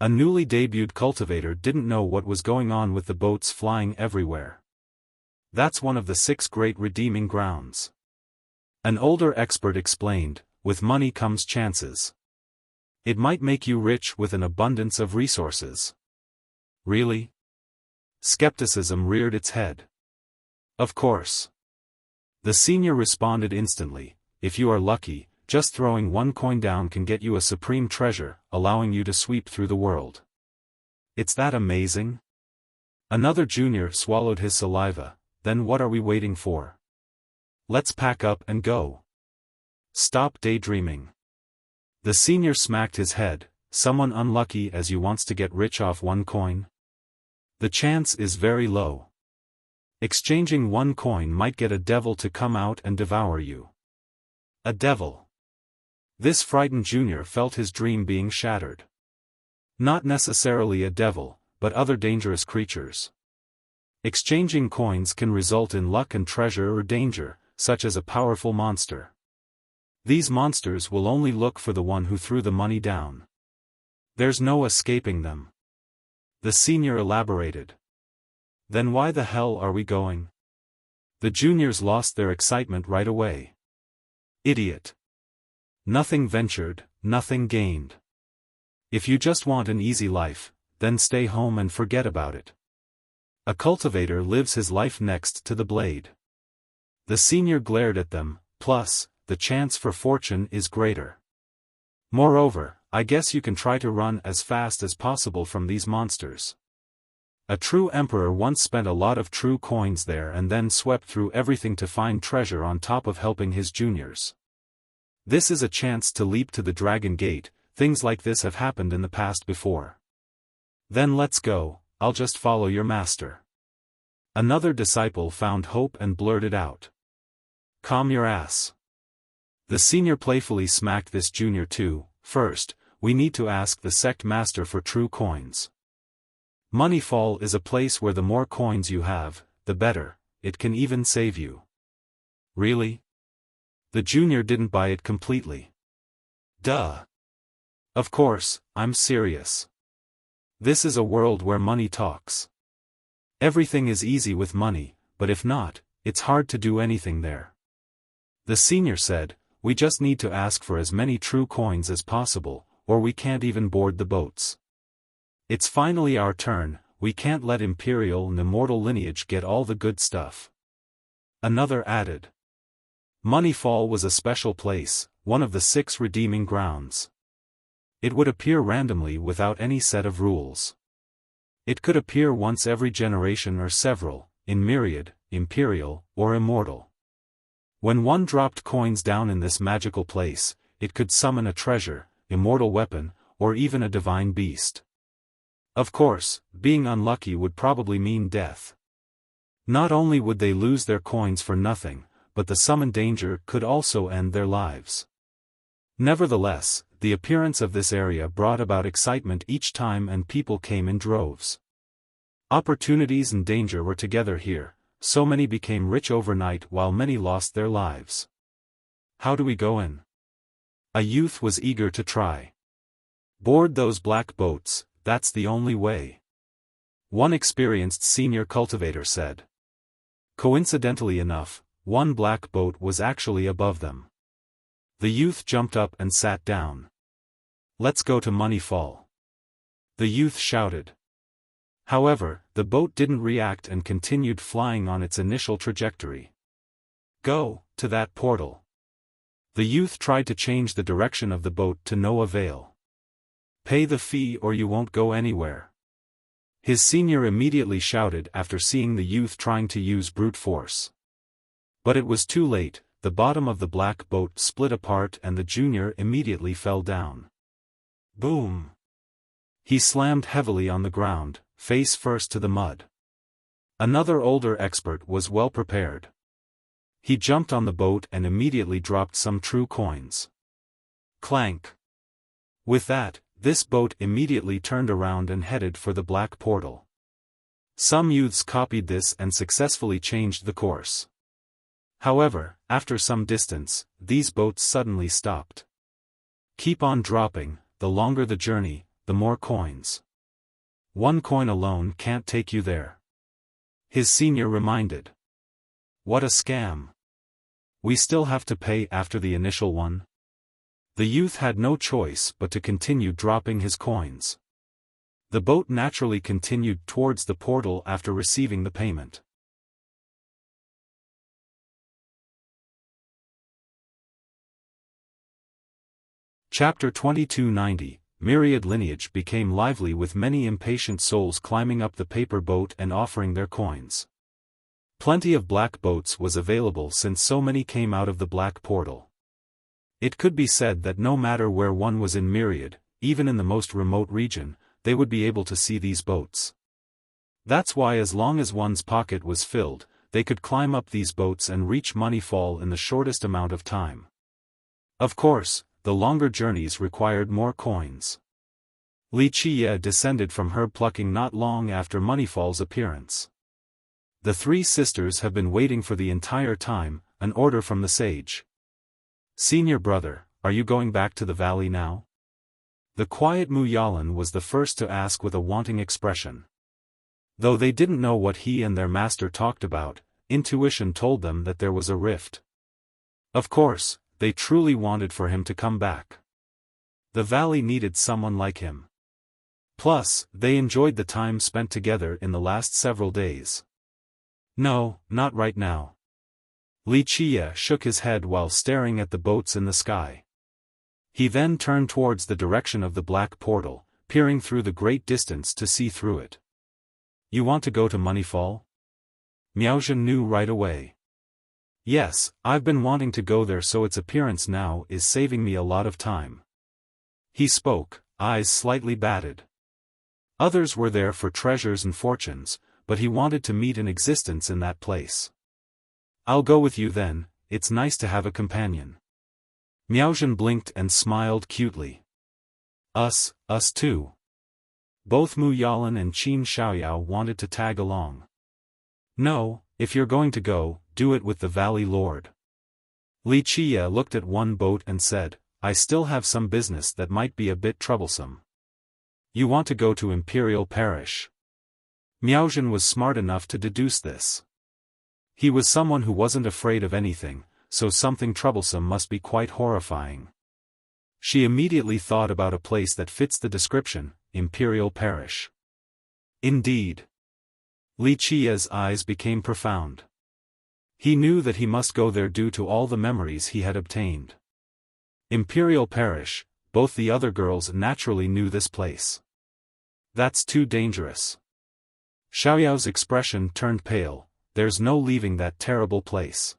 A newly debuted cultivator didn't know what was going on with the boats flying everywhere. That's one of the 6 great redeeming grounds. An older expert explained, with money comes chances. It might make you rich with an abundance of resources. Really? Skepticism reared its head. Of course. The senior responded instantly, if you are lucky, just throwing 1 coin down can get you a supreme treasure, allowing you to sweep through the world. It's that amazing? Another junior swallowed his saliva, then what are we waiting for? Let's pack up and go. Stop daydreaming. The senior smacked his head, someone unlucky as you wants to get rich off 1 coin? The chance is very low. Exchanging 1 coin might get a devil to come out and devour you. A devil. This frightened junior felt his dream being shattered. Not necessarily a devil, but other dangerous creatures. Exchanging coins can result in luck and treasure or danger, such as a powerful monster. These monsters will only look for the one who threw the money down. There's no escaping them. The senior elaborated. Then why the hell are we going? The juniors lost their excitement right away. Idiot. Nothing ventured, nothing gained. If you just want an easy life, then stay home and forget about it. A cultivator lives his life next to the blade. The senior glared at them, plus, the chance for fortune is greater. Moreover, I guess you can try to run as fast as possible from these monsters. A true emperor once spent a lot of true coins there and then swept through everything to find treasure on top of helping his juniors. This is a chance to leap to the Dragon Gate, things like this have happened in the past before. Then let's go, I'll just follow your master. Another disciple found hope and blurted out. Calm your ass. The senior playfully smacked this junior too. First, we need to ask the sect master for true coins. Moneyfall is a place where the more coins you have, the better, it can even save you. Really? The junior didn't buy it completely. Duh. Of course, I'm serious. This is a world where money talks. Everything is easy with money, but if not, it's hard to do anything there. The senior said, we just need to ask for as many true coins as possible, or we can't even board the boats. It's finally our turn, we can't let imperial and immortal lineage get all the good stuff. Another added. Moneyfall was a special place, one of the 6 redeeming grounds. It would appear randomly without any set of rules. It could appear once every generation or several, in myriad, imperial, or immortal. When one dropped coins down in this magical place, it could summon a treasure, immortal weapon, or even a divine beast. Of course, being unlucky would probably mean death. Not only would they lose their coins for nothing, but the summoned danger could also end their lives. Nevertheless, the appearance of this area brought about excitement each time and people came in droves. Opportunities and danger were together here, so many became rich overnight while many lost their lives. How do we go in? A youth was eager to try. Board those black boats, that's the only way. One experienced senior cultivator said. Coincidentally enough, one black boat was actually above them. The youth jumped up and sat down. Let's go to Moneyfall. The youth shouted. However, the boat didn't react and continued flying on its initial trajectory. Go to that portal. The youth tried to change the direction of the boat to no avail. Pay the fee or you won't go anywhere. His senior immediately shouted after seeing the youth trying to use brute force. But it was too late, the bottom of the black boat split apart and the junior immediately fell down. Boom! He slammed heavily on the ground, face first to the mud. Another older expert was well prepared. He jumped on the boat and immediately dropped some true coins. Clank! With that, this boat immediately turned around and headed for the black portal. Some youths copied this and successfully changed the course. However, after some distance, these boats suddenly stopped. Keep on dropping, the longer the journey, the more coins. 1 coin alone can't take you there. His senior reminded. What a scam. We still have to pay after the initial one? The youth had no choice but to continue dropping his coins. The boat naturally continued towards the portal after receiving the payment. Chapter 2290, Myriad lineage became lively with many impatient souls climbing up the paper boat and offering their coins. Plenty of black boats was available since so many came out of the black portal. It could be said that no matter where one was in Myriad, even in the most remote region, they would be able to see these boats. That's why as long as one's pocket was filled, they could climb up these boats and reach Moneyfall in the shortest amount of time. Of course, the longer journeys required more coins. Wuxia descended from herb plucking not long after Moneyfall's appearance. The 3 sisters have been waiting for the entire time, an order from the sage. Senior brother, are you going back to the valley now? The quiet Mu Yalan was the first to ask with a wanting expression. Though they didn't know what he and their master talked about, intuition told them that there was a rift. Of course, they truly wanted for him to come back. The valley needed someone like him. Plus, they enjoyed the time spent together in the last several days. No, not right now. Wuxia shook his head while staring at the boats in the sky. He then turned towards the direction of the black portal, peering through the great distance to see through it. You want to go to Moneyfall? Miaozhen knew right away. Yes, I've been wanting to go there, so its appearance now is saving me a lot of time. He spoke, eyes slightly batted. Others were there for treasures and fortunes, but he wanted to meet an existence in that place. I'll go with you then, it's nice to have a companion. Miaozhen blinked and smiled cutely. Us too. Both Mu Yalan and Qin Xiaoyao wanted to tag along. No, if you're going to go, do it with the Valley Lord. Wuxia looked at one boat and said, I still have some business that might be a bit troublesome. You want to go to Imperial Parish? Miaozhen was smart enough to deduce this. He was someone who wasn't afraid of anything, so something troublesome must be quite horrifying. She immediately thought about a place that fits the description, Imperial Parish. Indeed. Wuxia's eyes became profound. He knew that he must go there due to all the memories he had obtained. Imperial Parish, both the other girls naturally knew this place. That's too dangerous. Xiaoyao's expression turned pale, there's no leaving that terrible place.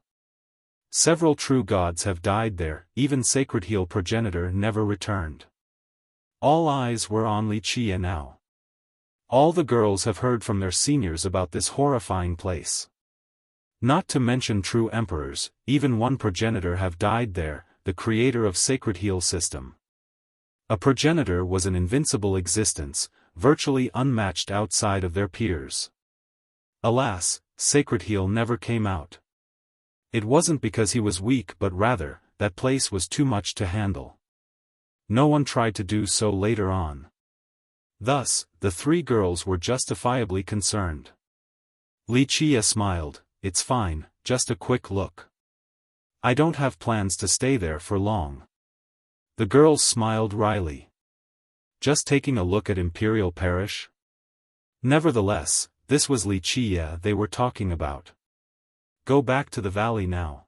Several true gods have died there, even Sacred Heel progenitor never returned. All eyes were on Wuxia now. All the girls have heard from their seniors about this horrifying place. Not to mention true emperors, even one progenitor have died there, the creator of Sacred Heel system. A progenitor was an invincible existence, virtually unmatched outside of their peers. Alas, Sacred Heel never came out. It wasn't because he was weak, but rather, that place was too much to handle. No one tried to do so later on. Thus, the 3 girls were justifiably concerned. Wuxia smiled, it's fine, just a quick look. I don't have plans to stay there for long. The girls smiled wryly. Just taking a look at Imperial Parish? Nevertheless, this was Wuxia they were talking about. Go back to the valley now.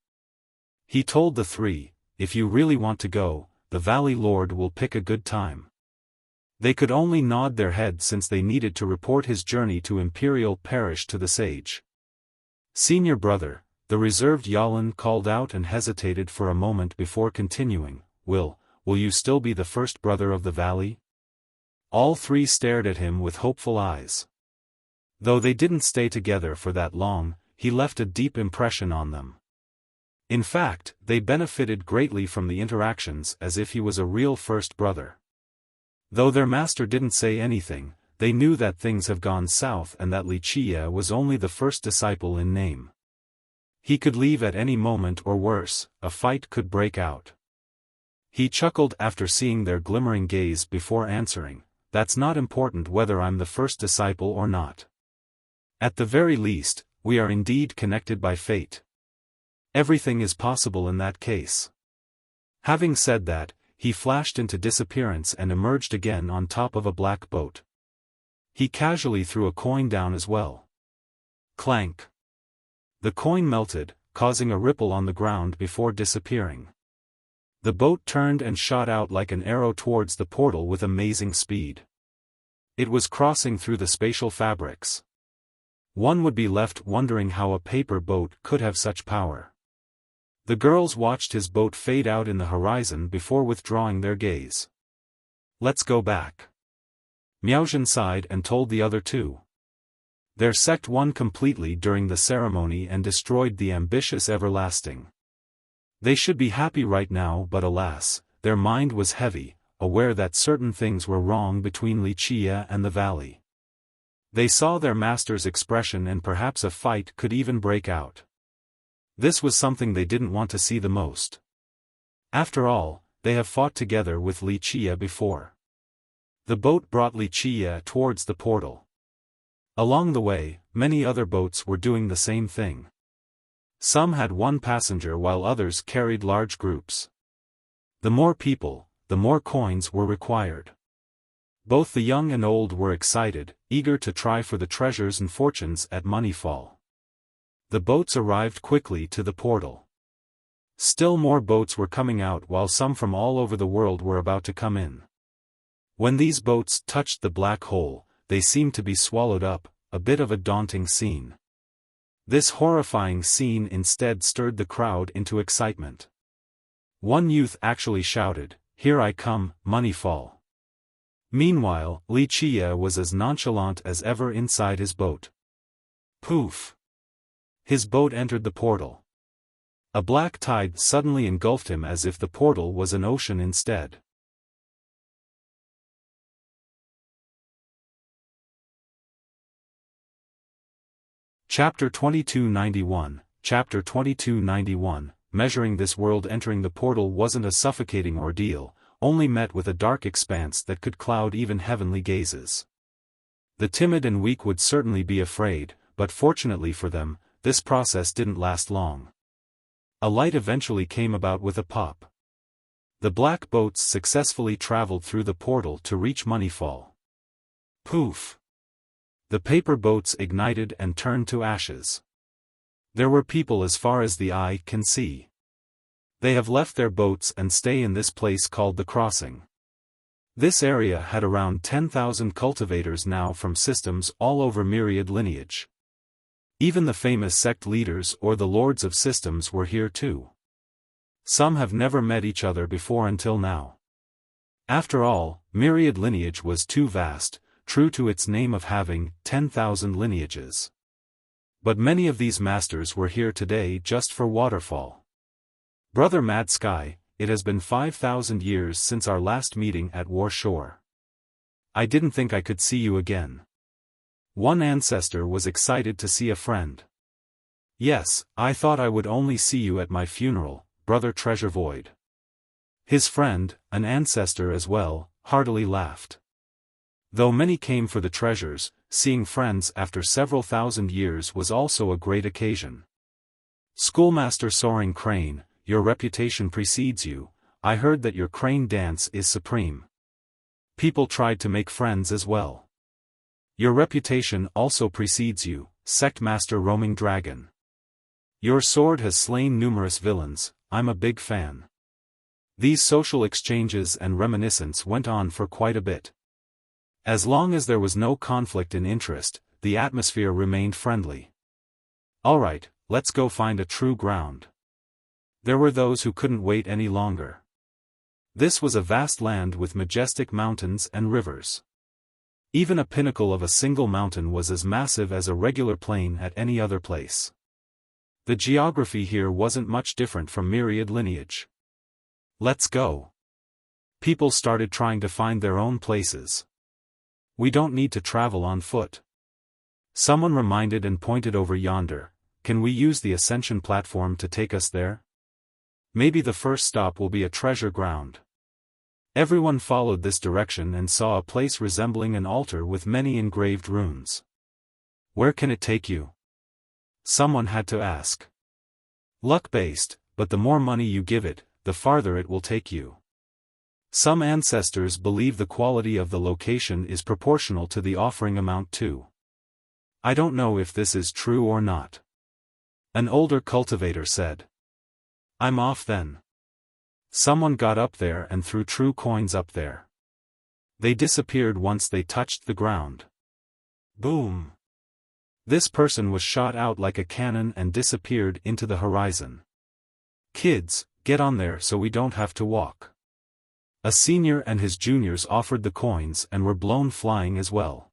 He told the three, if you really want to go, the Valley Lord will pick a good time. They could only nod their heads since they needed to report his journey to Imperial Parish to the sage. Senior brother, the reserved Yalan called out and hesitated for a moment before continuing, Will you still be the first brother of the valley? All three stared at him with hopeful eyes. Though they didn't stay together for that long, he left a deep impression on them. In fact, they benefited greatly from the interactions as if he was a real first brother. Though their master didn't say anything, they knew that things have gone south and that Wuxia was only the first disciple in name. He could leave at any moment or worse, a fight could break out. He chuckled after seeing their glimmering gaze before answering, that's not important whether I'm the first disciple or not. At the very least, we are indeed connected by fate. Everything is possible in that case. Having said that, he flashed into disappearance and emerged again on top of a black boat. He casually threw a coin down as well. Clank. The coin melted, causing a ripple on the ground before disappearing. The boat turned and shot out like an arrow towards the portal with amazing speed. It was crossing through the spatial fabrics. One would be left wondering how a paper boat could have such power. The girls watched his boat fade out in the horizon before withdrawing their gaze. Let's go back. Miaozhen sighed and told the other two. Their sect won completely during the ceremony and destroyed the ambitious everlasting. They should be happy right now, but alas, their mind was heavy, aware that certain things were wrong between Wuxia and the valley. They saw their master's expression and perhaps a fight could even break out. This was something they didn't want to see the most. After all, they have fought together with Wuxia before. The boat brought Wuxia towards the portal. Along the way, many other boats were doing the same thing. Some had one passenger while others carried large groups. The more people, the more coins were required. Both the young and old were excited, eager to try for the treasures and fortunes at Moneyfall. The boats arrived quickly to the portal. Still more boats were coming out while some from all over the world were about to come in. When these boats touched the black hole, they seemed to be swallowed up, a bit of a daunting scene. This horrifying scene instead stirred the crowd into excitement. One youth actually shouted, "Here I come, Moneyfall." Meanwhile, Wuxia was as nonchalant as ever inside his boat. Poof! His boat entered the portal. A black tide suddenly engulfed him as if the portal was an ocean instead. Chapter 2291, Chapter 2291, Measuring this world. Entering the portal wasn't a suffocating ordeal, only met with a dark expanse that could cloud even heavenly gazes. The timid and weak would certainly be afraid, but fortunately for them, this process didn't last long. A light eventually came about with a pop. The black boats successfully traveled through the portal to reach Moneyfall. Poof! The paper boats ignited and turned to ashes. There were people as far as the eye can see. They have left their boats and stay in this place called the Crossing. This area had around 10,000 cultivators now from systems all over myriad lineage. Even the famous sect leaders or the lords of systems were here too. Some have never met each other before until now. After all, myriad lineage was too vast, true to its name of having 10,000 lineages. But many of these masters were here today just for Waterfall. Brother Mad Sky, it has been 5,000 years since our last meeting at War Shore. I didn't think I could see you again. One ancestor was excited to see a friend. Yes, I thought I would only see you at my funeral, Brother Treasure Void. His friend, an ancestor as well, heartily laughed. Though many came for the treasures, seeing friends after several thousand years was also a great occasion. Schoolmaster Soaring Crane, your reputation precedes you. I heard that your crane dance is supreme. People tried to make friends as well. Your reputation also precedes you, Sect Master Roaming Dragon. Your sword has slain numerous villains, I'm a big fan. These social exchanges and reminiscence went on for quite a bit. As long as there was no conflict in interest, the atmosphere remained friendly. Alright, let's go find a true ground. There were those who couldn't wait any longer. This was a vast land with majestic mountains and rivers. Even a pinnacle of a single mountain was as massive as a regular plain at any other place. The geography here wasn't much different from myriad lineage. Let's go. People started trying to find their own places. We don't need to travel on foot. Someone reminded and pointed over yonder. Can we use the ascension platform to take us there? Maybe the first stop will be a treasure ground. Everyone followed this direction and saw a place resembling an altar with many engraved runes. Where can it take you? Someone had to ask. Luck-based, but the more money you give it, the farther it will take you. Some ancestors believe the quality of the location is proportional to the offering amount too. I don't know if this is true or not. An older cultivator said. I'm off then. Someone got up there and threw true coins up there. They disappeared once they touched the ground. Boom! This person was shot out like a cannon and disappeared into the horizon. Kids, get on there so we don't have to walk. A senior and his juniors offered the coins and were blown flying as well.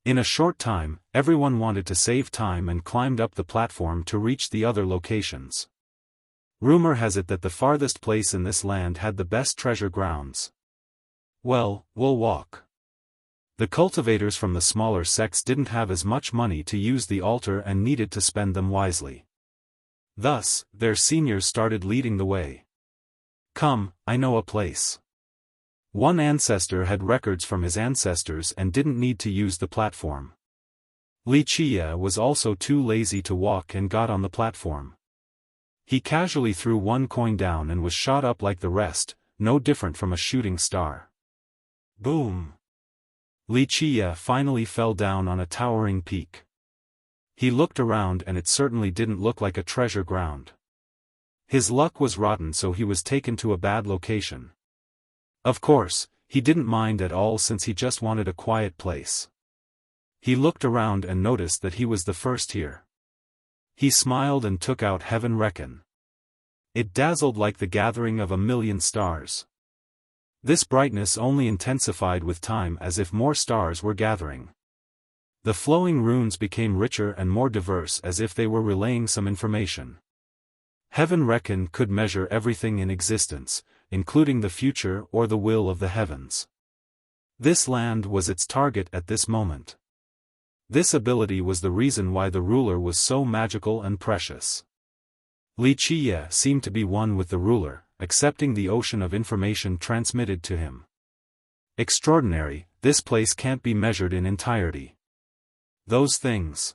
In a short time, everyone wanted to save time and climbed up the platform to reach the other locations. Rumor has it that the farthest place in this land had the best treasure grounds. Well, we'll walk. The cultivators from the smaller sects didn't have as much money to use the altar and needed to spend them wisely. Thus, their seniors started leading the way. Come, I know a place. One ancestor had records from his ancestors and didn't need to use the platform. Wuxia was also too lazy to walk and got on the platform. He casually threw one coin down and was shot up like the rest, no different from a shooting star. Boom! Wuxia finally fell down on a towering peak. He looked around and it certainly didn't look like a treasure ground. His luck was rotten, so he was taken to a bad location. Of course, he didn't mind at all since he just wanted a quiet place. He looked around and noticed that he was the first here. He smiled and took out Heaven Reckon. It dazzled like the gathering of 1,000,000 stars. This brightness only intensified with time as if more stars were gathering. The flowing runes became richer and more diverse as if they were relaying some information. Heaven Reckon could measure everything in existence, including the future or the will of the heavens. This land was its target at this moment. This ability was the reason why the ruler was so magical and precious. Wuxia seemed to be one with the ruler, accepting the ocean of information transmitted to him. Extraordinary, this place can't be measured in entirety. Those things.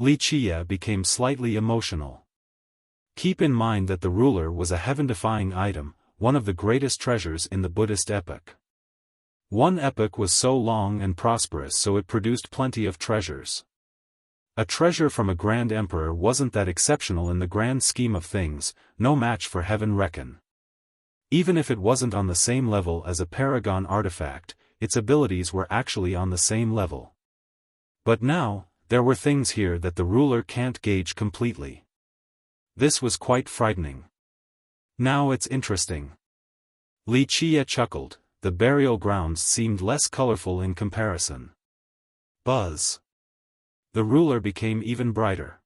Wuxia became slightly emotional. Keep in mind that the ruler was a heaven-defying item, one of the greatest treasures in the Buddhist epoch. One epoch was so long and prosperous, so it produced plenty of treasures. A treasure from a grand emperor wasn't that exceptional in the grand scheme of things, no match for Heaven Reckon. Even if it wasn't on the same level as a paragon artifact, its abilities were actually on the same level. But now, there were things here that the ruler can't gauge completely. This was quite frightening. Now it's interesting. Wuxia chuckled. The burial grounds seemed less colorful in comparison. Buzz. The ruler became even brighter.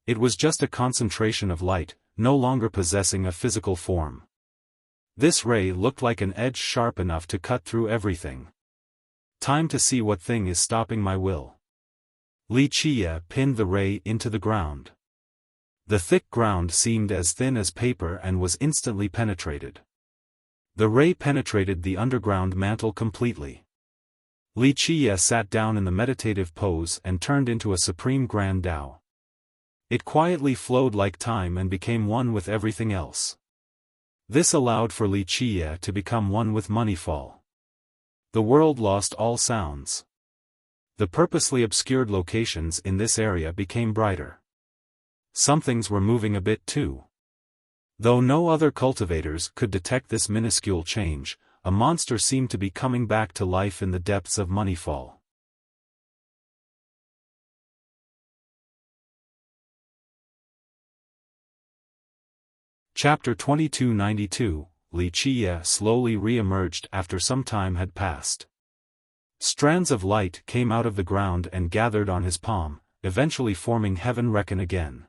It was just a concentration of light, no longer possessing a physical form. This ray looked like an edge sharp enough to cut through everything. Time to see what thing is stopping my will. Wuxia pinned the ray into the ground. The thick ground seemed as thin as paper and was instantly penetrated. The ray penetrated the underground mantle completely. Wuxia sat down in the meditative pose and turned into a supreme grand Tao. It quietly flowed like time and became one with everything else. This allowed for Wuxia to become one with Moneyfall. The world lost all sounds. The purposely obscured locations in this area became brighter. Some things were moving a bit too. Though no other cultivators could detect this minuscule change, a monster seemed to be coming back to life in the depths of Moneyfall. Chapter 2292, Wuxia slowly re-emerged after some time had passed. Strands of light came out of the ground and gathered on his palm, eventually forming Heaven Reckon again.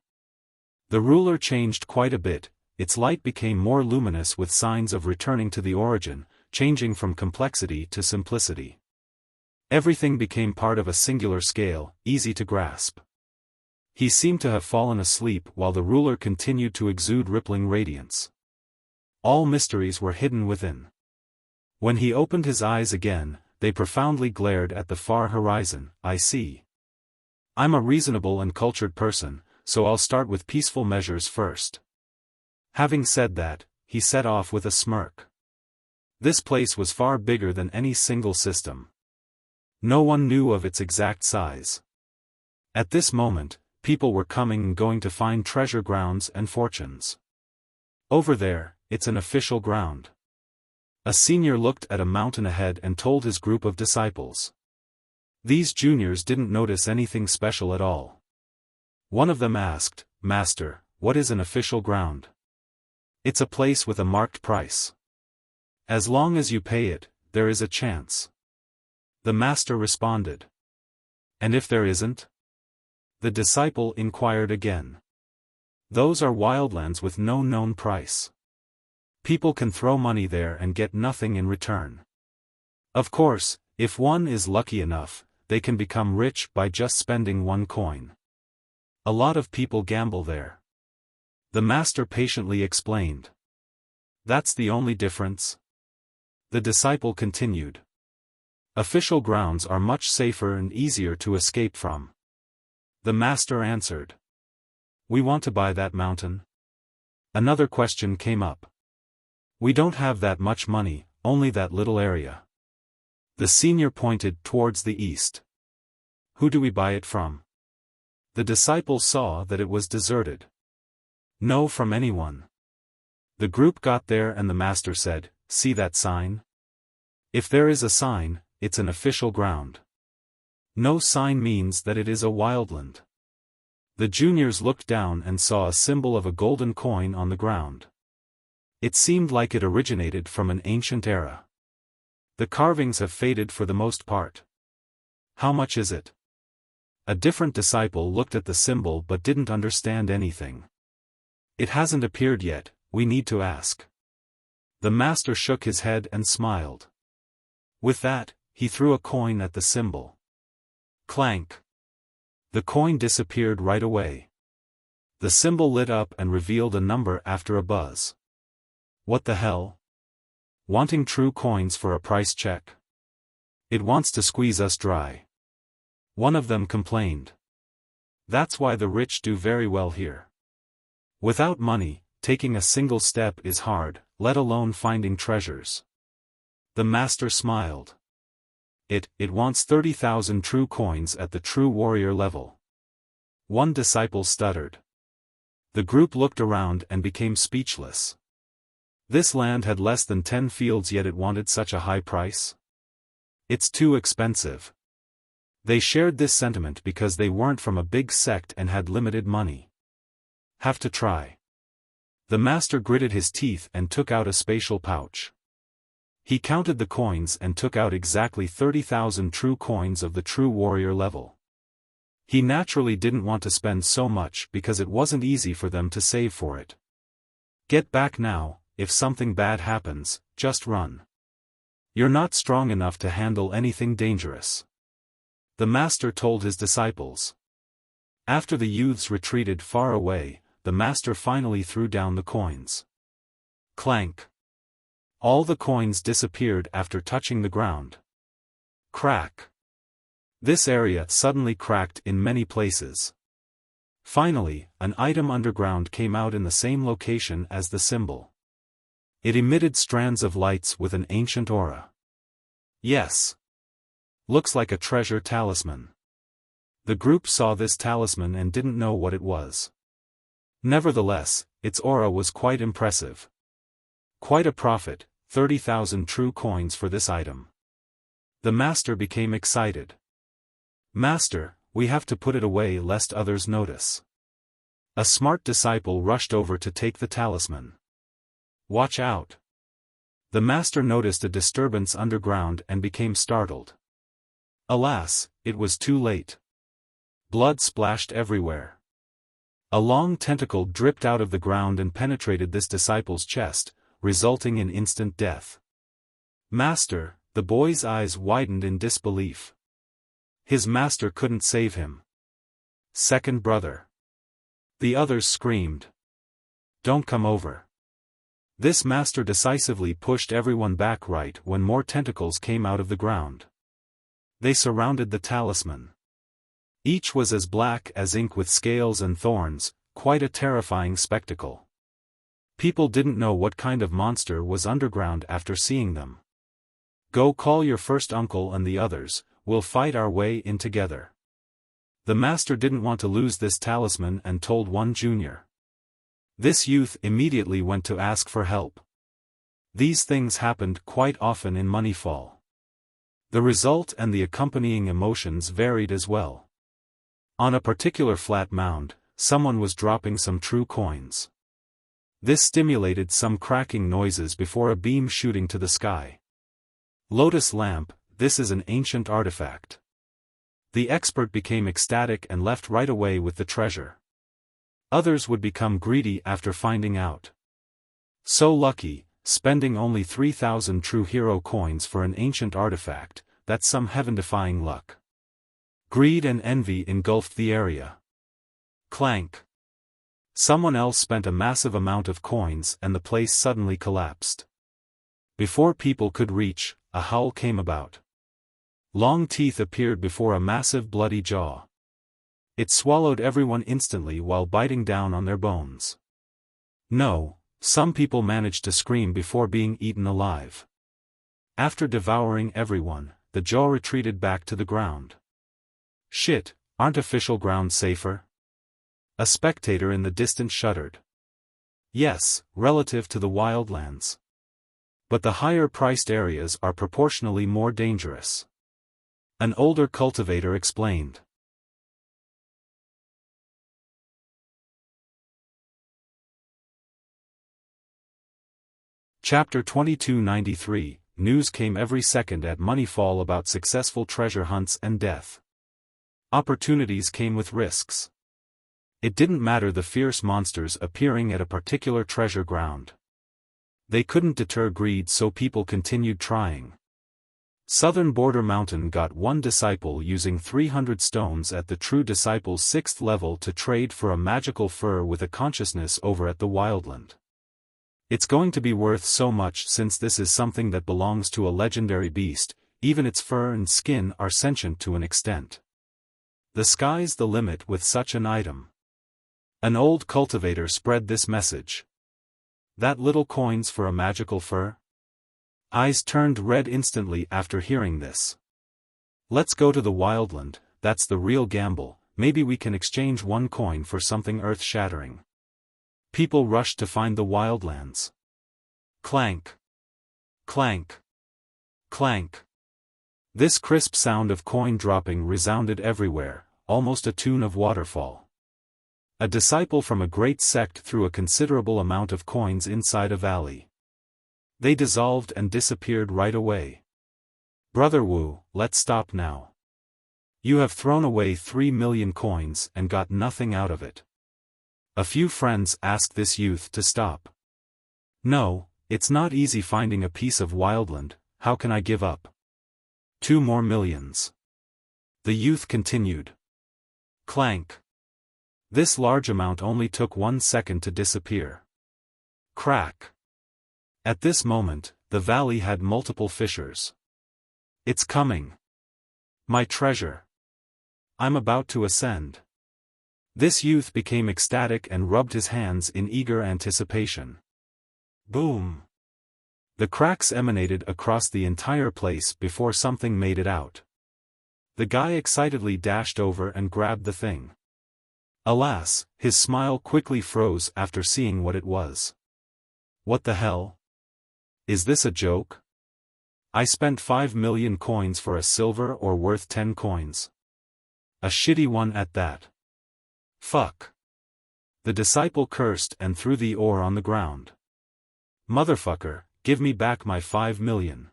The ruler changed quite a bit, its light became more luminous with signs of returning to the origin, changing from complexity to simplicity. Everything became part of a singular scale, easy to grasp. He seemed to have fallen asleep while the ruler continued to exude rippling radiance. All mysteries were hidden within. When he opened his eyes again, they profoundly glared at the far horizon. I see. I'm a reasonable and cultured person, so I'll start with peaceful measures first. Having said that, he set off with a smirk. This place was far bigger than any single system. No one knew of its exact size. At this moment, people were coming and going to find treasure grounds and fortunes. Over there, it's an official ground. A senior looked at a mountain ahead and told his group of disciples. These juniors didn't notice anything special at all. One of them asked, "Master, what is an official ground?" "It's a place with a marked price. As long as you pay it, there is a chance." The master responded. "And if there isn't?" The disciple inquired again. "Those are wildlands with no known price. People can throw money there and get nothing in return. Of course, if one is lucky enough, they can become rich by just spending one coin. A lot of people gamble there." The master patiently explained. "That's the only difference?" The disciple continued. "Official grounds are much safer and easier to escape from." The master answered. "We want to buy that mountain." Another question came up. "We don't have that much money, only that little area." The senior pointed towards the east. "Who do we buy it from?" The disciple saw that it was deserted. "No, from anyone." The group got there and the master said, "See that sign? If there is a sign, it's an official ground. No sign means that it is a wildland." The juniors looked down and saw a symbol of a golden coin on the ground. It seemed like it originated from an ancient era. "The carvings have faded for the most part. How much is it?" A different disciple looked at the symbol but didn't understand anything. "It hasn't appeared yet, we need to ask." The master shook his head and smiled. With that, he threw a coin at the symbol. Clank! The coin disappeared right away. The symbol lit up and revealed a number after a buzz. "What the hell? Wanting true coins for a price check? It wants to squeeze us dry." One of them complained. "That's why the rich do very well here. Without money, taking a single step is hard, let alone finding treasures." The master smiled. It wants 30,000 true coins at the true warrior level." One disciple stuttered. The group looked around and became speechless. This land had less than 10 fields yet it wanted such a high price? "It's too expensive." They shared this sentiment because they weren't from a big sect and had limited money. "Have to try." The master gritted his teeth and took out a spatial pouch. He counted the coins and took out exactly 30,000 true coins of the true warrior level. He naturally didn't want to spend so much because it wasn't easy for them to save for it. "Get back now, if something bad happens, just run. You're not strong enough to handle anything dangerous," the master told his disciples. After the youths retreated far away, the master finally threw down the coins. Clank! All the coins disappeared after touching the ground. Crack! This area suddenly cracked in many places. Finally, an item underground came out in the same location as the symbol. It emitted strands of lights with an ancient aura. "Yes. Looks like a treasure talisman. The group saw this talisman and didn't know what it was. Nevertheless, its aura was quite impressive. Quite a profit, 30,000 true coins for this item. The master became excited. Master, we have to put it away lest others notice. A smart disciple rushed over to take the talisman. Watch out. The master noticed a disturbance underground and became startled. Alas, it was too late. Blood splashed everywhere. A long tentacle dripped out of the ground and penetrated this disciple's chest, resulting in instant death. Master, the boy's eyes widened in disbelief. His master couldn't save him. Second brother. The others screamed. Don't come over. This master decisively pushed everyone back right when more tentacles came out of the ground. They surrounded the talisman. Each was as black as ink with scales and thorns, quite a terrifying spectacle. People didn't know what kind of monster was underground after seeing them. Go call your first uncle and the others, we'll fight our way in together. The master didn't want to lose this talisman and told one junior. This youth immediately went to ask for help. These things happened quite often in Moneyfall. The result and the accompanying emotions varied as well. On a particular flat mound, someone was dropping some true coins. This stimulated some cracking noises before a beam shooting to the sky. Lotus lamp, this is an ancient artifact. The expert became ecstatic and left right away with the treasure. Others would become greedy after finding out. So lucky, spending only 3,000 true hero coins for an ancient artifact, that's some heaven-defying luck. Greed and envy engulfed the area. Clank. Someone else spent a massive amount of coins and the place suddenly collapsed. Before people could reach, a howl came about. Long teeth appeared before a massive bloody jaw. It swallowed everyone instantly while biting down on their bones. No, some people managed to scream before being eaten alive. After devouring everyone, the jaw retreated back to the ground. Shit, aren't official grounds safer? A spectator in the distance shuddered. Yes, relative to the wildlands. But the higher-priced areas are proportionally more dangerous. An older cultivator explained. Chapter 2293, News came every second at Moneyfall about successful treasure hunts and death. Opportunities came with risks. It didn't matter the fierce monsters appearing at a particular treasure ground. They couldn't deter greed, so people continued trying. Southern Border Mountain got one disciple using 300 stones at the true disciple's 6th level to trade for a magical fur with a consciousness over at the Wildland. It's going to be worth so much since this is something that belongs to a legendary beast, even its fur and skin are sentient to an extent. The sky's the limit with such an item. An old cultivator spread this message. That little coins for a magical fur? Eyes turned red instantly after hearing this. Let's go to the Wildland, that's the real gamble, maybe we can exchange one coin for something earth-shattering. People rushed to find the Wildlands. Clank. Clank. Clank. This crisp sound of coin dropping resounded everywhere, almost a tune of waterfall. A disciple from a great sect threw a considerable amount of coins inside a valley. They dissolved and disappeared right away. Brother Wu, let's stop now. You have thrown away 3 million coins and got nothing out of it. A few friends asked this youth to stop. No, it's not easy finding a piece of wildland, how can I give up? 2 more millions. The youth continued. Clank. This large amount only took 1 second to disappear. Crack. At this moment, the valley had multiple fissures. It's coming. My treasure. I'm about to ascend. This youth became ecstatic and rubbed his hands in eager anticipation. Boom. The cracks emanated across the entire place before something made it out. The guy excitedly dashed over and grabbed the thing. Alas, his smile quickly froze after seeing what it was. What the hell? Is this a joke? I spent 5 million coins for a silver ore worth 10 coins. A shitty one at that. Fuck. The disciple cursed and threw the ore on the ground. Motherfucker, give me back my 5 million.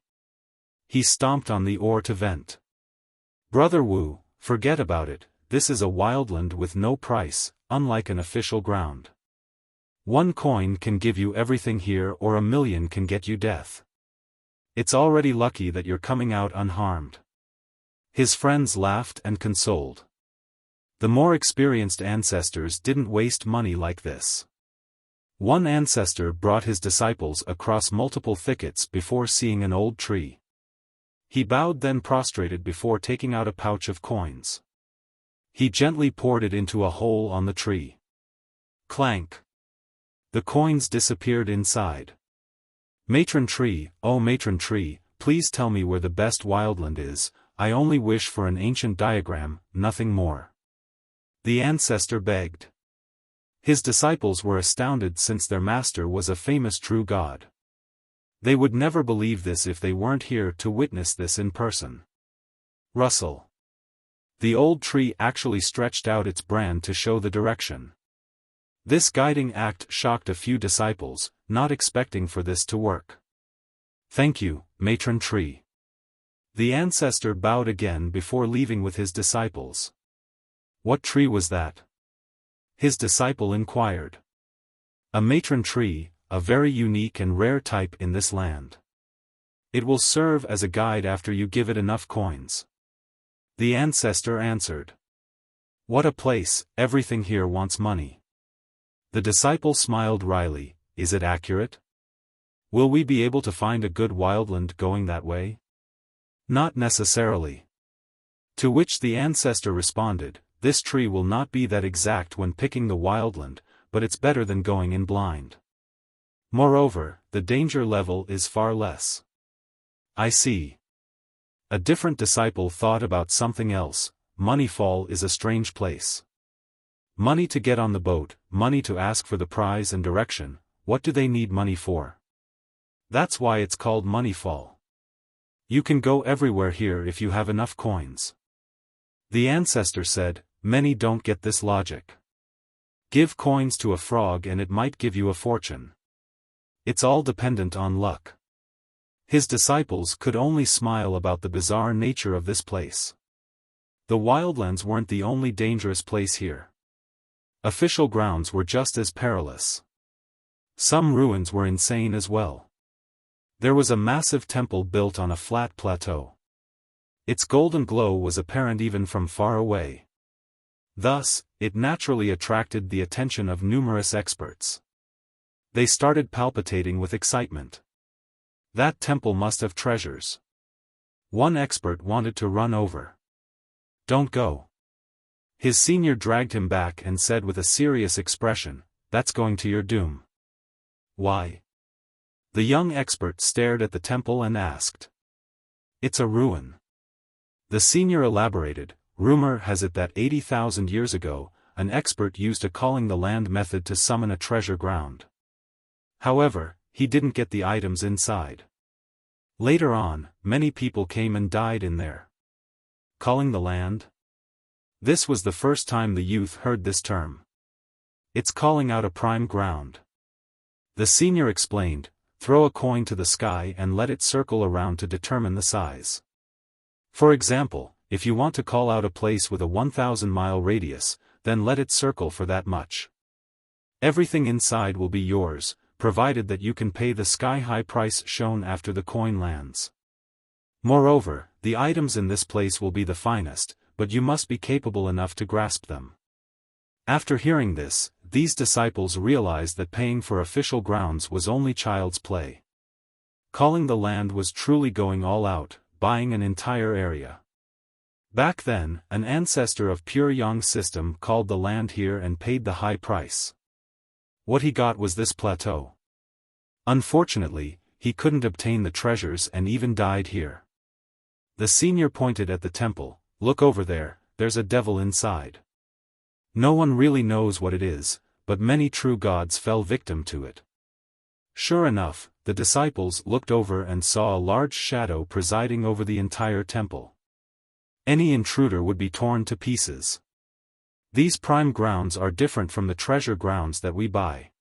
He stomped on the ore to vent. Brother Wu, forget about it, this is a wildland with no price, unlike an official ground. 1 coin can give you everything here or 1 million can get you death. It's already lucky that you're coming out unharmed. His friends laughed and consoled. The more experienced ancestors didn't waste money like this. One ancestor brought his disciples across multiple thickets before seeing an old tree. He bowed then prostrated before taking out a pouch of coins. He gently poured it into a hole on the tree. Clank. The coins disappeared inside. Matron tree, oh matron tree, please tell me where the best wildland is, I only wish for an ancient diagram, nothing more. The ancestor begged. His disciples were astounded since their master was a famous true god. They would never believe this if they weren't here to witness this in person. Rustle. The old tree actually stretched out its brand to show the direction. This guiding act shocked a few disciples, not expecting for this to work. Thank you, matron tree. The ancestor bowed again before leaving with his disciples. What tree was that? His disciple inquired. A matron tree, a very unique and rare type in this land. It will serve as a guide after you give it enough coins. The ancestor answered. What a place, everything here wants money. The disciple smiled wryly, is it accurate? Will we be able to find a good wildland going that way? Not necessarily. To which the ancestor responded, this tree will not be that exact when picking the wildland, but it's better than going in blind. Moreover, the danger level is far less. I see. A different disciple thought about something else. Moneyfall is a strange place. Money to get on the boat, money to ask for the prize and direction, what do they need money for? That's why it's called Moneyfall. You can go everywhere here if you have enough coins. The ancestor said, many don't get this logic. Give coins to a frog and it might give you a fortune. It's all dependent on luck. His disciples could only smile about the bizarre nature of this place. The wildlands weren't the only dangerous place here. Official grounds were just as perilous. Some ruins were insane as well. There was a massive temple built on a flat plateau. Its golden glow was apparent even from far away. Thus, it naturally attracted the attention of numerous experts. They started palpitating with excitement. That temple must have treasures. One expert wanted to run over. Don't go. His senior dragged him back and said with a serious expression, that's going to your doom. Why? The young expert stared at the temple and asked. It's a ruin. The senior elaborated, rumor has it that 80,000 years ago, an expert used a calling the land method to summon a treasure ground. However, he didn't get the items inside. Later on, many people came and died in there. Calling the land? This was the first time the youth heard this term. It's calling out a prime ground. The senior explained, throw a coin to the sky and let it circle around to determine the size. For example, if you want to call out a place with a 1,000-mile radius, then let it circle for that much. Everything inside will be yours, provided that you can pay the sky-high price shown after the coin lands. Moreover, the items in this place will be the finest, but you must be capable enough to grasp them. After hearing this, these disciples realized that paying for official grounds was only child's play. Calling the land was truly going all out, buying an entire area. Back then, an ancestor of pure Yang system called the land here and paid the high price. What he got was this plateau. Unfortunately, he couldn't obtain the treasures and even died here. The senior pointed at the temple, "Look over there, there's a devil inside." No one really knows what it is, but many true gods fell victim to it. Sure enough, the disciples looked over and saw a large shadow presiding over the entire temple. Any intruder would be torn to pieces. These prime grounds are different from the treasure grounds that we buy.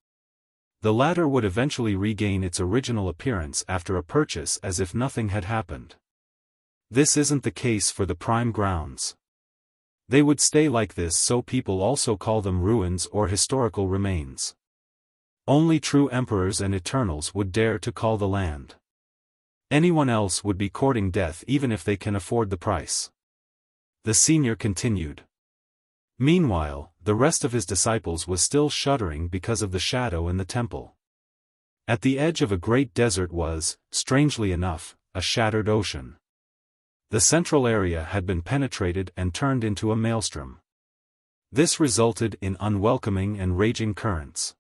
The latter would eventually regain its original appearance after a purchase as if nothing had happened. This isn't the case for the prime grounds. They would stay like this, so people also call them ruins or historical remains. Only true emperors and eternals would dare to call the land. Anyone else would be courting death even if they can afford the price. The senior continued. Meanwhile, the rest of his disciples was still shuddering because of the shadow in the temple. At the edge of a great desert was, strangely enough, a shattered ocean. The central area had been penetrated and turned into a maelstrom. This resulted in unwelcoming and raging currents.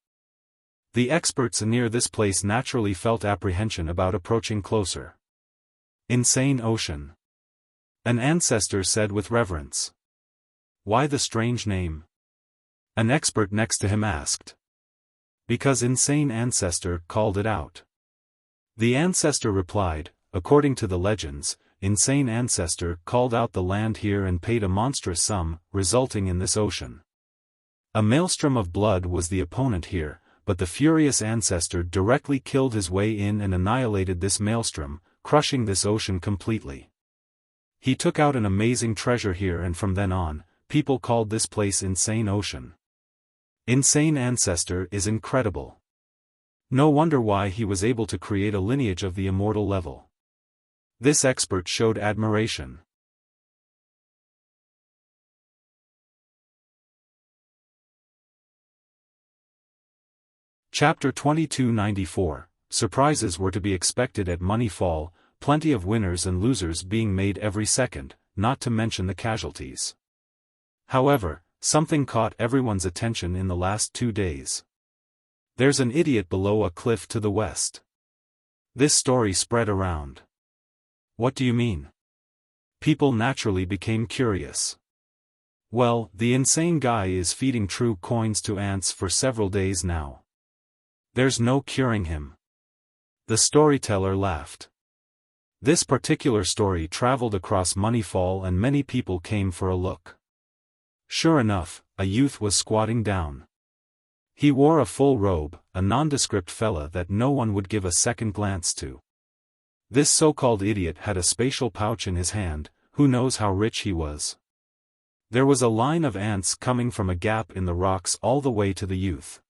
The experts near this place naturally felt apprehension about approaching closer. Insane ocean. An ancestor said with reverence. Why the strange name? An expert next to him asked. Because insane ancestor called it out. The ancestor replied, according to the legends, insane ancestor called out the land here and paid a monstrous sum, resulting in this ocean. A maelstrom of blood was the opponent here, but the furious ancestor directly killed his way in and annihilated this maelstrom, crushing this ocean completely. He took out an amazing treasure here, and from then on, people called this place Insane Ocean. Insane Ancestor is incredible. No wonder why he was able to create a lineage of the immortal level. This expert showed admiration. Chapter 2294. Surprises were to be expected at Money Fall, plenty of winners and losers being made every second, not to mention the casualties. However, something caught everyone's attention in the last 2 days. There's an idiot below a cliff to the west. This story spread around. What do you mean? People naturally became curious. Well, the insane guy is feeding true coins to ants for several days now. There's no curing him. The storyteller laughed. This particular story traveled across Money Fall and many people came for a look. Sure enough, a youth was squatting down. He wore a full robe, a nondescript fella that no one would give a second glance to. This so-called idiot had a spatial pouch in his hand, who knows how rich he was. There was a line of ants coming from a gap in the rocks all the way to the youth.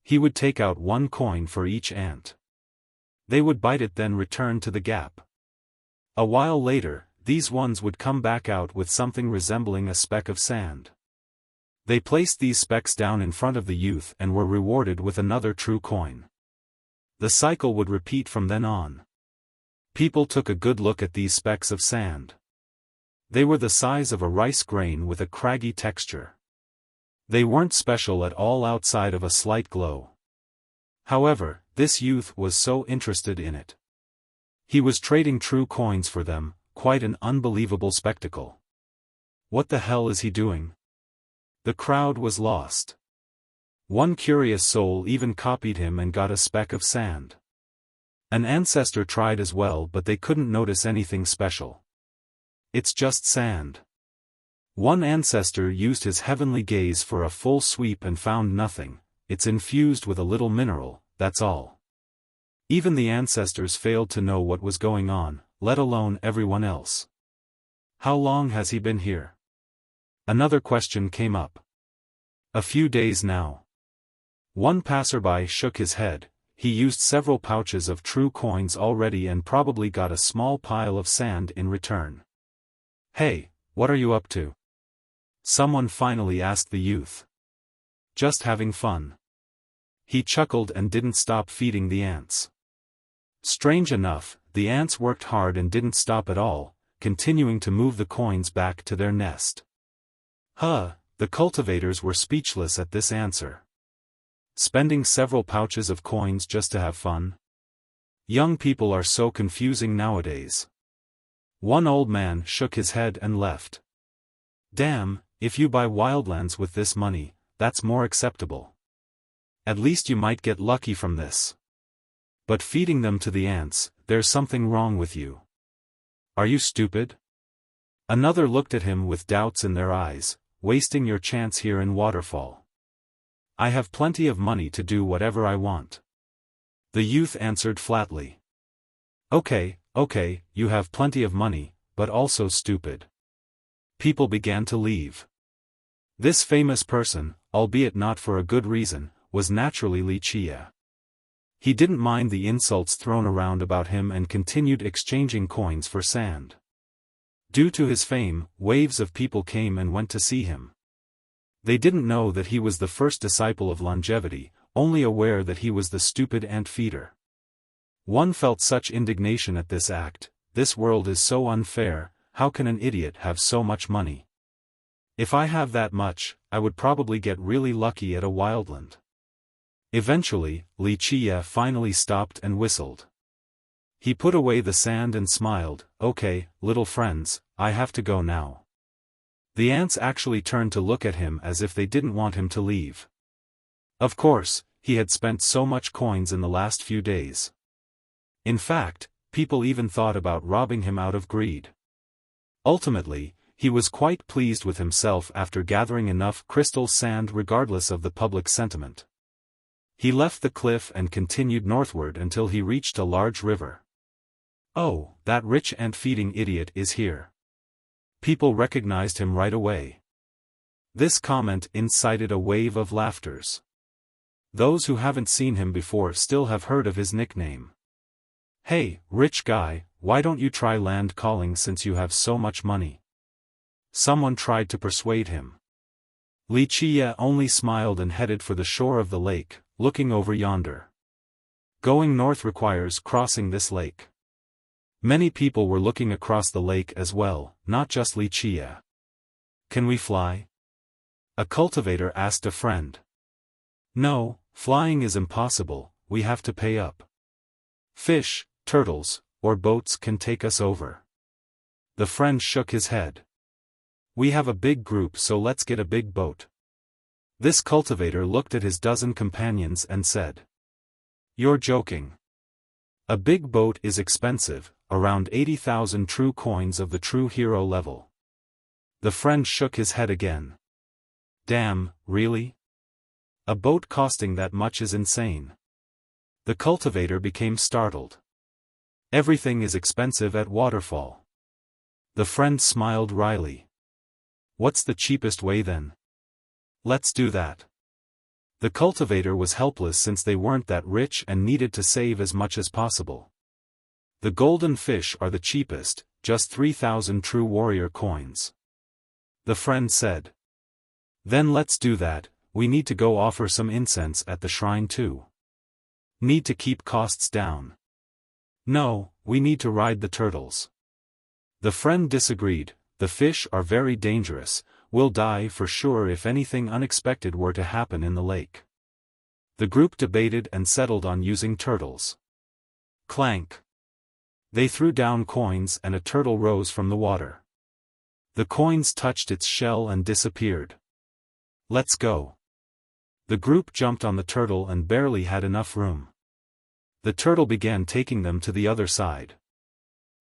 He would take out 1 coin for each ant. They would bite it, then return to the gap. A while later, these ones would come back out with something resembling a speck of sand. They placed these specks down in front of the youth and were rewarded with another true coin. The cycle would repeat from then on. People took a good look at these specks of sand. They were the size of a rice grain with a craggy texture. They weren't special at all outside of a slight glow. However, this youth was so interested in it. He was trading true coins for them, quite an unbelievable spectacle. What the hell is he doing? The crowd was lost. One curious soul even copied him and got a speck of sand. An ancestor tried as well, but they couldn't notice anything special. It's just sand. One ancestor used his heavenly gaze for a full sweep and found nothing. It's infused with a little mineral, that's all. Even the ancestors failed to know what was going on, let alone everyone else. How long has he been here? Another question came up. A few days now. One passerby shook his head. He used several pouches of true coins already and probably got a small pile of sand in return. Hey, what are you up to? Someone finally asked the youth. Just having fun. He chuckled and didn't stop feeding the ants. Strange enough, the ants worked hard and didn't stop at all, continuing to move the coins back to their nest. The cultivators were speechless at this answer. Spending several pouches of coins just to have fun? Young people are so confusing nowadays. One old man shook his head and left. Damn, if you buy wildlands with this money, that's more acceptable. At least you might get lucky from this. But feeding them to the ants, there's something wrong with you. Are you stupid? Another looked at him with doubts in their eyes, wasting your chance here in Waterfall. I have plenty of money to do whatever I want. The youth answered flatly. Okay, you have plenty of money, but also stupid. People began to leave. This famous person, albeit not for a good reason, was naturally Wuxia. He didn't mind the insults thrown around about him and continued exchanging coins for sand. Due to his fame, waves of people came and went to see him. They didn't know that he was the first disciple of longevity, only aware that he was the stupid ant feeder. One felt such indignation at this act. This world is so unfair. How can an idiot have so much money? If I have that much, I would probably get really lucky at a wildland. Eventually, Wuxia finally stopped and whistled. He put away the sand and smiled. Okay, little friends, I have to go now. The ants actually turned to look at him as if they didn't want him to leave. Of course, he had spent so much coins in the last few days. In fact, people even thought about robbing him out of greed. Ultimately, he was quite pleased with himself after gathering enough crystal sand regardless of the public sentiment. He left the cliff and continued northward until he reached a large river. Oh, that rich ant-feeding idiot is here. People recognized him right away. This comment incited a wave of laughters. Those who haven't seen him before still have heard of his nickname. Hey, rich guy, why don't you try land calling since you have so much money? Someone tried to persuade him. Wuxia only smiled and headed for the shore of the lake, looking over yonder. Going north requires crossing this lake. Many people were looking across the lake as well, not just Wuxia. Can we fly? A cultivator asked a friend. No, flying is impossible, we have to pay up. Fish, turtles, or boats can take us over. The friend shook his head. We have a big group, so let's get a big boat. This cultivator looked at his dozen companions and said. You're joking. A big boat is expensive, around 80,000 true coins of the true hero level. The friend shook his head again. Damn, really? A boat costing that much is insane. The cultivator became startled. Everything is expensive at Waterfall. The friend smiled wryly. What's the cheapest way then? Let's do that. The cultivator was helpless since they weren't that rich and needed to save as much as possible. The golden fish are the cheapest, just 3,000 true warrior coins. The friend said. Then let's do that, we need to go offer some incense at the shrine too. Need to keep costs down. No, we need to ride the turtles. The friend disagreed. The fish are very dangerous, we'll die for sure if anything unexpected were to happen in the lake. The group debated and settled on using turtles. Clank. They threw down coins and a turtle rose from the water. The coins touched its shell and disappeared. Let's go. The group jumped on the turtle and barely had enough room. The turtle began taking them to the other side.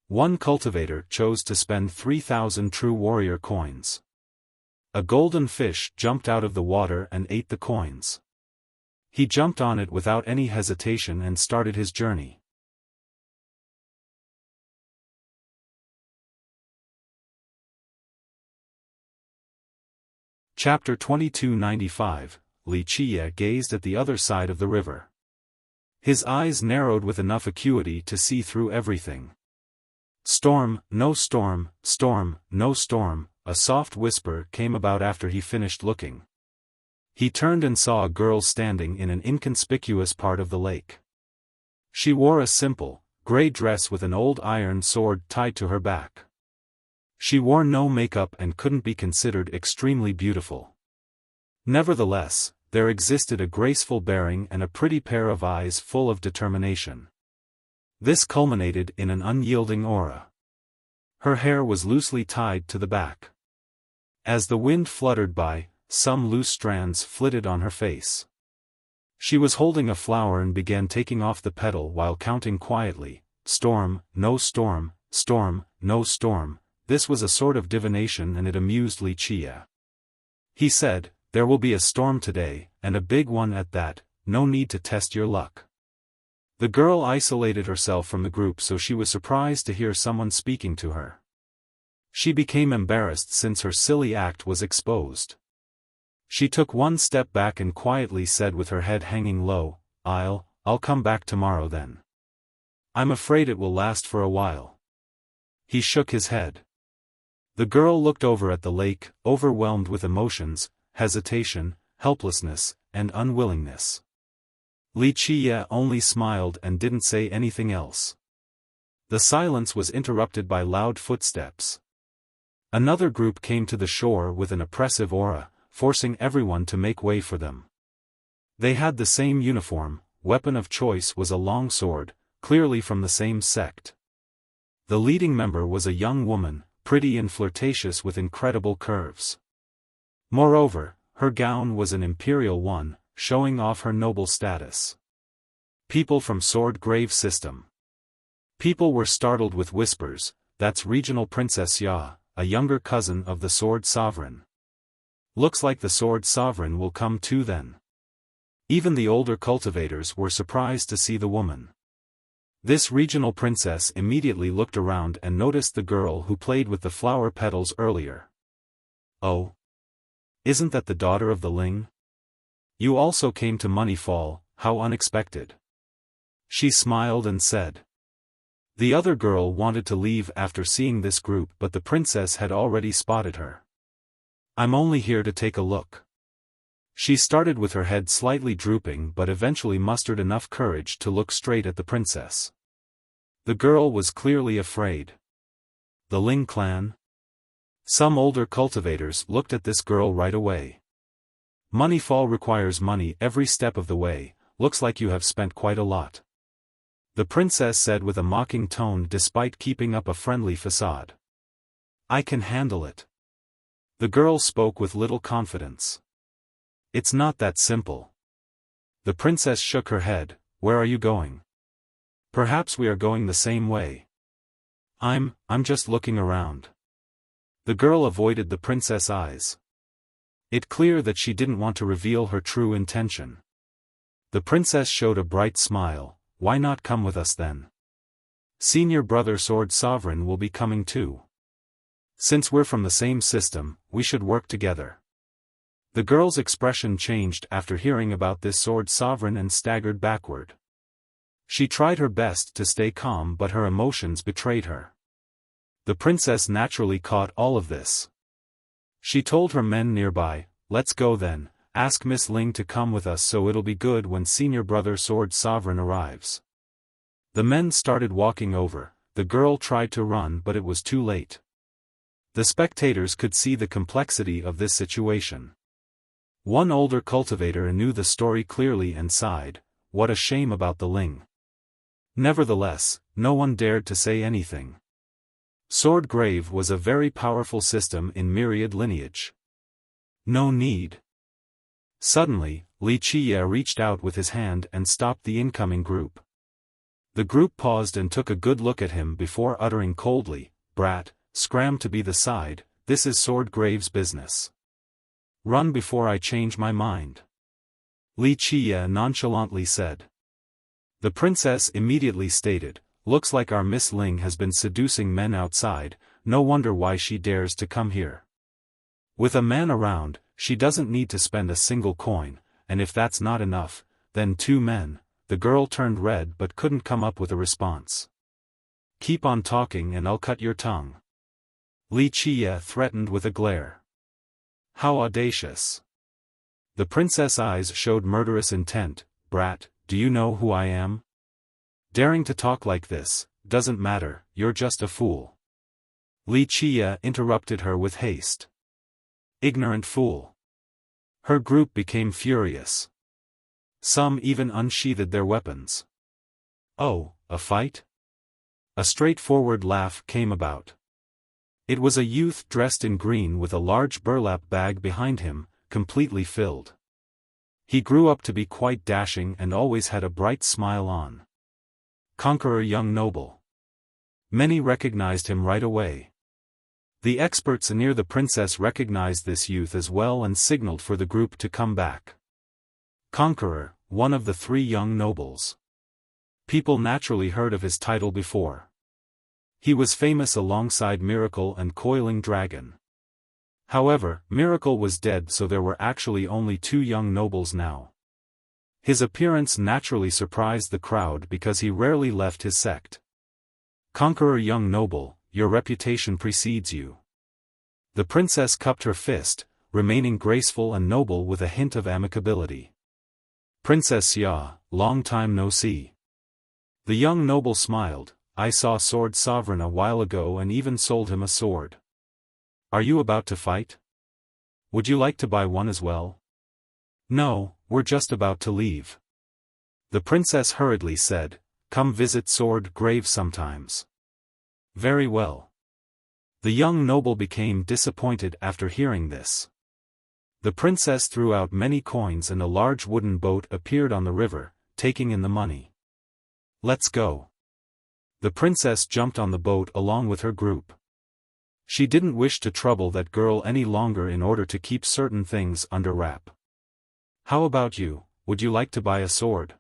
One cultivator chose to spend 3,000 true warrior coins. A golden fish jumped out of the water and ate the coins. He jumped on it without any hesitation and started his journey. Chapter 2295, Wuxia gazed at the other side of the river. His eyes narrowed with enough acuity to see through everything. Storm, no storm, storm, no storm, a soft whisper came about after he finished looking. He turned and saw a girl standing in an inconspicuous part of the lake. She wore a simple, gray dress with an old iron sword tied to her back. She wore no makeup and couldn't be considered extremely beautiful. Nevertheless, there existed a graceful bearing and a pretty pair of eyes full of determination. This culminated in an unyielding aura. Her hair was loosely tied to the back. As the wind fluttered by, some loose strands flitted on her face. She was holding a flower and began taking off the petal while counting quietly, "Storm, no storm, storm, no storm." This was a sort of divination and it amused Wuxia. He said, "There will be a storm today, and a big one at that, no need to test your luck." The girl isolated herself from the group, so she was surprised to hear someone speaking to her. She became embarrassed since her silly act was exposed. She took one step back and quietly said with her head hanging low, I'll come back tomorrow then. I'm afraid it will last for a while." He shook his head. The girl looked over at the lake, overwhelmed with emotions, hesitation, helplessness, and unwillingness. Wuxia only smiled and didn't say anything else. The silence was interrupted by loud footsteps. Another group came to the shore with an oppressive aura, forcing everyone to make way for them. They had the same uniform, weapon of choice was a long sword, clearly from the same sect. The leading member was a young woman, pretty and flirtatious with incredible curves. Moreover, her gown was an imperial one, showing off her noble status. People from Sword Grave System. People were startled with whispers, "That's Regional Princess Ya, a younger cousin of the Sword Sovereign. Looks like the Sword Sovereign will come too then." Even the older cultivators were surprised to see the woman. This regional princess immediately looked around and noticed the girl who played with the flower petals earlier. "Oh? Isn't that the daughter of the Ling? You also came to Moneyfall, how unexpected." She smiled and said. The other girl wanted to leave after seeing this group, but the princess had already spotted her. "I'm only here to take a look." She started with her head slightly drooping but eventually mustered enough courage to look straight at the princess. The girl was clearly afraid. The Ling clan? Some older cultivators looked at this girl right away. "Moneyfall requires money every step of the way, looks like you have spent quite a lot," the princess said with a mocking tone despite keeping up a friendly facade. "I can handle it." The girl spoke with little confidence. "It's not that simple." The princess shook her head. "Where are you going?" "Perhaps we are going the same way." I'm just looking around." The girl avoided the princess' eyes. It clear that she didn't want to reveal her true intention. The princess showed a bright smile. "Why not come with us then? Senior brother Sword Sovereign will be coming too. Since we're from the same system, we should work together." The girl's expression changed after hearing about this Sword Sovereign and staggered backward. She tried her best to stay calm but her emotions betrayed her. The princess naturally caught all of this. She told her men nearby, "Let's go then, ask Miss Ling to come with us so it'll be good when senior brother Sword Sovereign arrives." The men started walking over, the girl tried to run but it was too late. The spectators could see the complexity of this situation. One older cultivator knew the story clearly and sighed, "What a shame about the Ling." Nevertheless, no one dared to say anything. Sword Grave was a very powerful system in myriad lineage. No need. Suddenly, Wuxia reached out with his hand and stopped the incoming group. The group paused and took a good look at him before uttering coldly, "Brat, scram to be the side, this is Sword Grave's business. Run before I change my mind." Wuxia nonchalantly said. The princess immediately stated, "Looks like our Miss Ling has been seducing men outside, no wonder why she dares to come here. With a man around, she doesn't need to spend a single coin, and if that's not enough, then 2 men." The girl turned red but couldn't come up with a response. "Keep on talking and I'll cut your tongue." Wuxia threatened with a glare. How audacious. The princess' eyes showed murderous intent. "Brat, do you know who I am? Daring to talk like this, doesn't matter, you're just a fool." Wuxia interrupted her with haste. "Ignorant fool." Her group became furious. Some even unsheathed their weapons. "Oh, a fight?" A straightforward laugh came about. It was a youth dressed in green with a large burlap bag behind him, completely filled. He grew up to be quite dashing and always had a bright smile on. Conqueror young noble. Many recognized him right away. The experts near the princess recognized this youth as well and signaled for the group to come back. Conqueror, one of the three young nobles. People naturally heard of his title before. He was famous alongside Miracle and Coiling Dragon. However, Miracle was dead, so there were actually only two young nobles now. His appearance naturally surprised the crowd because he rarely left his sect. Conqueror young noble, your reputation precedes you. The princess cupped her fist, remaining graceful and noble with a hint of amicability. Princess Xia, long time no see. The young noble smiled. I saw Sword Sovereign a while ago and even sold him a sword. Are you about to fight? Would you like to buy one as well? No, we're just about to leave. The princess hurriedly said, come visit Sword Grave sometimes. Very well. The young noble became disappointed after hearing this. The princess threw out many coins and a large wooden boat appeared on the river, taking in the money. Let's go. The princess jumped on the boat along with her group. She didn't wish to trouble that girl any longer in order to keep certain things under wrap. How about you, would you like to buy a sword?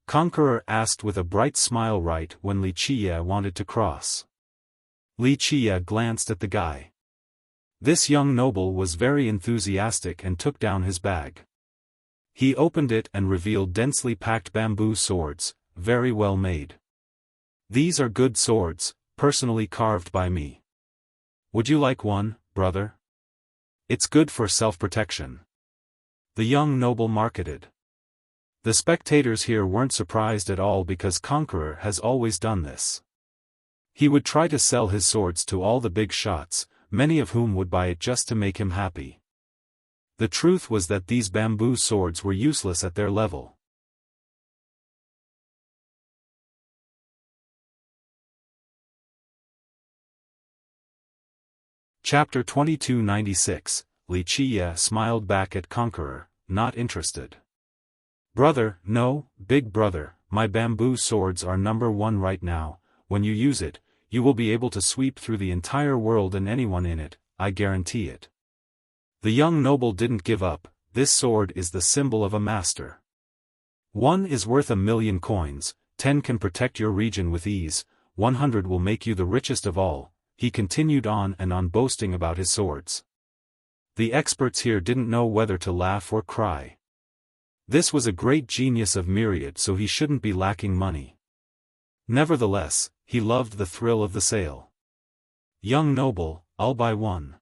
Conqueror asked with a bright smile right when Wuxia wanted to cross. Wuxia glanced at the guy. This young noble was very enthusiastic and took down his bag. He opened it and revealed densely packed bamboo swords, very well made. These are good swords, personally carved by me. Would you like one, brother? It's good for self-protection. The young noble marketed. The spectators here weren't surprised at all because Conqueror has always done this. He would try to sell his swords to all the big shots, many of whom would buy it just to make him happy. The truth was that these bamboo swords were useless at their level. Chapter 2296, Wuxia smiled back at Conqueror, not interested. Brother, no, big brother, my bamboo swords are number one right now. When you use it, you will be able to sweep through the entire world and anyone in it, I guarantee it. The young noble didn't give up. This sword is the symbol of a master. 1 is worth 1,000,000 coins, 10 can protect your region with ease, 100 will make you the richest of all. He continued on and on boasting about his swords. The experts here didn't know whether to laugh or cry. This was a great genius of Myriad, so he shouldn't be lacking money. Nevertheless, he loved the thrill of the sale. Young noble, I'll buy one.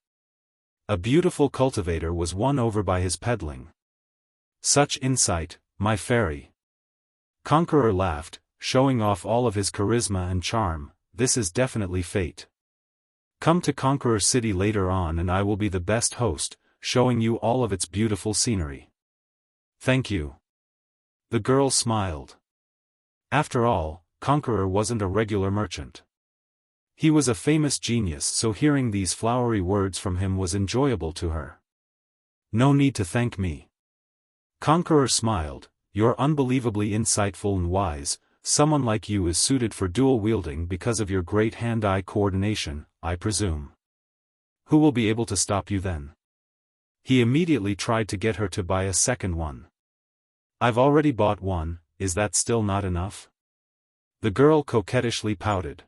A beautiful cultivator was won over by his peddling. Such insight, my fairy. Conqueror laughed, showing off all of his charisma and charm. This is definitely fate. Come to Conqueror City later on and I will be the best host, showing you all of its beautiful scenery. Thank you. The girl smiled. After all, Conqueror wasn't a regular merchant. He was a famous genius, so hearing these flowery words from him was enjoyable to her. No need to thank me. Conqueror smiled. You're unbelievably insightful and wise. Someone like you is suited for dual wielding because of your great hand-eye coordination, I presume. Who will be able to stop you then? He immediately tried to get her to buy a second one. I've already bought one, is that still not enough? The girl coquettishly pouted.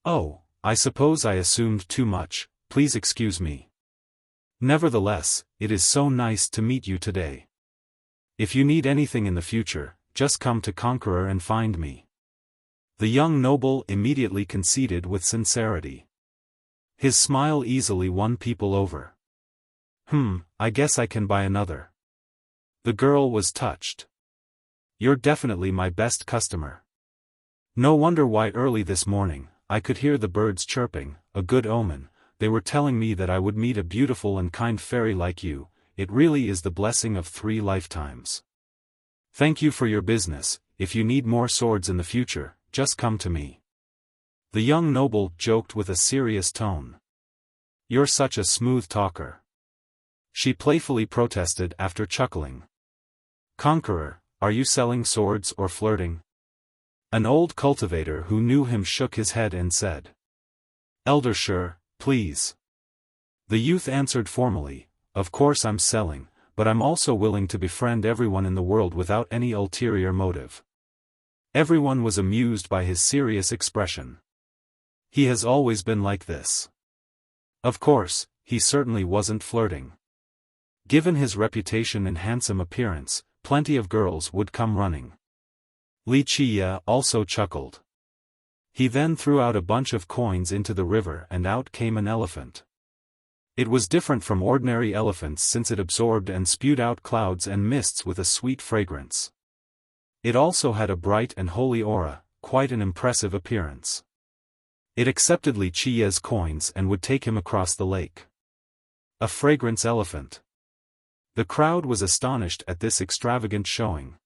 Oh, I suppose I assumed too much, please excuse me. Nevertheless, it is so nice to meet you today. If you need anything in the future, just come to Conqueror and find me. The young noble immediately conceded with sincerity. His smile easily won people over. I guess I can buy another. The girl was touched. You're definitely my best customer. No wonder why early this morning, I could hear the birds chirping, a good omen. They were telling me that I would meet a beautiful and kind fairy like you. It really is the blessing of 3 lifetimes. Thank you for your business. If you need more swords in the future, just come to me. The young noble joked with a serious tone. You're such a smooth talker. She playfully protested after chuckling. Conqueror, are you selling swords or flirting? An old cultivator who knew him shook his head and said. Elder Sure, please. The youth answered formally, of course I'm selling, but I'm also willing to befriend everyone in the world without any ulterior motive. Everyone was amused by his serious expression. He has always been like this. Of course, he certainly wasn't flirting. Given his reputation and handsome appearance, plenty of girls would come running. Wuxia also chuckled. He then threw out a bunch of coins into the river and out came an elephant. It was different from ordinary elephants since it absorbed and spewed out clouds and mists with a sweet fragrance. It also had a bright and holy aura, quite an impressive appearance. It accepted Wuxia's coins and would take him across the lake. A fragrance elephant. The crowd was astonished at this extravagant showing.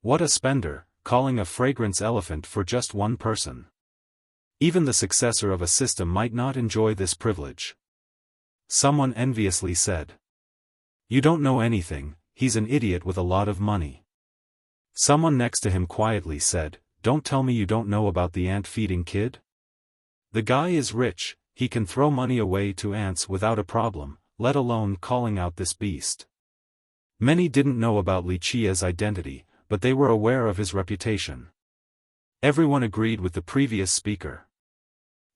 What a spender, calling a fragrance elephant for just one person. Even the successor of a system might not enjoy this privilege. Someone enviously said. You don't know anything, he's an idiot with a lot of money. Someone next to him quietly said, don't tell me you don't know about the ant-feeding kid? The guy is rich, he can throw money away to ants without a problem, let alone calling out this beast. Many didn't know about Wuxia's identity, but they were aware of his reputation. Everyone agreed with the previous speaker.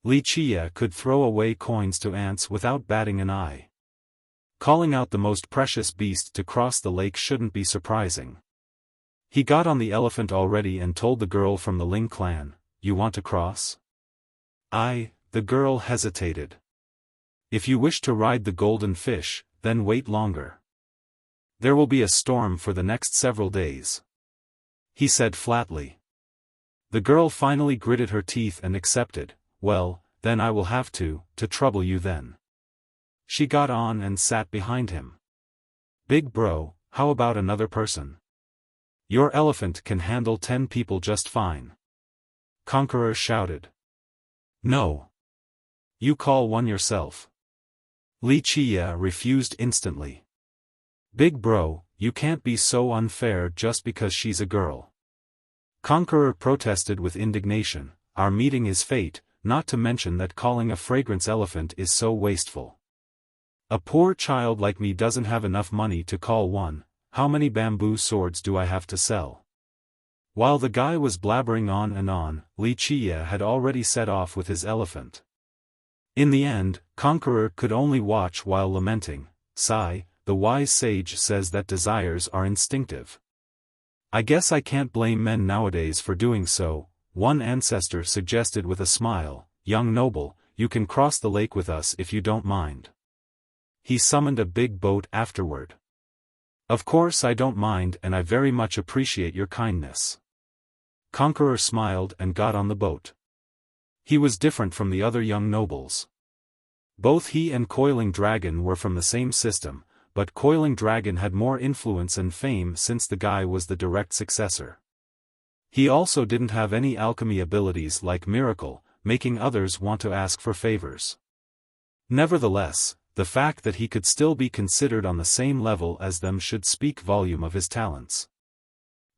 Wuxia could throw away coins to ants without batting an eye. Calling out the most precious beast to cross the lake shouldn't be surprising. He got on the elephant already and told the girl from the Ling clan, you want to cross? The girl hesitated. If you wish to ride the golden fish, then wait longer. There will be a storm for the next several days. He said flatly. The girl finally gritted her teeth and accepted, well, then I will have to trouble you then. She got on and sat behind him. Big bro, how about another person? Your elephant can handle 10 people just fine. Conqueror shouted. No. You call one yourself. Wuxia refused instantly. Big bro, you can't be so unfair just because she's a girl. Conqueror protested with indignation, our meeting is fate, not to mention that calling a fragrance elephant is so wasteful. A poor child like me doesn't have enough money to call one, how many bamboo swords do I have to sell? While the guy was blabbering on and on, Wuxia had already set off with his elephant. In the end, Conqueror could only watch while lamenting, sigh, the wise sage says that desires are instinctive. I guess I can't blame men nowadays for doing so, one ancestor suggested with a smile, young noble, you can cross the lake with us if you don't mind. He summoned a big boat afterward. Of course I don't mind and I very much appreciate your kindness. Conqueror smiled and got on the boat. He was different from the other young nobles. Both he and Coiling Dragon were from the same system, but Coiling Dragon had more influence and fame since the guy was the direct successor. He also didn't have any alchemy abilities like Miracle, making others want to ask for favors. Nevertheless, the fact that he could still be considered on the same level as them should speak volume of his talents.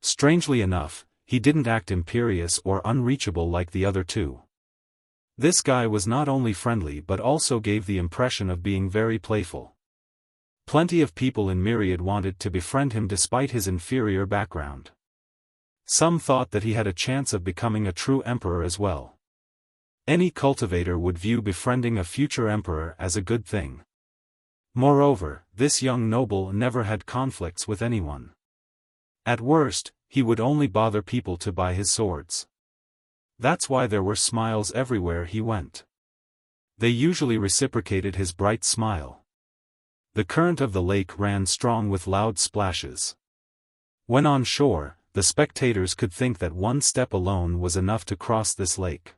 Strangely enough, he didn't act imperious or unreachable like the other two. This guy was not only friendly but also gave the impression of being very playful. Plenty of people in Myriad wanted to befriend him despite his inferior background. Some thought that he had a chance of becoming a true emperor as well. Any cultivator would view befriending a future emperor as a good thing. Moreover, this young noble never had conflicts with anyone. At worst, he would only bother people to buy his swords. That's why there were smiles everywhere he went. They usually reciprocated his bright smile. The current of the lake ran strong with loud splashes. When on shore, the spectators could think that one step alone was enough to cross this lake.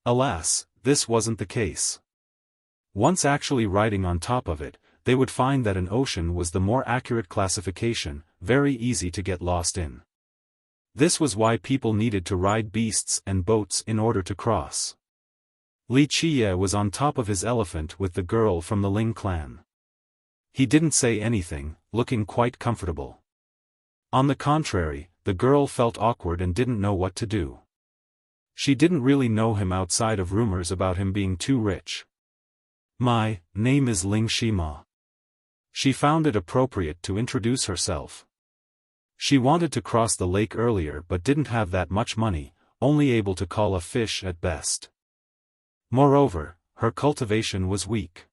Alas, this wasn't the case. Once actually riding on top of it, they would find that an ocean was the more accurate classification, very easy to get lost in. This was why people needed to ride beasts and boats in order to cross. Li Qiye was on top of his elephant with the girl from the Ling clan. He didn't say anything, looking quite comfortable. On the contrary, the girl felt awkward and didn't know what to do. She didn't really know him outside of rumors about him being too rich. "My name is Ling Shima." She found it appropriate to introduce herself. She wanted to cross the lake earlier but didn't have that much money, only able to call a fish at best. Moreover, her cultivation was weak.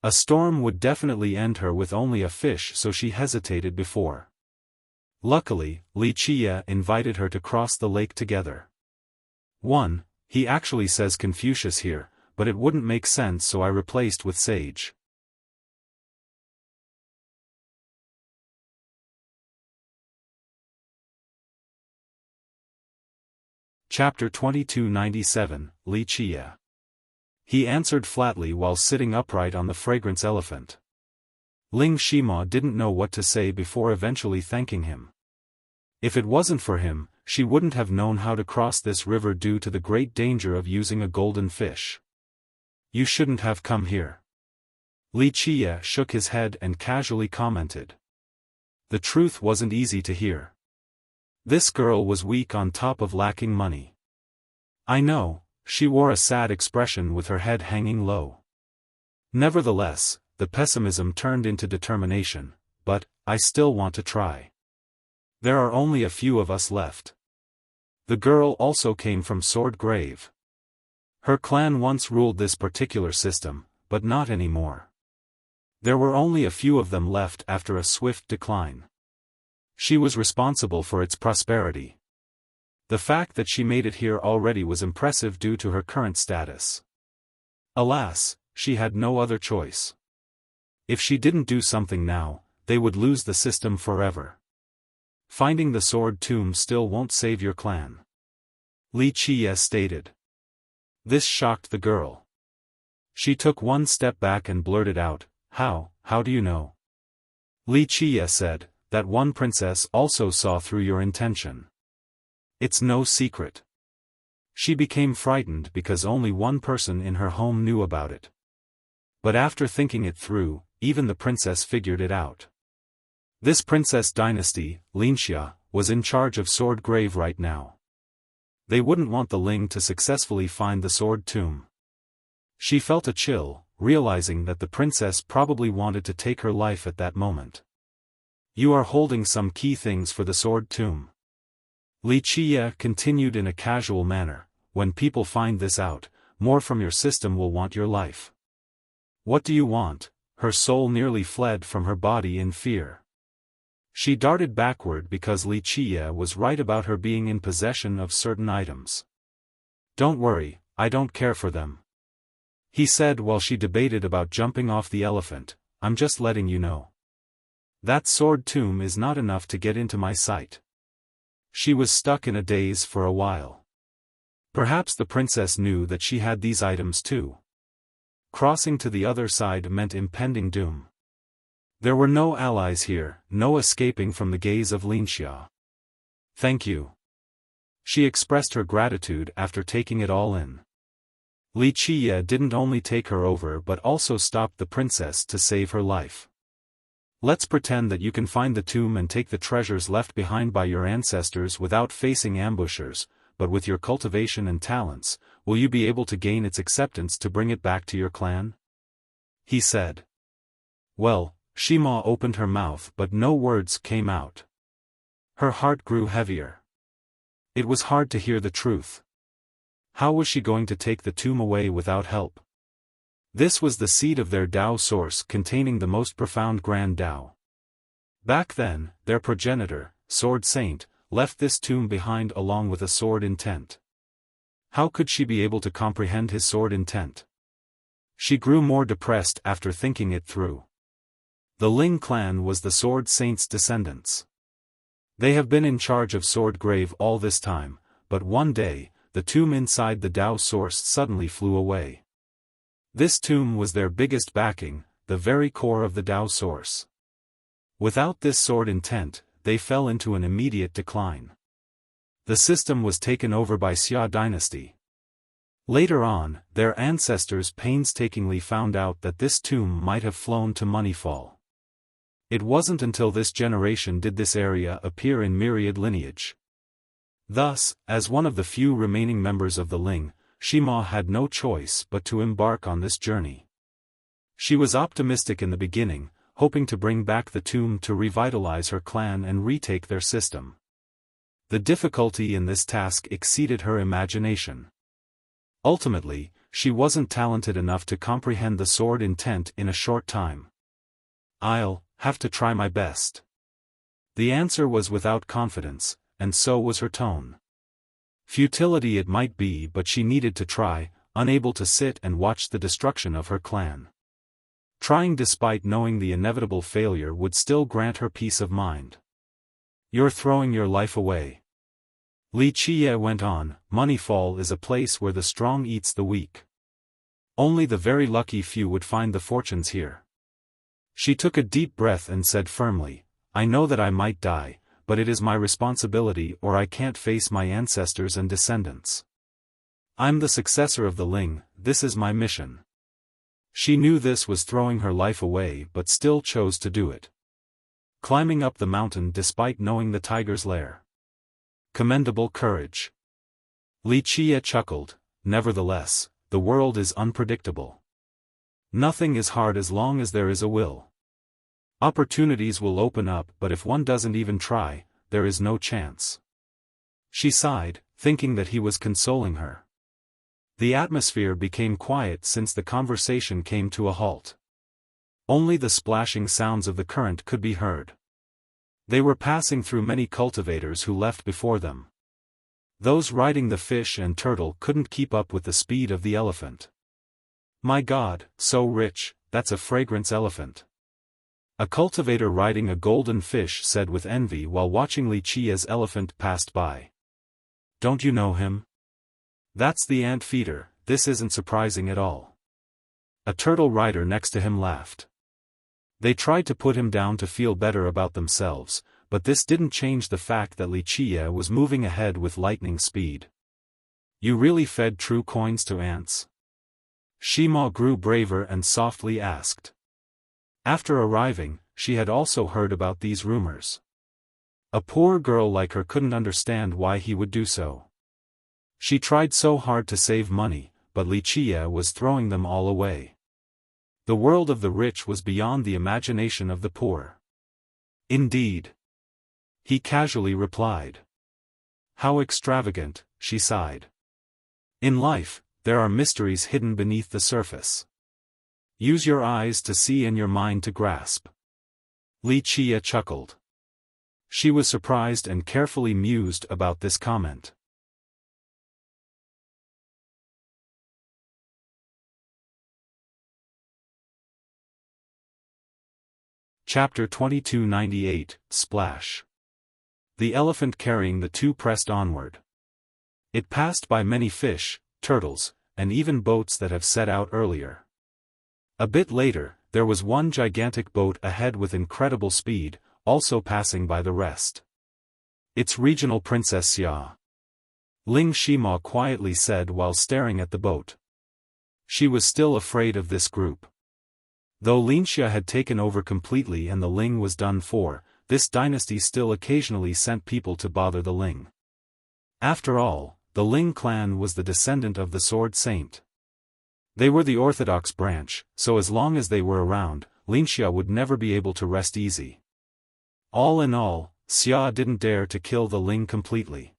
A storm would definitely end her with only a fish, so she hesitated before. Luckily, Li Qiye invited her to cross the lake together. He actually says Confucius here, but it wouldn't make sense, so I replaced with sage. Chapter 2297, Li Qiye. He answered flatly while sitting upright on the fragrance elephant. Ling Shima didn't know what to say before eventually thanking him. If it wasn't for him, she wouldn't have known how to cross this river due to the great danger of using a golden fish. "You shouldn't have come here." Li Qiye shook his head and casually commented. The truth wasn't easy to hear. This girl was weak on top of lacking money. "I know," she wore a sad expression with her head hanging low. Nevertheless, the pessimism turned into determination, "But I still want to try. There are only a few of us left." The girl also came from Sword Grave. Her clan once ruled this particular system, but not anymore. There were only a few of them left after a swift decline. She was responsible for its prosperity. The fact that she made it here already was impressive due to her current status. Alas, she had no other choice. If she didn't do something now, they would lose the system forever. "Finding the sword tomb still won't save your clan," Li Qiye stated. This shocked the girl. She took one step back and blurted out, How do you know?" Li Qiye said, "That one princess also saw through your intention. It's no secret." She became frightened because only one person in her home knew about it. But after thinking it through, even the princess figured it out. This princess dynasty, Wuxia, was in charge of Sword Grave right now. They wouldn't want the Ling to successfully find the sword tomb. She felt a chill, realizing that the princess probably wanted to take her life at that moment. "You are holding some key things for the sword tomb," Li Qiye continued in a casual manner. "When people find this out, more from your system will want your life." "What do you want?" Her soul nearly fled from her body in fear. She darted backward because Li Qiye was right about her being in possession of certain items. "Don't worry, I don't care for them," he said while she debated about jumping off the elephant. "I'm just letting you know. That sword tomb is not enough to get into my sight." She was stuck in a daze for a while. Perhaps the princess knew that she had these items too. Crossing to the other side meant impending doom. There were no allies here, no escaping from the gaze of Wuxia. "Thank you." She expressed her gratitude after taking it all in. Li Qiye didn't only take her over but also stopped the princess to save her life. "Let's pretend that you can find the tomb and take the treasures left behind by your ancestors without facing ambushers, but with your cultivation and talents, will you be able to gain its acceptance to bring it back to your clan?" he said. Well, Shima opened her mouth but no words came out. Her heart grew heavier. It was hard to hear the truth. How was she going to take the tomb away without help? This was the seed of their Tao source containing the most profound grand Tao. Back then, their progenitor, Sword Saint, left this tomb behind along with a sword intent. How could she be able to comprehend his sword intent? She grew more depressed after thinking it through. The Ling clan was the Sword Saint's descendants. They have been in charge of Sword Grave all this time, but one day, the tomb inside the Tao source suddenly flew away. This tomb was their biggest backing, the very core of the Tao source. Without this sword intent, they fell into an immediate decline. The system was taken over by Xia dynasty. Later on, their ancestors painstakingly found out that this tomb might have flown to Moneyfall. It wasn't until this generation did this area appear in myriad lineage. Thus, as one of the few remaining members of the Ling, Shima had no choice but to embark on this journey. She was optimistic in the beginning, hoping to bring back the tomb to revitalize her clan and retake their system. The difficulty in this task exceeded her imagination. Ultimately, she wasn't talented enough to comprehend the sword intent in a short time. "I'll have to try my best." The answer was without confidence, and so was her tone. Futility it might be, but she needed to try, unable to sit and watch the destruction of her clan. Trying despite knowing the inevitable failure would still grant her peace of mind. "You're throwing your life away." Li Qie went on, "Moneyfall is a place where the strong eats the weak. Only the very lucky few would find the fortunes here." She took a deep breath and said firmly, "I know that I might die, but it is my responsibility or I can't face my ancestors and descendants. I'm the successor of the Ling, this is my mission." She knew this was throwing her life away but still chose to do it. Climbing up the mountain despite knowing the tiger's lair. Commendable courage. Li Qie chuckled, "Nevertheless, the world is unpredictable. Nothing is hard as long as there is a will. Opportunities will open up, but if one doesn't even try, there is no chance." She sighed, thinking that he was consoling her. The atmosphere became quiet since the conversation came to a halt. Only the splashing sounds of the current could be heard. They were passing through many cultivators who left before them. Those riding the fish and turtle couldn't keep up with the speed of the elephant. "My God, so rich, that's a fragrance elephant." A cultivator riding a golden fish said with envy while watching Li Qie's elephant passed by. "Don't you know him? That's the ant feeder, this isn't surprising at all." A turtle rider next to him laughed. They tried to put him down to feel better about themselves, but this didn't change the fact that Li Qie was moving ahead with lightning speed. "You really fed true coins to ants?" Shima grew braver and softly asked. After arriving, she had also heard about these rumors. A poor girl like her couldn't understand why he would do so. She tried so hard to save money, but Li Qie was throwing them all away. The world of the rich was beyond the imagination of the poor. "Indeed," he casually replied. "How extravagant," she sighed. "In life, there are mysteries hidden beneath the surface. Use your eyes to see and your mind to grasp." Li Qie chuckled. She was surprised and carefully mused about this comment. Chapter 2298, Splash. The elephant carrying the two pressed onward. It passed by many fish, turtles, and even boats that have set out earlier. A bit later, there was one gigantic boat ahead with incredible speed, also passing by the rest. "It's regional Princess Xia," Ling Shima quietly said while staring at the boat. She was still afraid of this group. Though Linxia had taken over completely and the Ling was done for, this dynasty still occasionally sent people to bother the Ling. After all, the Ling clan was the descendant of the Sword Saint. They were the orthodox branch, so as long as they were around, Linxia would never be able to rest easy. All in all, Xia didn't dare to kill the Ling completely.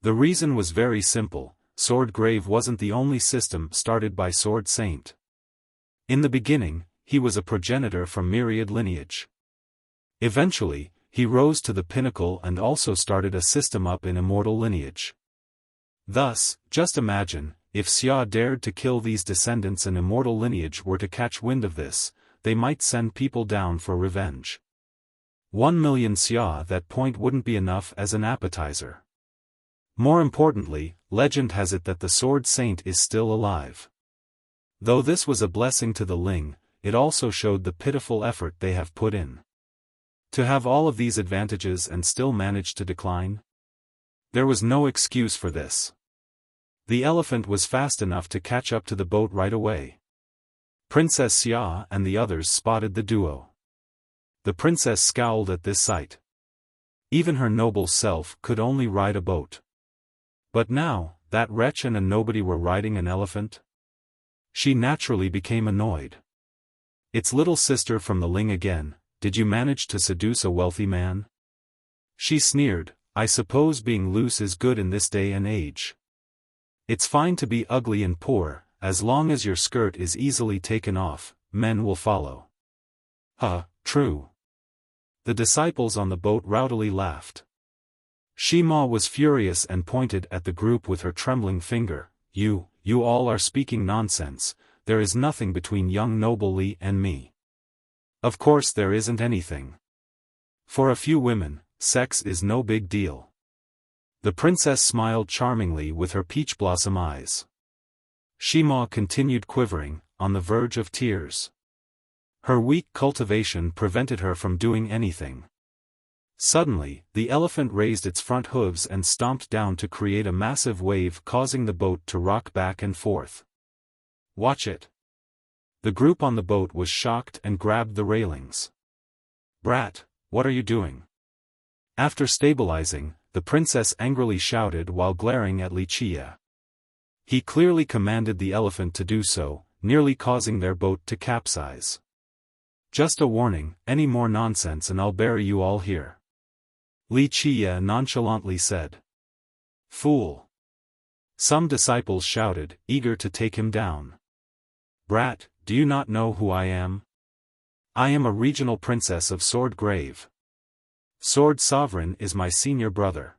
The reason was very simple: Sword Grave wasn't the only system started by Sword Saint. In the beginning, he was a progenitor from myriad lineage. Eventually, he rose to the pinnacle and also started a system up in immortal lineage. Thus, just imagine, if Xia dared to kill these descendants and immortal lineage were to catch wind of this, they might send people down for revenge. 1,000,000 Xia at that point wouldn't be enough as an appetizer. More importantly, legend has it that the Sword Saint is still alive. Though this was a blessing to the Ling, it also showed the pitiful effort they have put in. To have all of these advantages and still manage to decline? There was no excuse for this. The elephant was fast enough to catch up to the boat right away. Princess Xia and the others spotted the duo. The princess scowled at this sight. Even her noble self could only ride a boat. But now, that wretch and a nobody were riding an elephant? She naturally became annoyed. It's little sister from the Ling again, did you manage to seduce a wealthy man? She sneered, I suppose being loose is good in this day and age. It's fine to be ugly and poor, as long as your skirt is easily taken off, men will follow. True. The disciples on the boat rowdily laughed. Shima was furious and pointed at the group with her trembling finger, You all are speaking nonsense, there is nothing between young noble Li and me. Of course there isn't anything. For a few women, sex is no big deal. The princess smiled charmingly with her peach blossom eyes. Shima continued quivering, on the verge of tears. Her weak cultivation prevented her from doing anything. Suddenly, the elephant raised its front hooves and stomped down to create a massive wave, causing the boat to rock back and forth. Watch it. The group on the boat was shocked and grabbed the railings. Brat, what are you doing? After stabilizing, the princess angrily shouted while glaring at Wuxia. He clearly commanded the elephant to do so, nearly causing their boat to capsize. Just a warning, any more nonsense and I'll bury you all here. Wuxia nonchalantly said. Fool. Some disciples shouted, eager to take him down. Brat, do you not know who I am? I am a regional princess of Sword Grave. Sword Sovereign is my senior brother.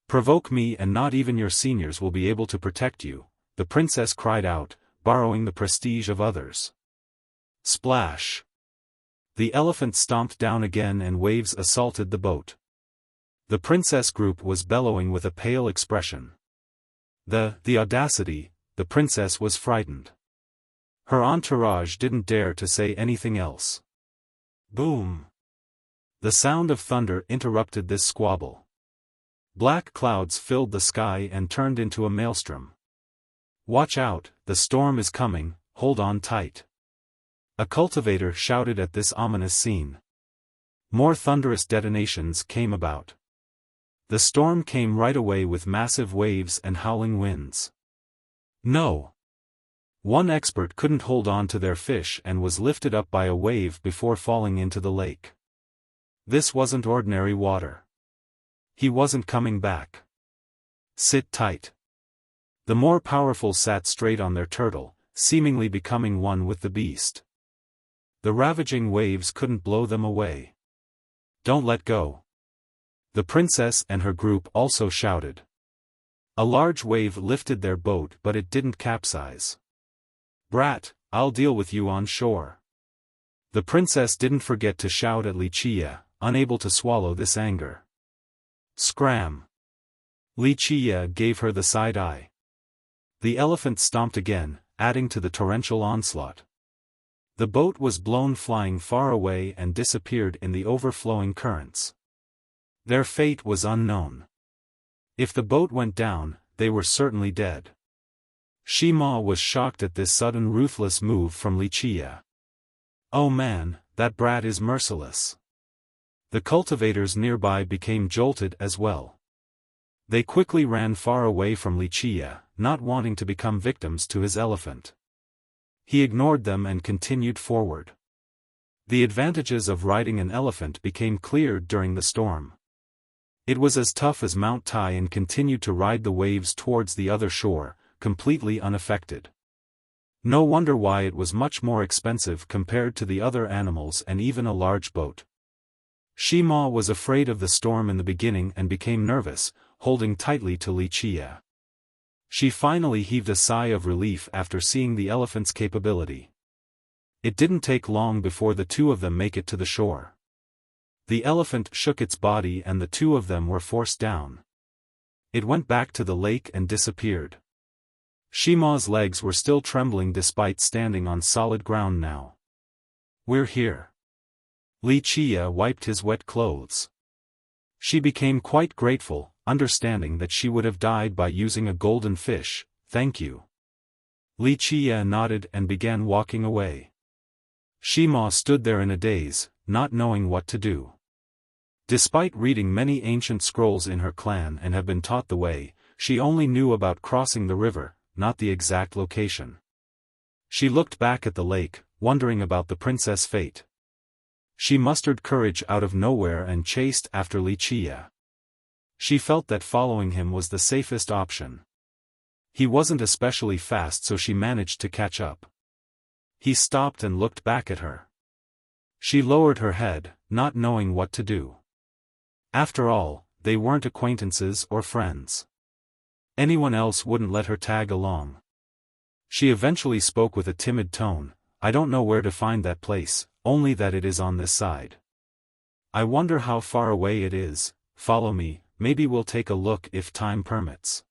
Provoke me and not even your seniors will be able to protect you, the princess cried out, borrowing the prestige of others. Splash. The elephant stomped down again and waves assaulted the boat. The princess group was bellowing with a pale expression. The audacity, the princess was frightened. Her entourage didn't dare to say anything else. Boom. The sound of thunder interrupted this squabble. Black clouds filled the sky and turned into a maelstrom. Watch out, the storm is coming, hold on tight. A cultivator shouted at this ominous scene. More thunderous detonations came about. The storm came right away with massive waves and howling winds. No. One expert couldn't hold on to their fish and was lifted up by a wave before falling into the lake. This wasn't ordinary water. He wasn't coming back. Sit tight. The more powerful sat straight on their turtle, seemingly becoming one with the beast. The ravaging waves couldn't blow them away. Don't let go. The princess and her group also shouted. A large wave lifted their boat but it didn't capsize. Brat, I'll deal with you on shore. The princess didn't forget to shout at Wuxia, unable to swallow this anger. Scram. Wuxia gave her the side eye. The elephant stomped again, adding to the torrential onslaught. The boat was blown flying far away and disappeared in the overflowing currents. Their fate was unknown. If the boat went down, they were certainly dead. Shima was shocked at this sudden ruthless move from Wuxia. Oh man, that brat is merciless. The cultivators nearby became jolted as well. They quickly ran far away from Wuxia, not wanting to become victims to his elephant. He ignored them and continued forward. The advantages of riding an elephant became clear during the storm. It was as tough as Mount Tai and continued to ride the waves towards the other shore, completely unaffected. No wonder why it was much more expensive compared to the other animals and even a large boat. Shima was afraid of the storm in the beginning and became nervous, holding tightly to Wuxia. She finally heaved a sigh of relief after seeing the elephant's capability. It didn't take long before the two of them make it to the shore. The elephant shook its body and the two of them were forced down. It went back to the lake and disappeared. Shima's legs were still trembling despite standing on solid ground now. We're here. Wuxia wiped his wet clothes. She became quite grateful, understanding that she would have died by using a golden fish. Thank you. Li Qie nodded and began walking away. Shima stood there in a daze, not knowing what to do. Despite reading many ancient scrolls in her clan and have been taught the way, she only knew about crossing the river, not the exact location. She looked back at the lake, wondering about the princess' fate. She mustered courage out of nowhere and chased after Li Qie. She felt that following him was the safest option. He wasn't especially fast, so she managed to catch up. He stopped and looked back at her. She lowered her head, not knowing what to do. After all, they weren't acquaintances or friends. Anyone else wouldn't let her tag along. She eventually spoke with a timid tone, "I don't know where to find that place, only that it is on this side. I wonder how far away it is. Follow me, maybe we'll take a look if time permits."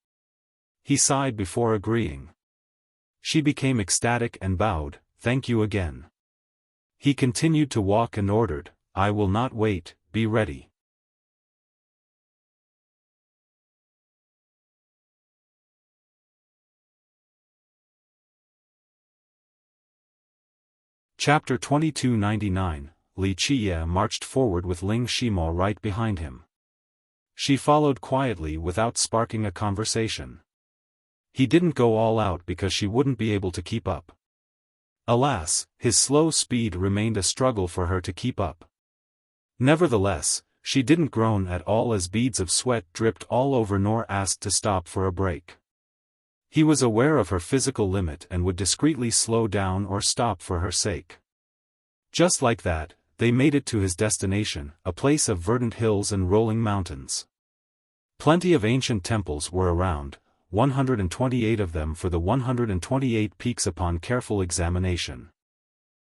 He sighed before agreeing. She became ecstatic and bowed, "Thank you again." He continued to walk and ordered, "I will not wait, be ready." Chapter 2299, Li Qie marched forward with Ling Shimo right behind him. She followed quietly without sparking a conversation. He didn't go all out because she wouldn't be able to keep up. Alas, his slow speed remained a struggle for her to keep up. Nevertheless, she didn't groan at all as beads of sweat dripped all over nor asked to stop for a break. He was aware of her physical limit and would discreetly slow down or stop for her sake. Just like that, they made it to his destination, a place of verdant hills and rolling mountains. Plenty of ancient temples were around, 128 of them for the 128 peaks upon careful examination.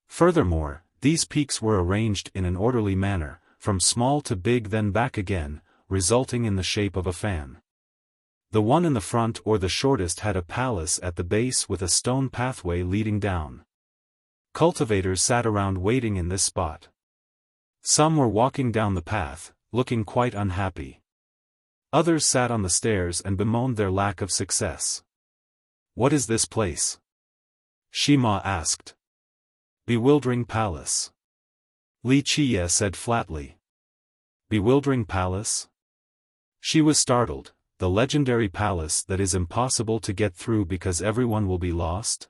Furthermore, these peaks were arranged in an orderly manner, from small to big then back again, resulting in the shape of a fan. The one in the front or the shortest had a palace at the base with a stone pathway leading down. Cultivators sat around waiting in this spot. Some were walking down the path, looking quite unhappy. Others sat on the stairs and bemoaned their lack of success. "What is this place?" Shima asked. "Bewildering Palace." Li Qie said flatly. "Bewildering Palace?" She was startled. "The legendary palace that is impossible to get through because everyone will be lost?"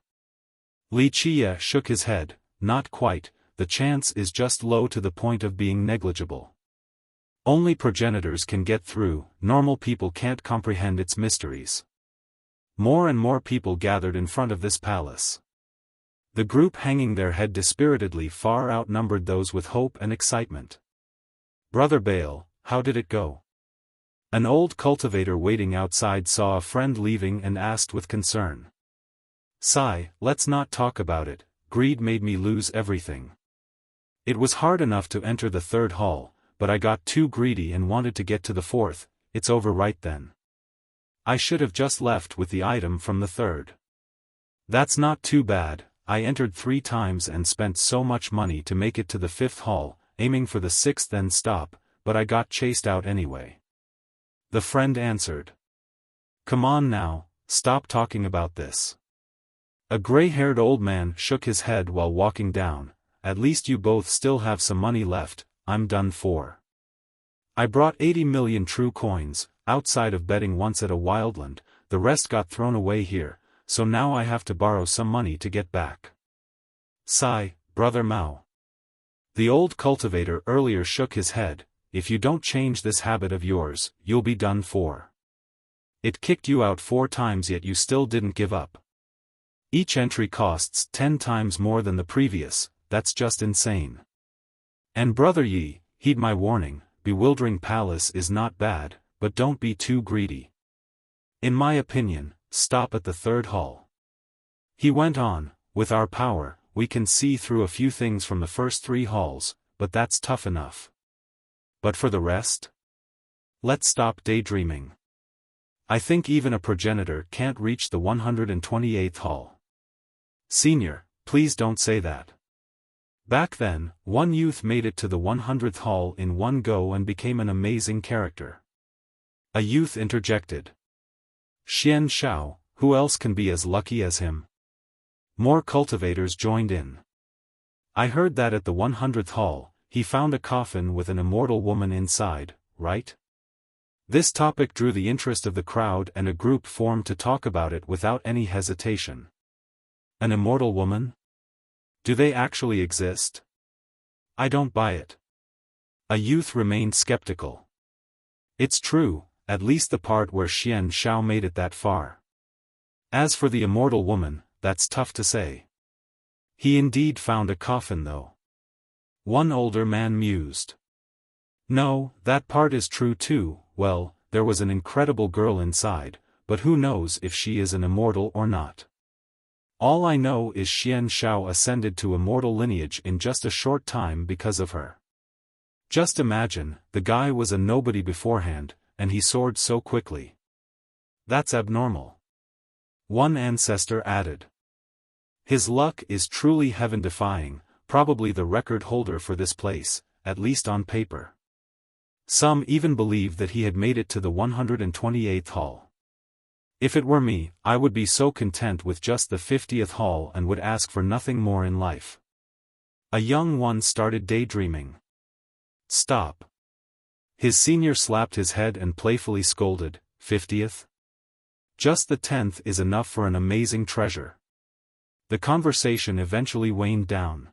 Li Qie shook his head, "Not quite, the chance is just low to the point of being negligible. Only progenitors can get through, normal people can't comprehend its mysteries." More and more people gathered in front of this palace. The group hanging their head dispiritedly far outnumbered those with hope and excitement. "Brother Bale, how did it go?" An old cultivator waiting outside saw a friend leaving and asked with concern. "Sigh, let's not talk about it, greed made me lose everything. It was hard enough to enter the third hall, but I got too greedy and wanted to get to the fourth. It's over right then. I should have just left with the item from the third. That's not too bad, I entered 3 times and spent so much money to make it to the 5th hall, aiming for the 6th then stop, but I got chased out anyway." The friend answered. "Come on now, stop talking about this." A gray-haired old man shook his head while walking down. "At least you both still have some money left, I'm done for. I brought 80 million true coins, outside of betting once at a wildland, the rest got thrown away here, so now I have to borrow some money to get back." "Sigh, Brother Mao." The old cultivator earlier shook his head. "If you don't change this habit of yours, you'll be done for. It kicked you out 4 times yet you still didn't give up. Each entry costs 10 times more than the previous, that's just insane. And Brother Yi, heed my warning, Bewildering Palace is not bad, but don't be too greedy. In my opinion, stop at the 3rd hall." He went on, "With our power, we can see through a few things from the first 3 halls, but that's tough enough. But for the rest? Let's stop daydreaming. I think even a progenitor can't reach the 128th hall." "Senior, please don't say that." Back then, one youth made it to the 100th hall in one go and became an amazing character. A youth interjected. Xian Shao, who else can be as lucky as him? More cultivators joined in. I heard that at the 100th hall, he found a coffin with an immortal woman inside, right? This topic drew the interest of the crowd and a group formed to talk about it without any hesitation. An immortal woman? Do they actually exist? I don't buy it. A youth remained skeptical. It's true, at least the part where Xian Shao made it that far. As for the immortal woman, that's tough to say. He indeed found a coffin though. One older man mused. No, that part is true too. Well, there was an incredible girl inside, but who knows if she is an immortal or not. All I know is Xian Shao ascended to immortal lineage in just a short time because of her. Just imagine, the guy was a nobody beforehand, and he soared so quickly. That's abnormal. One ancestor added. His luck is truly heaven-defying, probably the record holder for this place, at least on paper. Some even believe that he had made it to the 128th hall. If it were me, I would be so content with just the 50th hall and would ask for nothing more in life. A young one started daydreaming. Stop. His senior slapped his head and playfully scolded, 50th? Just the 10th is enough for an amazing treasure. The conversation eventually waned down.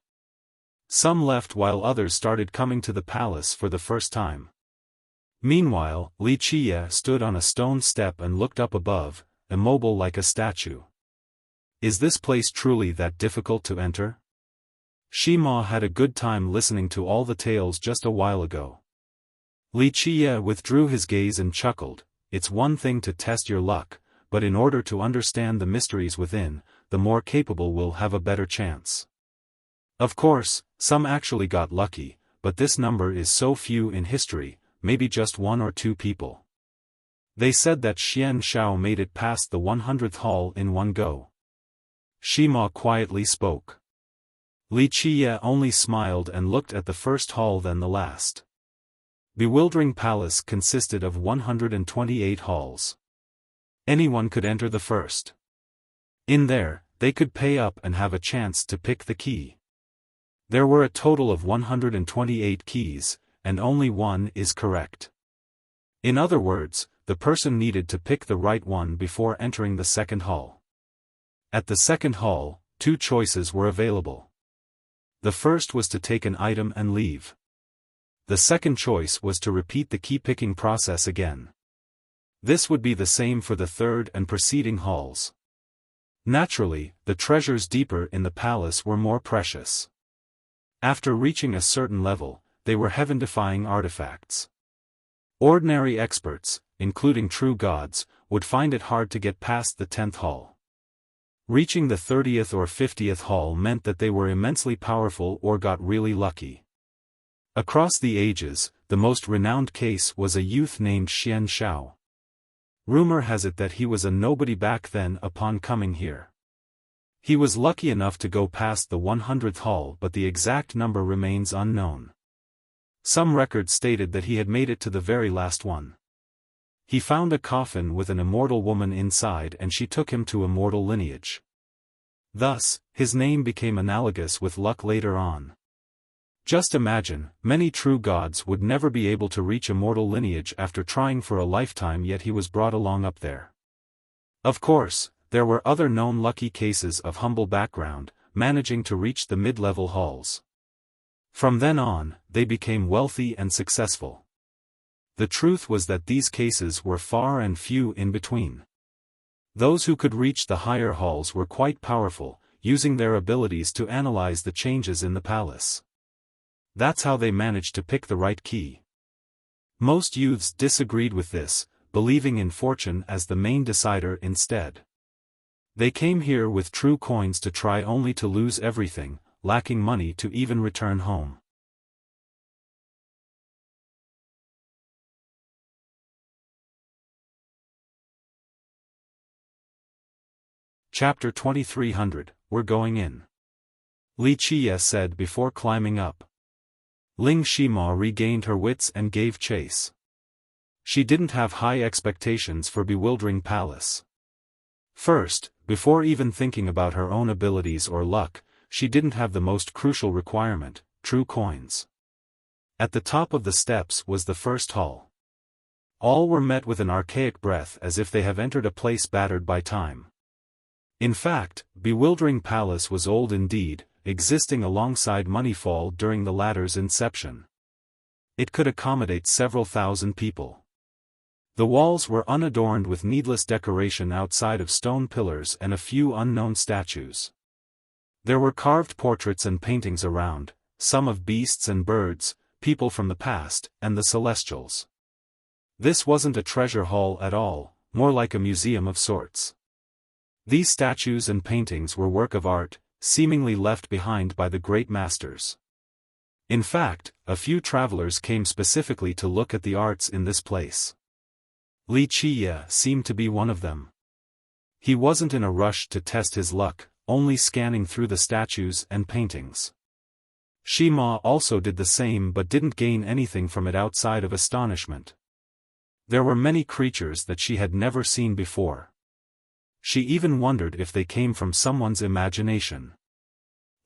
Some left while others started coming to the palace for the first time. Meanwhile, Wuxia stood on a stone step and looked up above, immobile like a statue. Is this place truly that difficult to enter? Shima had a good time listening to all the tales just a while ago. Wuxia withdrew his gaze and chuckled. It's one thing to test your luck, but in order to understand the mysteries within, the more capable will have a better chance. Of course, some actually got lucky, but this number is so few in history, maybe just 1 or 2 people. They said that Xian Shao made it past the 100th hall in one go. Shima quietly spoke. Wuxia only smiled and looked at the first hall then the last. Bewildering Palace consisted of 128 halls. Anyone could enter the first. In there, they could pay up and have a chance to pick the key. There were a total of 128 keys, and only one is correct. In other words, the person needed to pick the right one before entering the second hall. At the second hall, 2 choices were available. The first was to take an item and leave. The second choice was to repeat the key-picking process again. This would be the same for the third and preceding halls. Naturally, the treasures deeper in the palace were more precious. After reaching a certain level, they were heaven-defying artifacts. Ordinary experts, including true gods, would find it hard to get past the 10th hall. Reaching the 30th or 50th hall meant that they were immensely powerful or got really lucky. Across the ages, the most renowned case was a youth named Xian Shao. Rumor has it that he was a nobody back then upon coming here. He was lucky enough to go past the 100th hall, but the exact number remains unknown. Some records stated that he had made it to the very last one. He found a coffin with an immortal woman inside and she took him to immortal lineage. Thus, his name became analogous with luck later on. Just imagine, many true gods would never be able to reach immortal lineage after trying for a lifetime, yet he was brought along up there. Of course, there were other known lucky cases of humble background, managing to reach the mid-level halls. From then on, they became wealthy and successful. The truth was that these cases were far and few in between. Those who could reach the higher halls were quite powerful, using their abilities to analyze the changes in the palace. That's how they managed to pick the right key. Most youths disagreed with this, believing in fortune as the main decider instead. They came here with true coins to try, only to lose everything, lacking money to even return home. Chapter 2300, We're going in. Wuxia said before climbing up. Ling Shima regained her wits and gave chase. She didn't have high expectations for Bewildering Palace. First, before even thinking about her own abilities or luck, she didn't have the most crucial requirement, true coins. At the top of the steps was the first hall. All were met with an archaic breath as if they have entered a place battered by time. In fact, Bewildering Palace was old indeed, existing alongside Moneyfall during the latter's inception. It could accommodate several thousand people. The walls were unadorned with needless decoration outside of stone pillars and a few unknown statues. There were carved portraits and paintings around, some of beasts and birds, people from the past, and the Celestials. This wasn't a treasure hall at all, more like a museum of sorts. These statues and paintings were work of art, seemingly left behind by the great masters. In fact, a few travelers came specifically to look at the arts in this place. Wuxia seemed to be one of them. He wasn't in a rush to test his luck, only scanning through the statues and paintings. Shima also did the same but didn't gain anything from it outside of astonishment. There were many creatures that she had never seen before. She even wondered if they came from someone's imagination.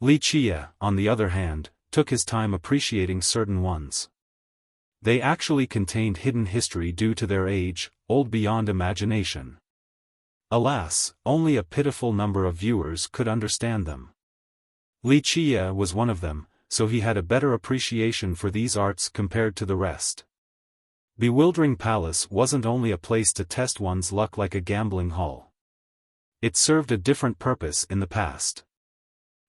Wuxia, on the other hand, took his time appreciating certain ones. They actually contained hidden history due to their age, old beyond imagination. Alas, only a pitiful number of viewers could understand them. Wuxia was one of them, so he had a better appreciation for these arts compared to the rest. Bewildering Palace wasn't only a place to test one's luck like a gambling hall. It served a different purpose in the past.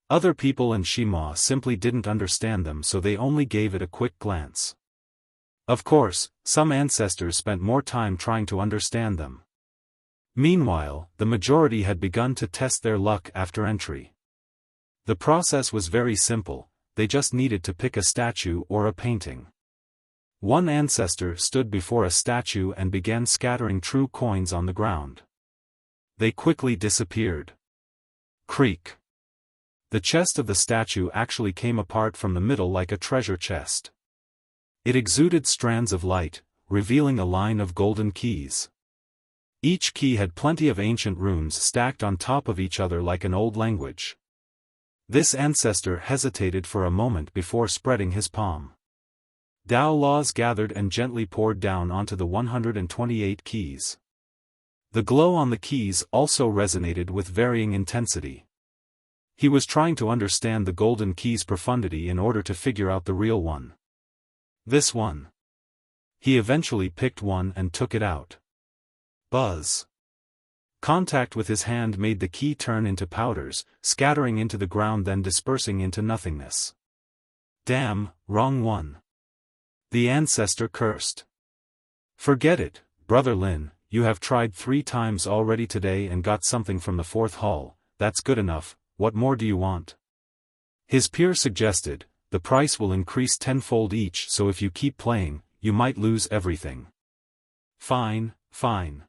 Other people and Shima simply didn't understand them, so they only gave it a quick glance. Of course, some ancestors spent more time trying to understand them. Meanwhile, the majority had begun to test their luck after entry. The process was very simple, they just needed to pick a statue or a painting. One ancestor stood before a statue and began scattering true coins on the ground. They quickly disappeared. Creak. The chest of the statue actually came apart from the middle like a treasure chest. It exuded strands of light, revealing a line of golden keys. Each key had plenty of ancient runes stacked on top of each other like an old language. This ancestor hesitated for a moment before spreading his palm. Dao laws gathered and gently poured down onto the 128 keys. The glow on the keys also resonated with varying intensity. He was trying to understand the golden key's profundity in order to figure out the real one. This one. He eventually picked one and took it out. Buzz. Contact with his hand made the key turn into powders, scattering into the ground then dispersing into nothingness. Damn, wrong one. The ancestor cursed. Forget it, Brother Lin, you have tried 3 times already today and got something from the 4th hall, that's good enough, what more do you want? His peer suggested, the price will increase 10-fold each, so if you keep playing, you might lose everything. Fine, fine.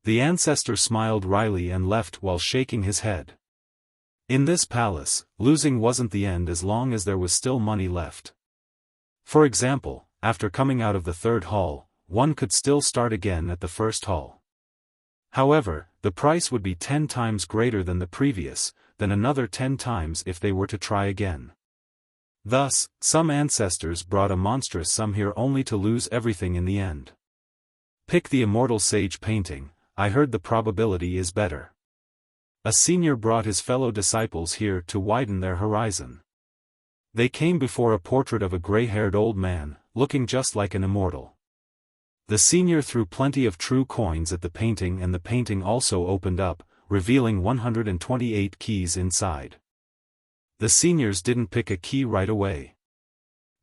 The ancestor smiled wryly and left while shaking his head. In this palace, losing wasn't the end as long as there was still money left. For example, after coming out of the 3rd hall, one could still start again at the 1st hall. However, the price would be 10 times greater than the previous, then another 10 times if they were to try again. Thus, some ancestors brought a monstrous sum here only to lose everything in the end. Pick the Immortal Sage painting, I heard the probability is better. A senior brought his fellow disciples here to widen their horizon. They came before a portrait of a gray-haired old man, looking just like an immortal. The senior threw plenty of true coins at the painting and the painting also opened up, revealing 128 keys inside. The seniors didn't pick a key right away.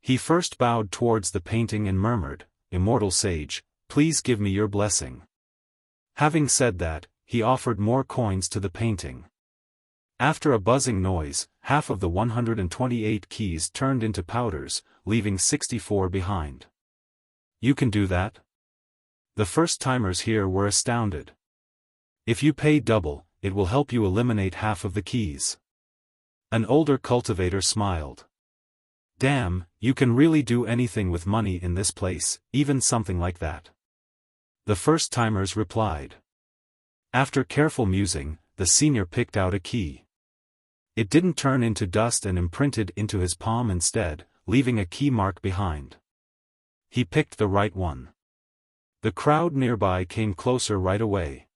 He first bowed towards the painting and murmured, Immortal Sage, please give me your blessing. Having said that, he offered more coins to the painting. After a buzzing noise, half of the 128 keys turned into powders, leaving 64 behind. You can do that? The first-timers here were astounded. If you pay double, it will help you eliminate half of the keys. An older cultivator smiled. Damn, you can really do anything with money in this place, even something like that. the first-timers replied. After careful musing, the senior picked out a key. It didn't turn into dust and imprinted into his palm instead, leaving a key mark behind. He picked the right one. The crowd nearby came closer right away.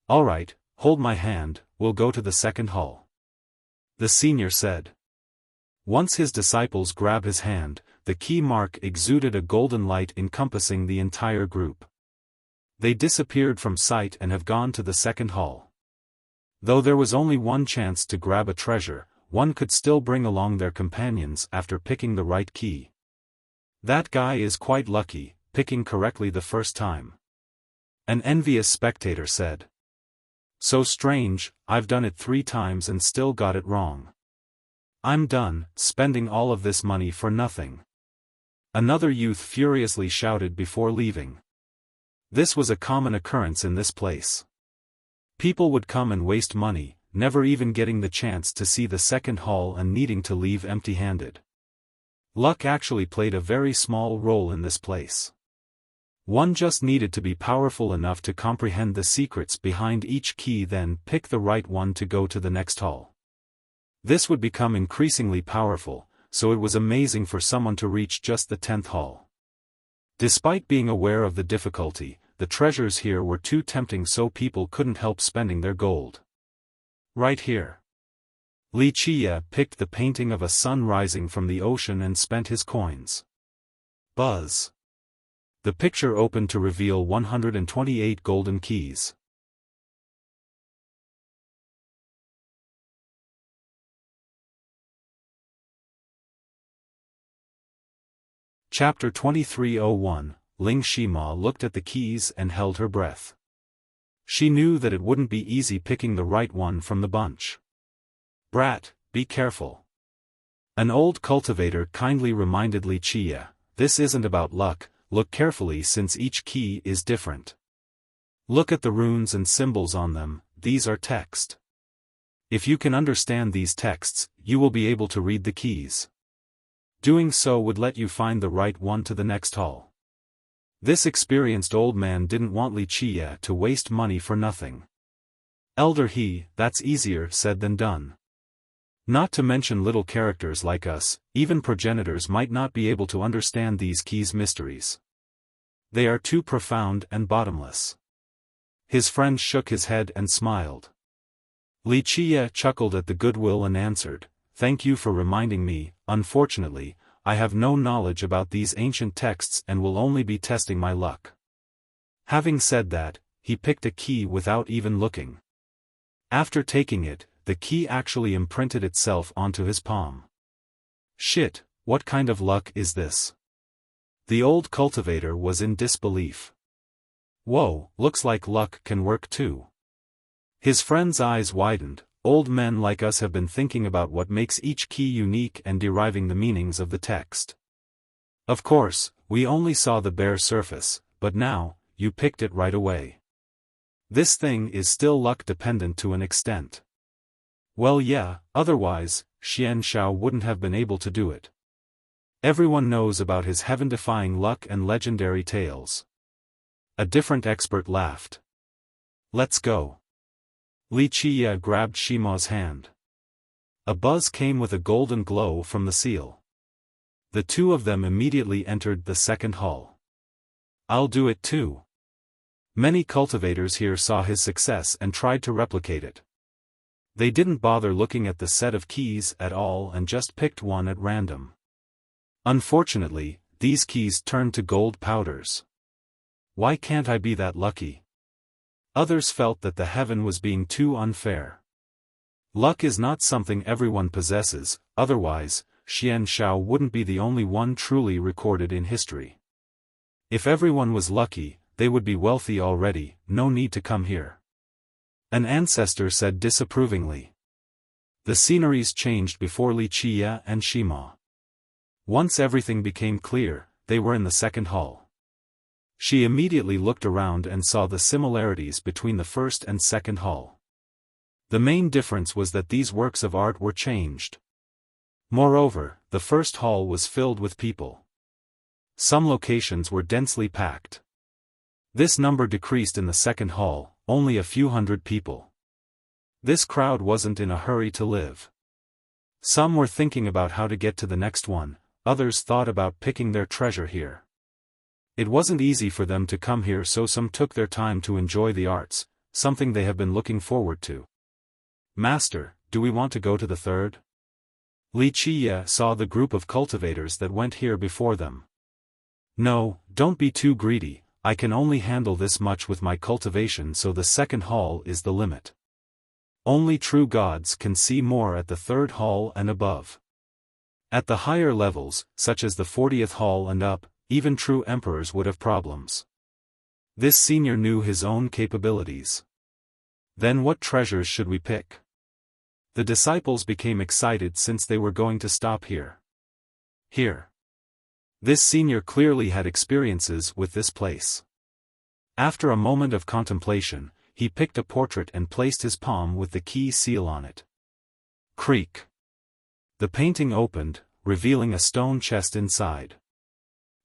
"All right, hold my hand, we'll go to the second hall," the senior said. Once his disciples grabbed his hand, the key mark exuded a golden light encompassing the entire group. They disappeared from sight and have gone to the second hall. Though there was only one chance to grab a treasure, one could still bring along their companions after picking the right key. "That guy is quite lucky, picking correctly the first time," an envious spectator said. "So strange, I've done it 3 times and still got it wrong. I'm done, spending all of this money for nothing," another youth furiously shouted before leaving. This was a common occurrence in this place. People would come and waste money, never even getting the chance to see the second hall and needing to leave empty-handed. Luck actually played a very small role in this place. One just needed to be powerful enough to comprehend the secrets behind each key, then pick the right one to go to the next hall. This would become increasingly powerful, so it was amazing for someone to reach just the 10th hall. Despite being aware of the difficulty, the treasures here were too tempting, so people couldn't help spending their gold. Right here. Wuxia picked the painting of a sun rising from the ocean and spent his coins. Buzz. The picture opened to reveal 128 golden keys. Chapter 2301, Ling Shima looked at the keys and held her breath. She knew that it wouldn't be easy picking the right one from the bunch. "Brat, be careful," an old cultivator kindly reminded Wuxia. "This isn't about luck, look carefully since each key is different. Look at the runes and symbols on them, these are text. If you can understand these texts, you will be able to read the keys. Doing so would let you find the right one to the next hall." This experienced old man didn't want Wuxia to waste money for nothing. "Elder he, that's easier said than done. Not to mention little characters like us, even progenitors might not be able to understand these keys' mysteries. They are too profound and bottomless." His friend shook his head and smiled. Wuxia chuckled at the goodwill and answered, "Thank you for reminding me. Unfortunately, I have no knowledge about these ancient texts and will only be testing my luck." Having said that, he picked a key without even looking. After taking it, the key actually imprinted itself onto his palm. "Shit, what kind of luck is this?" The old cultivator was in disbelief. "Whoa, looks like luck can work too." His friend's eyes widened. Old men like us have been thinking about what makes each key unique and deriving the meanings of the text. Of course, we only saw the bare surface, but now, you picked it right away. This thing is still luck dependent to an extent. Well yeah, otherwise, Xian Shao wouldn't have been able to do it. Everyone knows about his heaven-defying luck and legendary tales. A different expert laughed. "Let's go." Wuxia grabbed Shima's hand. A buzz came with a golden glow from the seal. The two of them immediately entered the second hall. "I'll do it too." Many cultivators here saw his success and tried to replicate it. They didn't bother looking at the set of keys at all and just picked one at random. Unfortunately, these keys turned to gold powders. "Why can't I be that lucky?" Others felt that the heaven was being too unfair. Luck is not something everyone possesses, otherwise, Xian Shao wouldn't be the only one truly recorded in history. If everyone was lucky, they would be wealthy already, no need to come here. An ancestor said disapprovingly. The sceneries changed before Wuxia and Shima. Once everything became clear, they were in the second hall. She immediately looked around and saw the similarities between the first and second hall. The main difference was that these works of art were changed. Moreover, the first hall was filled with people. Some locations were densely packed. This number decreased in the second hall, only a few hundred people. This crowd wasn't in a hurry to live. Some were thinking about how to get to the next one, others thought about picking their treasure here. It wasn't easy for them to come here, so some took their time to enjoy the arts, something they have been looking forward to. Master, do we want to go to the third? Wuxia saw the group of cultivators that went here before them. No, don't be too greedy, I can only handle this much with my cultivation, so the second hall is the limit. Only true gods can see more at the third hall and above. At the higher levels, such as the 40th hall and up, even true emperors would have problems. This senior knew his own capabilities. Then what treasures should we pick? The disciples became excited since they were going to stop here. Here. This senior clearly had experiences with this place. After a moment of contemplation, he picked a portrait and placed his palm with the key seal on it. Creak. The painting opened, revealing a stone chest inside.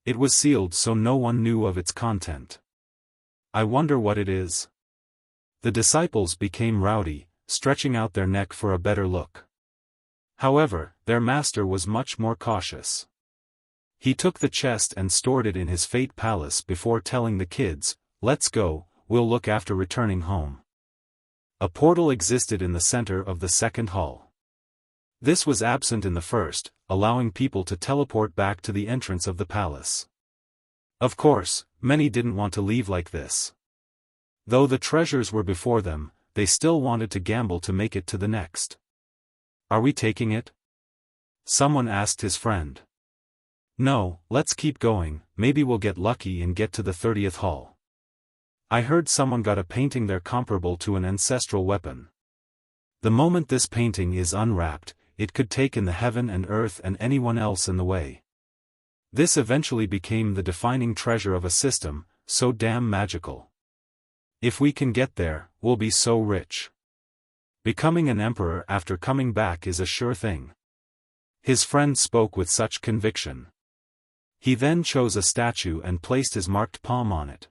It was sealed so no one knew of its content. I wonder what it is. The disciples became rowdy, stretching out their neck for a better look. However, their master was much more cautious. He took the chest and stored it in his fate palace before telling the kids, "Let's go, we'll look after returning home." A portal existed in the center of the second hall. This was absent in the first, allowing people to teleport back to the entrance of the palace. Of course, many didn't want to leave like this. Though the treasures were before them, they still wanted to gamble to make it to the next. "Are we taking it?" someone asked his friend. "No, let's keep going, maybe we'll get lucky and get to the 30th hall. I heard someone got a painting there comparable to an ancestral weapon. The moment this painting is unwrapped, it could take in the heaven and earth and anyone else in the way. This eventually became the defining treasure of a system, so damn magical. If we can get there, we'll be so rich. Becoming an emperor after coming back is a sure thing." His friend spoke with such conviction. He then chose a statue and placed his marked palm on it.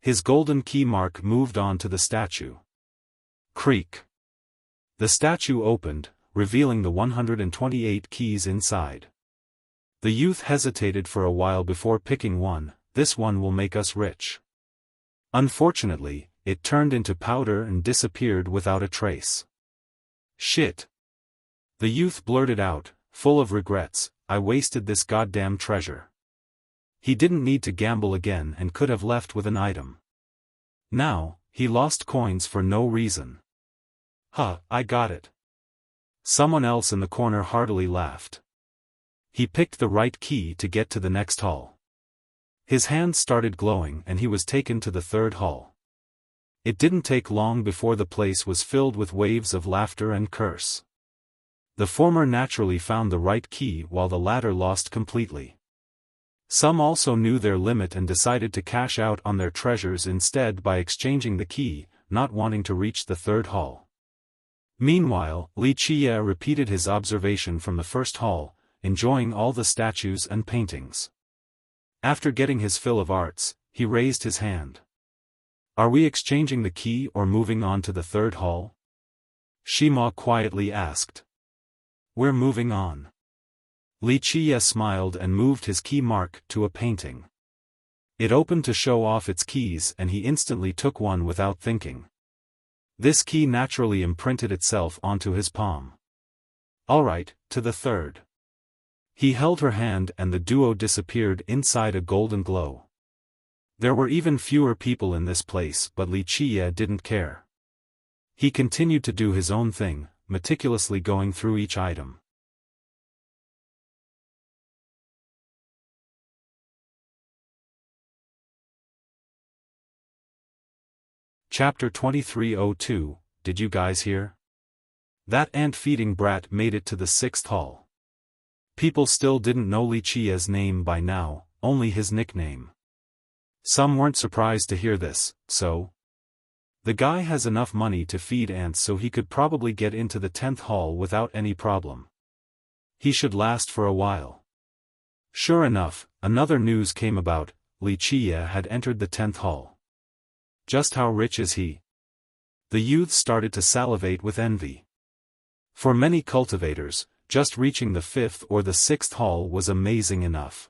His golden key mark moved on to the statue. Creak. The statue opened, revealing the 128 keys inside. The youth hesitated for a while before picking one. "This one will make us rich." Unfortunately, it turned into powder and disappeared without a trace. "Shit." The youth blurted out, full of regrets, "I wasted this goddamn treasure." He didn't need to gamble again and could have left with an item. Now, he lost coins for no reason. "Huh, I got it." Someone else in the corner heartily laughed. He picked the right key to get to the next hall. His hands started glowing and he was taken to the third hall. It didn't take long before the place was filled with waves of laughter and curse. The former naturally found the right key while the latter lost completely. Some also knew their limit and decided to cash out on their treasures instead by exchanging the key, not wanting to reach the third hall. Meanwhile, Wuxia repeated his observation from the first hall, enjoying all the statues and paintings. After getting his fill of arts, he raised his hand. "Are we exchanging the key or moving on to the third hall?" Shima quietly asked. "We're moving on." Wuxia smiled and moved his key mark to a painting. It opened to show off its keys and he instantly took one without thinking. This key naturally imprinted itself onto his palm. "All right, to the third." He held her hand and the duo disappeared inside a golden glow. There were even fewer people in this place, but Wuxia didn't care. He continued to do his own thing, meticulously going through each item. Chapter 2302, Did you guys hear? That ant-feeding brat made it to the 6th hall. People still didn't know Wuxia's name by now, only his nickname. Some weren't surprised to hear this, so. The guy has enough money to feed ants so he could probably get into the 10th hall without any problem. He should last for a while. Sure enough, another news came about. Li Qie had entered the 10th hall. Just how rich is he? The youths started to salivate with envy. For many cultivators, just reaching the 5th or the 6th hall was amazing enough.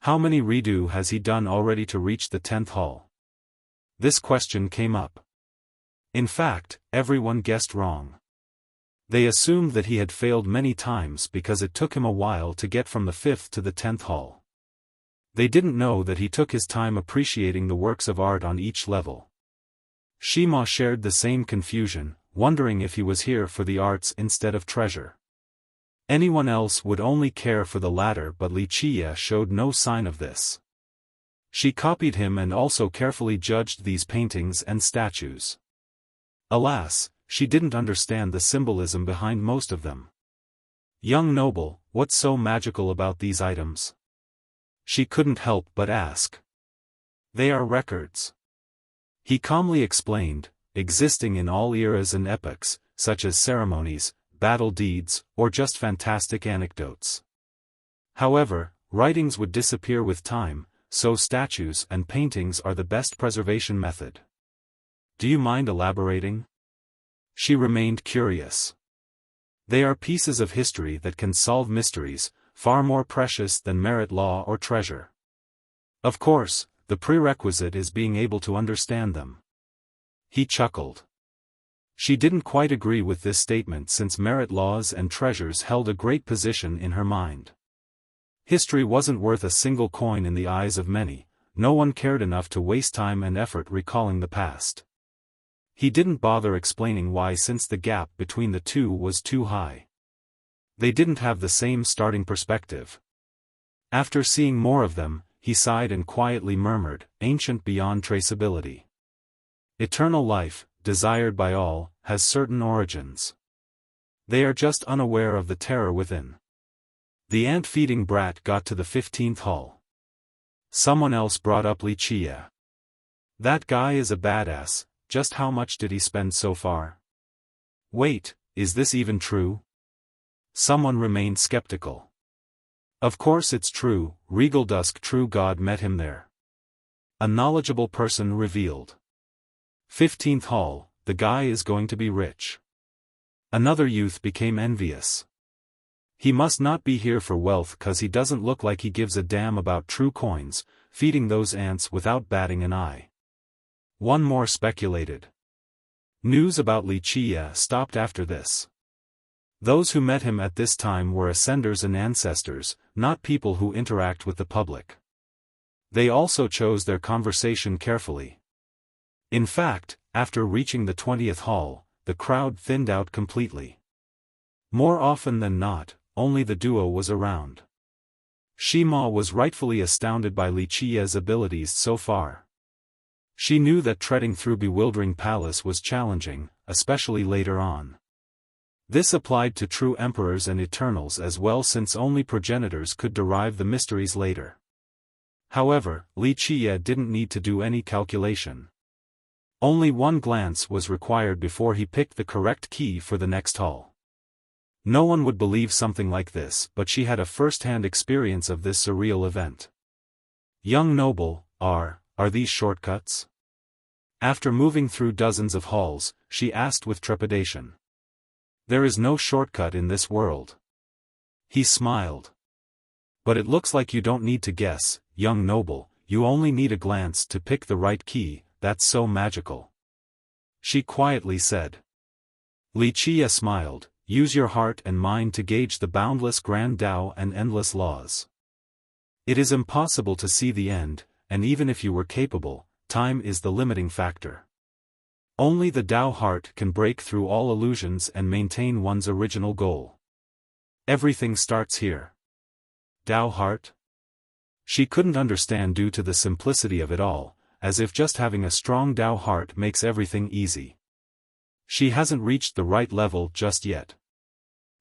How many redo has he done already to reach the 10th hall? This question came up. In fact, everyone guessed wrong. They assumed that he had failed many times because it took him a while to get from the 5th to the 10th hall. They didn't know that he took his time appreciating the works of art on each level. Shima shared the same confusion, wondering if he was here for the arts instead of treasure. Anyone else would only care for the latter, but Li Qie showed no sign of this. She copied him and also carefully judged these paintings and statues. Alas, she didn't understand the symbolism behind most of them. Young noble, what's so magical about these items? She couldn't help but ask. They are records. He calmly explained, existing in all eras and epochs, such as ceremonies, battle deeds, or just fantastic anecdotes. However, writings would disappear with time, so statues and paintings are the best preservation method. Do you mind elaborating? She remained curious. They are pieces of history that can solve mysteries, far more precious than merit law or treasure. Of course, the prerequisite is being able to understand them. He chuckled. She didn't quite agree with this statement since merit laws and treasures held a great position in her mind. History wasn't worth a single coin in the eyes of many, no one cared enough to waste time and effort recalling the past. He didn't bother explaining why since the gap between the two was too high. They didn't have the same starting perspective. After seeing more of them, he sighed and quietly murmured, ancient beyond traceability. Eternal life, desired by all, has certain origins. They are just unaware of the terror within. The ant-feeding brat got to the 15th hall. Someone else brought up Li Qie. That guy is a badass, just how much did he spend so far? Wait, is this even true? Someone remained skeptical. Of course it's true, Regal Dusk True God met him there. A knowledgeable person revealed. 15th hall, the guy is going to be rich. Another youth became envious. He must not be here for wealth cause he doesn't look like he gives a damn about true coins, feeding those ants without batting an eye. One more speculated. News about Li Qie stopped after this. Those who met him at this time were ascenders and ancestors, not people who interact with the public. They also chose their conversation carefully. In fact, after reaching the 20th hall, the crowd thinned out completely. More often than not, only the duo was around. Shima was rightfully astounded by Li Qie's abilities so far. She knew that treading through Bewildering Palace was challenging, especially later on. This applied to true emperors and eternals as well since only progenitors could derive the mysteries later. However, Li Qie didn't need to do any calculation. Only one glance was required before he picked the correct key for the next hall. No one would believe something like this, but she had a first-hand experience of this surreal event. Young noble, are these shortcuts? After moving through dozens of halls, she asked with trepidation. There is no shortcut in this world. He smiled. But it looks like you don't need to guess, young noble, you only need a glance to pick the right key, that's so magical. She quietly said. Li Qie smiled, use your heart and mind to gauge the boundless grand Tao and endless laws. It is impossible to see the end, and even if you were capable, time is the limiting factor. Only the Tao heart can break through all illusions and maintain one's original goal. Everything starts here. Tao heart? She couldn't understand due to the simplicity of it all, as if just having a strong Tao heart makes everything easy. She hasn't reached the right level just yet.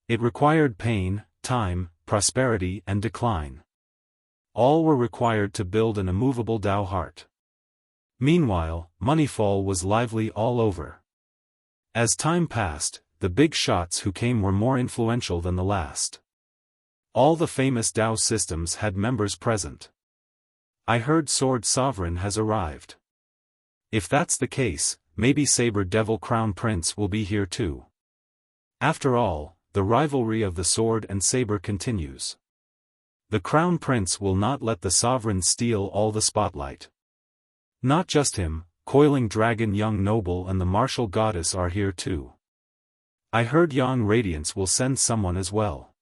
It required pain, time, prosperity and decline. All were required to build an immovable Tao heart. Meanwhile, Moneyfall was lively all over. As time passed, the big shots who came were more influential than the last. All the famous Tao systems had members present. I heard Sword Sovereign has arrived. If that's the case, maybe Saber Devil Crown Prince will be here too. After all, the rivalry of the sword and saber continues. The Crown Prince will not let the Sovereign steal all the spotlight. Not just him, Coiling Dragon Young Noble and the Martial Goddess are here too. I heard Young Radiance will send someone as well.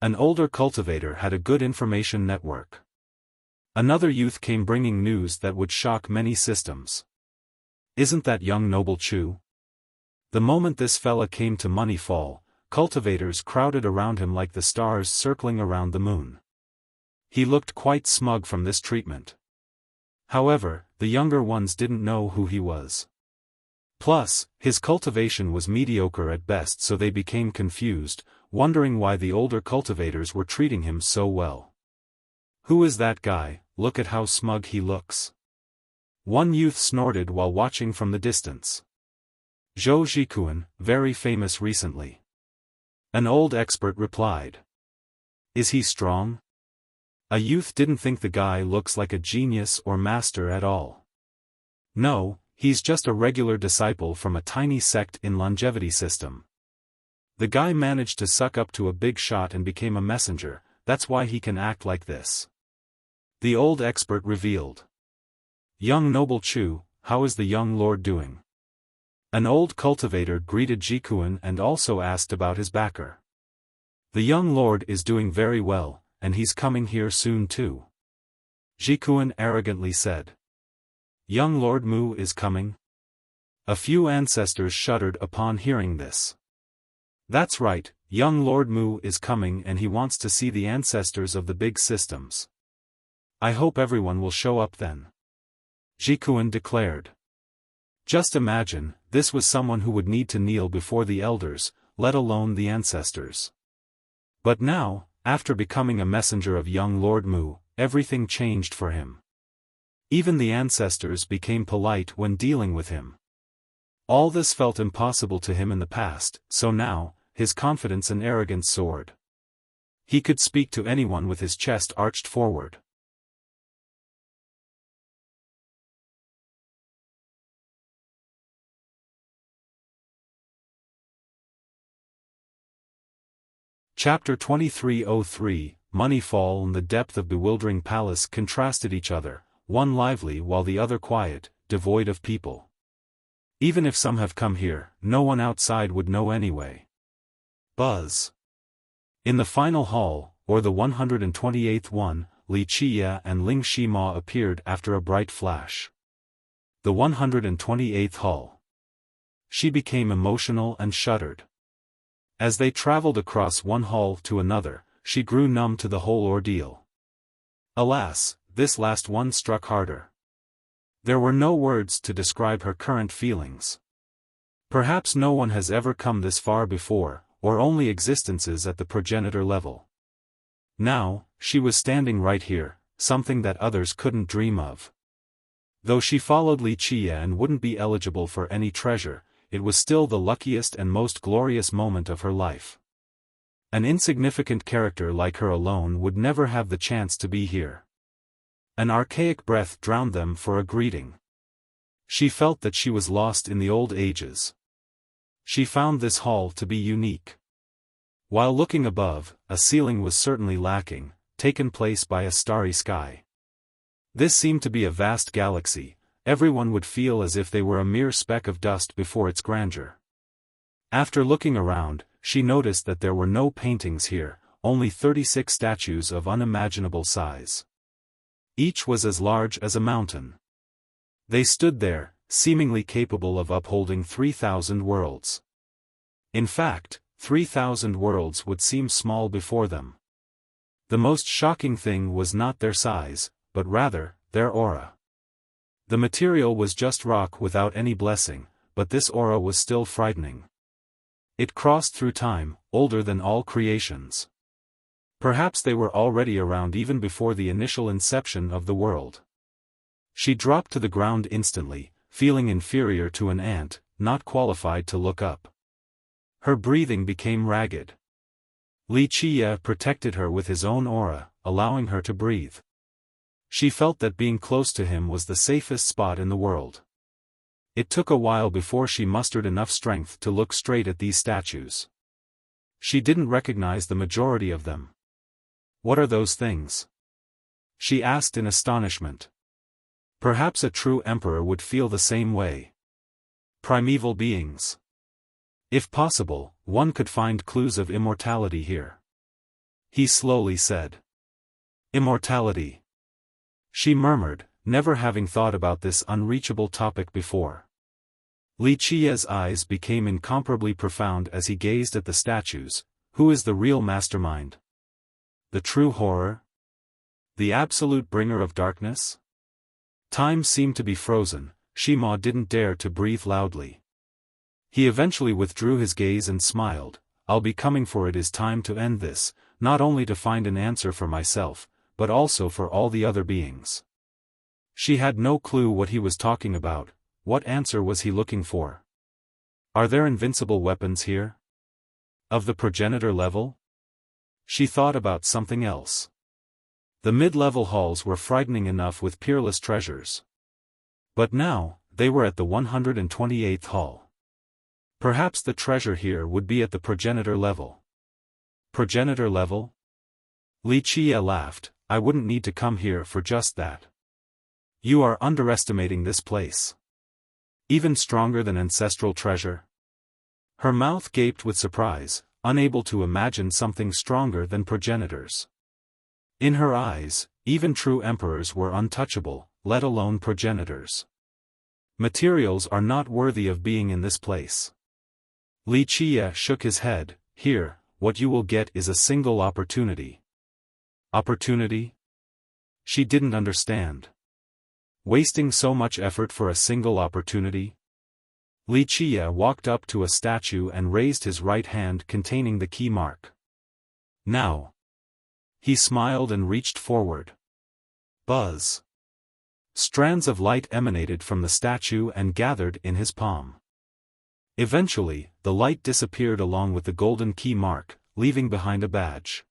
An older cultivator had a good information network. Another youth came bringing news that would shock many systems. Isn't that Young Noble Chu? The moment this fella came to Moneyfall, cultivators crowded around him like the stars circling around the moon. He looked quite smug from this treatment. However, the younger ones didn't know who he was. Plus, his cultivation was mediocre at best, so they became confused, wondering why the older cultivators were treating him so well. Who is that guy? Look at how smug he looks. One youth snorted while watching from the distance. Zhou Jikuan, very famous recently. An old expert replied. Is he strong? A youth didn't think the guy looks like a genius or master at all. No, he's just a regular disciple from a tiny sect in longevity system. The guy managed to suck up to a big shot and became a messenger, that's why he can act like this. The old expert revealed. Young Noble Chu, how is the young lord doing? An old cultivator greeted Jikuan and also asked about his backer. The young lord is doing very well, and he's coming here soon too. Jikuan arrogantly said. Young Lord Mu is coming? A few ancestors shuddered upon hearing this. That's right, young Lord Mu is coming and he wants to see the ancestors of the big systems. I hope everyone will show up then. Jikuan declared. Just imagine, this was someone who would need to kneel before the elders, let alone the ancestors. But now, after becoming a messenger of young Lord Mu, everything changed for him. Even the ancestors became polite when dealing with him. All this felt impossible to him in the past, so now, his confidence and arrogance soared. He could speak to anyone with his chest arched forward. Chapter 2303, Moneyfall and the depth of bewildering palace contrasted each other, one lively while the other quiet, devoid of people. Even if some have come here, no one outside would know anyway. Buzz. In the final hall, or the 128th one, Li Qia and Ling Shima appeared after a bright flash. The 128th hall. She became emotional and shuddered. As they traveled across one hall to another, she grew numb to the whole ordeal. Alas, this last one struck harder. There were no words to describe her current feelings. Perhaps no one has ever come this far before, or only existences at the progenitor level. Now, she was standing right here, something that others couldn't dream of. Though she followed Li Qia and wouldn't be eligible for any treasure, it was still the luckiest and most glorious moment of her life. An insignificant character like her alone would never have the chance to be here. An archaic breath drowned them for a greeting. She felt that she was lost in the old ages. She found this hall to be unique. While looking above, a ceiling was certainly lacking, taken place by a starry sky. This seemed to be a vast galaxy. Everyone would feel as if they were a mere speck of dust before its grandeur. After looking around, she noticed that there were no paintings here, only 36 statues of unimaginable size. Each was as large as a mountain. They stood there, seemingly capable of upholding 3,000 worlds. In fact, 3,000 worlds would seem small before them. The most shocking thing was not their size, but rather, their aura. The material was just rock without any blessing, but this aura was still frightening. It crossed through time, older than all creations. Perhaps they were already around even before the initial inception of the world. She dropped to the ground instantly, feeling inferior to an ant, not qualified to look up. Her breathing became ragged. Li Qia protected her with his own aura, allowing her to breathe. She felt that being close to him was the safest spot in the world. It took a while before she mustered enough strength to look straight at these statues. She didn't recognize the majority of them. What are those things? She asked in astonishment. Perhaps a true emperor would feel the same way. Primeval beings. If possible, one could find clues of immortality here. He slowly said. Immortality. She murmured, never having thought about this unreachable topic before. Li Qia's eyes became incomparably profound as he gazed at the statues. Who is the real mastermind? The true horror? The absolute bringer of darkness? Time seemed to be frozen. Shima didn't dare to breathe loudly. He eventually withdrew his gaze and smiled. I'll be coming, for it is time to end this, not only to find an answer for myself, but also for all the other beings. She had no clue what he was talking about. What answer was he looking for? Are there invincible weapons here? Of the progenitor level? She thought about something else. The mid-level halls were frightening enough with peerless treasures. But now, they were at the 128th hall. Perhaps the treasure here would be at the progenitor level. Progenitor level? Li Qia laughed. I wouldn't need to come here for just that. You are underestimating this place. Even stronger than ancestral treasure? Her mouth gaped with surprise, unable to imagine something stronger than progenitors. In her eyes, even true emperors were untouchable, let alone progenitors. Materials are not worthy of being in this place. Li Qia shook his head. Here, what you will get is a single opportunity. Opportunity? She didn't understand. Wasting so much effort for a single opportunity? Li Qia walked up to a statue and raised his right hand containing the key mark. Now. He smiled and reached forward. Buzz. Strands of light emanated from the statue and gathered in his palm. Eventually, the light disappeared along with the golden key mark, leaving behind a badge.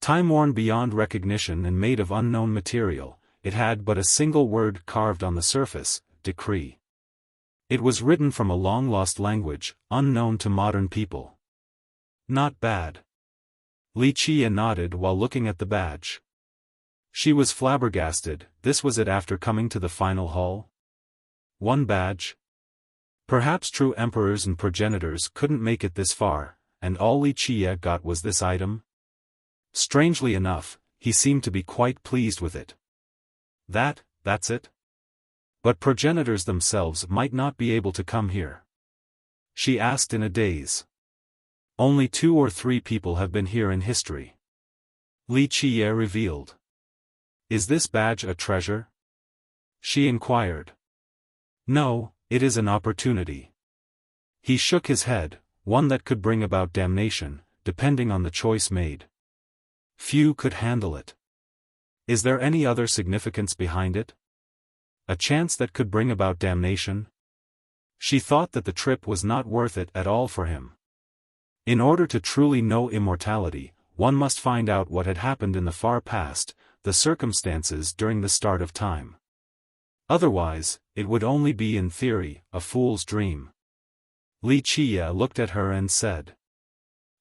Time-worn beyond recognition and made of unknown material, it had but a single word carved on the surface, decree. It was written from a long-lost language, unknown to modern people. Not bad. Li Qia nodded while looking at the badge. She was flabbergasted. This was it after coming to the final hall? One badge? Perhaps true emperors and progenitors couldn't make it this far, and all Li Qia got was this item? Strangely enough, he seemed to be quite pleased with it. That's it? But progenitors themselves might not be able to come here. She asked in a daze. Only 2 or 3 people have been here in history. Li Qia revealed. Is this badge a treasure? She inquired. No, it is an opportunity. He shook his head, one that could bring about damnation, depending on the choice made. Few could handle it. Is there any other significance behind it? A chance that could bring about damnation? She thought that the trip was not worth it at all for him. In order to truly know immortality, one must find out what had happened in the far past, the circumstances during the start of time. Otherwise, it would only be in theory, a fool's dream. Li Qia looked at her and said.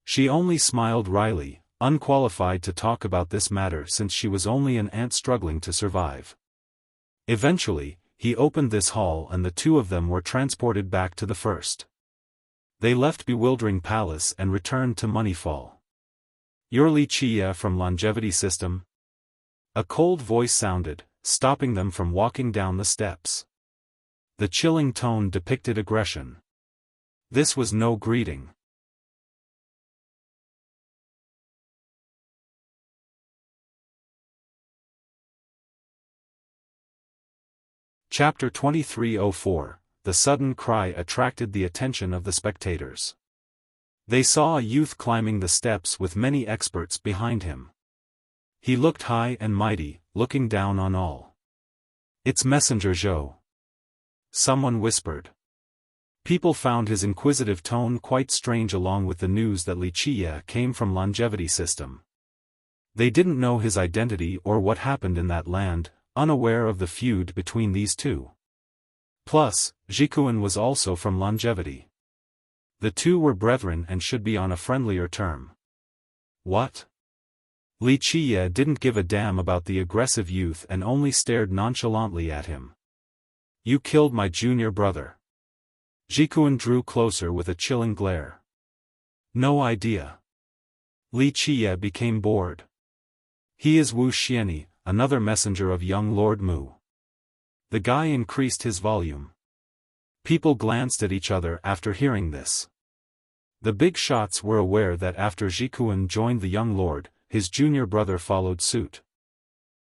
She only smiled wryly, unqualified to talk about this matter since she was only an ant struggling to survive. Eventually, he opened this hall and the 2 of them were transported back to the first. They left Bewildering Palace and returned to Moneyfall. You're Li Qia from Longevity System? A cold voice sounded, stopping them from walking down the steps. The chilling tone depicted aggression. This was no greeting. Chapter 2304. The sudden cry attracted the attention of the spectators. They saw a youth climbing the steps with many experts behind him. He looked high and mighty, looking down on all. It's Messenger Zhou. Someone whispered. People found his inquisitive tone quite strange along with the news that Li Qia came from Longevity System. They didn't know his identity or what happened in that land, unaware of the feud between these two. Plus, Jikuan was also from longevity. The two were brethren and should be on a friendlier term. What? Li Qiye didn't give a damn about the aggressive youth and only stared nonchalantly at him. You killed my junior brother. Jikuan drew closer with a chilling glare. No idea. Li Qiye became bored. He is Wu Xianyi, another messenger of young Lord Mu. The guy increased his volume. People glanced at each other after hearing this. The big shots were aware that after Jikuan joined the young lord, his junior brother followed suit.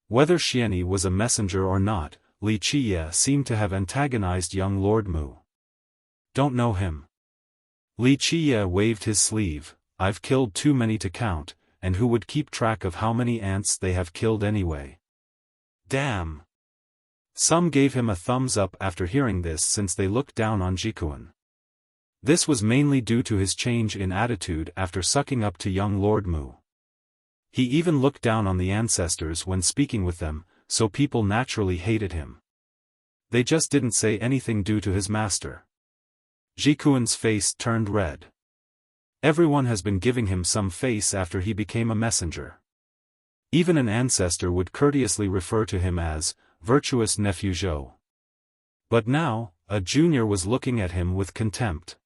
Whether Xianyi was a messenger or not, Li Qiye seemed to have antagonized young Lord Mu. Don't know him. Li Qiye waved his sleeve. I've killed too many to count, and who would keep track of how many ants they have killed anyway? Damn! Some gave him a thumbs up after hearing this since they looked down on Jikuan. This was mainly due to his change in attitude after sucking up to young Lord Mu. He even looked down on the ancestors when speaking with them, so people naturally hated him. They just didn't say anything due to his master. Jikuan's face turned red. Everyone has been giving him some face after he became a messenger. Even an ancestor would courteously refer to him as, virtuous nephew Zhou. But now, a junior was looking at him with contempt.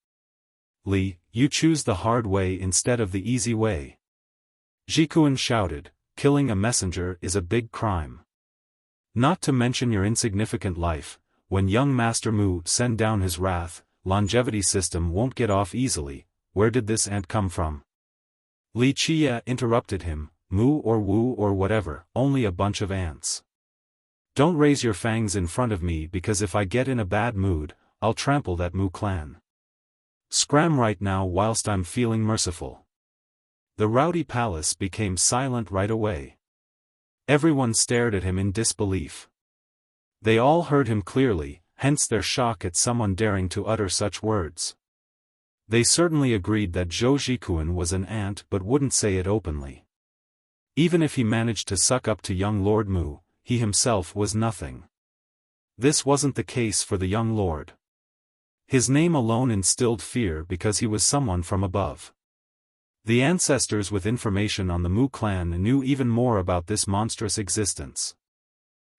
Li, you choose the hard way instead of the easy way. Jikuan shouted, killing a messenger is a big crime. Not to mention your insignificant life, when young Master Mu send down his wrath, longevity system won't get off easily. Where did this ant come from? Li Qiye interrupted him, Mu or Wu or whatever, only a bunch of ants. Don't raise your fangs in front of me because if I get in a bad mood, I'll trample that Mu clan. Scram right now whilst I'm feeling merciful. The rowdy palace became silent right away. Everyone stared at him in disbelief. They all heard him clearly, hence their shock at someone daring to utter such words. They certainly agreed that Zhou Jikuan was an ant but wouldn't say it openly. Even if he managed to suck up to young Lord Mu, he himself was nothing. This wasn't the case for the young lord. His name alone instilled fear because he was someone from above. The ancestors with information on the Mu clan knew even more about this monstrous existence.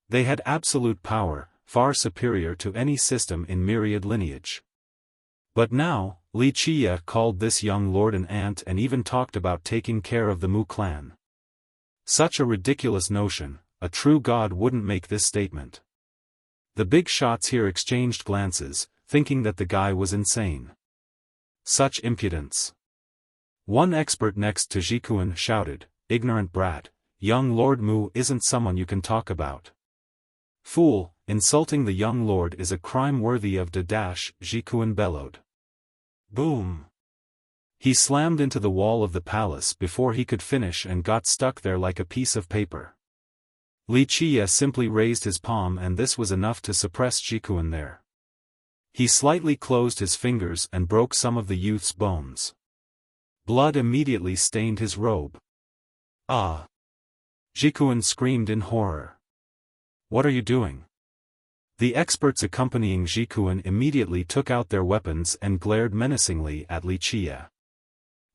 They had absolute power, far superior to any system in myriad lineage. But now, Li Qiye called this young lord an ant and even talked about taking care of the Mu clan. Such a ridiculous notion, a true god wouldn't make this statement. The big shots here exchanged glances, thinking that the guy was insane. Such impudence. One expert next to Jikuan shouted, ignorant brat, young Lord Mu isn't someone you can talk about. Fool, insulting the young lord is a crime worthy of Dadash, Jikuan bellowed. Boom! He slammed into the wall of the palace before he could finish and got stuck there like a piece of paper. Li Qiye simply raised his palm and this was enough to suppress Jikuan there. He slightly closed his fingers and broke some of the youth's bones. Blood immediately stained his robe. Ah! Jikuan screamed in horror. What are you doing? The experts accompanying Jikuan immediately took out their weapons and glared menacingly at Li Qiye.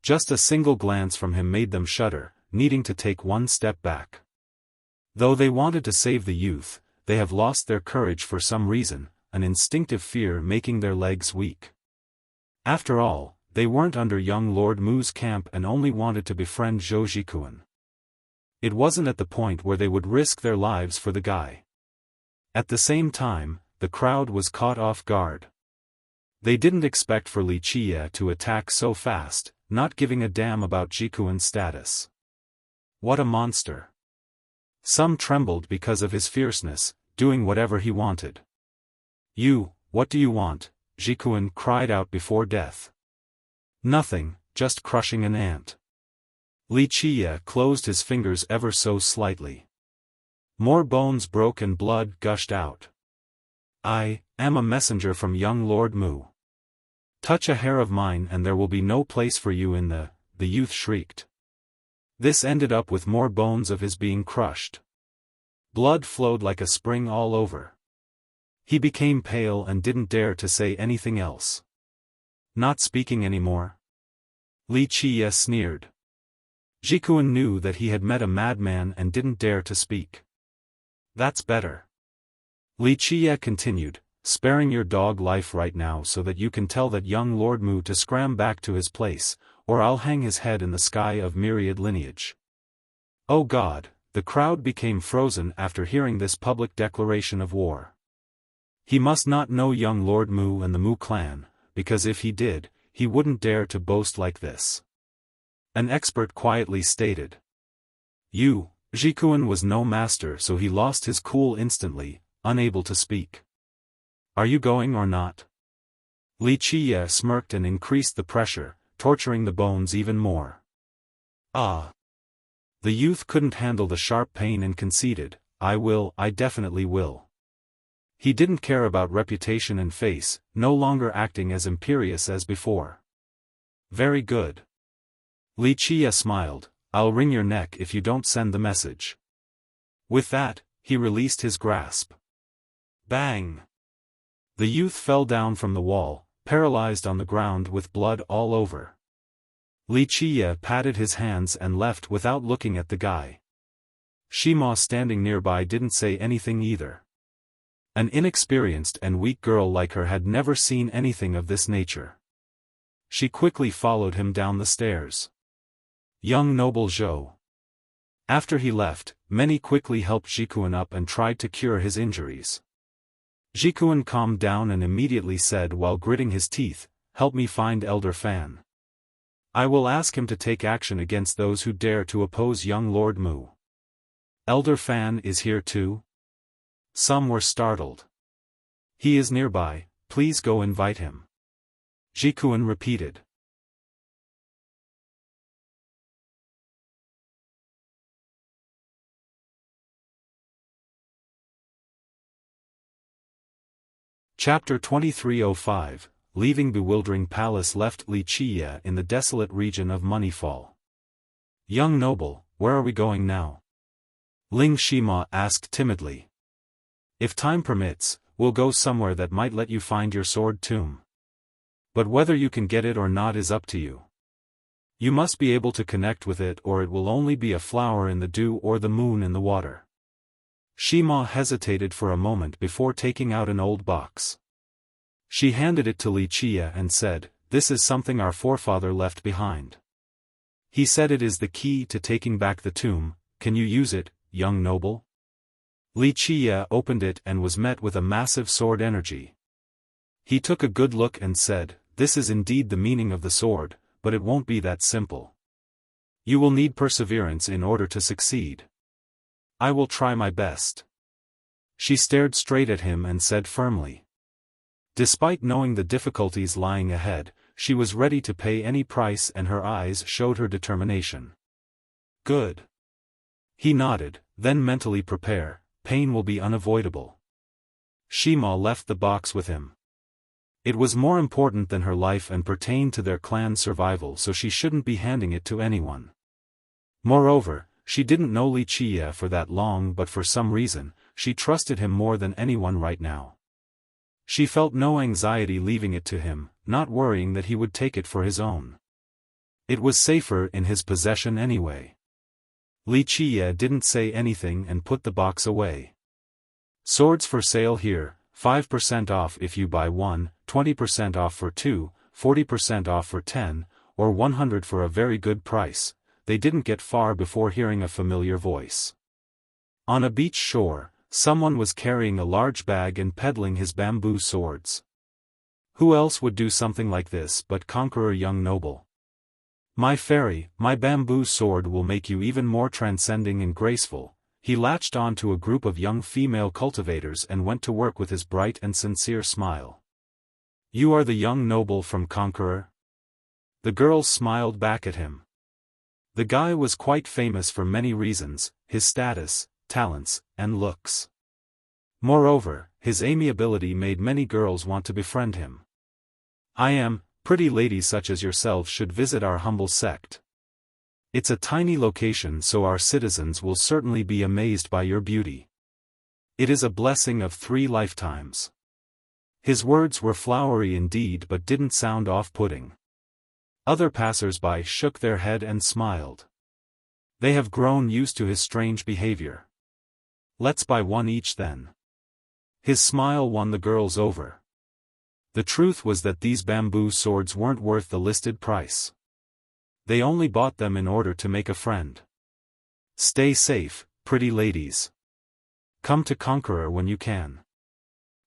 Just a single glance from him made them shudder, needing to take one step back. Though they wanted to save the youth, they have lost their courage for some reason, an instinctive fear making their legs weak. After all, they weren't under young Lord Mu's camp and only wanted to befriend Zhou Jikuan. It wasn't at the point where they would risk their lives for the guy. At the same time, the crowd was caught off guard. They didn't expect for Li Qiye to attack so fast, not giving a damn about Jikuan's status. What a monster. Some trembled because of his fierceness, doing whatever he wanted. You, what do you want? Jikuan cried out before death. Nothing, just crushing an ant. Li Qiye closed his fingers ever so slightly. More bones broke and blood gushed out. I am a messenger from young Lord Mu. Touch a hair of mine and there will be no place for you in the youth shrieked. This ended up with more bones of his being crushed. Blood flowed like a spring all over. He became pale and didn't dare to say anything else. Not speaking anymore? Li Qiye sneered. Jikuan knew that he had met a madman and didn't dare to speak. That's better. Li Qiye continued, sparing your dog life right now so that you can tell that young Lord Mu to scram back to his place, or I'll hang his head in the sky of myriad lineage. Oh God, the crowd became frozen after hearing this public declaration of war. He must not know young Lord Mu and the Mu clan, because if he did, he wouldn't dare to boast like this. An expert quietly stated. Jikuan was no master, so he lost his cool instantly, unable to speak. Are you going or not? Li Qiye smirked and increased the pressure, torturing the bones even more. Ah! The youth couldn't handle the sharp pain and conceded, I definitely will. He didn't care about reputation and face, no longer acting as imperious as before. Very good. Li Qiye smiled, I'll wring your neck if you don't send the message. With that, he released his grasp. Bang! The youth fell down from the wall, paralyzed on the ground with blood all over. Li Qiye patted his hands and left without looking at the guy. Shima standing nearby didn't say anything either. An inexperienced and weak girl like her had never seen anything of this nature. She quickly followed him down the stairs. Young noble Zhou. After he left, many quickly helped Jikuan up and tried to cure his injuries. Jikuan calmed down and immediately said while gritting his teeth, help me find Elder Fan. I will ask him to take action against those who dare to oppose young Lord Mu. Elder Fan is here too? Some were startled. He is nearby, please go invite him. Jikuan repeated. Chapter 2305, Leaving Bewildering Palace left Li Qiye in the desolate region of Moneyfall. Young noble, where are we going now? Ling Shima asked timidly. If time permits, we'll go somewhere that might let you find your sword tomb. But whether you can get it or not is up to you. You must be able to connect with it or it will only be a flower in the dew or the moon in the water. Shima hesitated for a moment before taking out an old box. She handed it to Li Qiye and said, this is something our forefather left behind. He said it is the key to taking back the tomb, can you use it, young noble? Li Qiye opened it and was met with a massive sword energy. He took a good look and said, this is indeed the meaning of the sword, but it won't be that simple. You will need perseverance in order to succeed. I will try my best. She stared straight at him and said firmly. Despite knowing the difficulties lying ahead, she was ready to pay any price and her eyes showed her determination. Good. He nodded, then mentally prepare, pain will be unavoidable. Shima left the box with him. It was more important than her life and pertained to their clan's survival, so she shouldn't be handing it to anyone. Moreover, she didn't know Li Qiye for that long, but for some reason, she trusted him more than anyone right now. She felt no anxiety leaving it to him, not worrying that he would take it for his own. It was safer in his possession anyway. Li Qiye didn't say anything and put the box away. Swords for sale here, 5% off if you buy one, 20% off for two, 40% off for 10, or 100 for a very good price. They didn't get far before hearing a familiar voice. On a beach shore, someone was carrying a large bag and peddling his bamboo swords. Who else would do something like this but Conqueror young noble? My fairy, my bamboo sword will make you even more transcending and graceful. He latched on to a group of young female cultivators and went to work with his bright and sincere smile. You are the young noble from Conqueror? The girls smiled back at him. The guy was quite famous for many reasons, his status, talents, and looks. Moreover, his amiability made many girls want to befriend him. I am, pretty ladies such as yourselves should visit our humble sect. It's a tiny location, so our citizens will certainly be amazed by your beauty. It is a blessing of 3 lifetimes. His words were flowery indeed but didn't sound off-putting. Other passers-by shook their head and smiled. They have grown used to his strange behavior. Let's buy one each then. His smile won the girls over. The truth was that these bamboo swords weren't worth the listed price. They only bought them in order to make a friend. Stay safe, pretty ladies. Come to Conqueror when you can.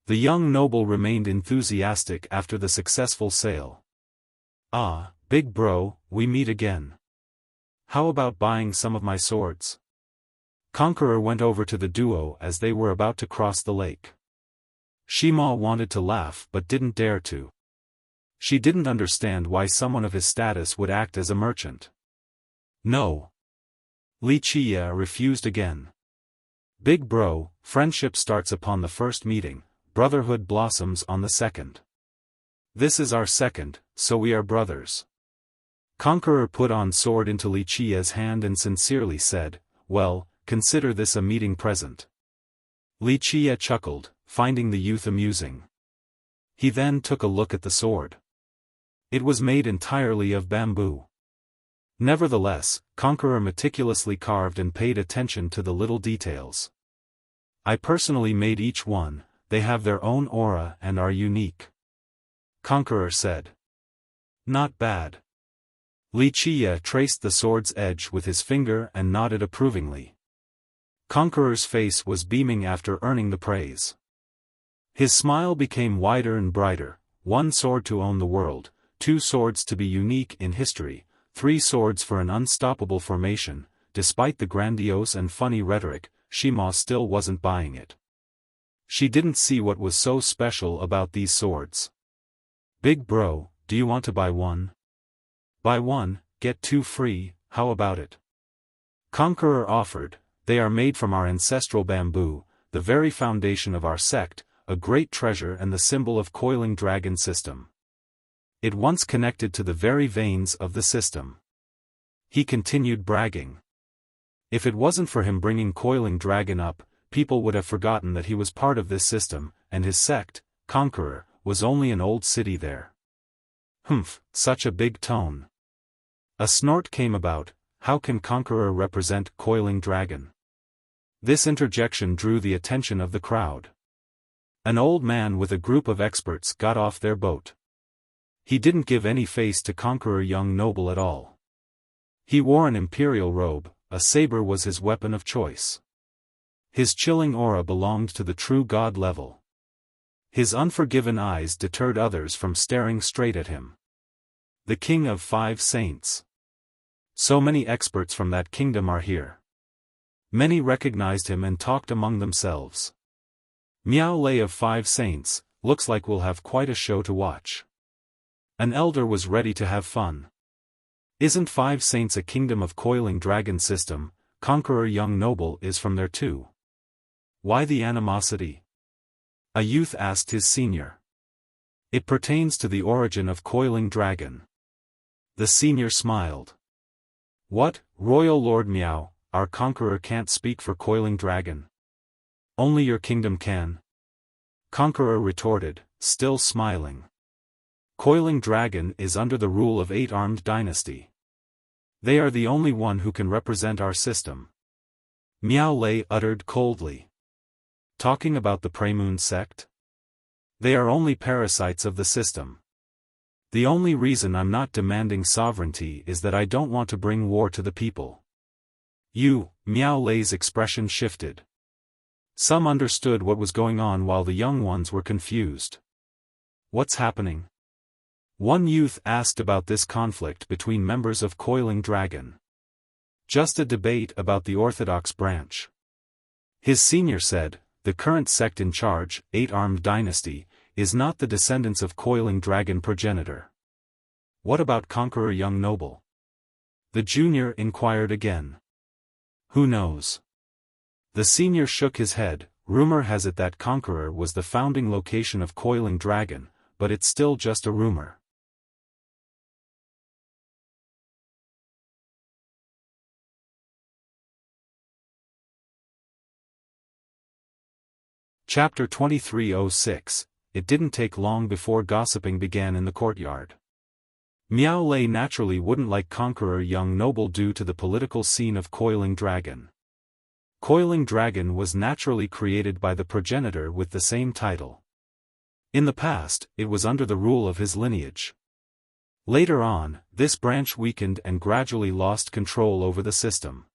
The young noble remained enthusiastic after the successful sale. Ah, big bro, we meet again. How about buying some of my swords? Conqueror went over to the duo as they were about to cross the lake. Shima wanted to laugh but didn't dare to. She didn't understand why someone of his status would act as a merchant. No. Wuxia refused again. Big bro, friendship starts upon the first meeting, brotherhood blossoms on the second. This is our second, so we are brothers. Conqueror put on sword into Wuxia's hand and sincerely said, well, consider this a meeting present. Wuxia chuckled, finding the youth amusing. He then took a look at the sword. It was made entirely of bamboo. Nevertheless, Conqueror meticulously carved and paid attention to the little details. I personally made each one, they have their own aura and are unique. Conqueror said. Not bad. Wuxia traced the sword's edge with his finger and nodded approvingly. Conqueror's face was beaming after earning the praise. His smile became wider and brighter, 1 sword to own the world, 2 swords to be unique in history, 3 swords for an unstoppable formation. Despite the grandiose and funny rhetoric, Shima still wasn't buying it. She didn't see what was so special about these swords. Big bro, do you want to buy one? Buy one, get 2 free, how about it? Conqueror offered. They are made from our ancestral bamboo, the very foundation of our sect, a great treasure and the symbol of coiling dragon system. It once connected to the very veins of the system. He continued bragging. If it wasn't for him bringing coiling dragon up, people would have forgotten that he was part of this system, and his sect, Conqueror, was only an old city there. Humph, such a big tone. A snort came about. How can Conqueror represent coiling dragon? This interjection drew the attention of the crowd. An old man with a group of experts got off their boat. He didn't give any face to Conqueror young noble at all. He wore an imperial robe, a saber was his weapon of choice. His chilling aura belonged to the true god level. His unforgiven eyes deterred others from staring straight at him. The king of 5 saints. So many experts from that kingdom are here. Many recognized him and talked among themselves. Miao Lei of 5 saints, looks like we'll have quite a show to watch. An elder was ready to have fun. Isn't 5 saints a kingdom of coiling dragon system? Conqueror young noble is from there too. Why the animosity? A youth asked his senior. It pertains to the origin of coiling dragon. The senior smiled. What, Royal Lord Miao, our conqueror can't speak for coiling dragon? Only your kingdom can. Conqueror retorted, still smiling. Coiling dragon is under the rule of 8-armed dynasty. They are the only one who can represent our system. Miao Lei uttered coldly. Talking about the Premoon sect? They are only parasites of the system. The only reason I'm not demanding sovereignty is that I don't want to bring war to the people. Miao Lei's expression shifted. Some understood what was going on while the young ones were confused. What's happening? One youth asked about this conflict between members of Coiling Dragon. Just a debate about the orthodox branch. His senior said, the current sect in charge, 8-armed dynasty, is not the descendants of Coiling Dragon progenitor. What about Conqueror young noble? The junior inquired again. Who knows? The senior shook his head. Rumor has it that Conqueror was the founding location of Coiling Dragon, but it's still just a rumor. Chapter 2306. It didn't take long before gossiping began in the courtyard. Miao Lei naturally wouldn't like Conqueror young noble due to the political scene of Coiling Dragon. Coiling Dragon was naturally created by the progenitor with the same title. In the past, it was under the rule of his lineage. Later on, this branch weakened and gradually lost control over the system.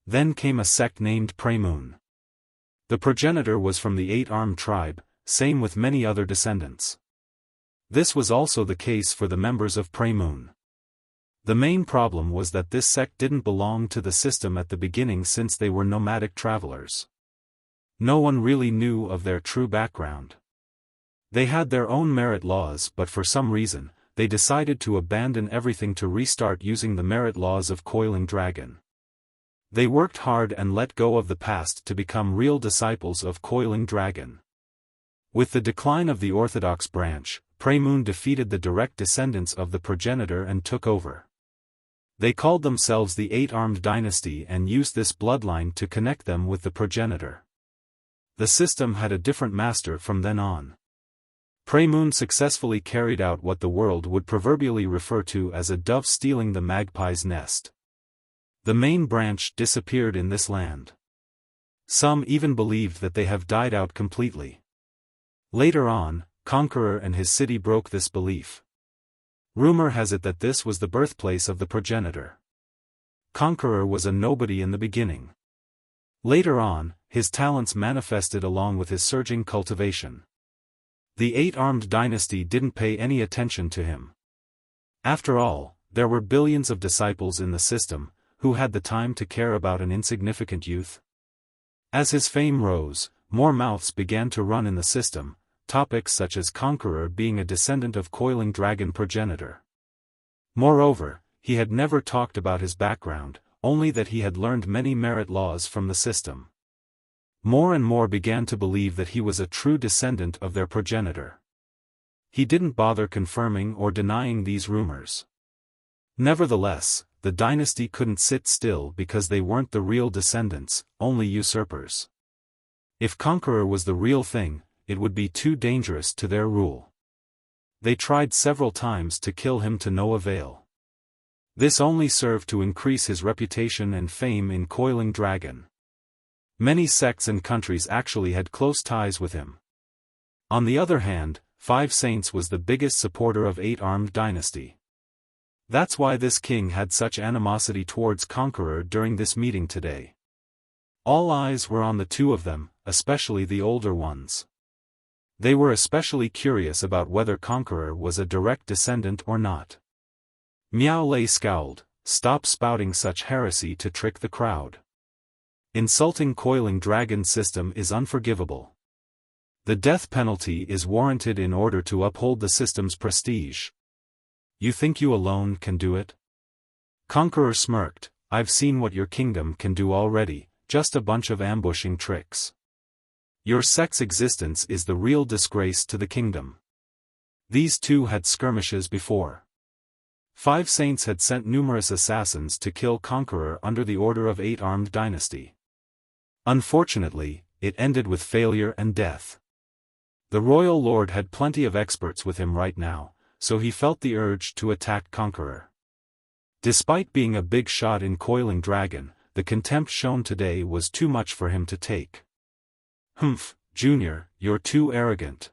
Then came a sect named Premoon. The progenitor was from the Eight-Armed tribe, same with many other descendants. This was also the case for the members of Premoon. The main problem was that this sect didn't belong to the system at the beginning since they were nomadic travelers. No one really knew of their true background. They had their own merit laws, but for some reason, they decided to abandon everything to restart using the merit laws of Coiling Dragon. They worked hard and let go of the past to become real disciples of Coiling Dragon. With the decline of the Orthodox branch, Premoon defeated the direct descendants of the progenitor and took over. They called themselves the Eight-Armed Dynasty and used this bloodline to connect them with the progenitor. The system had a different master from then on. Premoon successfully carried out what the world would proverbially refer to as a dove stealing the magpie's nest. The main branch disappeared in this land. Some even believed that they have died out completely. Later on, Conqueror and his city broke this belief. Rumor has it that this was the birthplace of the progenitor. Conqueror was a nobody in the beginning. Later on, his talents manifested along with his surging cultivation. The Eight-Armed Dynasty didn't pay any attention to him. After all, there were billions of disciples in the system, who had the time to care about an insignificant youth? As his fame rose, more mouths began to run in the system, topics such as Conqueror being a descendant of Coiling Dragon progenitor. Moreover, he had never talked about his background, only that he had learned many merit laws from the system. More and more began to believe that he was a true descendant of their progenitor. He didn't bother confirming or denying these rumors. Nevertheless, the dynasty couldn't sit still because they weren't the real descendants, only usurpers. If Conqueror was the real thing, it would be too dangerous to their rule. They tried several times to kill him to no avail. This only served to increase his reputation and fame in Coiling Dragon. Many sects and countries actually had close ties with him. On the other hand, Five Saints was the biggest supporter of Eight-Armed Dynasty. That's why this king had such animosity towards Conqueror during this meeting today. All eyes were on the two of them, especially the older ones. They were especially curious about whether Conqueror was a direct descendant or not. Miao Lei scowled. Stop spouting such heresy to trick the crowd. Insulting Coiling Dragon's system is unforgivable. The death penalty is warranted in order to uphold the system's prestige. You think you alone can do it? Conqueror smirked. I've seen what your kingdom can do already, just a bunch of ambushing tricks. Your sect's existence is the real disgrace to the kingdom. These two had skirmishes before. Five Saints had sent numerous assassins to kill Conqueror under the order of Eight-Armed Dynasty. Unfortunately, it ended with failure and death. The royal lord had plenty of experts with him right now, so he felt the urge to attack Conqueror. Despite being a big shot in Coiling Dragon, the contempt shown today was too much for him to take. Humph, Junior, you're too arrogant.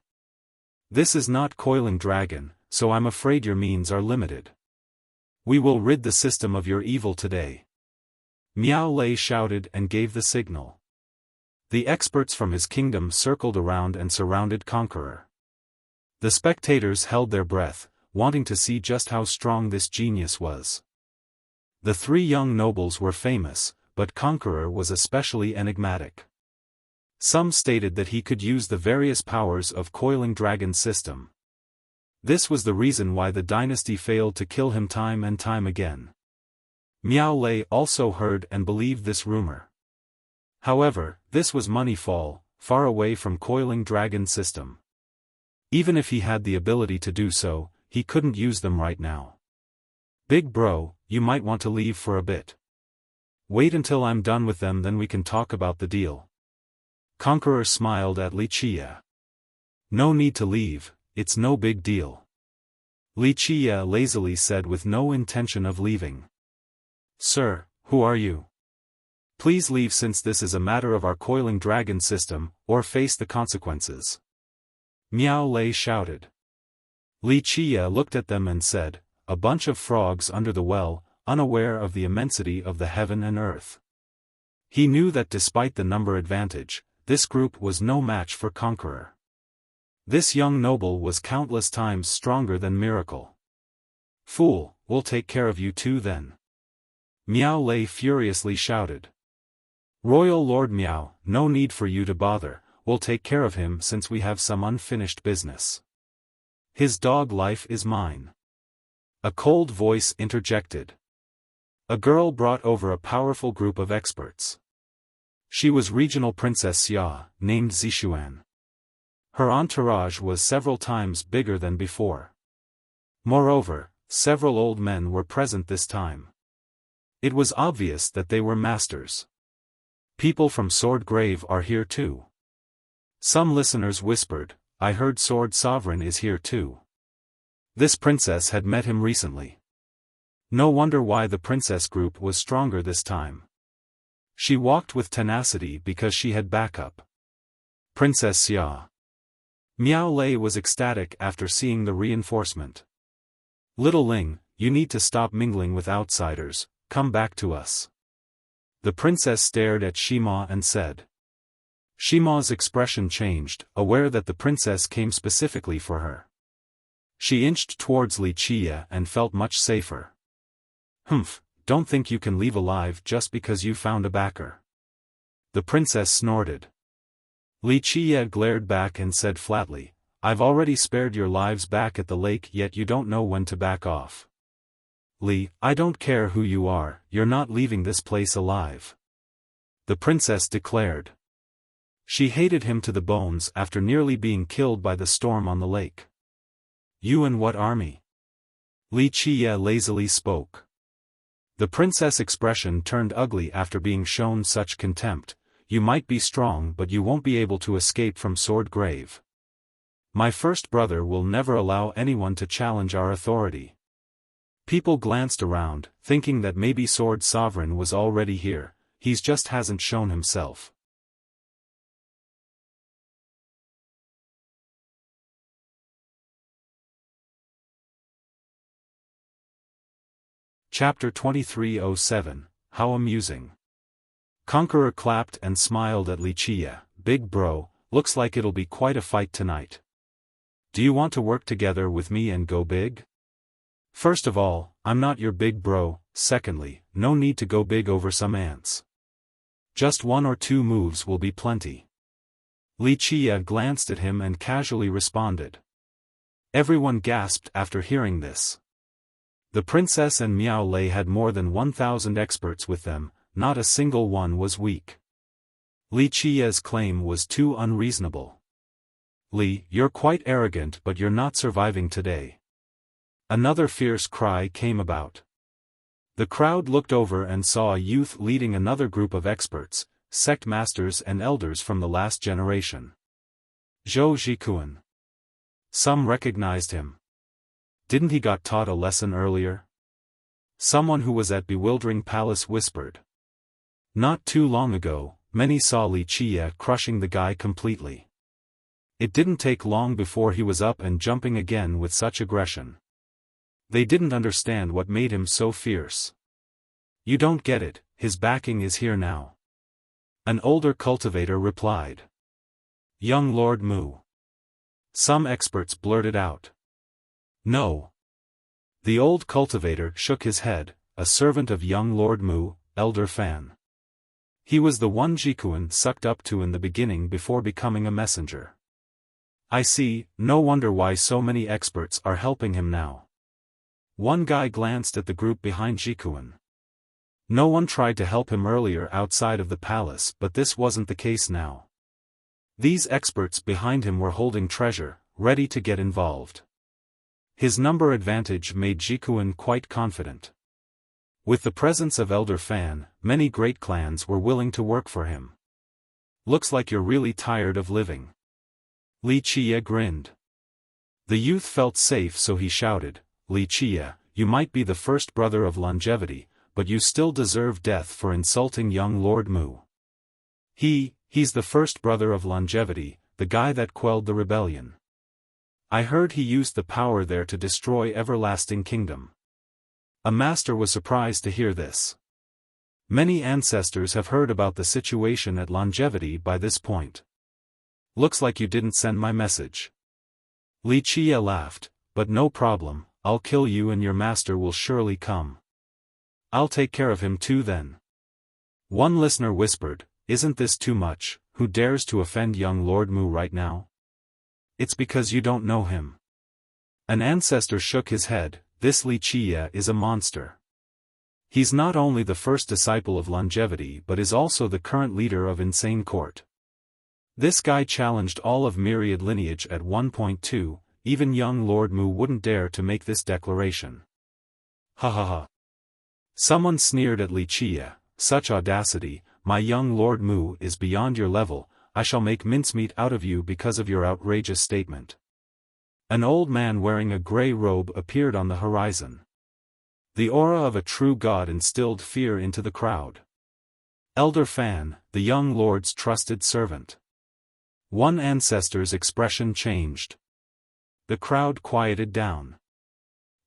This is not Coiling Dragon, so I'm afraid your means are limited. We will rid the system of your evil today. Miao Lei shouted and gave the signal. The experts from his kingdom circled around and surrounded Conqueror. The spectators held their breath, wanting to see just how strong this genius was. The three young nobles were famous, but Conqueror was especially enigmatic. Some stated that he could use the various powers of Coiling Dragon's system. This was the reason why the dynasty failed to kill him time and time again. Miao Lei also heard and believed this rumor. However, this was Moneyfall, far away from Coiling Dragon's system. Even if he had the ability to do so, he couldn't use them right now. Big bro, you might want to leave for a bit. Wait until I'm done with them, then we can talk about the deal. Conqueror smiled at Wuxia. No need to leave, it's no big deal. Wuxia lazily said with no intention of leaving. Sir, who are you? Please leave since this is a matter of our coiling dragon system, or face the consequences. Miao Lei shouted. Wuxia looked at them and said, a bunch of frogs under the well, unaware of the immensity of the heaven and earth. He knew that despite the number advantage, this group was no match for Conqueror. This young noble was countless times stronger than Miracle. Fool, we'll take care of you too then. Miao Lei furiously shouted. Royal Lord Miao, no need for you to bother, we'll take care of him since we have some unfinished business. His dog life is mine. A cold voice interjected. A girl brought over a powerful group of experts. She was regional Princess Xia, named Zixuan. Her entourage was several times bigger than before. Moreover, several old men were present this time. It was obvious that they were masters. People from Sword Grave are here too. Some listeners whispered, I heard Sword Sovereign is here too. This princess had met him recently. No wonder why the princess group was stronger this time. She walked with tenacity because she had backup. Princess Xia. Miao Lei was ecstatic after seeing the reinforcement. Little Ling, you need to stop mingling with outsiders, come back to us. The princess stared at Shima and said. Shima's expression changed, aware that the princess came specifically for her. She inched towards Wuxia and felt much safer. Humph, don't think you can leave alive just because you found a backer. The princess snorted. Wuxia glared back and said flatly, I've already spared your lives back at the lake yet you don't know when to back off. Li, I don't care who you are, you're not leaving this place alive. The princess declared. She hated him to the bones after nearly being killed by the storm on the lake. You and what army? Wuxia lazily spoke. The princess' expression turned ugly after being shown such contempt. You might be strong but you won't be able to escape from Sword Grave. My first brother will never allow anyone to challenge our authority. People glanced around, thinking that maybe Sword Sovereign was already here, he just hasn't shown himself. Chapter 2307, How Amusing. Conqueror clapped and smiled at Wuxia. Big bro, looks like it'll be quite a fight tonight. Do you want to work together with me and go big? First of all, I'm not your big bro, secondly, no need to go big over some ants. Just 1 or 2 moves will be plenty. Wuxia glanced at him and casually responded. Everyone gasped after hearing this. The princess and Miao Lei had more than 1,000 experts with them, not a single one was weak. Wuxia's claim was too unreasonable. Li, you're quite arrogant but you're not surviving today. Another fierce cry came about. The crowd looked over and saw a youth leading another group of experts, sect masters and elders from the last generation. Zhou Jikuan. Some recognized him. Didn't he got taught a lesson earlier? Someone who was at Bewildering Palace whispered. Not too long ago, many saw Wuxia crushing the guy completely. It didn't take long before he was up and jumping again with such aggression. They didn't understand what made him so fierce. You don't get it, his backing is here now. An older cultivator replied. Young Lord Mu. Some experts blurted out. No. The old cultivator shook his head, a servant of young Lord Mu, Elder Fan. He was the one Jikuan sucked up to in the beginning before becoming a messenger. I see, no wonder why so many experts are helping him now. One guy glanced at the group behind Jikuan. No one tried to help him earlier outside of the palace but this wasn't the case now. These experts behind him were holding treasure, ready to get involved. His number advantage made Jikuan quite confident. With the presence of Elder Fan, many great clans were willing to work for him. Looks like you're really tired of living. Li Qie grinned. The youth felt safe, so he shouted, Li Qie, you might be the first brother of longevity, but you still deserve death for insulting young Lord Mu. He's the first brother of longevity, the guy that quelled the rebellion. I heard he used the power there to destroy Everlasting Kingdom. A master was surprised to hear this. Many ancestors have heard about the situation at longevity by this point. Looks like you didn't send my message. Li Qie laughed, but no problem, I'll kill you and your master will surely come. I'll take care of him too then. One listener whispered, isn't this too much? Who dares to offend young Lord Mu right now? It's because you don't know him. An ancestor shook his head, this Li Qie is a monster. He's not only the first disciple of longevity but is also the current leader of Insane Court. This guy challenged all of Myriad lineage at 1.2, even young Lord Mu wouldn't dare to make this declaration. Ha ha ha. Someone sneered at Li Qie, such audacity, my young Lord Mu is beyond your level, I shall make mincemeat out of you because of your outrageous statement. An old man wearing a grey robe appeared on the horizon. The aura of a true god instilled fear into the crowd. Elder Fan, the young lord's trusted servant. One ancestor's expression changed. The crowd quieted down.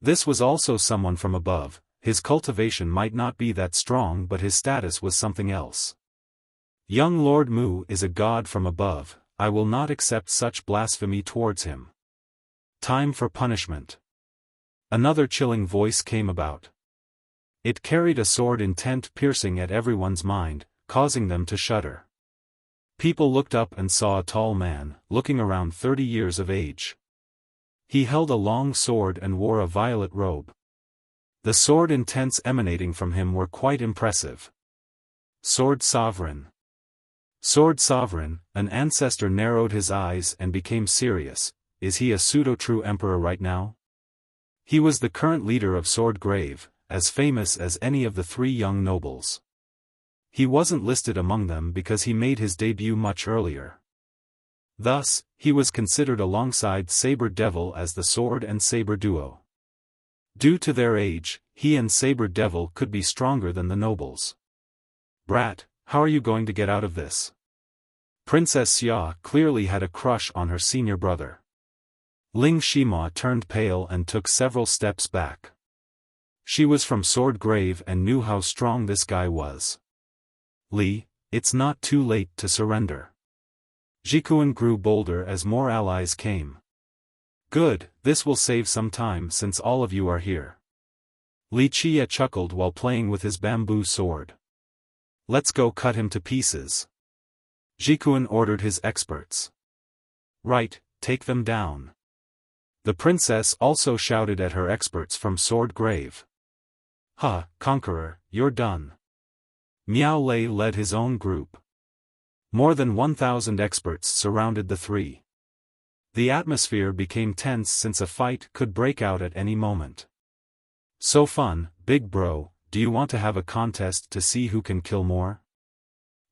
This was also someone from above, his cultivation might not be that strong but his status was something else. Young Lord Mu is a god from above, I will not accept such blasphemy towards him. Time for punishment. Another chilling voice came about. It carried a sword intent piercing at everyone's mind, causing them to shudder. People looked up and saw a tall man, looking around 30 years of age. He held a long sword and wore a violet robe. The sword intents emanating from him were quite impressive. Sword Sovereign. Sword Sovereign, an ancestor narrowed his eyes and became serious, is he a pseudo-true emperor right now? He was the current leader of Sword Grave, as famous as any of the three young nobles. He wasn't listed among them because he made his debut much earlier. Thus, he was considered alongside Saber Devil as the sword and saber duo. Due to their age, he and Saber Devil could be stronger than the nobles. Brat, how are you going to get out of this? Princess Xia clearly had a crush on her senior brother. Ling Shima turned pale and took several steps back. She was from Sword Grave and knew how strong this guy was. Li, it's not too late to surrender. Jikuan grew bolder as more allies came. Good, this will save some time since all of you are here. Li Qie chuckled while playing with his bamboo sword. Let's go cut him to pieces. Jikuan ordered his experts. Right, take them down. The princess also shouted at her experts from Sword Grave. Ha, Conqueror, you're done. Miao Lei led his own group. More than 1,000 experts surrounded the three. The atmosphere became tense since a fight could break out at any moment. So fun, big bro, do you want to have a contest to see who can kill more?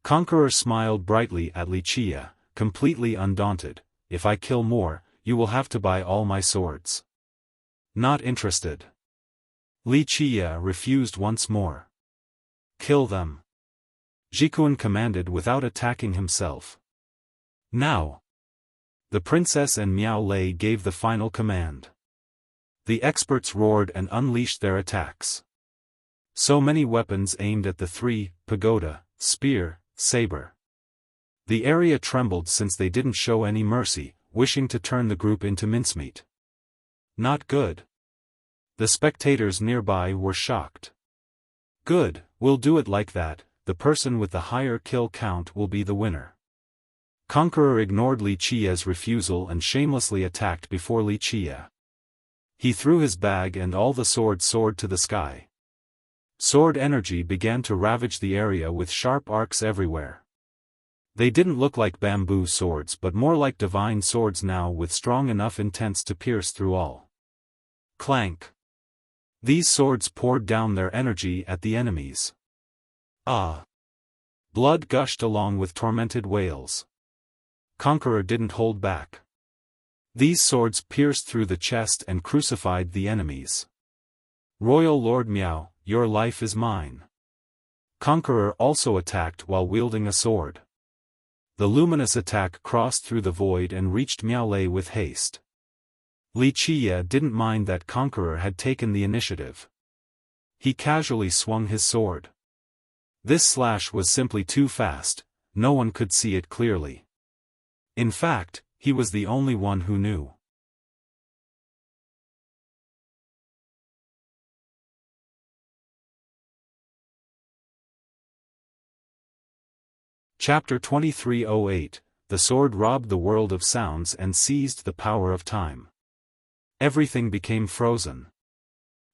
Conqueror smiled brightly at Li Qie, completely undaunted, if I kill more, you will have to buy all my swords. Not interested. Li Qie refused once more. Kill them. Jikuan commanded without attacking himself. Now. The princess and Miao Lei gave the final command. The experts roared and unleashed their attacks. So many weapons aimed at the three, pagoda, spear, saber. The area trembled since they didn't show any mercy, wishing to turn the group into mincemeat. Not good. The spectators nearby were shocked. Good, we'll do it like that, the person with the higher kill count will be the winner. Conqueror ignored Li Qie's refusal and shamelessly attacked before Li Qie. He threw his bag and all the swords soared to the sky. Sword energy began to ravage the area with sharp arcs everywhere. They didn't look like bamboo swords but more like divine swords now with strong enough intents to pierce through all. Clank. These swords poured down their energy at the enemies. Ah! Blood gushed along with tormented wails. Conqueror didn't hold back. These swords pierced through the chest and crucified the enemies. Royal Lord Miao, your life is mine. Conqueror also attacked while wielding a sword. The luminous attack crossed through the void and reached Miao Lei with haste. Li Qiye didn't mind that Conqueror had taken the initiative. He casually swung his sword. This slash was simply too fast, no one could see it clearly. In fact, he was the only one who knew. Chapter 2308, The sword robbed the world of sounds and seized the power of time. Everything became frozen.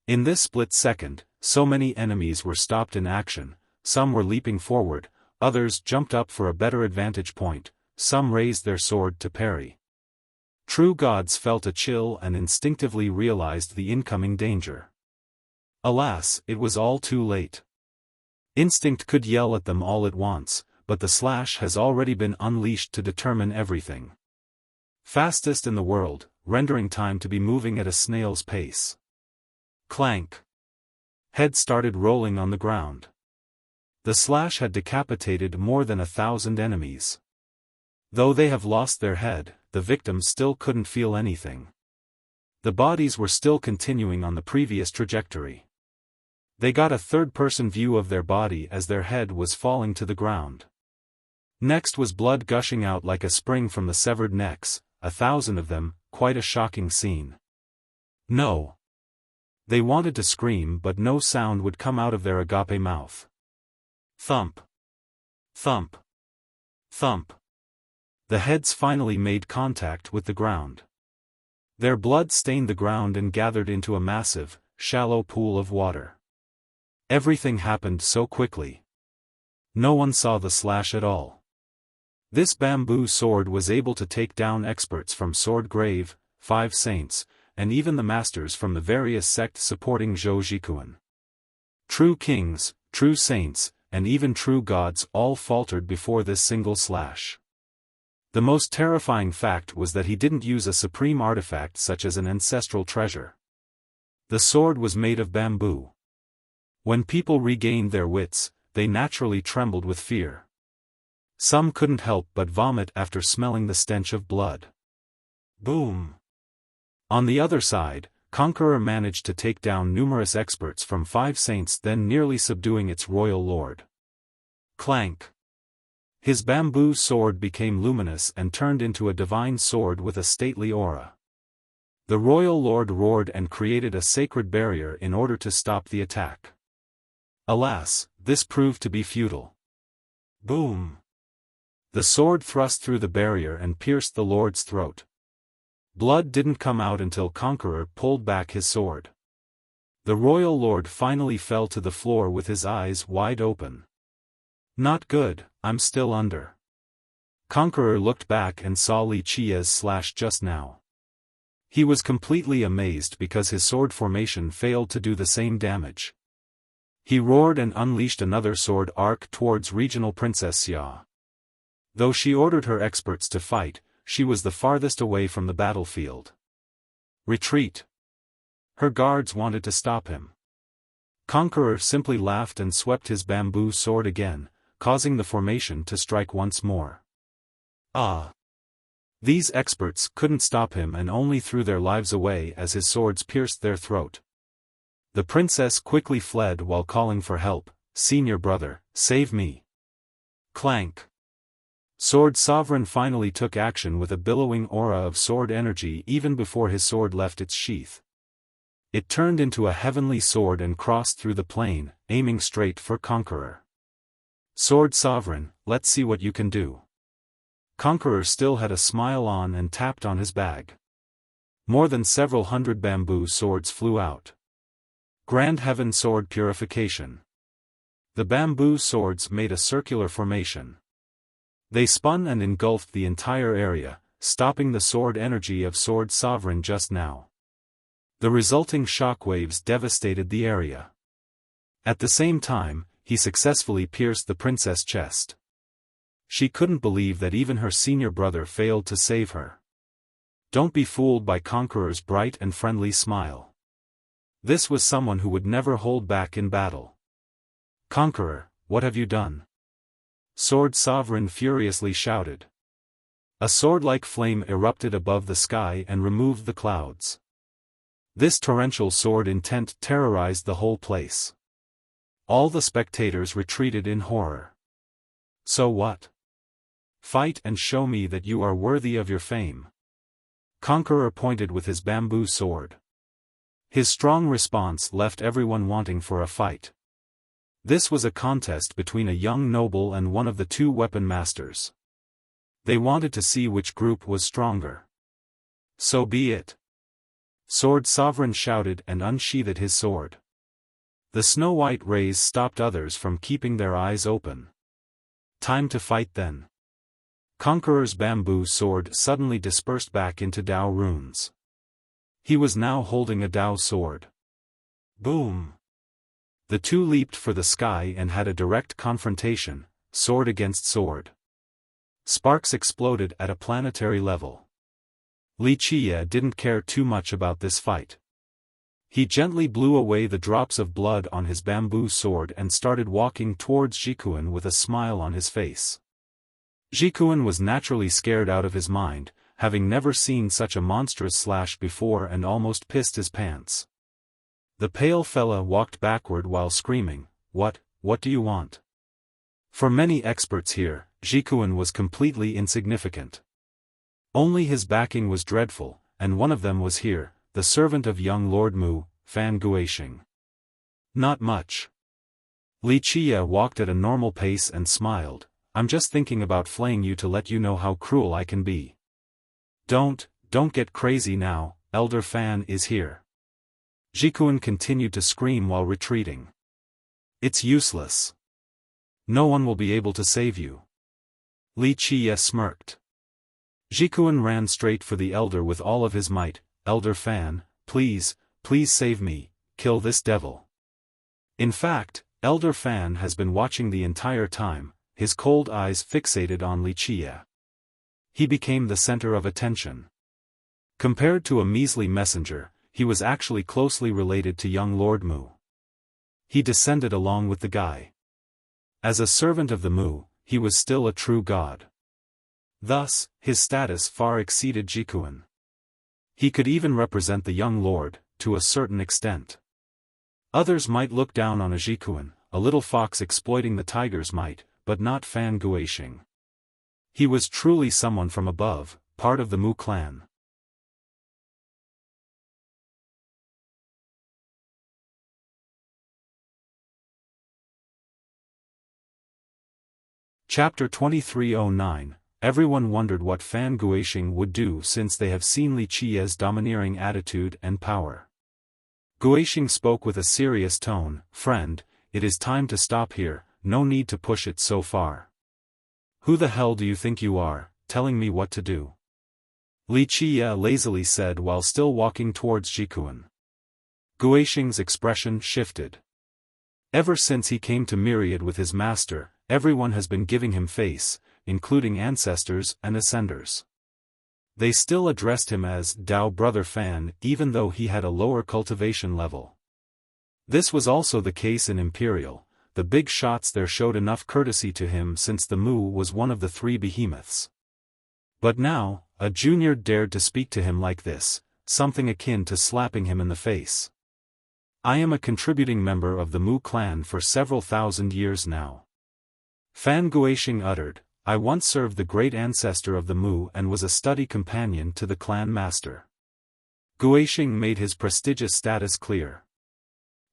In this split second, so many enemies were stopped in action, some were leaping forward, others jumped up for a better advantage point, some raised their sword to parry. True gods felt a chill and instinctively realized the incoming danger. Alas, it was all too late. Instinct could yell at them all at once, but the slash has already been unleashed to determine everything. Fastest in the world, rendering time to be moving at a snail's pace. Clank. Head started rolling on the ground. The slash had decapitated more than 1,000 enemies. Though they have lost their head, the victims still couldn't feel anything. The bodies were still continuing on the previous trajectory. They got a third-person view of their body as their head was falling to the ground. Next was blood gushing out like a spring from the severed necks, 1,000 of them, quite a shocking scene. No. They wanted to scream but no sound would come out of their agape mouth. Thump. Thump. Thump. The heads finally made contact with the ground. Their blood stained the ground and gathered into a massive, shallow pool of water. Everything happened so quickly. No one saw the slash at all. This bamboo sword was able to take down experts from Sword Grave, 5 saints, and even the masters from the various sects supporting Zhou Jikuan. True kings, true saints, and even true gods all faltered before this single slash. The most terrifying fact was that he didn't use a supreme artifact such as an ancestral treasure. The sword was made of bamboo. When people regained their wits, they naturally trembled with fear. Some couldn't help but vomit after smelling the stench of blood. Boom! On the other side, Conqueror managed to take down numerous experts from 5 saints, then nearly subduing its royal lord. Clank! His bamboo sword became luminous and turned into a divine sword with a stately aura. The royal lord roared and created a sacred barrier in order to stop the attack. Alas, this proved to be futile. Boom! The sword thrust through the barrier and pierced the lord's throat. Blood didn't come out until Conqueror pulled back his sword. The royal lord finally fell to the floor with his eyes wide open. Not good, I'm still under. Conqueror looked back and saw Li Qiye's slash just now. He was completely amazed because his sword formation failed to do the same damage. He roared and unleashed another sword arc towards regional Princess Xia. Though she ordered her experts to fight, she was the farthest away from the battlefield. Retreat! Her guards wanted to stop him. Conqueror simply laughed and swept his bamboo sword again, causing the formation to strike once more. Ah! These experts couldn't stop him and only threw their lives away as his swords pierced their throat. The princess quickly fled while calling for help. Senior brother, save me! Clank! Sword Sovereign finally took action with a billowing aura of sword energy even before his sword left its sheath. It turned into a heavenly sword and crossed through the plain, aiming straight for Conqueror. Sword Sovereign, let's see what you can do. Conqueror still had a smile on and tapped on his bag. More than several hundred bamboo swords flew out. Grand Heaven Sword Purification. The bamboo swords made a circular formation. They spun and engulfed the entire area, stopping the sword energy of Sword Sovereign just now. The resulting shockwaves devastated the area. At the same time, he successfully pierced the princess' chest. She couldn't believe that even her senior brother failed to save her. Don't be fooled by Conqueror's bright and friendly smile. This was someone who would never hold back in battle. Conqueror, what have you done? Sword Sovereign furiously shouted. A sword-like flame erupted above the sky and removed the clouds. This torrential sword intent terrorized the whole place. All the spectators retreated in horror. So what? Fight and show me that you are worthy of your fame. Conqueror pointed with his bamboo sword. His strong response left everyone wanting for a fight. This was a contest between a young noble and one of the two weapon masters. They wanted to see which group was stronger. So be it. Sword Sovereign shouted and unsheathed his sword. The snow-white rays stopped others from keeping their eyes open. Time to fight then. Conqueror's bamboo sword suddenly dispersed back into Dao runes. He was now holding a Dao sword. Boom! The two leaped for the sky and had a direct confrontation, sword against sword. Sparks exploded at a planetary level. Wuxia didn't care too much about this fight. He gently blew away the drops of blood on his bamboo sword and started walking towards Jikuan with a smile on his face. Jikuan was naturally scared out of his mind, having never seen such a monstrous slash before, and almost pissed his pants. The pale fella walked backward while screaming, What do you want? For many experts here, Jikuan was completely insignificant. Only his backing was dreadful, and one of them was here, the servant of young Lord Mu, Fan Guoxing. Not much. Wuxia walked at a normal pace and smiled. I'm just thinking about flaying you to let you know how cruel I can be. Don't get crazy now, Elder Fan is here. Jikuan continued to scream while retreating. It's useless. No one will be able to save you. Wuxia smirked. Jikuan ran straight for the elder with all of his might. Elder Fan, please save me, kill this devil. In fact, Elder Fan has been watching the entire time, his cold eyes fixated on Wuxia. He became the center of attention. Compared to a measly messenger, he was actually closely related to young Lord Mu. He descended along with the guy. As a servant of the Mu, he was still a true god. Thus, his status far exceeded Jikuan. He could even represent the young lord, to a certain extent. Others might look down on a Jikuan, a little fox exploiting the tiger's might, but not Fan Guoxing. He was truly someone from above, part of the Mu clan. Chapter 2309. Everyone wondered what Fan Guoxing would do since they have seen Wuxia's domineering attitude and power. Guoxing spoke with a serious tone, Friend, it is time to stop here, no need to push it so far. Who the hell do you think you are, telling me what to do? Wuxia lazily said while still walking towards Jikuan. Guoxing's expression shifted. Ever since he came to Myriad with his master, everyone has been giving him face, including ancestors and ascenders. They still addressed him as Dao Brother Fan even though he had a lower cultivation level. This was also the case in Imperial. The big shots there showed enough courtesy to him since the Mu was one of the three behemoths. But now, a junior dared to speak to him like this, something akin to slapping him in the face. I am a contributing member of the Mu clan for several thousand years now. Fan Guoxing uttered, I once served the great ancestor of the Mu and was a study companion to the clan master. Guoxing made his prestigious status clear.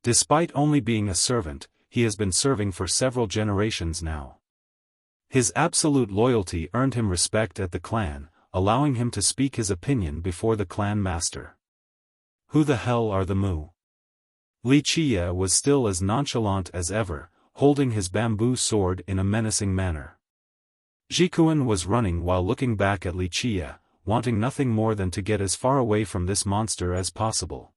Despite only being a servant, he has been serving for several generations now. His absolute loyalty earned him respect at the clan, allowing him to speak his opinion before the clan master. Who the hell are the Mu? Wuxia was still as nonchalant as ever, holding his bamboo sword in a menacing manner. Jikuan was running while looking back at Wuxia, wanting nothing more than to get as far away from this monster as possible.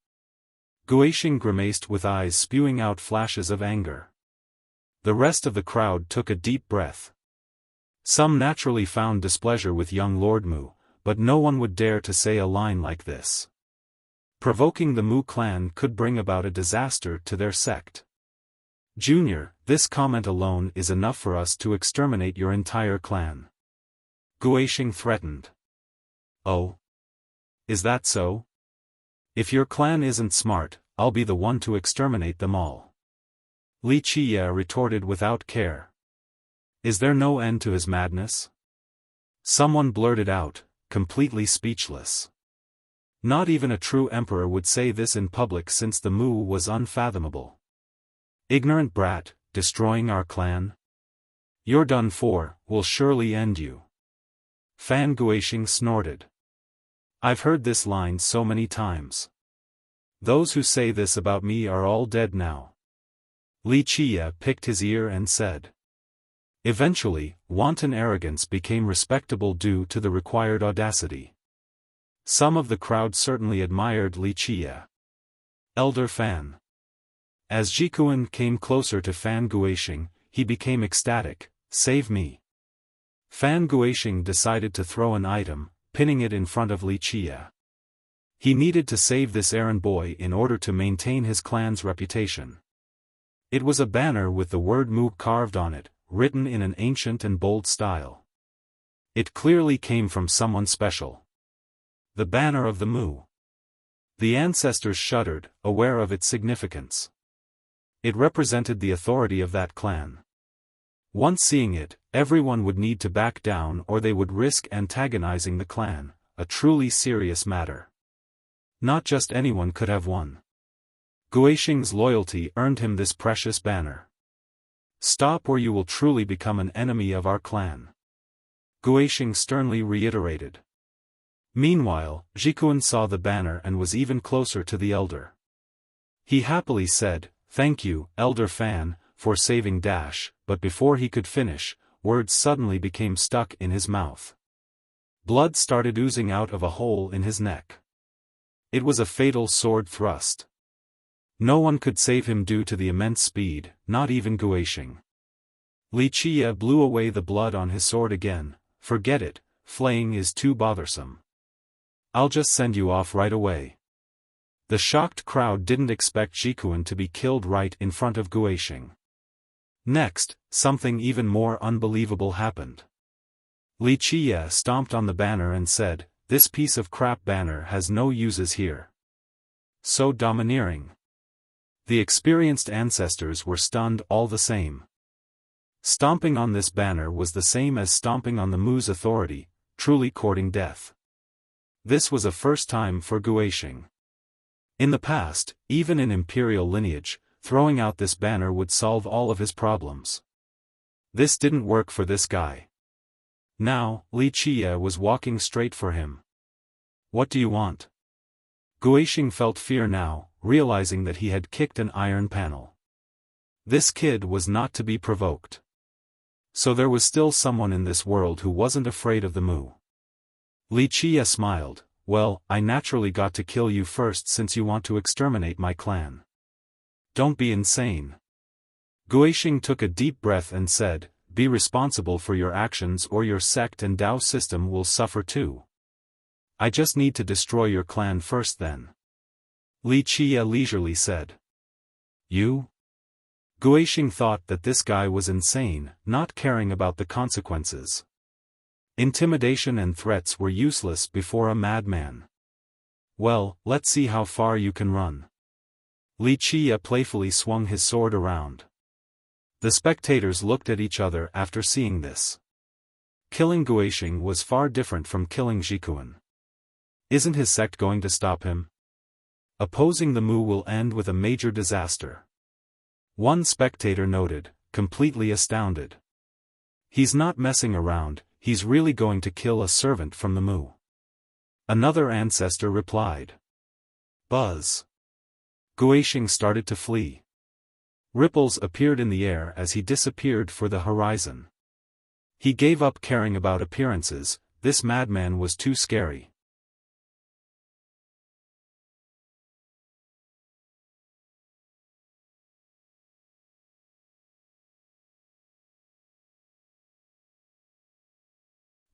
Guoxing grimaced with eyes spewing out flashes of anger. The rest of the crowd took a deep breath. Some naturally found displeasure with young Lord Mu, but no one would dare to say a line like this. Provoking the Mu clan could bring about a disaster to their sect. Junior, this comment alone is enough for us to exterminate your entire clan. Guixing threatened. Oh? Is that so? If your clan isn't smart, I'll be the one to exterminate them all. Li Qiye retorted without care. Is there no end to his madness? Someone blurted out, completely speechless. Not even a true emperor would say this in public, since the Mu was unfathomable. Ignorant brat, destroying our clan? You're done for, we'll surely end you. Fan Guixing snorted. I've heard this line so many times. Those who say this about me are all dead now. Li Qiye picked his ear and said. Eventually, wanton arrogance became respectable due to the required audacity. Some of the crowd certainly admired Li Qiye. Elder Fan. As Jikuan came closer to Fan Guixing, he became ecstatic. Save me. Fan Guixing decided to throw an item, pinning it in front of Li Qiye. He needed to save this errand boy in order to maintain his clan's reputation. It was a banner with the word Mu carved on it, written in an ancient and bold style. It clearly came from someone special. The banner of the Mu. The ancestors shuddered, aware of its significance. It represented the authority of that clan. Once seeing it, everyone would need to back down or they would risk antagonizing the clan, a truly serious matter. Not just anyone could have one. Guixing's loyalty earned him this precious banner. Stop or you will truly become an enemy of our clan. Guixing sternly reiterated. Meanwhile, Jikuan saw the banner and was even closer to the elder. He happily said, "Thank you, Elder Fan, for saving Dash," but before he could finish, words suddenly became stuck in his mouth. Blood started oozing out of a hole in his neck. It was a fatal sword thrust. No one could save him due to the immense speed, not even Guixing. Li Qiye blew away the blood on his sword again. Forget it, flaying is too bothersome. I'll just send you off right away. The shocked crowd didn't expect Jikuan to be killed right in front of Guixing. Next, something even more unbelievable happened. Li Qiye stomped on the banner and said, "This piece of crap banner has no uses here." So domineering. The experienced ancestors were stunned all the same. Stomping on this banner was the same as stomping on the Mu's authority, truly courting death. This was a first time for Guixing. In the past, even in imperial lineage, throwing out this banner would solve all of his problems. This didn't work for this guy. Now, Li Qiye was walking straight for him. What do you want? Guixing felt fear now, realizing that he had kicked an iron panel. This kid was not to be provoked. So there was still someone in this world who wasn't afraid of the Mu. Li Qiye smiled. Well, I naturally got to kill you first since you want to exterminate my clan. Don't be insane. Guixing took a deep breath and said, be responsible for your actions or your sect and Dao system will suffer too. I just need to destroy your clan first then. Li Qiye leisurely said. You? Guixing thought that this guy was insane, not caring about the consequences. Intimidation and threats were useless before a madman. Well, let's see how far you can run. Li Qiye playfully swung his sword around. The spectators looked at each other after seeing this. Killing Guixing was far different from killing Jikuan. Isn't his sect going to stop him? Opposing the Mu will end with a major disaster. One spectator noted, completely astounded. He's not messing around, he's really going to kill a servant from the Mu. Another ancestor replied. Buzz. Guixing started to flee. Ripples appeared in the air as he disappeared for the horizon. He gave up caring about appearances, this madman was too scary.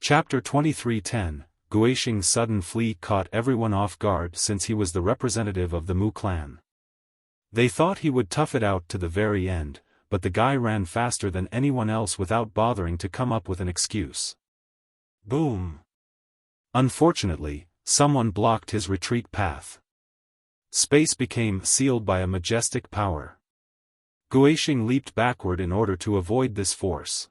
Chapter 23:10, Guixing's sudden fleet caught everyone off guard since he was the representative of the Mu clan. They thought he would tough it out to the very end, but the guy ran faster than anyone else without bothering to come up with an excuse. Boom! Unfortunately, someone blocked his retreat path. Space became sealed by a majestic power. Guixing leaped backward in order to avoid this force.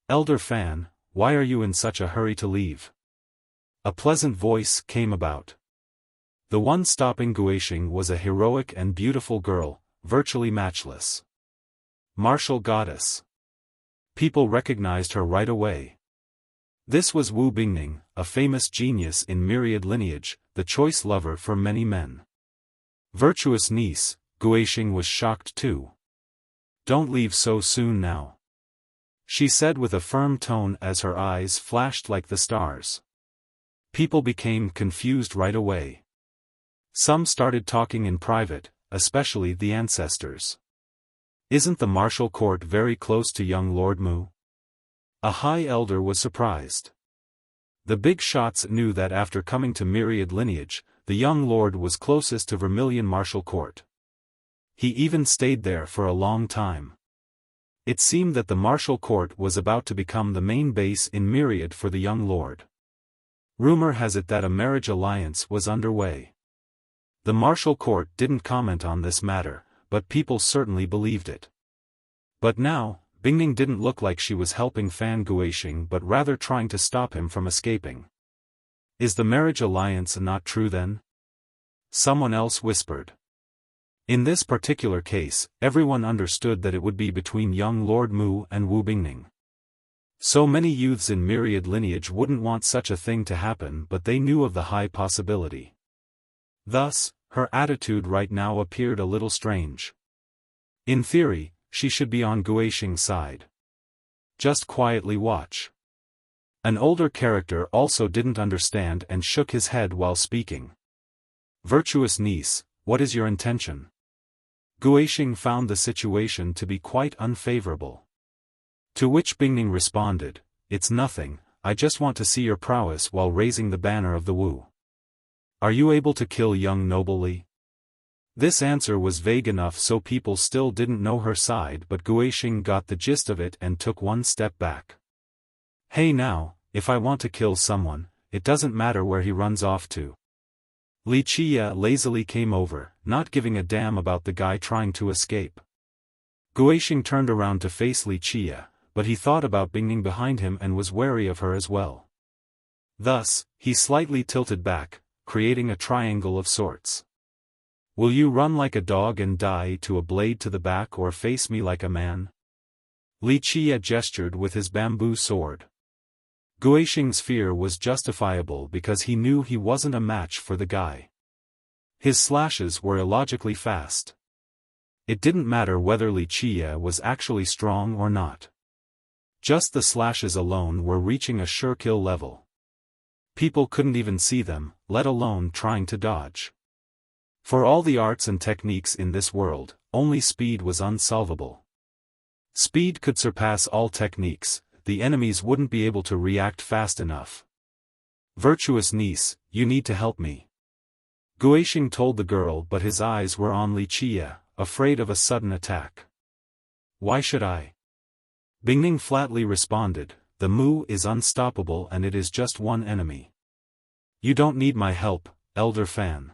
Elder Fan, why are you in such a hurry to leave? A pleasant voice came about. The one stopping Guixing was a heroic and beautiful girl, virtually matchless. Martial goddess. People recognized her right away. This was Wu Bingning, a famous genius in myriad lineage, the choice lover for many men. Virtuous niece, Guixing was shocked too. Don't leave so soon now, she said with a firm tone as her eyes flashed like the stars. People became confused right away. Some started talking in private, especially the ancestors. Isn't the martial court very close to young Lord Mu? A high elder was surprised. The big shots knew that after coming to myriad lineage, the young lord was closest to Vermilion martial court. He even stayed there for a long time. It seemed that the martial court was about to become the main base in Myriad for the young lord. Rumor has it that a marriage alliance was underway. The martial court didn't comment on this matter, but people certainly believed it. But now, Bingning didn't look like she was helping Fan Guixing but rather trying to stop him from escaping. Is the marriage alliance not true then? Someone else whispered. In this particular case, everyone understood that it would be between young Lord Mu and Wu Bingning. So many youths in myriad lineage wouldn't want such a thing to happen, but they knew of the high possibility. Thus, her attitude right now appeared a little strange. In theory, she should be on Guixing's side. Just quietly watch. An older character also didn't understand and shook his head while speaking. Virtuous niece, what is your intention? Guixing found the situation to be quite unfavorable. To which Bingning responded, it's nothing, I just want to see your prowess while raising the banner of the Wu. Are you able to kill young Noble Li? This answer was vague enough so people still didn't know her side, but Guixing got the gist of it and took one step back. Hey now, if I want to kill someone, it doesn't matter where he runs off to. Wuxia lazily came over, not giving a damn about the guy trying to escape. Guixing turned around to face Wuxia, but he thought about Bingning behind him and was wary of her as well. Thus, he slightly tilted back, creating a triangle of sorts. Will you run like a dog and die to a blade to the back or face me like a man? Wuxia gestured with his bamboo sword. Guixing's fear was justifiable because he knew he wasn't a match for the guy. His slashes were illogically fast. It didn't matter whether Wuxia was actually strong or not. Just the slashes alone were reaching a sure kill level. People couldn't even see them, let alone trying to dodge. For all the arts and techniques in this world, only speed was unsolvable. Speed could surpass all techniques, the enemies wouldn't be able to react fast enough. Virtuous niece, you need to help me. Guixing told the girl, but his eyes were on Wuxia, afraid of a sudden attack. Why should I? Bingning flatly responded, the Mu is unstoppable and it is just one enemy. You don't need my help, Elder Fan.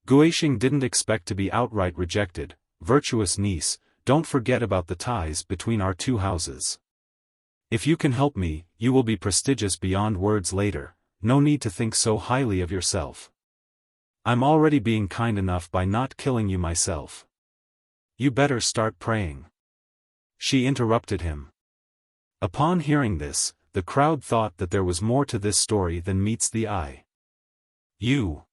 Guixing didn't expect to be outright rejected. Virtuous niece, don't forget about the ties between our two houses. If you can help me, you will be prestigious beyond words later, no need to think so highly of yourself. I'm already being kind enough by not killing you myself. You better start praying. She interrupted him. Upon hearing this, the crowd thought that there was more to this story than meets the eye. You.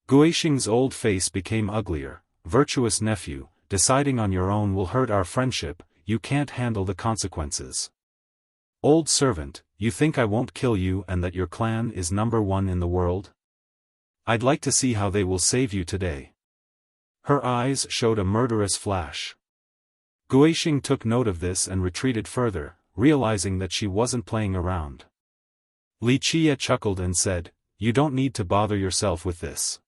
Guixing's old face became uglier. Virtuous nephew, deciding on your own will hurt our friendship, you can't handle the consequences. Old servant, you think I won't kill you and that your clan is #1 in the world? I'd like to see how they will save you today. Her eyes showed a murderous flash. Guixing took note of this and retreated further, realizing that she wasn't playing around. Li Qie chuckled and said, "You don't need to bother yourself with this."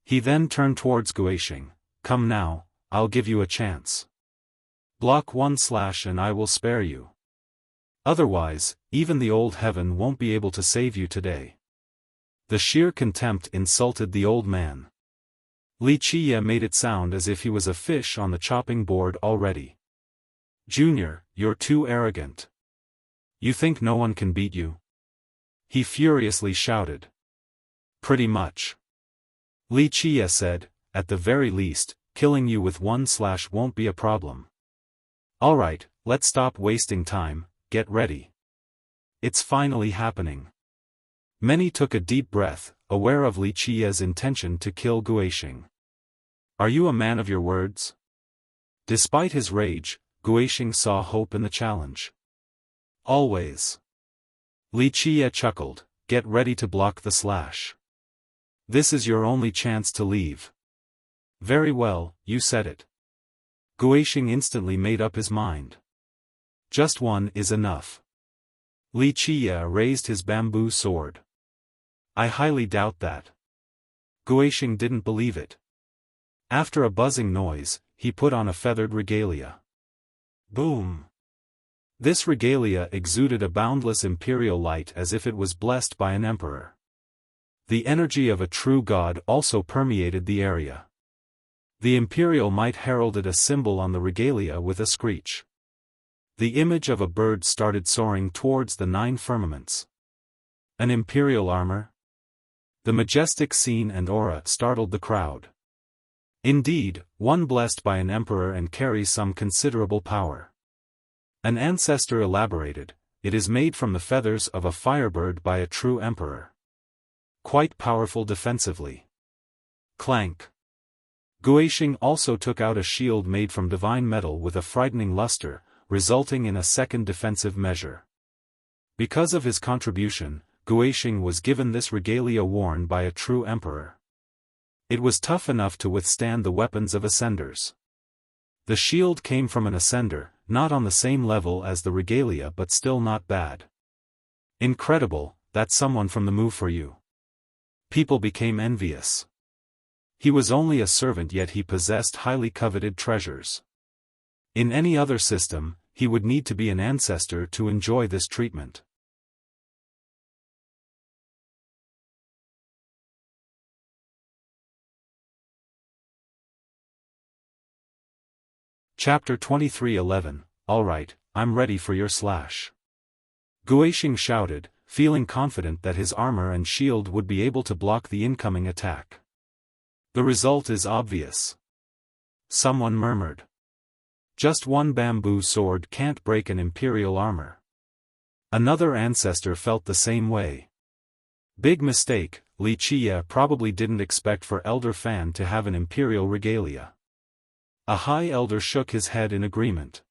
He then turned towards Guixing. "Come now, I'll give you a chance. Block 1/ and I will spare you. Otherwise, even the old heaven won't be able to save you today." The sheer contempt insulted the old man. Li Qie made it sound as if he was a fish on the chopping board already. "Junior, you're too arrogant. You think no one can beat you?" he furiously shouted. "Pretty much," Li Qie said. "At the very least, killing you with 1/ won't be a problem. Alright, let's stop wasting time, get ready. It's finally happening." Many took a deep breath, aware of Li Qie's intention to kill Guixing. "Are you a man of your words?" Despite his rage, Guixing saw hope in the challenge. "Always." Li Qie chuckled, "Get ready to block the slash. This is your only chance to leave." "Very well, you said it." Guixing instantly made up his mind. "Just one is enough." Li Qie raised his bamboo sword. "I highly doubt that." Guixing didn't believe it. After a buzzing noise, he put on a feathered regalia. Boom! This regalia exuded a boundless imperial light as if it was blessed by an emperor. The energy of a true god also permeated the area. The imperial might heralded a symbol on the regalia with a screech. The image of a bird started soaring towards the 9 firmaments. An imperial armor? The majestic scene and aura startled the crowd. Indeed, one blessed by an emperor and carries some considerable power. An ancestor elaborated, "It is made from the feathers of a firebird by a true emperor. Quite powerful defensively." Clank. Guixing also took out a shield made from divine metal with a frightening luster, resulting in a second defensive measure. Because of his contribution, Guixing was given this regalia worn by a true emperor. It was tough enough to withstand the weapons of ascenders. The shield came from an ascender, not on the same level as the regalia but still not bad. "Incredible, that's someone from the move for you." People became envious. He was only a servant yet he possessed highly coveted treasures. In any other system, he would need to be an ancestor to enjoy this treatment. Chapter 23:11, "Alright, I'm ready for your slash." Guixing shouted, feeling confident that his armor and shield would be able to block the incoming attack. "The result is obvious." Someone murmured. "Just one bamboo sword can't break an imperial armor." Another ancestor felt the same way. "Big mistake, Li Qie probably didn't expect for Elder Fan to have an imperial regalia." A high elder shook his head in agreement.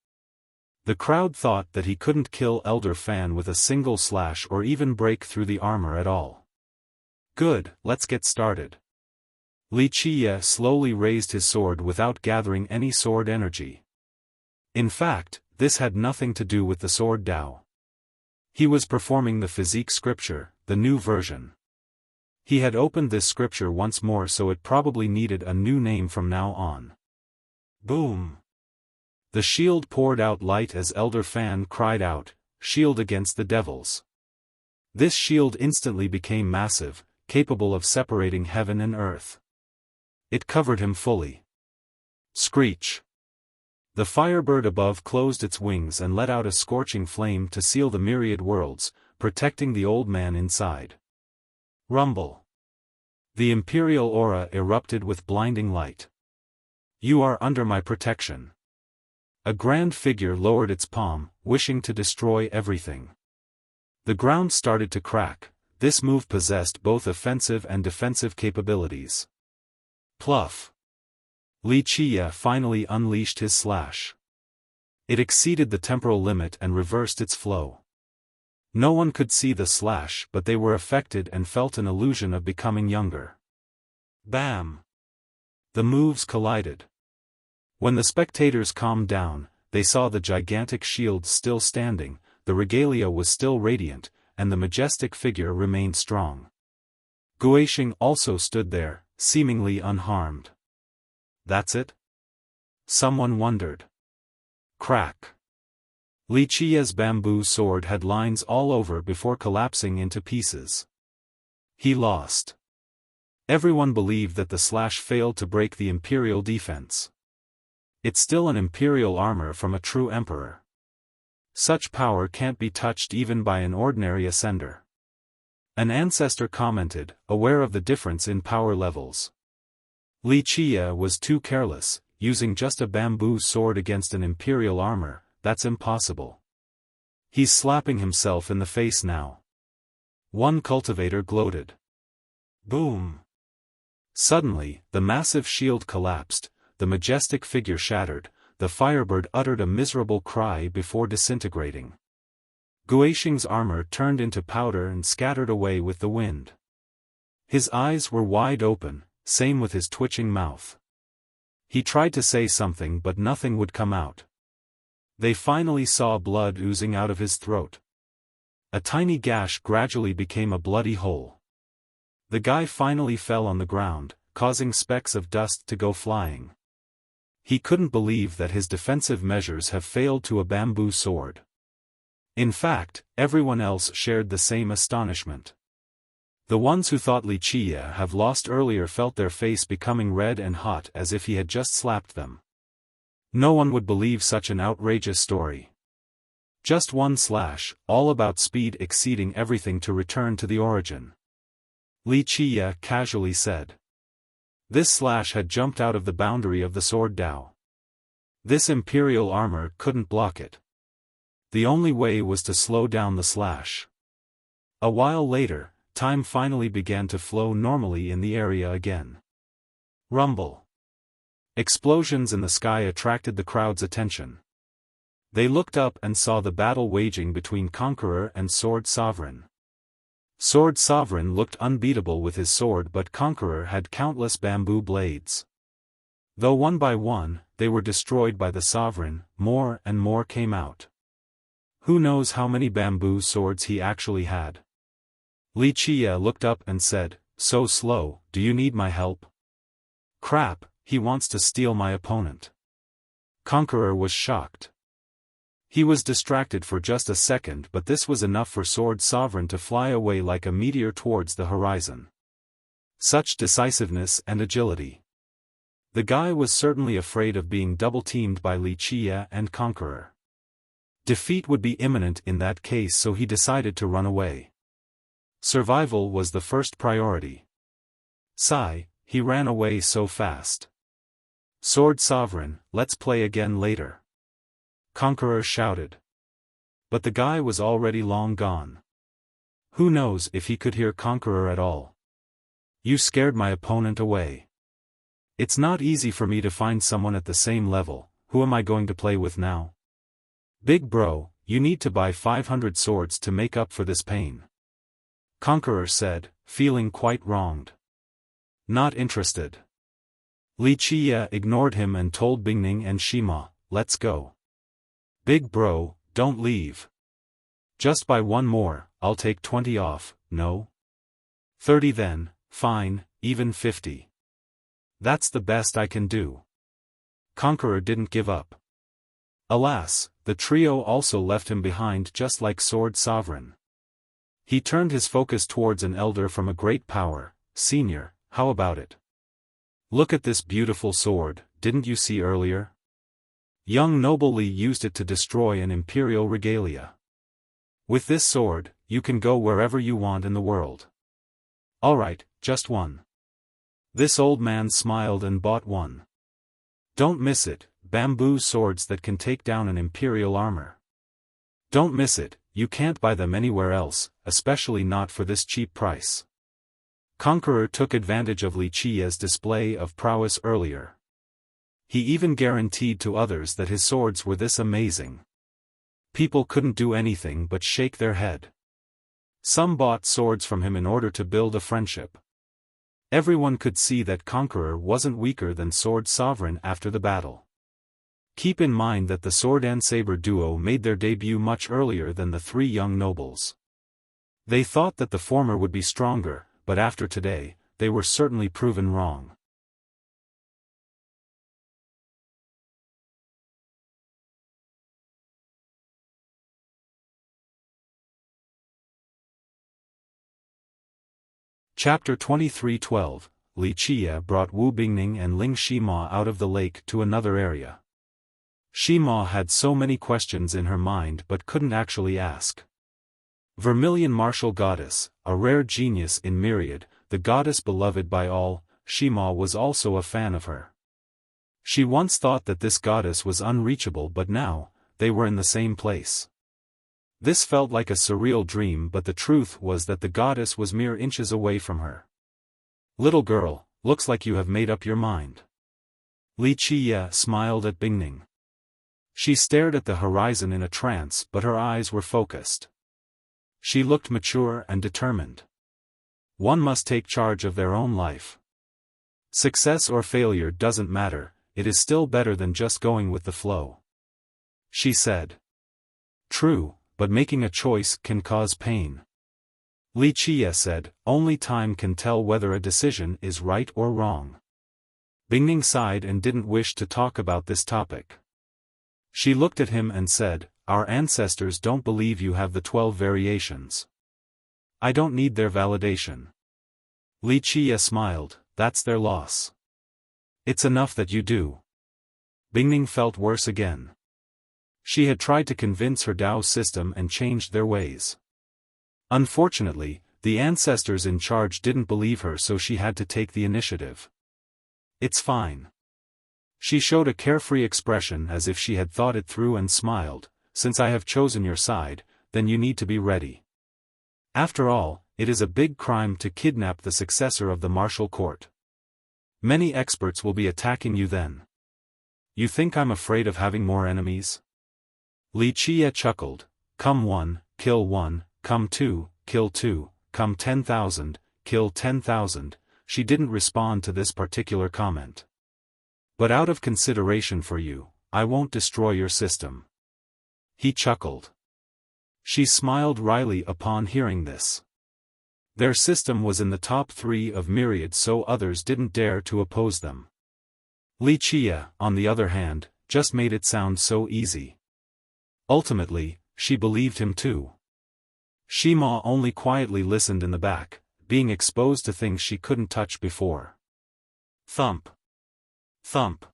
The crowd thought that he couldn't kill Elder Fan with a single slash or even break through the armor at all. "Good, let's get started." Li Qie slowly raised his sword without gathering any sword energy. In fact, this had nothing to do with the sword Dao. He was performing the physique scripture, the new version. He had opened this scripture once more so it probably needed a new name from now on. Boom! The shield poured out light as Elder Fan cried out, "Shield against the devils." This shield instantly became massive, capable of separating heaven and earth. It covered him fully. Screech! The firebird above closed its wings and let out a scorching flame to seal the myriad worlds, protecting the old man inside. Rumble! The imperial aura erupted with blinding light. "You are under my protection." A grand figure lowered its palm, wishing to destroy everything. The ground started to crack. This move possessed both offensive and defensive capabilities. Pluff! Li Qie finally unleashed his slash. It exceeded the temporal limit and reversed its flow. No one could see the slash but they were affected and felt an illusion of becoming younger. Bam! The moves collided. When the spectators calmed down, they saw the gigantic shield still standing, the regalia was still radiant, and the majestic figure remained strong. Guixing also stood there, seemingly unharmed. That's it? Someone wondered. Crack. Li Qia's bamboo sword had lines all over before collapsing into pieces. He lost. Everyone believed that the slash failed to break the imperial defense. It's still an imperial armor from a true emperor. Such power can't be touched even by an ordinary ascender. An ancestor commented, aware of the difference in power levels. Li Qia was too careless, using just a bamboo sword against an imperial armor, that's impossible. He's slapping himself in the face now. One cultivator gloated. Boom! Suddenly, the massive shield collapsed, the majestic figure shattered, the firebird uttered a miserable cry before disintegrating. Guixing's armor turned into powder and scattered away with the wind. His eyes were wide open, same with his twitching mouth. He tried to say something but nothing would come out. They finally saw blood oozing out of his throat. A tiny gash gradually became a bloody hole. The guy finally fell on the ground, causing specks of dust to go flying. He couldn't believe that his defensive measures have failed to a bamboo sword. In fact, everyone else shared the same astonishment. The ones who thought Li Qia have lost earlier felt their face becoming red and hot as if he had just slapped them. No one would believe such an outrageous story. Just one slash, all about speed exceeding everything to return to the origin. Li Qia casually said. This slash had jumped out of the boundary of the sword Dao. This imperial armor couldn't block it. The only way was to slow down the slash. A while later, time finally began to flow normally in the area again. Rumble. Explosions in the sky attracted the crowd's attention. They looked up and saw the battle waging between Conqueror and Sword Sovereign. Sword Sovereign looked unbeatable with his sword, but Conqueror had countless bamboo blades. Though one by one, they were destroyed by the Sovereign, more and more came out. Who knows how many bamboo swords he actually had? Li Qia looked up and said, "So slow, do you need my help?" "Crap, he wants to steal my opponent." Conqueror was shocked. He was distracted for just a second, but this was enough for Sword Sovereign to fly away like a meteor towards the horizon. Such decisiveness and agility. The guy was certainly afraid of being double-teamed by Li Qia and Conqueror. Defeat would be imminent in that case, so he decided to run away. Survival was the first priority. Sigh, he ran away so fast. "Sword Sovereign, let's play again later," Conqueror shouted. But the guy was already long gone. Who knows if he could hear Conqueror at all. "You scared my opponent away. It's not easy for me to find someone at the same level. Who am I going to play with now? Big bro, you need to buy 500 swords to make up for this pain," Conqueror said, feeling quite wronged. "Not interested." Li Qia ignored him and told Bingning and Shima, "Let's go." "Big bro, don't leave. Just buy one more, I'll take 20 off, no? 30 then, fine, even 50. That's the best I can do." Conqueror didn't give up. Alas, the trio also left him behind, just like Sword Sovereign. He turned his focus towards an elder from a great power. "Senior, how about it? Look at this beautiful sword, didn't you see earlier? Young noble Li used it to destroy an imperial regalia. With this sword, you can go wherever you want in the world." "Alright, just one." This old man smiled and bought one. Don't miss it, bamboo swords that can take down an imperial armor. Don't miss it, you can't buy them anywhere else, especially not for this cheap price. Conqueror took advantage of Li Qia's display of prowess earlier. He even guaranteed to others that his swords were this amazing. People couldn't do anything but shake their head. Some bought swords from him in order to build a friendship. Everyone could see that Conqueror wasn't weaker than Sword Sovereign after the battle. Keep in mind that the sword and saber duo made their debut much earlier than the three young nobles. They thought that the former would be stronger, but after today, they were certainly proven wrong. Chapter 23:12. Li Qia brought Wu Bingning and Ling Shima out of the lake to another area. Shima had so many questions in her mind but couldn't actually ask. Vermilion martial goddess, a rare genius in myriad, the goddess beloved by all, Shima was also a fan of her. She once thought that this goddess was unreachable, but now, they were in the same place. This felt like a surreal dream, but the truth was that the goddess was mere inches away from her. Little girl, looks like you have made up your mind. Li Qia smiled at Bingning. She stared at the horizon in a trance, but her eyes were focused. She looked mature and determined. One must take charge of their own life. Success or failure doesn't matter, it is still better than just going with the flow. She said. True, but making a choice can cause pain. Li Qia said, only time can tell whether a decision is right or wrong. Bingning sighed and didn't wish to talk about this topic. She looked at him and said, our ancestors don't believe you have the 12 variations. I don't need their validation. Li Qia smiled, that's their loss. It's enough that you do. Bingning felt worse again. She had tried to convince her Tao system and changed their ways. Unfortunately, the ancestors in charge didn't believe her, so she had to take the initiative. It's fine. She showed a carefree expression as if she had thought it through and smiled, since I have chosen your side, then you need to be ready. After all, it is a big crime to kidnap the successor of the martial court. Many experts will be attacking you then. You think I'm afraid of having more enemies? Li Qia chuckled, come one, kill one, come two, kill two, come 10,000, kill 10,000, she didn't respond to this particular comment. But out of consideration for you, I won't destroy your system. He chuckled. She smiled wryly upon hearing this. Their system was in the top 3 of myriad, so others didn't dare to oppose them. Li Qia, on the other hand, just made it sound so easy. Ultimately, she believed him too. Shima only quietly listened in the back, being exposed to things she couldn't touch before. Thump. Thump.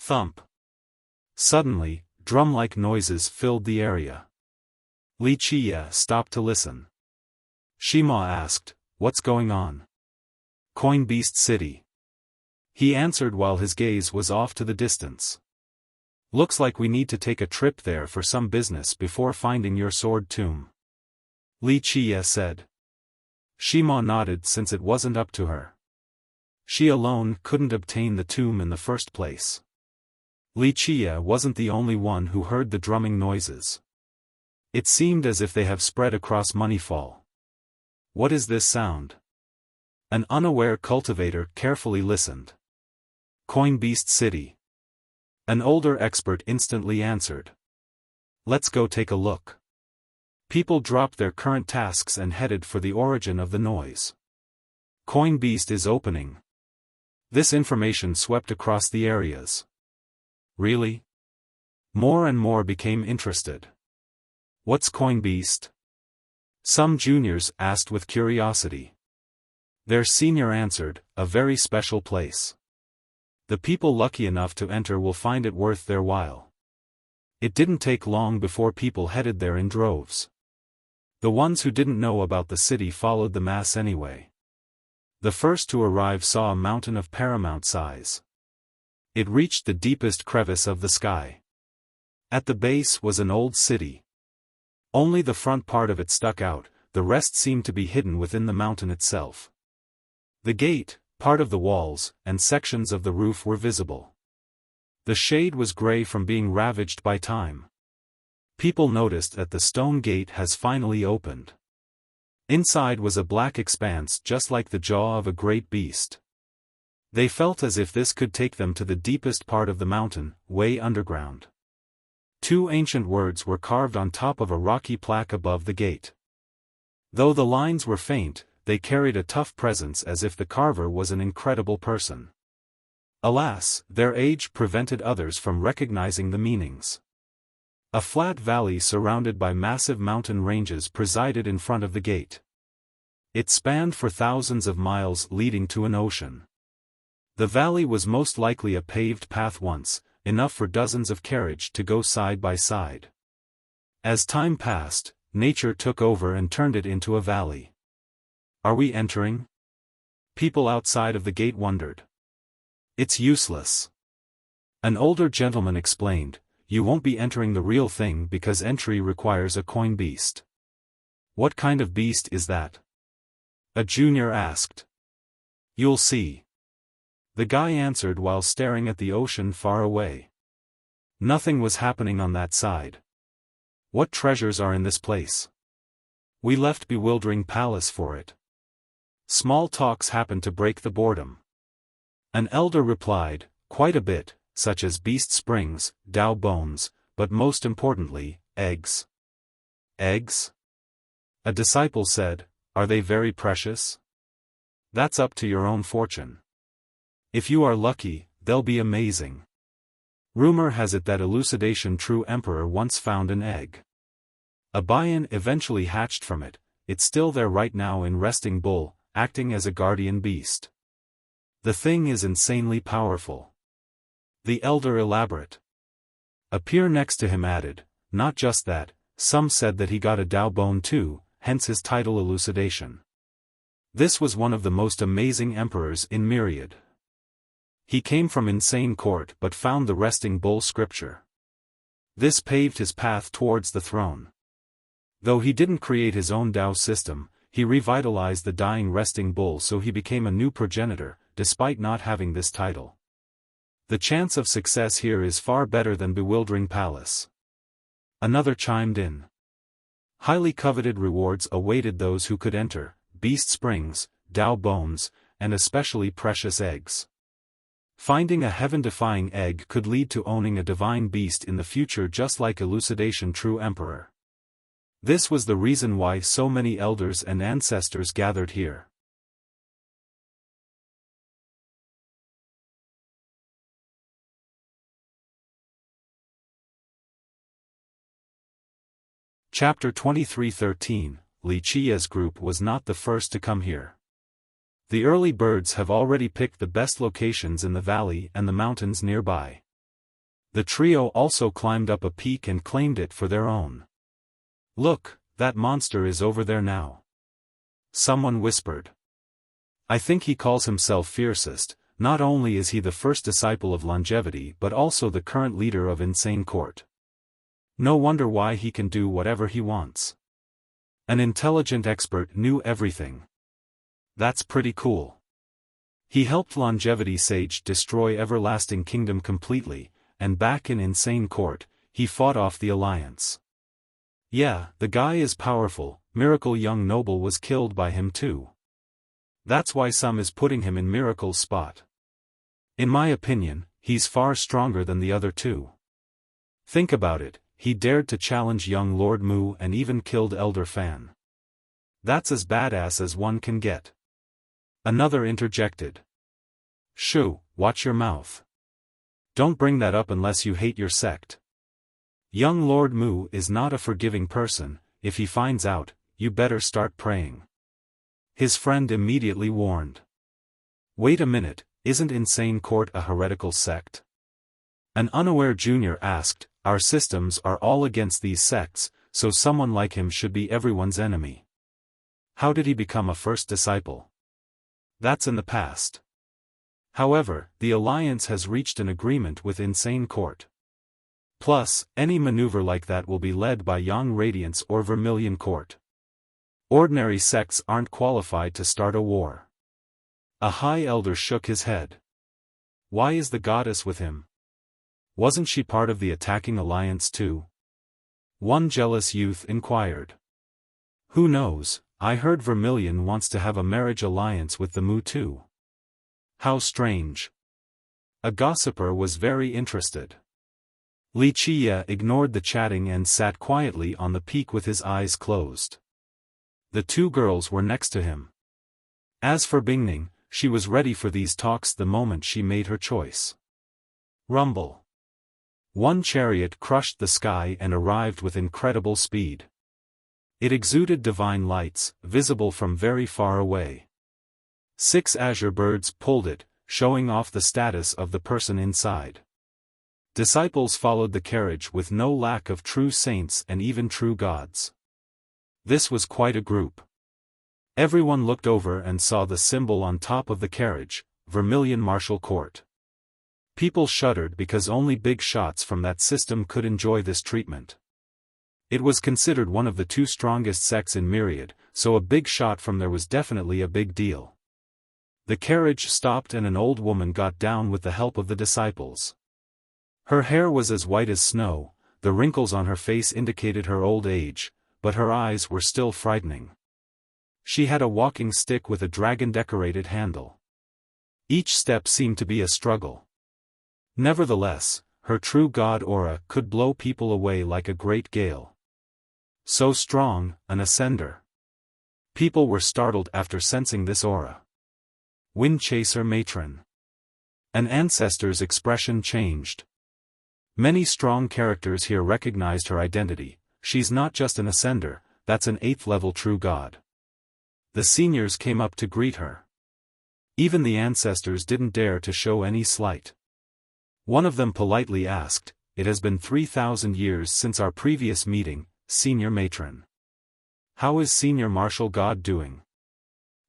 Thump. Suddenly, drum-like noises filled the area. Li Qia stopped to listen. Shima asked, what's going on? Coin Beast City. He answered while his gaze was off to the distance. Looks like we need to take a trip there for some business before finding your sword tomb. Li Qia said. Shima nodded since it wasn't up to her. She alone couldn't obtain the tomb in the first place. Li Qia wasn't the only one who heard the drumming noises. It seemed as if they have spread across Moneyfall. What is this sound? An unaware cultivator carefully listened. Coin Beast City. An older expert instantly answered. Let's go take a look. People dropped their current tasks and headed for the origin of the noise. Coin Beast is opening. This information swept across the areas. Really? More and more became interested. What's Coin Beast? Some juniors asked with curiosity. Their senior answered, a very special place. The people lucky enough to enter will find it worth their while. It didn't take long before people headed there in droves. The ones who didn't know about the city followed the mass anyway. The first to arrive saw a mountain of paramount size. It reached the deepest crevice of the sky. At the base was an old city. Only the front part of it stuck out, the rest seemed to be hidden within the mountain itself. The gate, part of the walls, and sections of the roof were visible. The shade was gray from being ravaged by time. People noticed that the stone gate has finally opened. Inside was a black expanse just like the jaw of a great beast. They felt as if this could take them to the deepest part of the mountain, way underground. 2 ancient words were carved on top of a rocky plaque above the gate. Though the lines were faint, they carried a tough presence as if the carver was an incredible person. Alas, their age prevented others from recognizing the meanings. A flat valley surrounded by massive mountain ranges presided in front of the gate. It spanned for thousands of miles leading to an ocean. The valley was most likely a paved path once, enough for dozens of carriages to go side by side. As time passed, nature took over and turned it into a valley. Are we entering? People outside of the gate wondered. It's useless. An older gentleman explained, you won't be entering the real thing because entry requires a coin beast. What kind of beast is that? A junior asked. You'll see. The guy answered while staring at the ocean far away. Nothing was happening on that side. What treasures are in this place? We left Bewildering Palace for it. Small talks happened to break the boredom. An elder replied, quite a bit, such as beast springs, Dao bones, but most importantly, eggs. Eggs? A disciple said, are they very precious? That's up to your own fortune. If you are lucky, they'll be amazing. Rumor has it that Elucidation True Emperor once found an egg. A Bayan eventually hatched from it, it's still there right now in Resting Bull, acting as a guardian beast. The thing is insanely powerful. The elder elaborate. A peer next to him added, not just that, some said that he got a Dao bone too, hence his title Elucidation. This was one of the most amazing emperors in Myriad. He came from Insane Court but found the Resting Bull scripture. This paved his path towards the throne. Though he didn't create his own Dao system, he revitalized the dying Resting Bull so he became a new progenitor, despite not having this title. The chance of success here is far better than Bewildering Palace. Another chimed in. Highly coveted rewards awaited those who could enter, beast springs, Dao bones, and especially precious eggs. Finding a heaven-defying egg could lead to owning a divine beast in the future just like Elucidation True Emperor. This was the reason why so many elders and ancestors gathered here. Chapter 23:13, Li Qia's group was not the first to come here. The early birds have already picked the best locations in the valley and the mountains nearby. The trio also climbed up a peak and claimed it for their own. Look, that monster is over there now. Someone whispered. I think he calls himself fiercest. Not only is he the first disciple of longevity but also the current leader of Insane Court. No wonder why he can do whatever he wants. An intelligent expert knew everything. That's pretty cool. He helped Longevity Sage destroy Everlasting Kingdom completely, and back in Insane Court, he fought off the Alliance. Yeah, the guy is powerful. Miracle Young Noble was killed by him too. That's why some is putting him in Miracle's spot. In my opinion, he's far stronger than the other two. Think about it, he dared to challenge young Lord Mu and even killed Elder Fan. That's as badass as one can get. Another interjected. Shoo, watch your mouth. Don't bring that up unless you hate your sect. Young Lord Mu is not a forgiving person. If he finds out, you better start praying. His friend immediately warned. Wait a minute, isn't Insane Court a heretical sect? An unaware junior asked, our systems are all against these sects, so someone like him should be everyone's enemy. How did he become a first disciple? That's in the past. However, the Alliance has reached an agreement with Insane Court. Plus, any maneuver like that will be led by Young Radiance or Vermilion Court. Ordinary sects aren't qualified to start a war. A high elder shook his head. Why is the goddess with him? Wasn't she part of the attacking alliance too? One jealous youth inquired. Who knows, I heard Vermilion wants to have a marriage alliance with the Mu too. How strange. A gossiper was very interested. Li Qia ignored the chatting and sat quietly on the peak with his eyes closed. The two girls were next to him. As for Bingning, she was ready for these talks the moment she made her choice. Rumble. One chariot crushed the sky and arrived with incredible speed. It exuded divine lights, visible from very far away. 6 azure birds pulled it, showing off the status of the person inside. Disciples followed the carriage with no lack of true saints and even true gods. This was quite a group. Everyone looked over and saw the symbol on top of the carriage, Vermilion Martial Court. People shuddered because only big shots from that system could enjoy this treatment. It was considered one of the 2 strongest sects in Myriad, so a big shot from there was definitely a big deal. The carriage stopped and an old woman got down with the help of the disciples. Her hair was as white as snow, the wrinkles on her face indicated her old age, but her eyes were still frightening. She had a walking stick with a dragon-decorated handle. Each step seemed to be a struggle. Nevertheless, her true god aura could blow people away like a great gale. So strong, an ascender. People were startled after sensing this aura. Wind Chaser Matron. An ancestor's expression changed. Many strong characters here recognized her identity. She's not just an ascender, that's an 8th-level true god. The seniors came up to greet her. Even the ancestors didn't dare to show any slight. One of them politely asked, "It has been 3,000 years since our previous meeting, Senior Matron. How is Senior Martial God doing?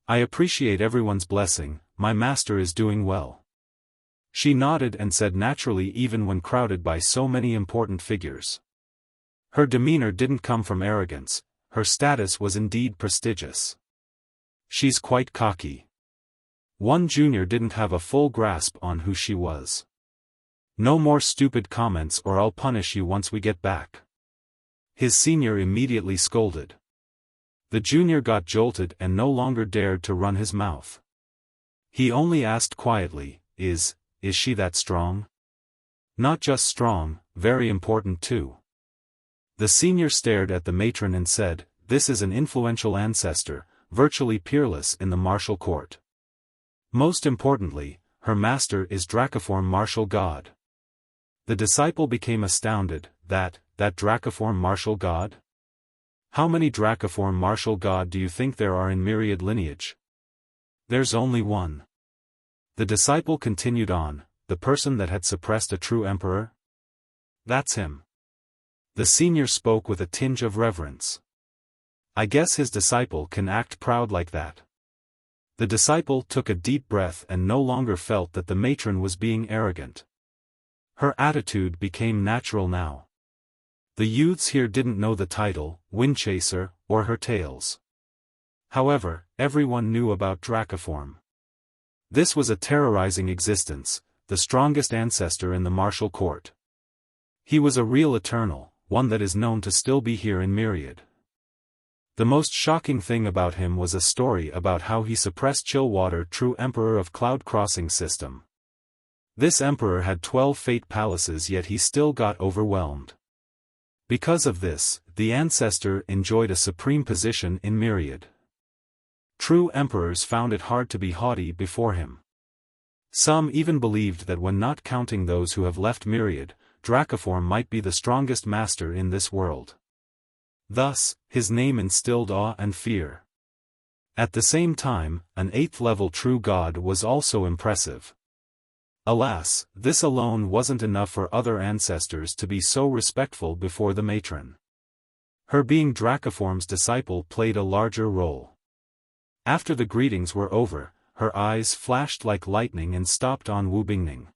I appreciate everyone's blessing, my master is doing well." She nodded and said naturally even when crowded by so many important figures. Her demeanor didn't come from arrogance, her status was indeed prestigious. She's quite cocky. One junior didn't have a full grasp on who she was. "No more stupid comments or I'll punish you once we get back." His senior immediately scolded. The junior got jolted and no longer dared to run his mouth. He only asked quietly, Is she that strong? Not just strong, very important too. The senior stared at the matron and said, "This is an influential ancestor, virtually peerless in the martial court. Most importantly, her master is Dracoform martial god." The disciple became astounded, that Dracoform martial god? How many Dracoform martial god do you think there are in Myriad lineage? There's only one. The disciple continued on, "The person that had suppressed a true emperor? That's him." The senior spoke with a tinge of reverence. I guess his disciple can act proud like that. The disciple took a deep breath and no longer felt that the matron was being arrogant. Her attitude became natural now. The youths here didn't know the title, Windchaser, or her tales. However, everyone knew about Dracoform. This was a terrorizing existence, the strongest ancestor in the martial court. He was a real eternal, one that is known to still be here in Myriad. The most shocking thing about him was a story about how he suppressed Chillwater, true emperor of Cloud Crossing system. This emperor had 12 fate palaces, yet he still got overwhelmed. Because of this, the ancestor enjoyed a supreme position in Myriad. True emperors found it hard to be haughty before him. Some even believed that when not counting those who have left Myriad, Dracoform might be the strongest master in this world. Thus, his name instilled awe and fear. At the same time, an 8th-level true god was also impressive. Alas, this alone wasn't enough for other ancestors to be so respectful before the matron. Her being Dracoform's disciple played a larger role. After the greetings were over, her eyes flashed like lightning and stopped on Wu Bingning.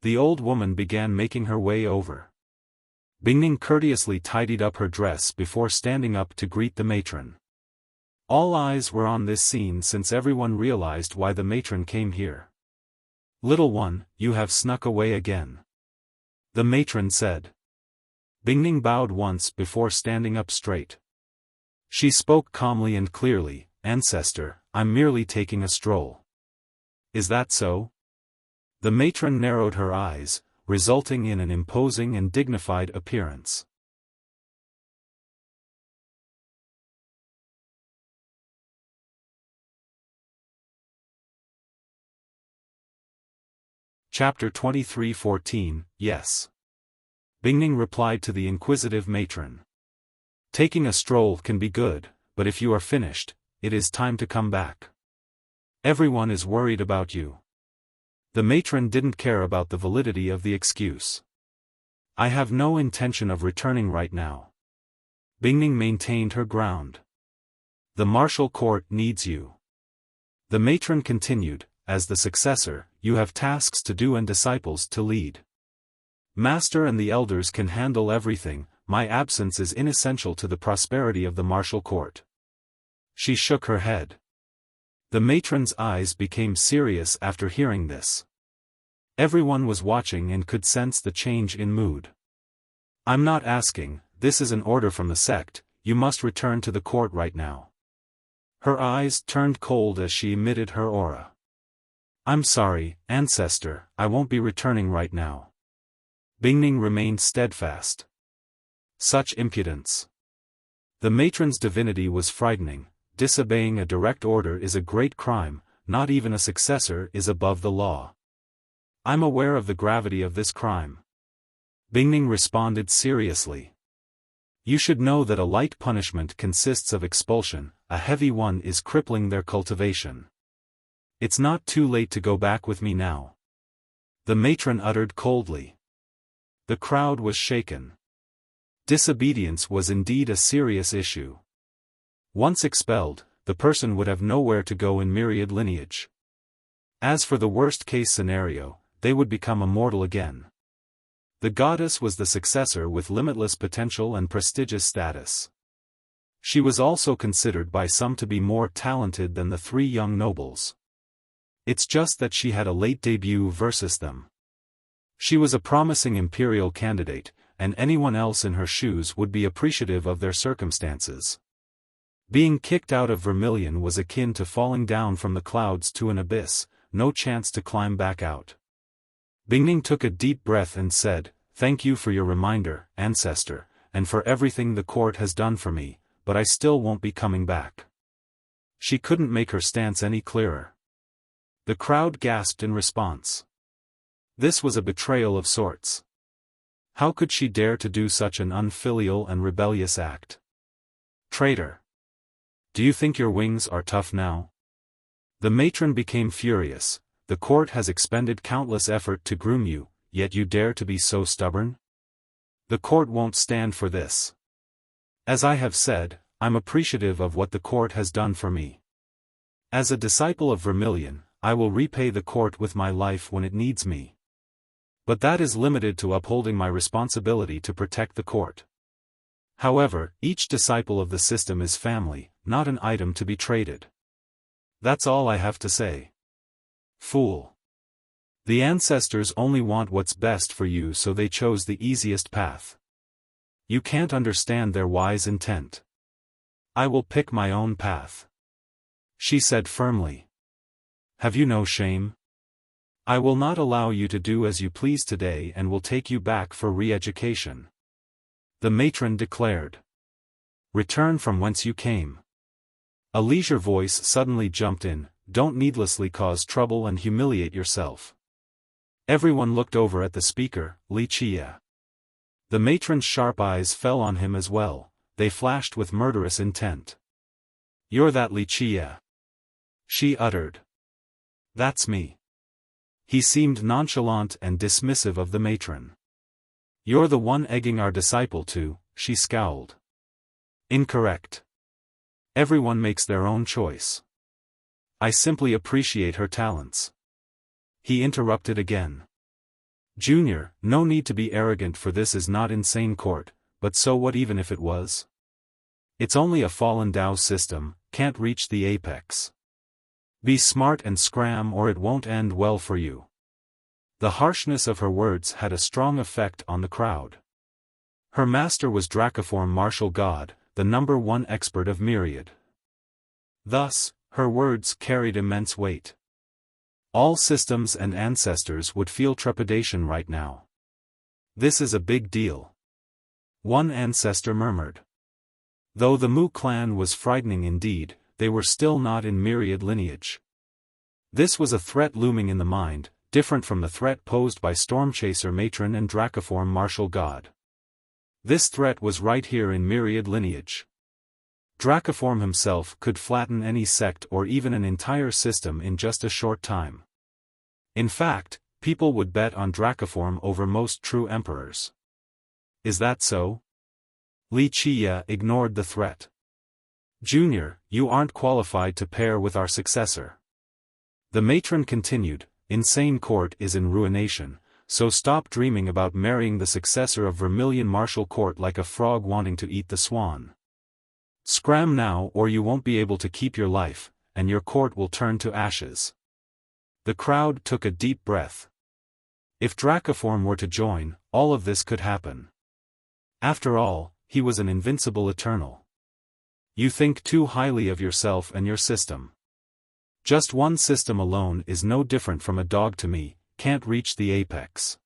The old woman began making her way over. Bingning courteously tidied up her dress before standing up to greet the matron. All eyes were on this scene since everyone realized why the matron came here. "Little one, you have snuck away again," the matron said. Bingning bowed once before standing up straight. She spoke calmly and clearly, "Ancestor, I'm merely taking a stroll." "Is that so?" The matron narrowed her eyes, resulting in an imposing and dignified appearance. Chapter 23:14, Yes. Bingning replied to the inquisitive matron. Taking a stroll can be good, but if you are finished, it is time to come back. Everyone is worried about you. The matron didn't care about the validity of the excuse. I have no intention of returning right now. Bingning maintained her ground. The martial court needs you. The matron continued, as the successor, you have tasks to do and disciples to lead. Master and the elders can handle everything, my absence is inessential to the prosperity of the martial court. She shook her head. The matron's eyes became serious after hearing this. Everyone was watching and could sense the change in mood. I'm not asking, this is an order from the sect, you must return to the court right now. Her eyes turned cold as she emitted her aura. I'm sorry, ancestor, I won't be returning right now. Bingning remained steadfast. Such impudence. The matron's divinity was frightening. Disobeying a direct order is a great crime, not even a successor is above the law. I'm aware of the gravity of this crime. Bingning responded seriously. You should know that a light punishment consists of expulsion, a heavy one is crippling their cultivation. It's not too late to go back with me now. The matron uttered coldly. The crowd was shaken. Disobedience was indeed a serious issue. Once expelled, the person would have nowhere to go in myriad lineage. As for the worst-case scenario, they would become immortal again. The goddess was the successor with limitless potential and prestigious status. She was also considered by some to be more talented than the three young nobles. It's just that she had a late debut versus them. She was a promising imperial candidate, and anyone else in her shoes would be appreciative of their circumstances. Being kicked out of Vermilion was akin to falling down from the clouds to an abyss, no chance to climb back out. Bingning took a deep breath and said, Thank you for your reminder, ancestor, and for everything the court has done for me, but I still won't be coming back. She couldn't make her stance any clearer. The crowd gasped in response. This was a betrayal of sorts. How could she dare to do such an unfilial and rebellious act? Traitor! Do you think your wings are tough now? The matron became furious. The court has expended countless effort to groom you, yet you dare to be so stubborn? The court won't stand for this. As I have said, I'm appreciative of what the court has done for me. As a disciple of Vermilion, I will repay the court with my life when it needs me. But that is limited to upholding my responsibility to protect the court. However, each disciple of the system is family, not an item to be traded. That's all I have to say. Fool. The ancestors only want what's best for you, so they chose the easiest path. You can't understand their wise intent. I will pick my own path. She said firmly. Have you no shame? I will not allow you to do as you please today and will take you back for re-education. The matron declared. Return from whence you came. A leisure voice suddenly jumped in. Don't needlessly cause trouble and humiliate yourself. Everyone looked over at the speaker, Wuxia. The matron's sharp eyes fell on him as well, they flashed with murderous intent. You're that Wuxia. She uttered. That's me. He seemed nonchalant and dismissive of the matron. You're the one egging our disciple to, she scowled. Incorrect. Everyone makes their own choice. I simply appreciate her talents. He interrupted again. Junior, no need to be arrogant, for this is not insane court, but so what even if it was? It's only a fallen Tao system, can't reach the apex. Be smart and scram or it won't end well for you. The harshness of her words had a strong effect on the crowd. Her master was Dracoform martial god, the #1 expert of Myriad. Thus, her words carried immense weight. All systems and ancestors would feel trepidation right now. This is a big deal. One ancestor murmured. Though the Mu clan was frightening indeed, they were still not in Myriad lineage. This was a threat looming in the mind, different from the threat posed by Stormchaser Matron and Dracoform Martial God. This threat was right here in Myriad lineage. Dracoform himself could flatten any sect or even an entire system in just a short time. In fact, people would bet on Dracoform over most true emperors. Is that so? Wuxia ignored the threat. Junior, you aren't qualified to pair with our successor. The matron continued, Insane Court is in ruination, so stop dreaming about marrying the successor of Vermilion Martial Court like a frog wanting to eat the swan. Scram now or you won't be able to keep your life, and your court will turn to ashes. The crowd took a deep breath. If Dracoform were to join, all of this could happen. After all, he was an invincible eternal. You think too highly of yourself and your system. Just one system alone is no different from a dog to me, can't reach the apex.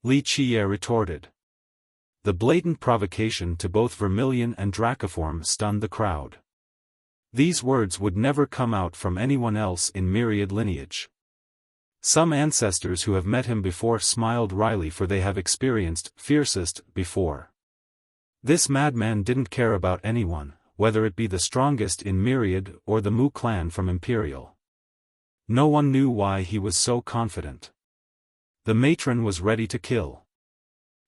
Wuxia retorted. The blatant provocation to both Vermilion and Dracoform stunned the crowd. These words would never come out from anyone else in Myriad lineage. Some ancestors who have met him before smiled wryly, for they have experienced fiercest before. This madman didn't care about anyone, whether it be the strongest in Myriad or the Mu clan from Imperial. No one knew why he was so confident. The matron was ready to kill.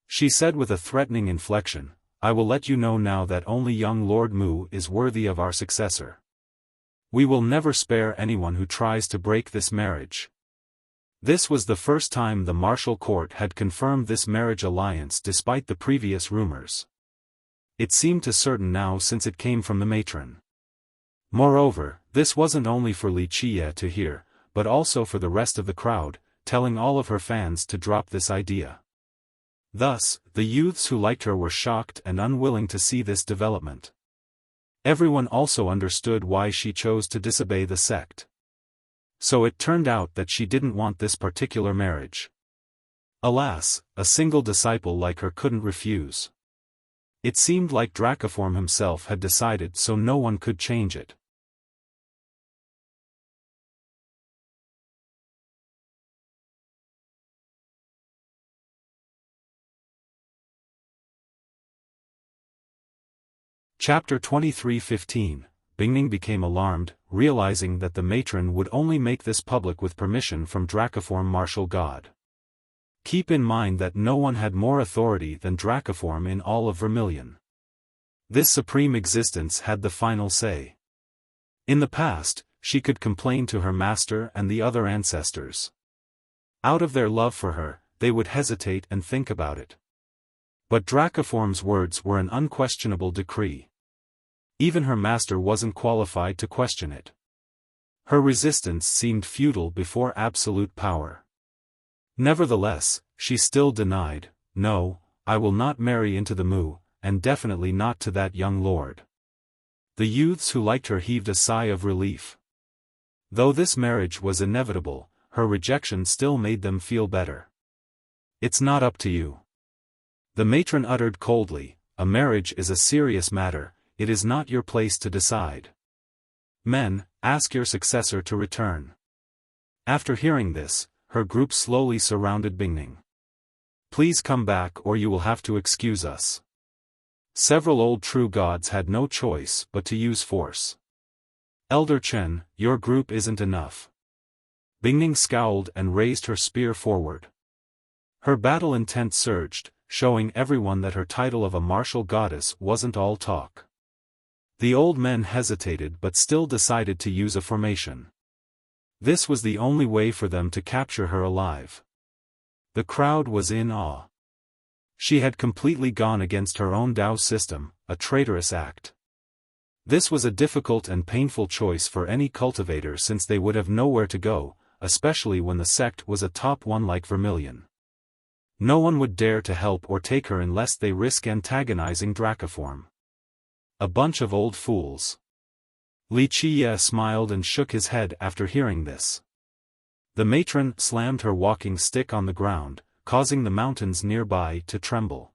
She said with a threatening inflection, I will let you know now that only young Lord Mu is worthy of our successor. We will never spare anyone who tries to break this marriage. This was the first time the martial court had confirmed this marriage alliance despite the previous rumors. It seemed to certain now since it came from the matron. Moreover, this wasn't only for Wuxia to hear, but also for the rest of the crowd, telling all of her fans to drop this idea. Thus, the youths who liked her were shocked and unwilling to see this development. Everyone also understood why she chose to disobey the sect. So it turned out that she didn't want this particular marriage. Alas, a single disciple like her couldn't refuse. It seemed like Dracoform himself had decided, so no one could change it. Chapter 23:15. Bingning became alarmed, realizing that the matron would only make this public with permission from Dracoform Martial God. Keep in mind that no one had more authority than Dracoform in all of Vermilion. This supreme existence had the final say. In the past, she could complain to her master and the other ancestors. Out of their love for her, they would hesitate and think about it. But Dracoform's words were an unquestionable decree. Even her master wasn't qualified to question it. Her resistance seemed futile before absolute power. Nevertheless, she still denied, no, I will not marry into the Mu, and definitely not to that young lord. The youths who liked her heaved a sigh of relief. Though this marriage was inevitable, her rejection still made them feel better. It's not up to you. The matron uttered coldly, a marriage is a serious matter, it is not your place to decide. Men, ask your successor to return. After hearing this, her group slowly surrounded Bingning. Please come back or you will have to excuse us. Several old true gods had no choice but to use force. Elder Chen, your group isn't enough. Bingning scowled and raised her spear forward. Her battle intent surged, showing everyone that her title of a martial goddess wasn't all talk. The old men hesitated but still decided to use a formation. This was the only way for them to capture her alive. The crowd was in awe. She had completely gone against her own Tao system, a traitorous act. This was a difficult and painful choice for any cultivator since they would have nowhere to go, especially when the sect was a top one like Vermilion. No one would dare to help or take her unless they risk antagonizing Dracoform. A bunch of old fools. Wuxia smiled and shook his head after hearing this. The matron slammed her walking stick on the ground, causing the mountains nearby to tremble.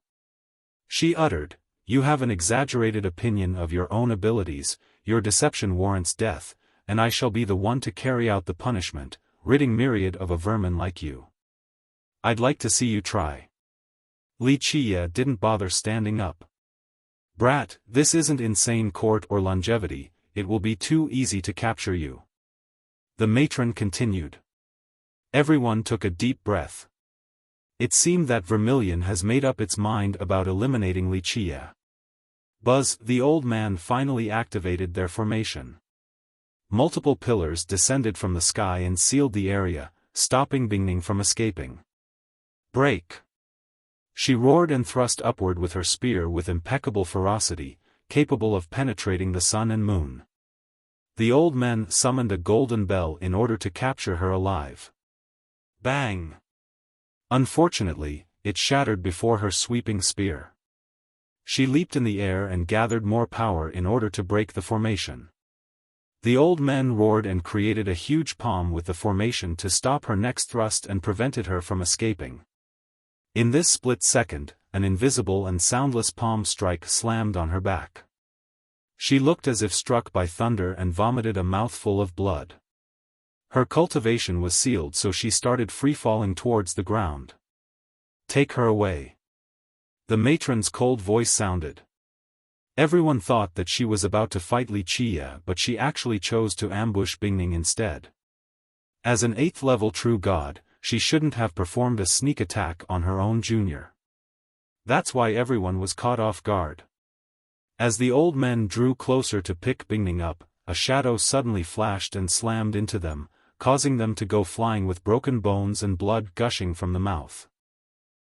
She uttered, you have an exaggerated opinion of your own abilities, your deception warrants death, and I shall be the one to carry out the punishment, ridding myriad of a vermin like you. I'd like to see you try. Wuxia didn't bother standing up. Brat, this isn't insane court or longevity, it will be too easy to capture you. The matron continued. Everyone took a deep breath. It seemed that Vermilion has made up its mind about eliminating Wuxia. Buzz, the old man finally activated their formation. Multiple pillars descended from the sky and sealed the area, stopping Bingning from escaping. Break! She roared and thrust upward with her spear with impeccable ferocity, capable of penetrating the sun and moon. The old man summoned a golden bell in order to capture her alive. Bang! Unfortunately, it shattered before her sweeping spear. She leaped in the air and gathered more power in order to break the formation. The old man roared and created a huge palm with the formation to stop her next thrust and prevented her from escaping. In this split second, an invisible and soundless palm strike slammed on her back. She looked as if struck by thunder and vomited a mouthful of blood. Her cultivation was sealed, so she started free-falling towards the ground. Take her away. The matron's cold voice sounded. Everyone thought that she was about to fight Wuxia, but she actually chose to ambush Bingning instead. As an 8th level true god, she shouldn't have performed a sneak attack on her own junior. That's why everyone was caught off guard. As the old men drew closer to pick Bingning up, a shadow suddenly flashed and slammed into them, causing them to go flying with broken bones and blood gushing from the mouth.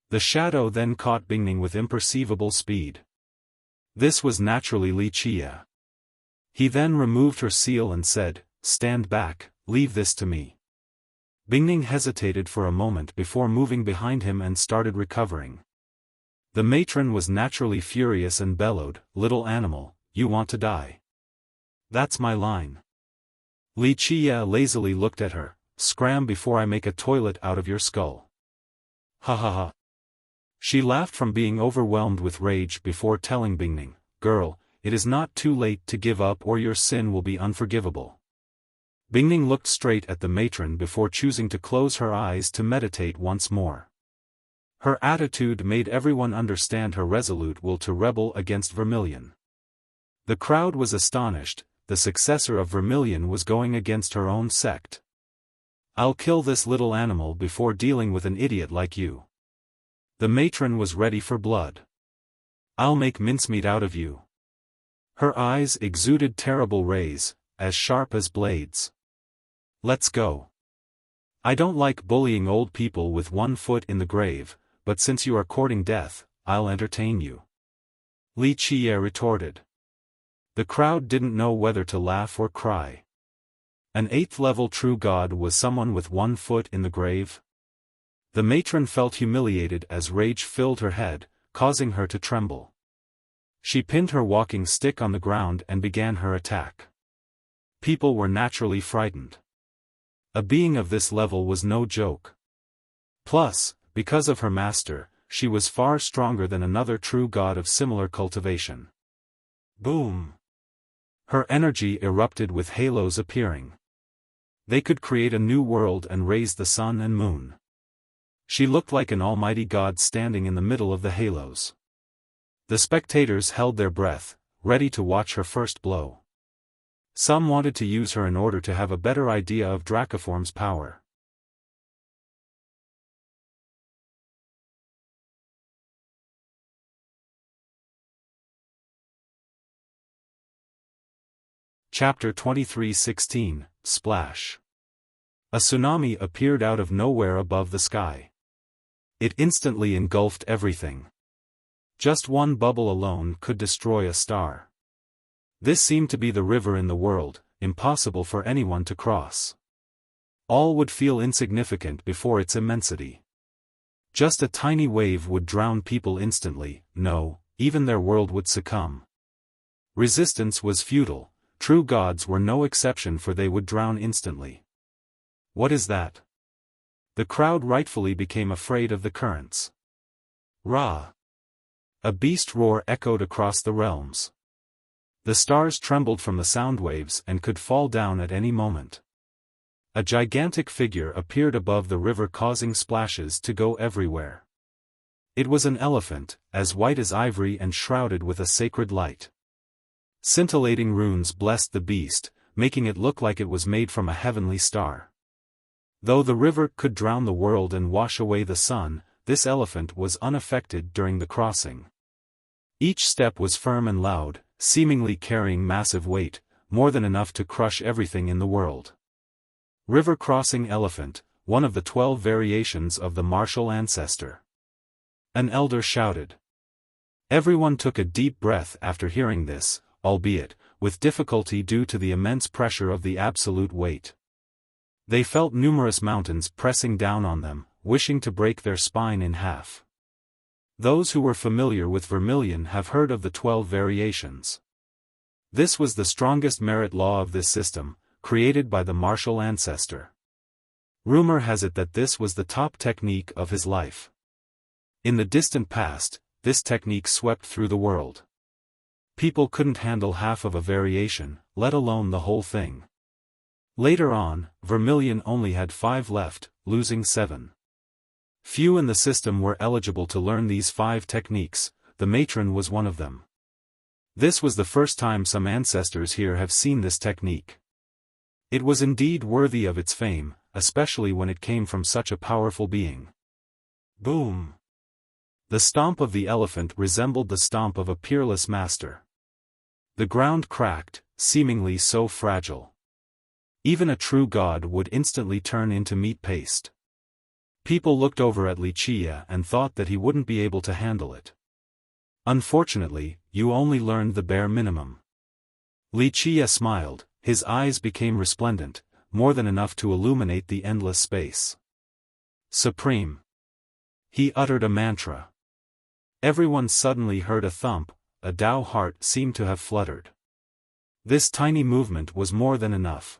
The shadow then caught Bingning with imperceivable speed. This was naturally Wuxia. He then removed her seal and said, "Stand back, leave this to me." Bingning hesitated for a moment before moving behind him and started recovering. The matron was naturally furious and bellowed, "Little animal, you want to die. That's my line." Wuxia lazily looked at her, "Scram before I make a toilet out of your skull." Ha ha ha. She laughed from being overwhelmed with rage before telling Bingning, "Girl, it is not too late to give up or your sin will be unforgivable." Bingning looked straight at the matron before choosing to close her eyes to meditate once more. Her attitude made everyone understand her resolute will to rebel against Vermilion. The crowd was astonished, the successor of Vermilion was going against her own sect. "I'll kill this little animal before dealing with an idiot like you." The matron was ready for blood. "I'll make mincemeat out of you." Her eyes exuded terrible rays, as sharp as blades. "Let's go. I don't like bullying old people with one foot in the grave, but since you are courting death, I'll entertain you," Wuxia retorted. The crowd didn't know whether to laugh or cry. An 8th level true god was someone with one foot in the grave? The matron felt humiliated as rage filled her head, causing her to tremble. She pinned her walking stick on the ground and began her attack. People were naturally frightened. A being of this level was no joke. Plus, because of her master, she was far stronger than another true god of similar cultivation. Boom! Her energy erupted with halos appearing. They could create a new world and raise the sun and moon. She looked like an almighty god standing in the middle of the halos. The spectators held their breath, ready to watch her first blow. Some wanted to use her in order to have a better idea of Dracoform's power. Chapter 23:16, Splash. A tsunami appeared out of nowhere above the sky. It instantly engulfed everything. Just one bubble alone could destroy a star. This seemed to be the river in the world, impossible for anyone to cross. All would feel insignificant before its immensity. Just a tiny wave would drown people instantly, no, even their world would succumb. Resistance was futile. True gods were no exception, for they would drown instantly. What is that? The crowd rightfully became afraid of the currents. Ra! A beast roar echoed across the realms. The stars trembled from the sound waves and could fall down at any moment. A gigantic figure appeared above the river, causing splashes to go everywhere. It was an elephant, as white as ivory and shrouded with a sacred light. Scintillating runes blessed the beast, making it look like it was made from a heavenly star. Though the river could drown the world and wash away the sun, this elephant was unaffected during the crossing. Each step was firm and loud, seemingly carrying massive weight, more than enough to crush everything in the world. River crossing elephant, one of the 12 variations of the martial ancestor. An elder shouted. Everyone took a deep breath after hearing this, albeit with difficulty due to the immense pressure of the absolute weight. They felt numerous mountains pressing down on them, wishing to break their spine in half. Those who were familiar with Vermilion have heard of the 12 variations. This was the strongest merit law of this system, created by the martial ancestor. Rumor has it that this was the top technique of his life. In the distant past, this technique swept through the world. People couldn't handle half of a variation, let alone the whole thing. Later on, Vermilion only had 5 left, losing 7. Few in the system were eligible to learn these 5 techniques, the matron was one of them. This was the first time some ancestors here have seen this technique. It was indeed worthy of its fame, especially when it came from such a powerful being. Boom! The stomp of the elephant resembled the stomp of a peerless master. The ground cracked, seemingly so fragile. Even a true god would instantly turn into meat paste. People looked over at Wuxia and thought that he wouldn't be able to handle it. Unfortunately, you only learned the bare minimum. Wuxia smiled, his eyes became resplendent, more than enough to illuminate the endless space. Supreme. He uttered a mantra. Everyone suddenly heard a thump, a Tao heart seemed to have fluttered. This tiny movement was more than enough.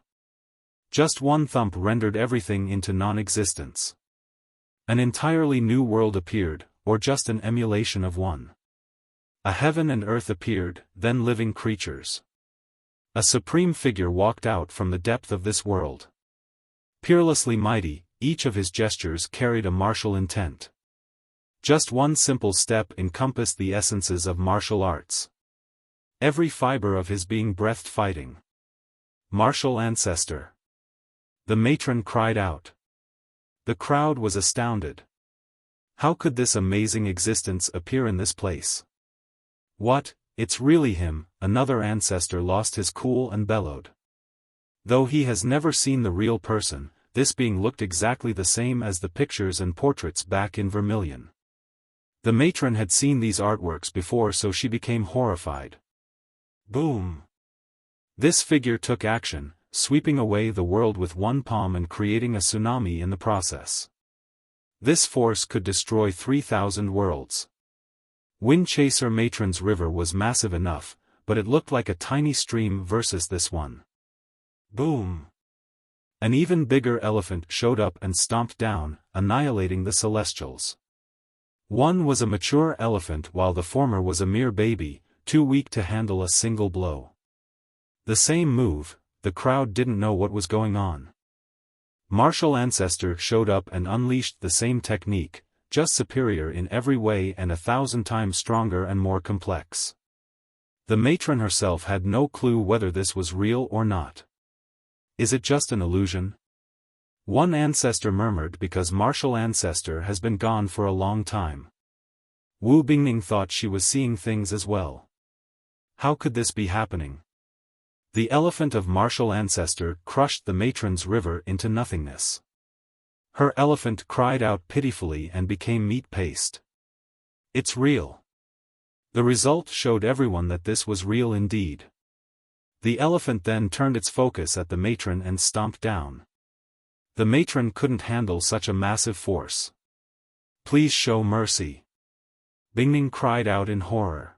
Just one thump rendered everything into non-existence. An entirely new world appeared, or just an emulation of one. A heaven and earth appeared, then living creatures. A supreme figure walked out from the depth of this world. Peerlessly mighty, each of his gestures carried a martial intent. Just one simple step encompassed the essences of martial arts. Every fiber of his being breathed fighting. Martial ancestor. The matron cried out. The crowd was astounded. How could this amazing existence appear in this place? What, it's really him, another ancestor lost his cool and bellowed. Though he has never seen the real person, this being looked exactly the same as the pictures and portraits back in Vermilion. The matron had seen these artworks before, so she became horrified. Boom! This figure took action, sweeping away the world with one palm and creating a tsunami in the process. This force could destroy 3,000 worlds. Wind Chaser Matron's river was massive enough, but it looked like a tiny stream versus this one. Boom! An even bigger elephant showed up and stomped down, annihilating the Celestials. One was a mature elephant while the former was a mere baby, too weak to handle a single blow. The same move, the crowd didn't know what was going on. Martial Ancestor showed up and unleashed the same technique, just superior in every way and 1,000 times stronger and more complex. The matron herself had no clue whether this was real or not. Is it just an illusion? One ancestor murmured because Martial Ancestor has been gone for a long time. Wu Bingning thought she was seeing things as well. How could this be happening? The elephant of Martial Ancestor crushed the matron's river into nothingness. Her elephant cried out pitifully and became meat paste. It's real. The result showed everyone that this was real indeed. The elephant then turned its focus at the matron and stomped down. The matron couldn't handle such a massive force. Please show mercy. Bingning cried out in horror.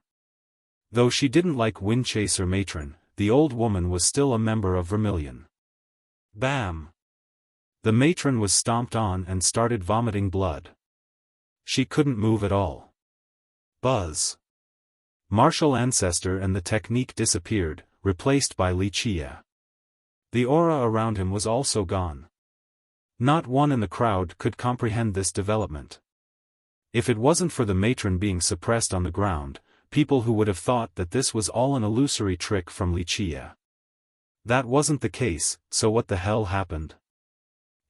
Though she didn't like Windchaser Matron, the old woman was still a member of Vermilion. Bam! The matron was stomped on and started vomiting blood. She couldn't move at all. Buzz! Martial Ancestor and the technique disappeared, replaced by Wuxia. The aura around him was also gone. Not one in the crowd could comprehend this development. If it wasn't for the matron being suppressed on the ground, people who would have thought that this was all an illusory trick from Wuxia. That wasn't the case, so what the hell happened?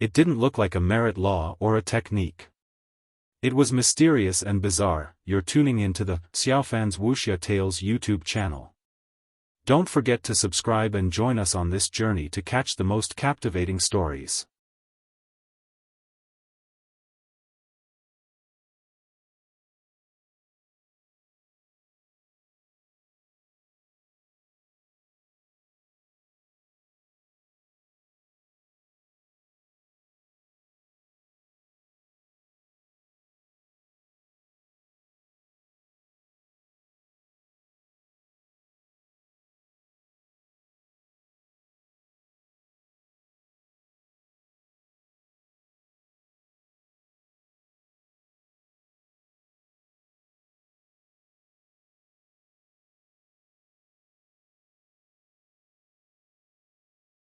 It didn't look like a merit law or a technique. It was mysterious and bizarre. You're tuning into the Xiaofan's Wuxia Tales YouTube channel. Don't forget to subscribe and join us on this journey to catch the most captivating stories.